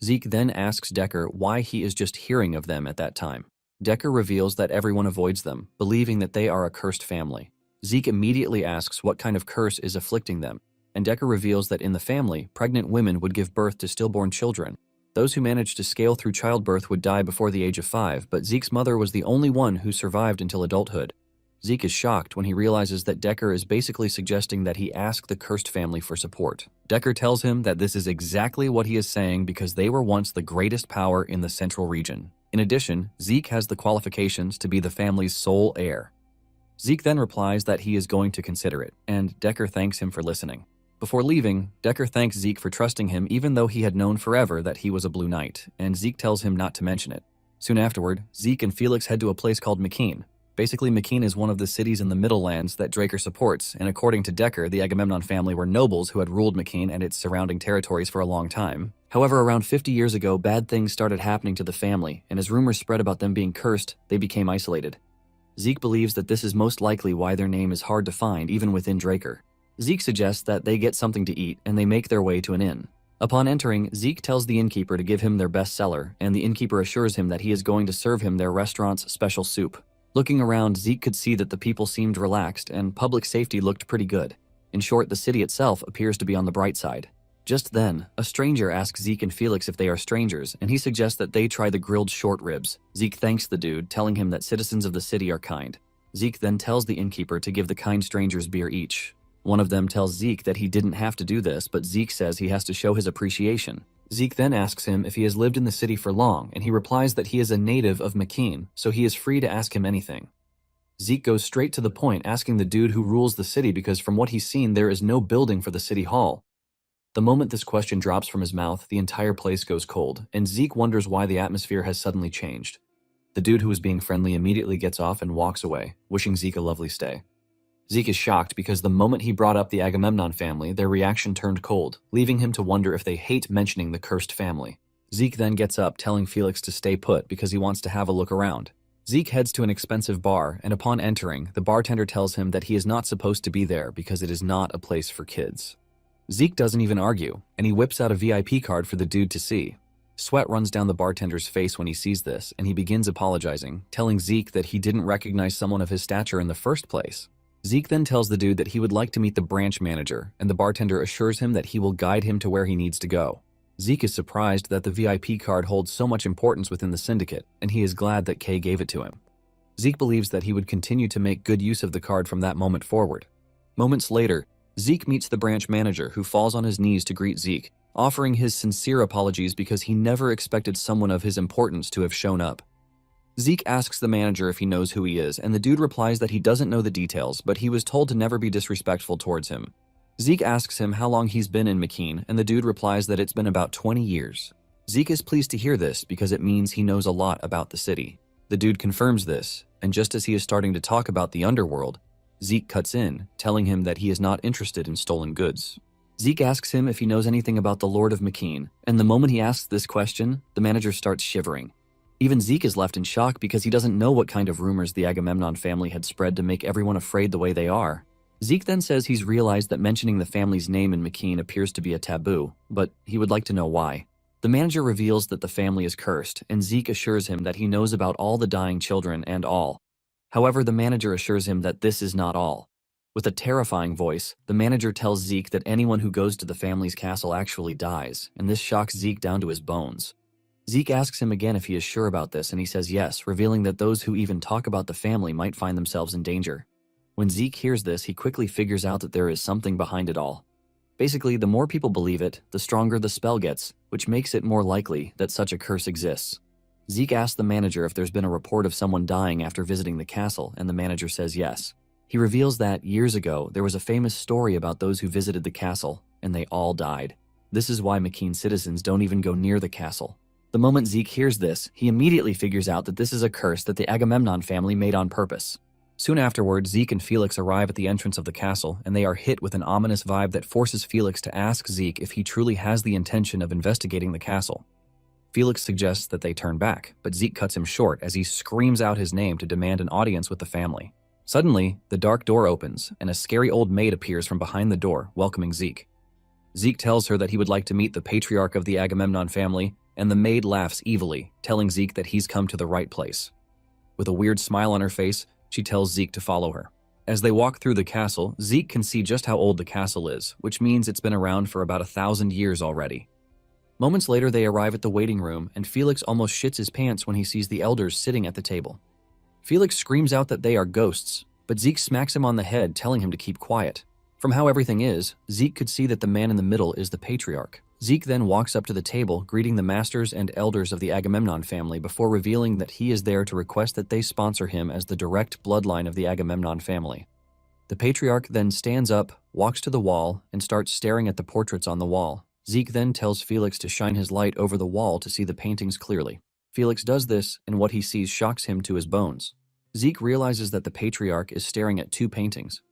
Zeke then asks Decker why he is just hearing of them at that time. Decker reveals that everyone avoids them, believing that they are a cursed family. Zeke immediately asks what kind of curse is afflicting them, and Decker reveals that in the family, pregnant women would give birth to stillborn children. Those who managed to scale through childbirth would die before the age of 5, but Zeke's mother was the only one who survived until adulthood. Zeke is shocked when he realizes that Decker is basically suggesting that he ask the cursed family for support. Decker tells him that this is exactly what he is saying because they were once the greatest power in the central region. In addition, Zeke has the qualifications to be the family's sole heir. Zeke then replies that he is going to consider it, and Decker thanks him for listening. Before leaving, Decker thanks Zeke for trusting him even though he had known forever that he was a Blue Knight, and Zeke tells him not to mention it. Soon afterward, Zeke and Felix head to a place called McKean. Basically, McKean is one of the cities in the Middle Lands that Draker supports, and according to Decker, the Agamemnon family were nobles who had ruled McKean and its surrounding territories for a long time. However, around 50 years ago, bad things started happening to the family, and as rumors spread about them being cursed, they became isolated. Zeke believes that this is most likely why their name is hard to find even within Draker. Zeke suggests that they get something to eat, and they make their way to an inn. Upon entering, Zeke tells the innkeeper to give him their best seller, and the innkeeper assures him that he is going to serve him their restaurant's special soup. Looking around, Zeke could see that the people seemed relaxed and public safety looked pretty good. In short, the city itself appears to be on the bright side. Just then, a stranger asks Zeke and Felix if they are strangers, and he suggests that they try the grilled short ribs. Zeke thanks the dude, telling him that citizens of the city are kind. Zeke then tells the innkeeper to give the kind strangers beer each. One of them tells Zeke that he didn't have to do this, but Zeke says he has to show his appreciation. Zeke then asks him if he has lived in the city for long, and he replies that he is a native of McKean, so he is free to ask him anything. Zeke goes straight to the point, asking the dude who rules the city because from what he's seen, there is no building for the city hall. The moment this question drops from his mouth, the entire place goes cold, and Zeke wonders why the atmosphere has suddenly changed. The dude who was being friendly immediately gets off and walks away, wishing Zeke a lovely stay. Zeke is shocked because the moment he brought up the Agamemnon family, their reaction turned cold, leaving him to wonder if they hate mentioning the cursed family. Zeke then gets up, telling Felix to stay put because he wants to have a look around. Zeke heads to an expensive bar, and upon entering, the bartender tells him that he is not supposed to be there because it is not a place for kids. Zeke doesn't even argue, and he whips out a VIP card for the dude to see. Sweat runs down the bartender's face when he sees this, and he begins apologizing, telling Zeke that he didn't recognize someone of his stature in the first place. Zeke then tells the dude that he would like to meet the branch manager, and the bartender assures him that he will guide him to where he needs to go. Zeke is surprised that the VIP card holds so much importance within the syndicate, and he is glad that Kay gave it to him. Zeke believes that he would continue to make good use of the card from that moment forward. Moments later, Zeke meets the branch manager, who falls on his knees to greet Zeke, offering his sincere apologies because he never expected someone of his importance to have shown up. Zeke asks the manager if he knows who he is, and the dude replies that he doesn't know the details, but he was told to never be disrespectful towards him. Zeke asks him how long he's been in McKean, and the dude replies that it's been about 20 years. Zeke is pleased to hear this because it means he knows a lot about the city. The dude confirms this, and just as he is starting to talk about the underworld, Zeke cuts in, telling him that he is not interested in stolen goods. Zeke asks him if he knows anything about the Lord of McKean, and the moment he asks this question, the manager starts shivering. Even Zeke is left in shock because he doesn't know what kind of rumors the Agamemnon family had spread to make everyone afraid the way they are. Zeke then says he's realized that mentioning the family's name in McKean appears to be a taboo, but he would like to know why. The manager reveals that the family is cursed, and Zeke assures him that he knows about all the dying children and all. However, the manager assures him that this is not all. With a terrifying voice, the manager tells Zeke that anyone who goes to the family's castle actually dies, and this shocks Zeke down to his bones. Zeke asks him again if he is sure about this, and he says yes, revealing that those who even talk about the family might find themselves in danger. When Zeke hears this, he quickly figures out that there is something behind it all. Basically, the more people believe it, the stronger the spell gets, which makes it more likely that such a curse exists. Zeke asks the manager if there's been a report of someone dying after visiting the castle, and the manager says yes. He reveals that, years ago, there was a famous story about those who visited the castle, and they all died. This is why McKean's citizens don't even go near the castle. The moment Zeke hears this, he immediately figures out that this is a curse that the Agamemnon family made on purpose. Soon afterward, Zeke and Felix arrive at the entrance of the castle, and they are hit with an ominous vibe that forces Felix to ask Zeke if he truly has the intention of investigating the castle. Felix suggests that they turn back, but Zeke cuts him short as he screams out his name to demand an audience with the family. Suddenly, the dark door opens, and a scary old maid appears from behind the door, welcoming Zeke. Zeke tells her that he would like to meet the patriarch of the Agamemnon family, and the maid laughs evilly, telling Zeke that he's come to the right place. With a weird smile on her face, she tells Zeke to follow her. As they walk through the castle, Zeke can see just how old the castle is, which means it's been around for about 1,000 years already. Moments later, they arrive at the waiting room, and Felix almost shits his pants when he sees the elders sitting at the table. Felix screams out that they are ghosts, but Zeke smacks him on the head, telling him to keep quiet. From how everything is, Zeke could see that the man in the middle is the patriarch. Zeke then walks up to the table, greeting the masters and elders of the Agamemnon family before revealing that he is there to request that they sponsor him as the direct bloodline of the Agamemnon family. The patriarch then stands up, walks to the wall, and starts staring at the portraits on the wall. Zeke then tells Felix to shine his light over the wall to see the paintings clearly. Felix does this, and what he sees shocks him to his bones. Zeke realizes that the patriarch is staring at two paintings.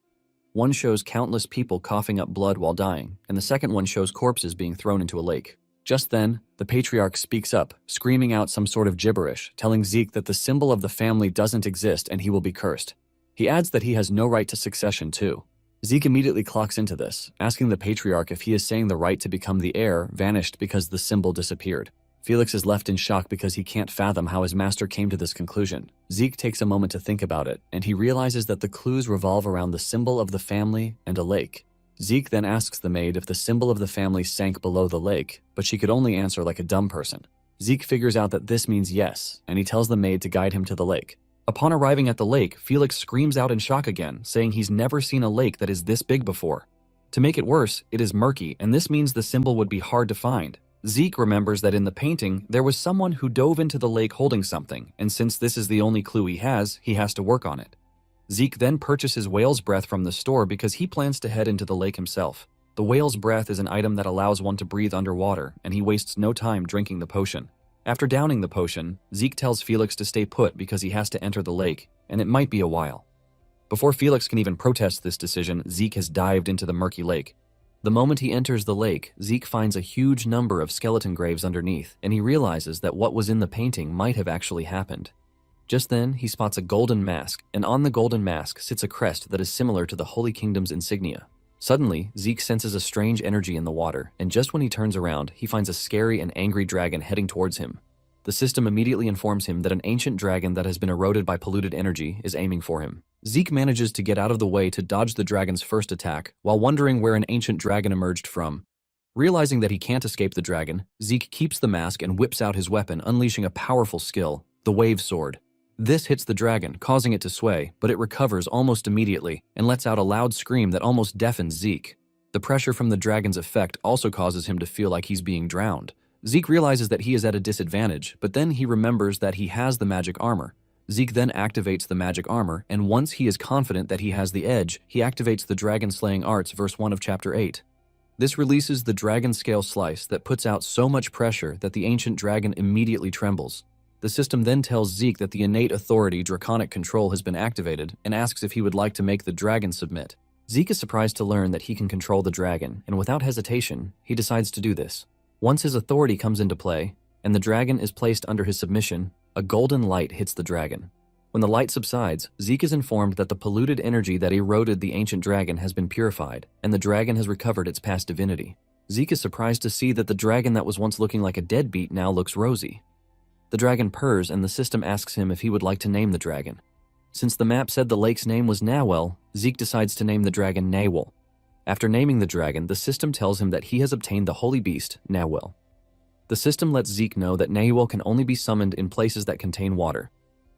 One shows countless people coughing up blood while dying, and the second one shows corpses being thrown into a lake. Just then, the patriarch speaks up, screaming out some sort of gibberish, telling Zeke that the symbol of the family doesn't exist and he will be cursed. He adds that he has no right to succession too. Zeke immediately clocks into this, asking the patriarch if he is saying the right to become the heir vanished because the symbol disappeared. Felix is left in shock because he can't fathom how his master came to this conclusion. Zeke takes a moment to think about it, and he realizes that the clues revolve around the symbol of the family and a lake. Zeke then asks the maid if the symbol of the family sank below the lake, but she could only answer like a dumb person. Zeke figures out that this means yes, and he tells the maid to guide him to the lake. Upon arriving at the lake, Felix screams out in shock again, saying he's never seen a lake that is this big before. To make it worse, it is murky, and this means the symbol would be hard to find. Zeke remembers that in the painting, there was someone who dove into the lake holding something, and since this is the only clue he has to work on it. Zeke then purchases whale's breath from the store because he plans to head into the lake himself. The whale's breath is an item that allows one to breathe underwater, and he wastes no time drinking the potion. After downing the potion, Zeke tells Felix to stay put because he has to enter the lake, and it might be a while. Before Felix can even protest this decision, Zeke has dived into the murky lake. The moment he enters the lake, Zeke finds a huge number of skeleton graves underneath, and he realizes that what was in the painting might have actually happened. Just then, he spots a golden mask, and on the golden mask sits a crest that is similar to the Holy Kingdom's insignia. Suddenly, Zeke senses a strange energy in the water, and just when he turns around, he finds a scary and angry dragon heading towards him. The system immediately informs him that an ancient dragon that has been eroded by polluted energy is aiming for him. Zeke manages to get out of the way to dodge the dragon's first attack, while wondering where an ancient dragon emerged from. Realizing that he can't escape the dragon, Zeke keeps the mask and whips out his weapon, unleashing a powerful skill, the Wave Sword. This hits the dragon, causing it to sway, but it recovers almost immediately and lets out a loud scream that almost deafens Zeke. The pressure from the dragon's effect also causes him to feel like he's being drowned. Zeke realizes that he is at a disadvantage, but then he remembers that he has the magic armor. Zeke then activates the magic armor, and once he is confident that he has the edge, he activates the dragon-slaying arts verse 1 of chapter 8. This releases the dragon scale slice that puts out so much pressure that the ancient dragon immediately trembles. The system then tells Zeke that the innate authority draconic control has been activated and asks if he would like to make the dragon submit. Zeke is surprised to learn that he can control the dragon, and without hesitation, he decides to do this. Once his authority comes into play, and the dragon is placed under his submission, a golden light hits the dragon. When the light subsides, Zeke is informed that the polluted energy that eroded the ancient dragon has been purified, and the dragon has recovered its past divinity. Zeke is surprised to see that the dragon that was once looking like a deadbeat now looks rosy. The dragon purrs, and the system asks him if he would like to name the dragon. Since the map said the lake's name was Nawel, Zeke decides to name the dragon Nawel. After naming the dragon, the system tells him that he has obtained the holy beast, Nawel. The system lets Zeke know that Nawel can only be summoned in places that contain water.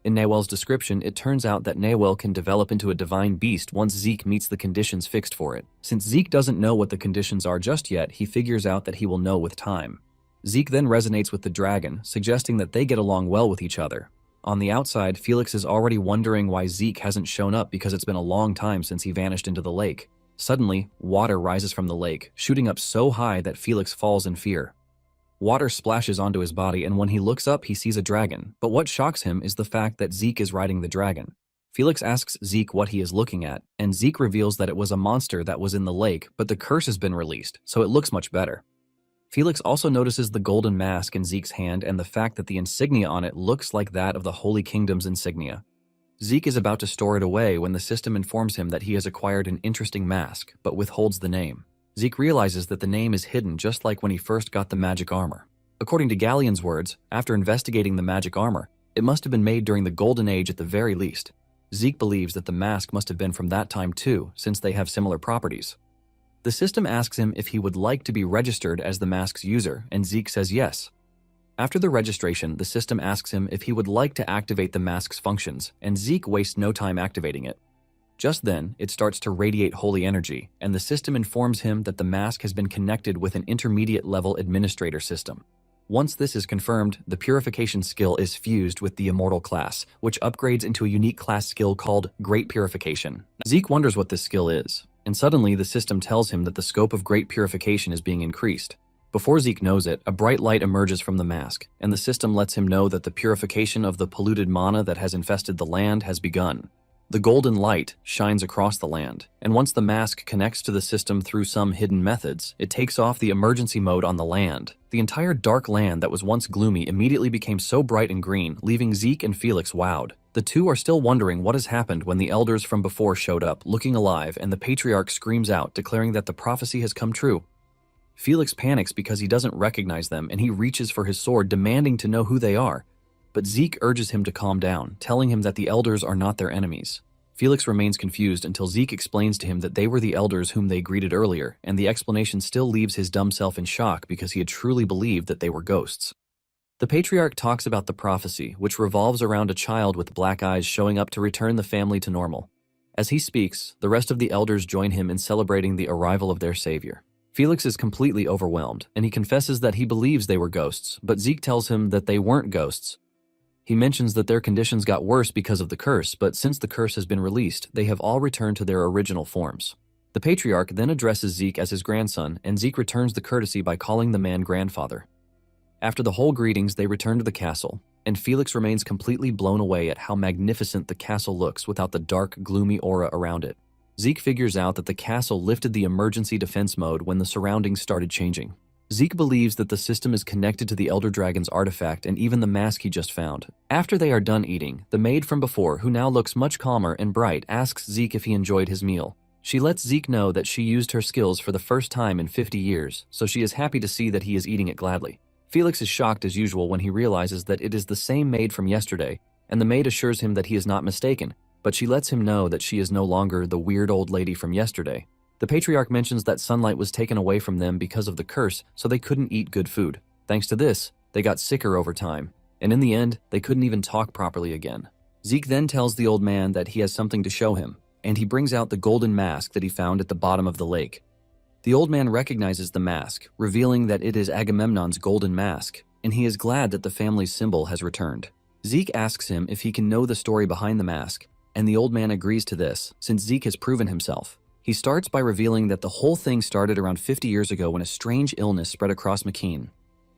In Nawel's description, it turns out that Nawel can develop into a divine beast once Zeke meets the conditions fixed for it. Since Zeke doesn't know what the conditions are just yet, he figures out that he will know with time. Zeke then resonates with the dragon, suggesting that they get along well with each other. On the outside, Felix is already wondering why Zeke hasn't shown up because it's been a long time since he vanished into the lake. Suddenly, water rises from the lake, shooting up so high that Felix falls in fear. Water splashes onto his body, and when he looks up, he sees a dragon. But what shocks him is the fact that Zeke is riding the dragon. Felix asks Zeke what he is looking at, and Zeke reveals that it was a monster that was in the lake, but the curse has been released, so it looks much better. Felix also notices the golden mask in Zeke's hand and the fact that the insignia on it looks like that of the Holy Kingdom's insignia. Zeke is about to store it away when the system informs him that he has acquired an interesting mask, but withholds the name. Zeke realizes that the name is hidden just like when he first got the magic armor. According to Galleon's words, after investigating the magic armor, it must have been made during the Golden Age at the very least. Zeke believes that the mask must have been from that time too, since they have similar properties. The system asks him if he would like to be registered as the mask's user, and Zeke says yes. After the registration, the system asks him if he would like to activate the mask's functions, and Zeke wastes no time activating it. Just then, it starts to radiate holy energy, and the system informs him that the mask has been connected with an intermediate-level administrator system. Once this is confirmed, the purification skill is fused with the immortal class, which upgrades into a unique class skill called Great Purification. Zeke wonders what this skill is, and suddenly the system tells him that the scope of Great Purification is being increased. Before Zeke knows it, a bright light emerges from the mask, and the system lets him know that the purification of the polluted mana that has infested the land has begun. The golden light shines across the land, and once the mask connects to the system through some hidden methods, it takes off the emergency mode on the land. The entire dark land that was once gloomy immediately became so bright and green, leaving Zeke and Felix wowed. The two are still wondering what has happened when the elders from before showed up, looking alive, and the patriarch screams out, declaring that the prophecy has come true. Felix panics because he doesn't recognize them, and he reaches for his sword, demanding to know who they are. But Zeke urges him to calm down, telling him that the elders are not their enemies. Felix remains confused until Zeke explains to him that they were the elders whom they greeted earlier, and the explanation still leaves his dumb self in shock because he had truly believed that they were ghosts. The patriarch talks about the prophecy, which revolves around a child with black eyes showing up to return the family to normal. As he speaks, the rest of the elders join him in celebrating the arrival of their savior. Felix is completely overwhelmed, and he confesses that he believes they were ghosts, but Zeke tells him that they weren't ghosts. He mentions that their conditions got worse because of the curse, but since the curse has been released, they have all returned to their original forms. The patriarch then addresses Zeke as his grandson, and Zeke returns the courtesy by calling the man grandfather. After the whole greetings, they return to the castle, and Felix remains completely blown away at how magnificent the castle looks without the dark, gloomy aura around it. Zeke figures out that the castle lifted the emergency defense mode when the surroundings started changing. Zeke believes that the system is connected to the Elder Dragon's artifact and even the mask he just found. After they are done eating, the maid from before, who now looks much calmer and bright, asks Zeke if he enjoyed his meal. She lets Zeke know that she used her skills for the first time in 50 years, so she is happy to see that he is eating it gladly. Felix is shocked as usual when he realizes that it is the same maid from yesterday, and the maid assures him that he is not mistaken, but she lets him know that she is no longer the weird old lady from yesterday. The patriarch mentions that sunlight was taken away from them because of the curse, so they couldn't eat good food. Thanks to this, they got sicker over time, and in the end, they couldn't even talk properly again. Zeke then tells the old man that he has something to show him, and he brings out the golden mask that he found at the bottom of the lake. The old man recognizes the mask, revealing that it is Agamemnon's golden mask, and he is glad that the family's symbol has returned. Zeke asks him if he can know the story behind the mask, and the old man agrees to this, since Zeke has proven himself. He starts by revealing that the whole thing started around 50 years ago when a strange illness spread across Machine.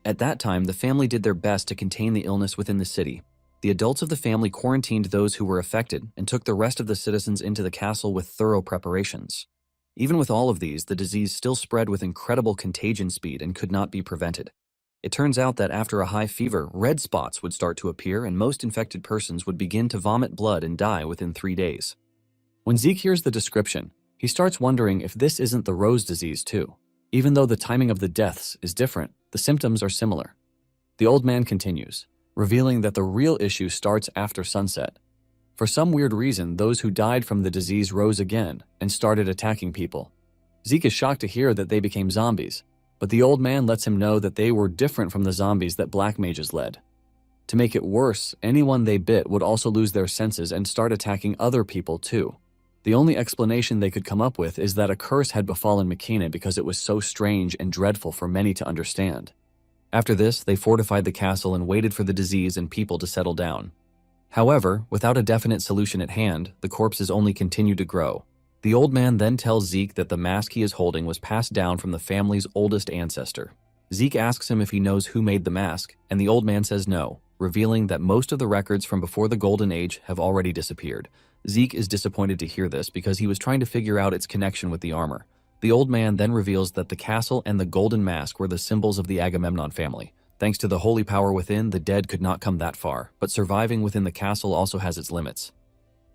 At that time, the family did their best to contain the illness within the city. The adults of the family quarantined those who were affected and took the rest of the citizens into the castle with thorough preparations. Even with all of these, the disease still spread with incredible contagion speed and could not be prevented. It turns out that after a high fever, red spots would start to appear and most infected persons would begin to vomit blood and die within 3 days. When Zeke hears the description, he starts wondering if this isn't the rose disease too. Even though the timing of the deaths is different, the symptoms are similar. The old man continues, revealing that the real issue starts after sunset. For some weird reason, those who died from the disease rose again and started attacking people. Zeke is shocked to hear that they became zombies, but the old man lets him know that they were different from the zombies that black mages led. To make it worse, anyone they bit would also lose their senses and start attacking other people too. The only explanation they could come up with is that a curse had befallen Machina because it was so strange and dreadful for many to understand. After this, they fortified the castle and waited for the disease and people to settle down. However, without a definite solution at hand, the corpses only continued to grow. The old man then tells Zeke that the mask he is holding was passed down from the family's oldest ancestor. Zeke asks him if he knows who made the mask, and the old man says no, revealing that most of the records from before the Golden Age have already disappeared. Zeke is disappointed to hear this because he was trying to figure out its connection with the armor. The old man then reveals that the castle and the golden mask were the symbols of the Agamemnon family. Thanks to the holy power within, the dead could not come that far, but surviving within the castle also has its limits.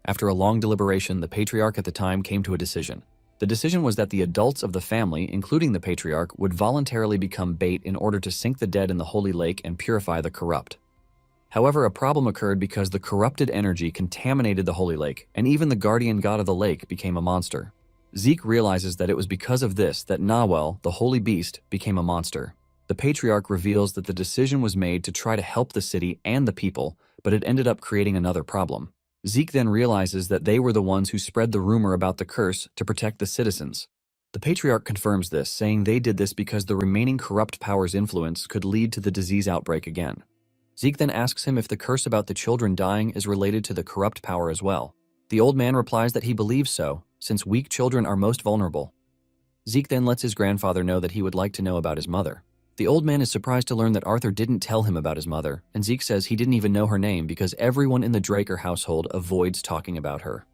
After a long deliberation, the patriarch at the time came to a decision. The decision was that the adults of the family, including the patriarch, would voluntarily become bait in order to sink the dead in the holy lake and purify the corrupt. However, a problem occurred because the corrupted energy contaminated the holy lake, and even the guardian god of the lake became a monster. Zeke realizes that it was because of this that Nawel, the holy beast, became a monster. The patriarch reveals that the decision was made to try to help the city and the people, but it ended up creating another problem. Zeke then realizes that they were the ones who spread the rumor about the curse to protect the citizens. The patriarch confirms this, saying they did this because the remaining corrupt power's influence could lead to the disease outbreak again. Zeke then asks him if the curse about the children dying is related to the corrupt power as well. The old man replies that he believes so, since weak children are most vulnerable. Zeke then lets his grandfather know that he would like to know about his mother. The old man is surprised to learn that Arthur didn't tell him about his mother, and Zeke says he didn't even know her name because everyone in the Draker household avoids talking about her.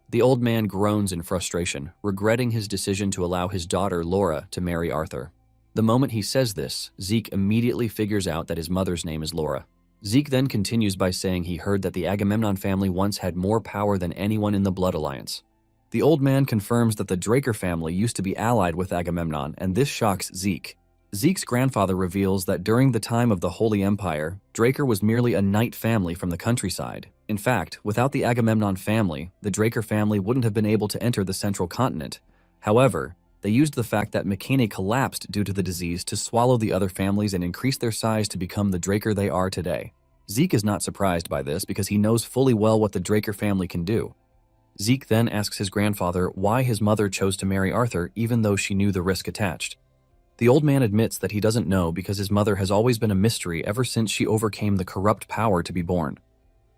The old man groans in frustration, regretting his decision to allow his daughter Laura to marry Arthur. The moment he says this, Zeke immediately figures out that his mother's name is Laura. Zeke then continues by saying he heard that the Agamemnon family once had more power than anyone in the Blood Alliance. The old man confirms that the Draker family used to be allied with Agamemnon, and this shocks Zeke. Zeke's grandfather reveals that during the time of the Holy Empire, Draker was merely a knight family from the countryside. In fact, without the Agamemnon family, the Draker family wouldn't have been able to enter the central continent. However, they used the fact that Mycenae collapsed due to the disease to swallow the other families and increase their size to become the Draker they are today. Zeke is not surprised by this because he knows fully well what the Draker family can do. Zeke then asks his grandfather why his mother chose to marry Arthur even though she knew the risk attached. The old man admits that he doesn't know because his mother has always been a mystery ever since she overcame the corrupt power to be born.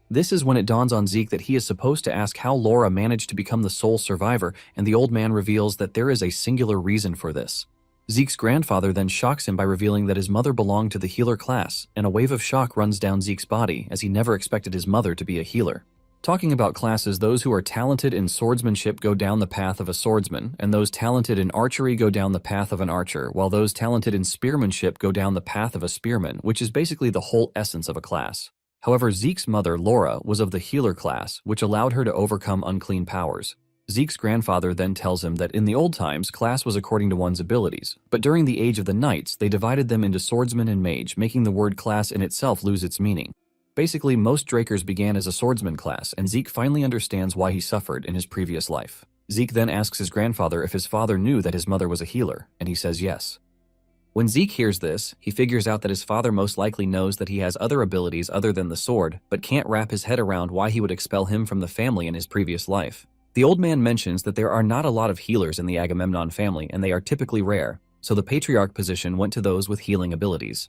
This is when it dawns on Zeke that he is supposed to ask how Laura managed to become the sole survivor, and the old man reveals that there is a singular reason for this. Zeke's grandfather then shocks him by revealing that his mother belonged to the healer class, and a wave of shock runs down Zeke's body as he never expected his mother to be a healer. Talking about classes, those who are talented in swordsmanship go down the path of a swordsman, and those talented in archery go down the path of an archer, while those talented in spearmanship go down the path of a spearman, which is basically the whole essence of a class. However, Zeke's mother, Laura, was of the healer class, which allowed her to overcome unclean powers. Zeke's grandfather then tells him that in the old times, class was according to one's abilities, but during the age of the knights, they divided them into swordsman and mage, making the word class in itself lose its meaning. Basically, most Drakers began as a swordsman class, and Zeke finally understands why he suffered in his previous life. Zeke then asks his grandfather if his father knew that his mother was a healer, and he says yes. When Zeke hears this, he figures out that his father most likely knows that he has other abilities other than the sword, but can't wrap his head around why he would expel him from the family in his previous life. The old man mentions that there are not a lot of healers in the Agamemnon family, and they are typically rare, so the patriarch position went to those with healing abilities.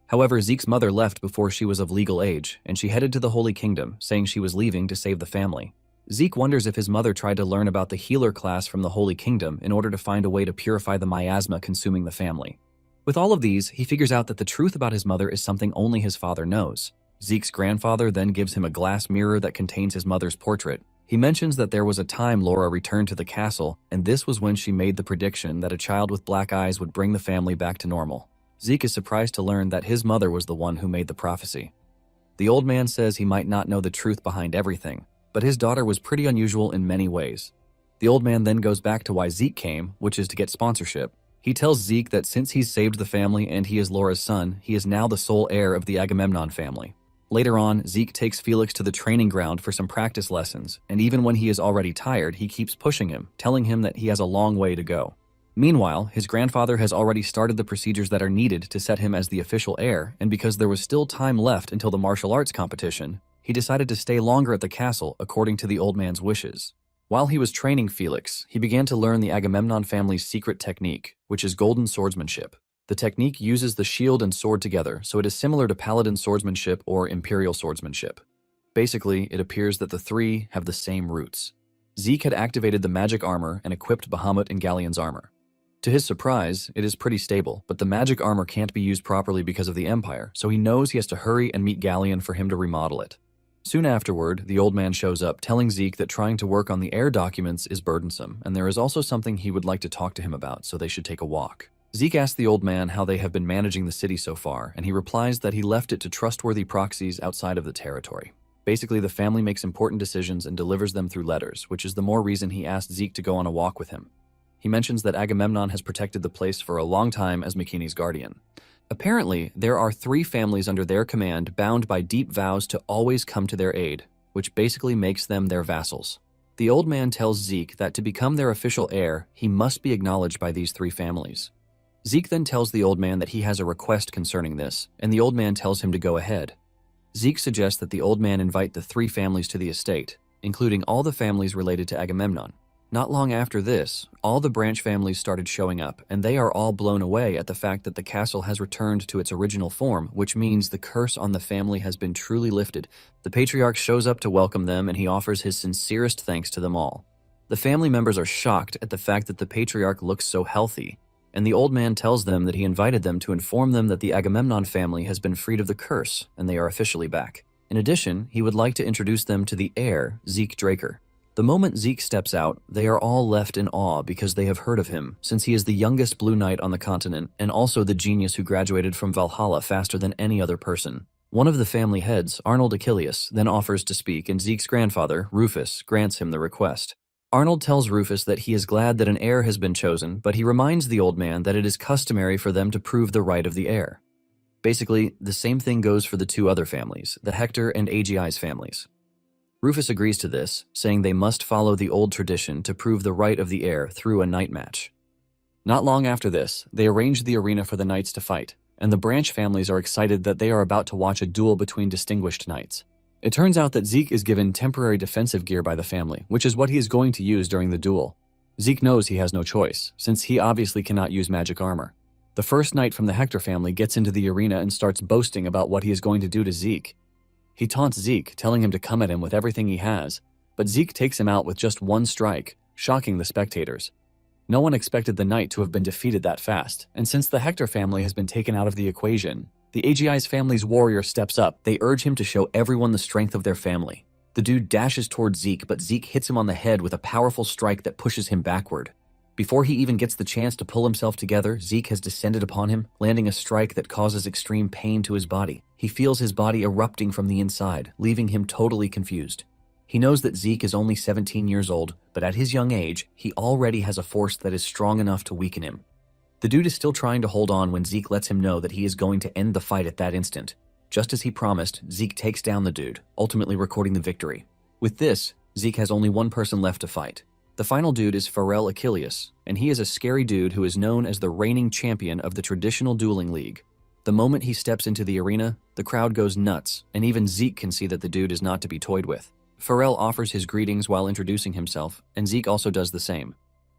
However, Zeke's mother left before she was of legal age, and she headed to the Holy Kingdom, saying she was leaving to save the family. Zeke wonders if his mother tried to learn about the healer class from the Holy Kingdom in order to find a way to purify the miasma consuming the family. With all of these, he figures out that the truth about his mother is something only his father knows. Zeke's grandfather then gives him a glass mirror that contains his mother's portrait. He mentions that there was a time Laura returned to the castle, and this was when she made the prediction that a child with black eyes would bring the family back to normal. Zeke is surprised to learn that his mother was the one who made the prophecy. The old man says he might not know the truth behind everything, but his daughter was pretty unusual in many ways. The old man then goes back to why Zeke came, which is to get sponsorship. He tells Zeke that since he's saved the family and he is Laura's son, he is now the sole heir of the Agamemnon family. Later on, Zeke takes Felix to the training ground for some practice lessons, and even when he is already tired, he keeps pushing him, telling him that he has a long way to go. Meanwhile, his grandfather has already started the procedures that are needed to set him as the official heir, and because there was still time left until the martial arts competition, he decided to stay longer at the castle according to the old man's wishes. While he was training Felix, he began to learn the Agamemnon family's secret technique, which is golden swordsmanship. The technique uses the shield and sword together, so it is similar to paladin swordsmanship or imperial swordsmanship. Basically, it appears that the three have the same roots. Zeke had activated the magic armor and equipped Bahamut in Galleon's armor. To his surprise, it is pretty stable, but the magic armor can't be used properly because of the Empire, so he knows he has to hurry and meet Galleon for him to remodel it. Soon afterward, the old man shows up, telling Zeke that trying to work on the heir documents is burdensome, and there is also something he would like to talk to him about, so they should take a walk. Zeke asks the old man how they have been managing the city so far, and he replies that he left it to trustworthy proxies outside of the territory. Basically, the family makes important decisions and delivers them through letters, which is the more reason he asked Zeke to go on a walk with him. He mentions that Agamemnon has protected the place for a long time as Makini's guardian. Apparently, there are 3 families under their command bound by deep vows to always come to their aid, which basically makes them their vassals. The old man tells Zeke that to become their official heir, he must be acknowledged by these 3 families. Zeke then tells the old man that he has a request concerning this, and the old man tells him to go ahead. Zeke suggests that the old man invite the 3 families to the estate, including all the families related to Agamemnon. Not long after this, all the branch families started showing up, and they are all blown away at the fact that the castle has returned to its original form, which means the curse on the family has been truly lifted. The patriarch shows up to welcome them, and he offers his sincerest thanks to them all. The family members are shocked at the fact that the patriarch looks so healthy, and the old man tells them that he invited them to inform them that the Agamemnon family has been freed of the curse, and they are officially back. In addition, he would like to introduce them to the heir, Zeke Draker. The moment Zeke steps out, they are all left in awe because they have heard of him, since he is the youngest Blue Knight on the continent and also the genius who graduated from Valhalla faster than any other person. One of the family heads, Arnold Achilles, then offers to speak, and Zeke's grandfather, Rufus, grants him the request. Arnold tells Rufus that he is glad that an heir has been chosen, but he reminds the old man that it is customary for them to prove the right of the heir. Basically, the same thing goes for the 2 other families, the Hector and Aegiai's families. Rufus agrees to this, saying they must follow the old tradition to prove the right of the heir through a knight match. Not long after this, they arrange the arena for the knights to fight, and the branch families are excited that they are about to watch a duel between distinguished knights. It turns out that Zeke is given temporary defensive gear by the family, which is what he is going to use during the duel. Zeke knows he has no choice, since he obviously cannot use magic armor. The first knight from the Hector family gets into the arena and starts boasting about what he is going to do to Zeke. He taunts Zeke, telling him to come at him with everything he has, but Zeke takes him out with just 1 strike, shocking the spectators. No one expected the knight to have been defeated that fast, and since the Hector family has been taken out of the equation, the Aegiai's family's warrior steps up. They urge him to show everyone the strength of their family. The dude dashes towards Zeke, but Zeke hits him on the head with a powerful strike that pushes him backward. Before he even gets the chance to pull himself together, Zeke has descended upon him, landing a strike that causes extreme pain to his body. He feels his body erupting from the inside, leaving him totally confused. He knows that Zeke is only 17 years old, but at his young age, he already has a force that is strong enough to weaken him. The dude is still trying to hold on when Zeke lets him know that he is going to end the fight at that instant. Just as he promised, Zeke takes down the dude, ultimately recording the victory. With this, Zeke has only 1 person left to fight. The final dude is Pharrell Achilles, and he is a scary dude who is known as the reigning champion of the traditional dueling league. The moment he steps into the arena, the crowd goes nuts, and even Zeke can see that the dude is not to be toyed with. Pharrell offers his greetings while introducing himself, and Zeke also does the same.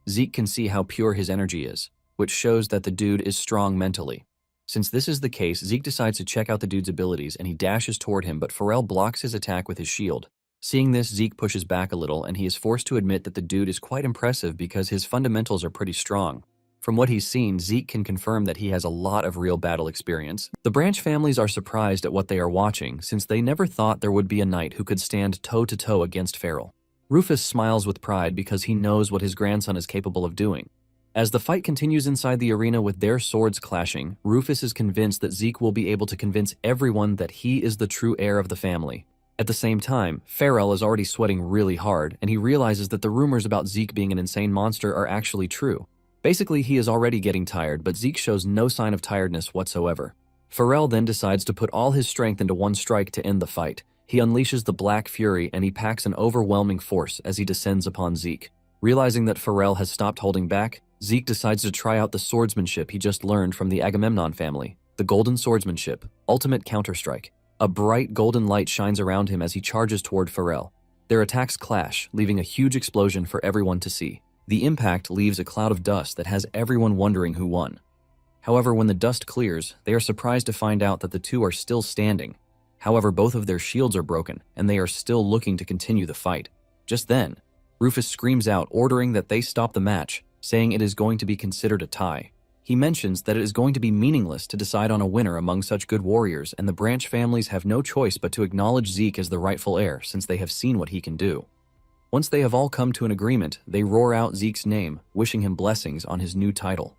Zeke can see how pure his energy is, which shows that the dude is strong mentally. Since this is the case, Zeke decides to check out the dude's abilities, and he dashes toward him, but Pharrell blocks his attack with his shield. Seeing this, Zeke pushes back a little, and he is forced to admit that the dude is quite impressive because his fundamentals are pretty strong. From what he's seen, Zeke can confirm that he has a lot of real battle experience. The branch families are surprised at what they are watching, since they never thought there would be a knight who could stand toe-to-toe against Pharrell. Rufus smiles with pride because he knows what his grandson is capable of doing. As the fight continues inside the arena with their swords clashing, Rufus is convinced that Zeke will be able to convince everyone that he is the true heir of the family. At the same time, Pharrell is already sweating really hard, and he realizes that the rumors about Zeke being an insane monster are actually true. Basically, he is already getting tired, but Zeke shows no sign of tiredness whatsoever. Pharrell then decides to put all his strength into 1 strike to end the fight. He unleashes the Black Fury, and he packs an overwhelming force as he descends upon Zeke. Realizing that Pharrell has stopped holding back, Zeke decides to try out the swordsmanship he just learned from the Agamemnon family, the Golden Swordsmanship, Ultimate Counter-Strike. A bright golden light shines around him as he charges toward Pharrell. Their attacks clash, leaving a huge explosion for everyone to see. The impact leaves a cloud of dust that has everyone wondering who won. However, when the dust clears, they are surprised to find out that the 2 are still standing. However, both of their shields are broken, and they are still looking to continue the fight. Just then, Rufus screams out, ordering that they stop the match, saying it is going to be considered a tie. He mentions that it is going to be meaningless to decide on a winner among such good warriors, and the Branch families have no choice but to acknowledge Zeke as the rightful heir since they have seen what he can do. Once they have all come to an agreement, they roar out Zeke's name, wishing him blessings on his new title.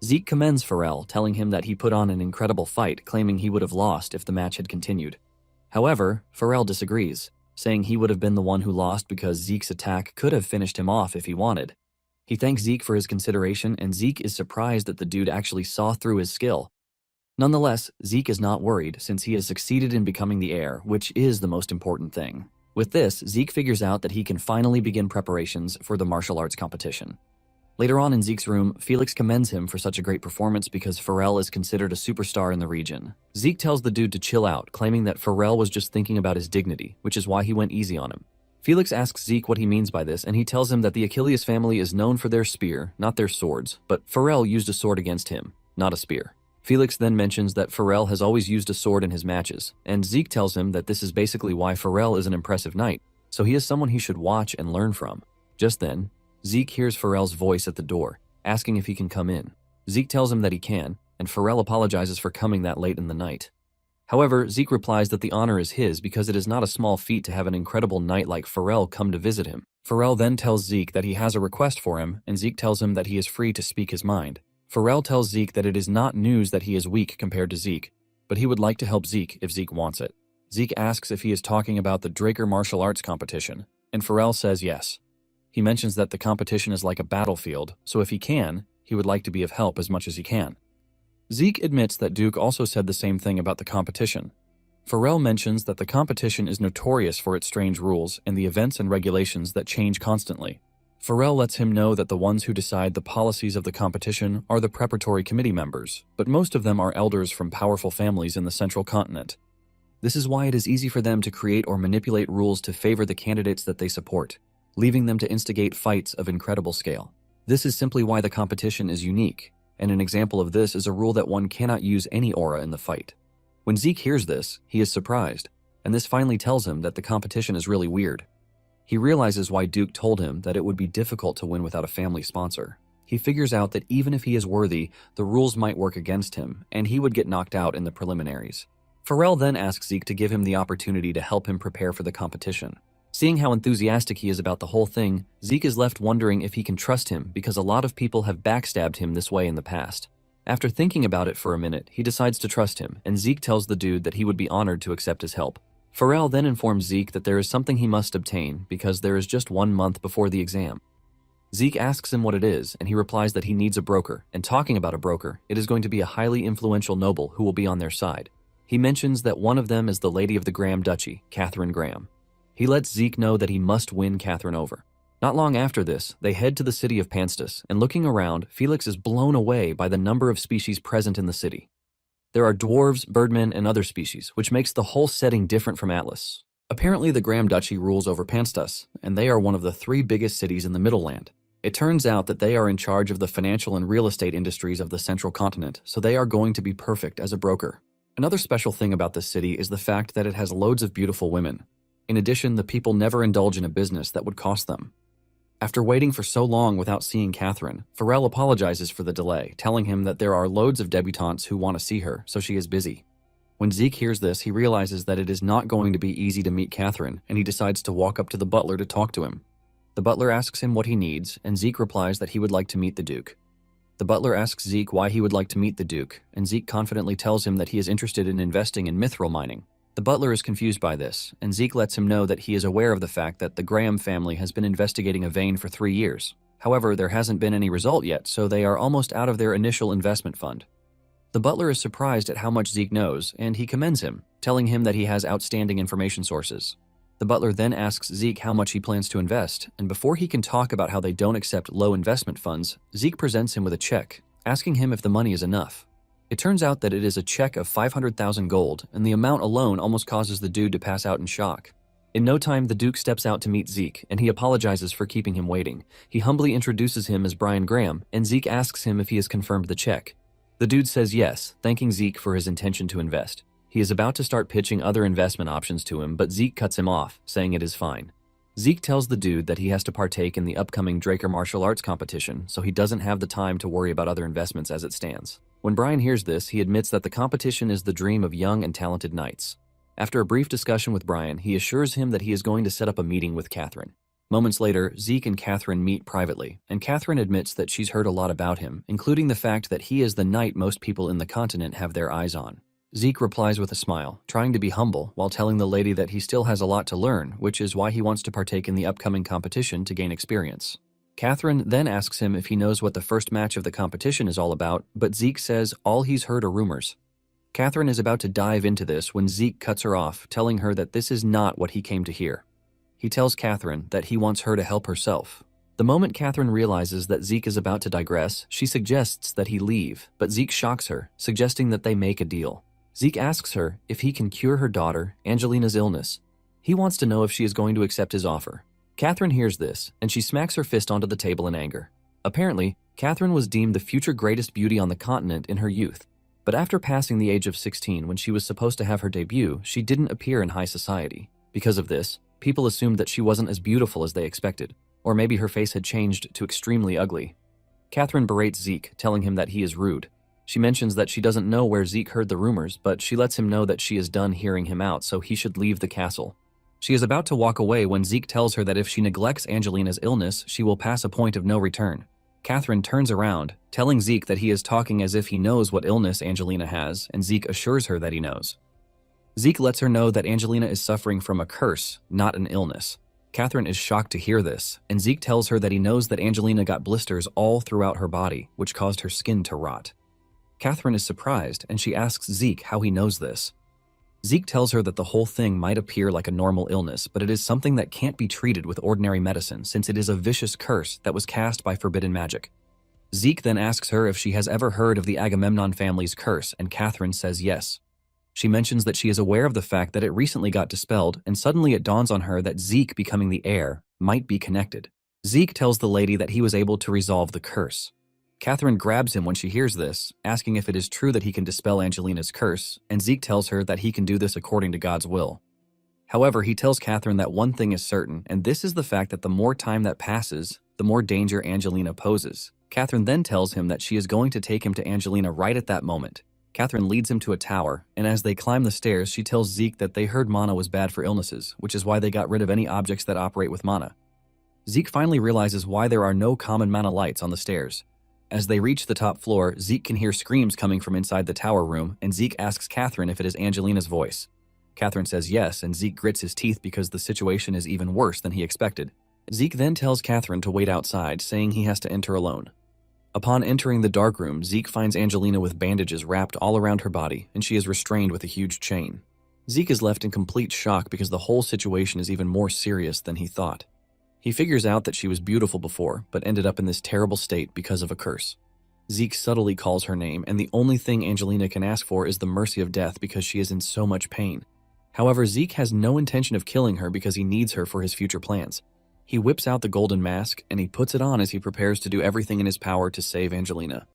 Zeke commends Pharrell, telling him that he put on an incredible fight, claiming he would have lost if the match had continued. However, Pharrell disagrees, saying he would have been the one who lost because Zeke's attack could have finished him off if he wanted. He thanks Zeke for his consideration, and Zeke is surprised that the dude actually saw through his skill. Nonetheless, Zeke is not worried since he has succeeded in becoming the heir, which is the most important thing. With this, Zeke figures out that he can finally begin preparations for the martial arts competition. Later on in Zeke's room, Felix commends him for such a great performance because Pharrell is considered a superstar in the region. Zeke tells the dude to chill out, claiming that Pharrell was just thinking about his dignity, which is why he went easy on him. Felix asks Zeke what he means by this, and he tells him that the Achilles family is known for their spear, not their swords, but Pharrell used a sword against him, not a spear. Felix then mentions that Pharrell has always used a sword in his matches, and Zeke tells him that this is basically why Pharrell is an impressive knight, so he is someone he should watch and learn from. Just then, Zeke hears Pharrell's voice at the door, asking if he can come in. Zeke tells him that he can, and Pharrell apologizes for coming that late in the night. However, Zeke replies that the honor is his because it is not a small feat to have an incredible knight like Pharrell come to visit him. Pharrell then tells Zeke that he has a request for him, and Zeke tells him that he is free to speak his mind. Pharrell tells Zeke that it is not news that he is weak compared to Zeke, but he would like to help Zeke if Zeke wants it. Zeke asks if he is talking about the Draker martial arts competition, and Pharrell says yes. He mentions that the competition is like a battlefield, so if he can, he would like to be of help as much as he can. Zeke admits that Duke also said the same thing about the competition. Pharrell mentions that the competition is notorious for its strange rules and the events and regulations that change constantly. Pharrell lets him know that the ones who decide the policies of the competition are the preparatory committee members, but most of them are elders from powerful families in the central continent. This is why it is easy for them to create or manipulate rules to favor the candidates that they support, leaving them to instigate fights of incredible scale. This is simply why the competition is unique, and an example of this is a rule that one cannot use any aura in the fight. When Zeke hears this, he is surprised, and this finally tells him that the competition is really weird. He realizes why Duke told him that it would be difficult to win without a family sponsor. He figures out that even if he is worthy, the rules might work against him, and he would get knocked out in the preliminaries. Pharrell then asks Zeke to give him the opportunity to help him prepare for the competition. Seeing how enthusiastic he is about the whole thing, Zeke is left wondering if he can trust him because a lot of people have backstabbed him this way in the past. After thinking about it for a minute, he decides to trust him, and Zeke tells the dude that he would be honored to accept his help. Pharrell then informs Zeke that there is something he must obtain because there is just 1 month before the exam. Zeke asks him what it is, and he replies that he needs a broker, and talking about a broker, it is going to be a highly influential noble who will be on their side. He mentions that one of them is the Lady of the Graham Duchy, Catherine Graham. He lets Zeke know that he must win Catherine over. Not long after this, they head to the city of Panstas, and looking around, Felix is blown away by the number of species present in the city. There are dwarves, birdmen, and other species, which makes the whole setting different from Atlas. Apparently the Graham Duchy rules over Panstas, and they are one of the 3 biggest cities in the Middle Land. It turns out that they are in charge of the financial and real estate industries of the central continent, so they are going to be perfect as a broker. Another special thing about this city is the fact that it has loads of beautiful women. In addition, the people never indulge in a business that would cost them. After waiting for so long without seeing Catherine, Pharrell apologizes for the delay, telling him that there are loads of debutantes who want to see her, so she is busy. When Zeke hears this, he realizes that it is not going to be easy to meet Catherine, and he decides to walk up to the butler to talk to him. The butler asks him what he needs, and Zeke replies that he would like to meet the Duke. The butler asks Zeke why he would like to meet the Duke, and Zeke confidently tells him that he is interested in investing in mithril mining. The butler is confused by this, and Zeke lets him know that he is aware of the fact that the Graham family has been investigating a vein for 3 years. However, there hasn't been any result yet, so they are almost out of their initial investment fund. The butler is surprised at how much Zeke knows, and he commends him, telling him that he has outstanding information sources. The butler then asks Zeke how much he plans to invest, and before he can talk about how they don't accept low investment funds, Zeke presents him with a check, asking him if the money is enough. It turns out that it is a check of 500,000 gold, and the amount alone almost causes the dude to pass out in shock. In no time, the Duke steps out to meet Zeke, and he apologizes for keeping him waiting. He humbly introduces him as Brian Graham, and Zeke asks him if he has confirmed the check. The dude says yes, thanking Zeke for his intention to invest. He is about to start pitching other investment options to him, but Zeke cuts him off, saying it is fine. Zeke tells the dude that he has to partake in the upcoming Draker martial arts competition, so he doesn't have the time to worry about other investments as it stands. When Brian hears this, he admits that the competition is the dream of young and talented knights. After a brief discussion with Brian, he assures him that he is going to set up a meeting with Catherine. Moments later, Zeke and Catherine meet privately, and Catherine admits that she's heard a lot about him, including the fact that he is the knight most people in the continent have their eyes on. Zeke replies with a smile, trying to be humble while telling the lady that he still has a lot to learn, which is why he wants to partake in the upcoming competition to gain experience. Catherine then asks him if he knows what the first match of the competition is all about, but Zeke says all he's heard are rumors. Catherine is about to dive into this when Zeke cuts her off, telling her that this is not what he came to hear. He tells Catherine that he wants her to help herself. The moment Catherine realizes that Zeke is about to digress, she suggests that he leave, but Zeke shocks her, suggesting that they make a deal. Zeke asks her if he can cure her daughter, Angelina's illness. He wants to know if she is going to accept his offer. Catherine hears this, and she smacks her fist onto the table in anger. Apparently, Catherine was deemed the future greatest beauty on the continent in her youth. But after passing the age of 16 when she was supposed to have her debut, she didn't appear in high society. Because of this, people assumed that she wasn't as beautiful as they expected, or maybe her face had changed to extremely ugly. Catherine berates Zeke, telling him that he is rude. She mentions that she doesn't know where Zeke heard the rumors, but she lets him know that she is done hearing him out, so he should leave the castle. She is about to walk away when Zeke tells her that if she neglects Angelina's illness, she will pass a point of no return. Catherine turns around, telling Zeke that he is talking as if he knows what illness Angelina has, and Zeke assures her that he knows. Zeke lets her know that Angelina is suffering from a curse, not an illness. Catherine is shocked to hear this, and Zeke tells her that he knows that Angelina got blisters all throughout her body, which caused her skin to rot. Catherine is surprised, and she asks Zeke how he knows this. Zeke tells her that the whole thing might appear like a normal illness, but it is something that can't be treated with ordinary medicine since it is a vicious curse that was cast by forbidden magic. Zeke then asks her if she has ever heard of the Agamemnon family's curse, and Catherine says yes. She mentions that she is aware of the fact that it recently got dispelled, and suddenly it dawns on her that Zeke becoming the heir might be connected. Zeke tells the lady that he was able to resolve the curse. Catherine grabs him when she hears this, asking if it is true that he can dispel Angelina's curse, and Zeke tells her that he can do this according to God's will. However, he tells Catherine that one thing is certain, and this is the fact that the more time that passes, the more danger Angelina poses. Catherine then tells him that she is going to take him to Angelina right at that moment. Catherine leads him to a tower, and as they climb the stairs, she tells Zeke that they heard mana was bad for illnesses, which is why they got rid of any objects that operate with mana. Zeke finally realizes why there are no common mana lights on the stairs. As they reach the top floor, Zeke can hear screams coming from inside the tower room, and Zeke asks Catherine if it is Angelina's voice. Catherine says yes, and Zeke grits his teeth because the situation is even worse than he expected. Zeke then tells Catherine to wait outside, saying he has to enter alone. Upon entering the dark room, Zeke finds Angelina with bandages wrapped all around her body, and she is restrained with a huge chain. Zeke is left in complete shock because the whole situation is even more serious than he thought. He figures out that she was beautiful before, but ended up in this terrible state because of a curse. Zeke subtly calls her name, and the only thing Angelina can ask for is the mercy of death because she is in so much pain. However, Zeke has no intention of killing her because he needs her for his future plans. He whips out the golden mask, and he puts it on as he prepares to do everything in his power to save Angelina.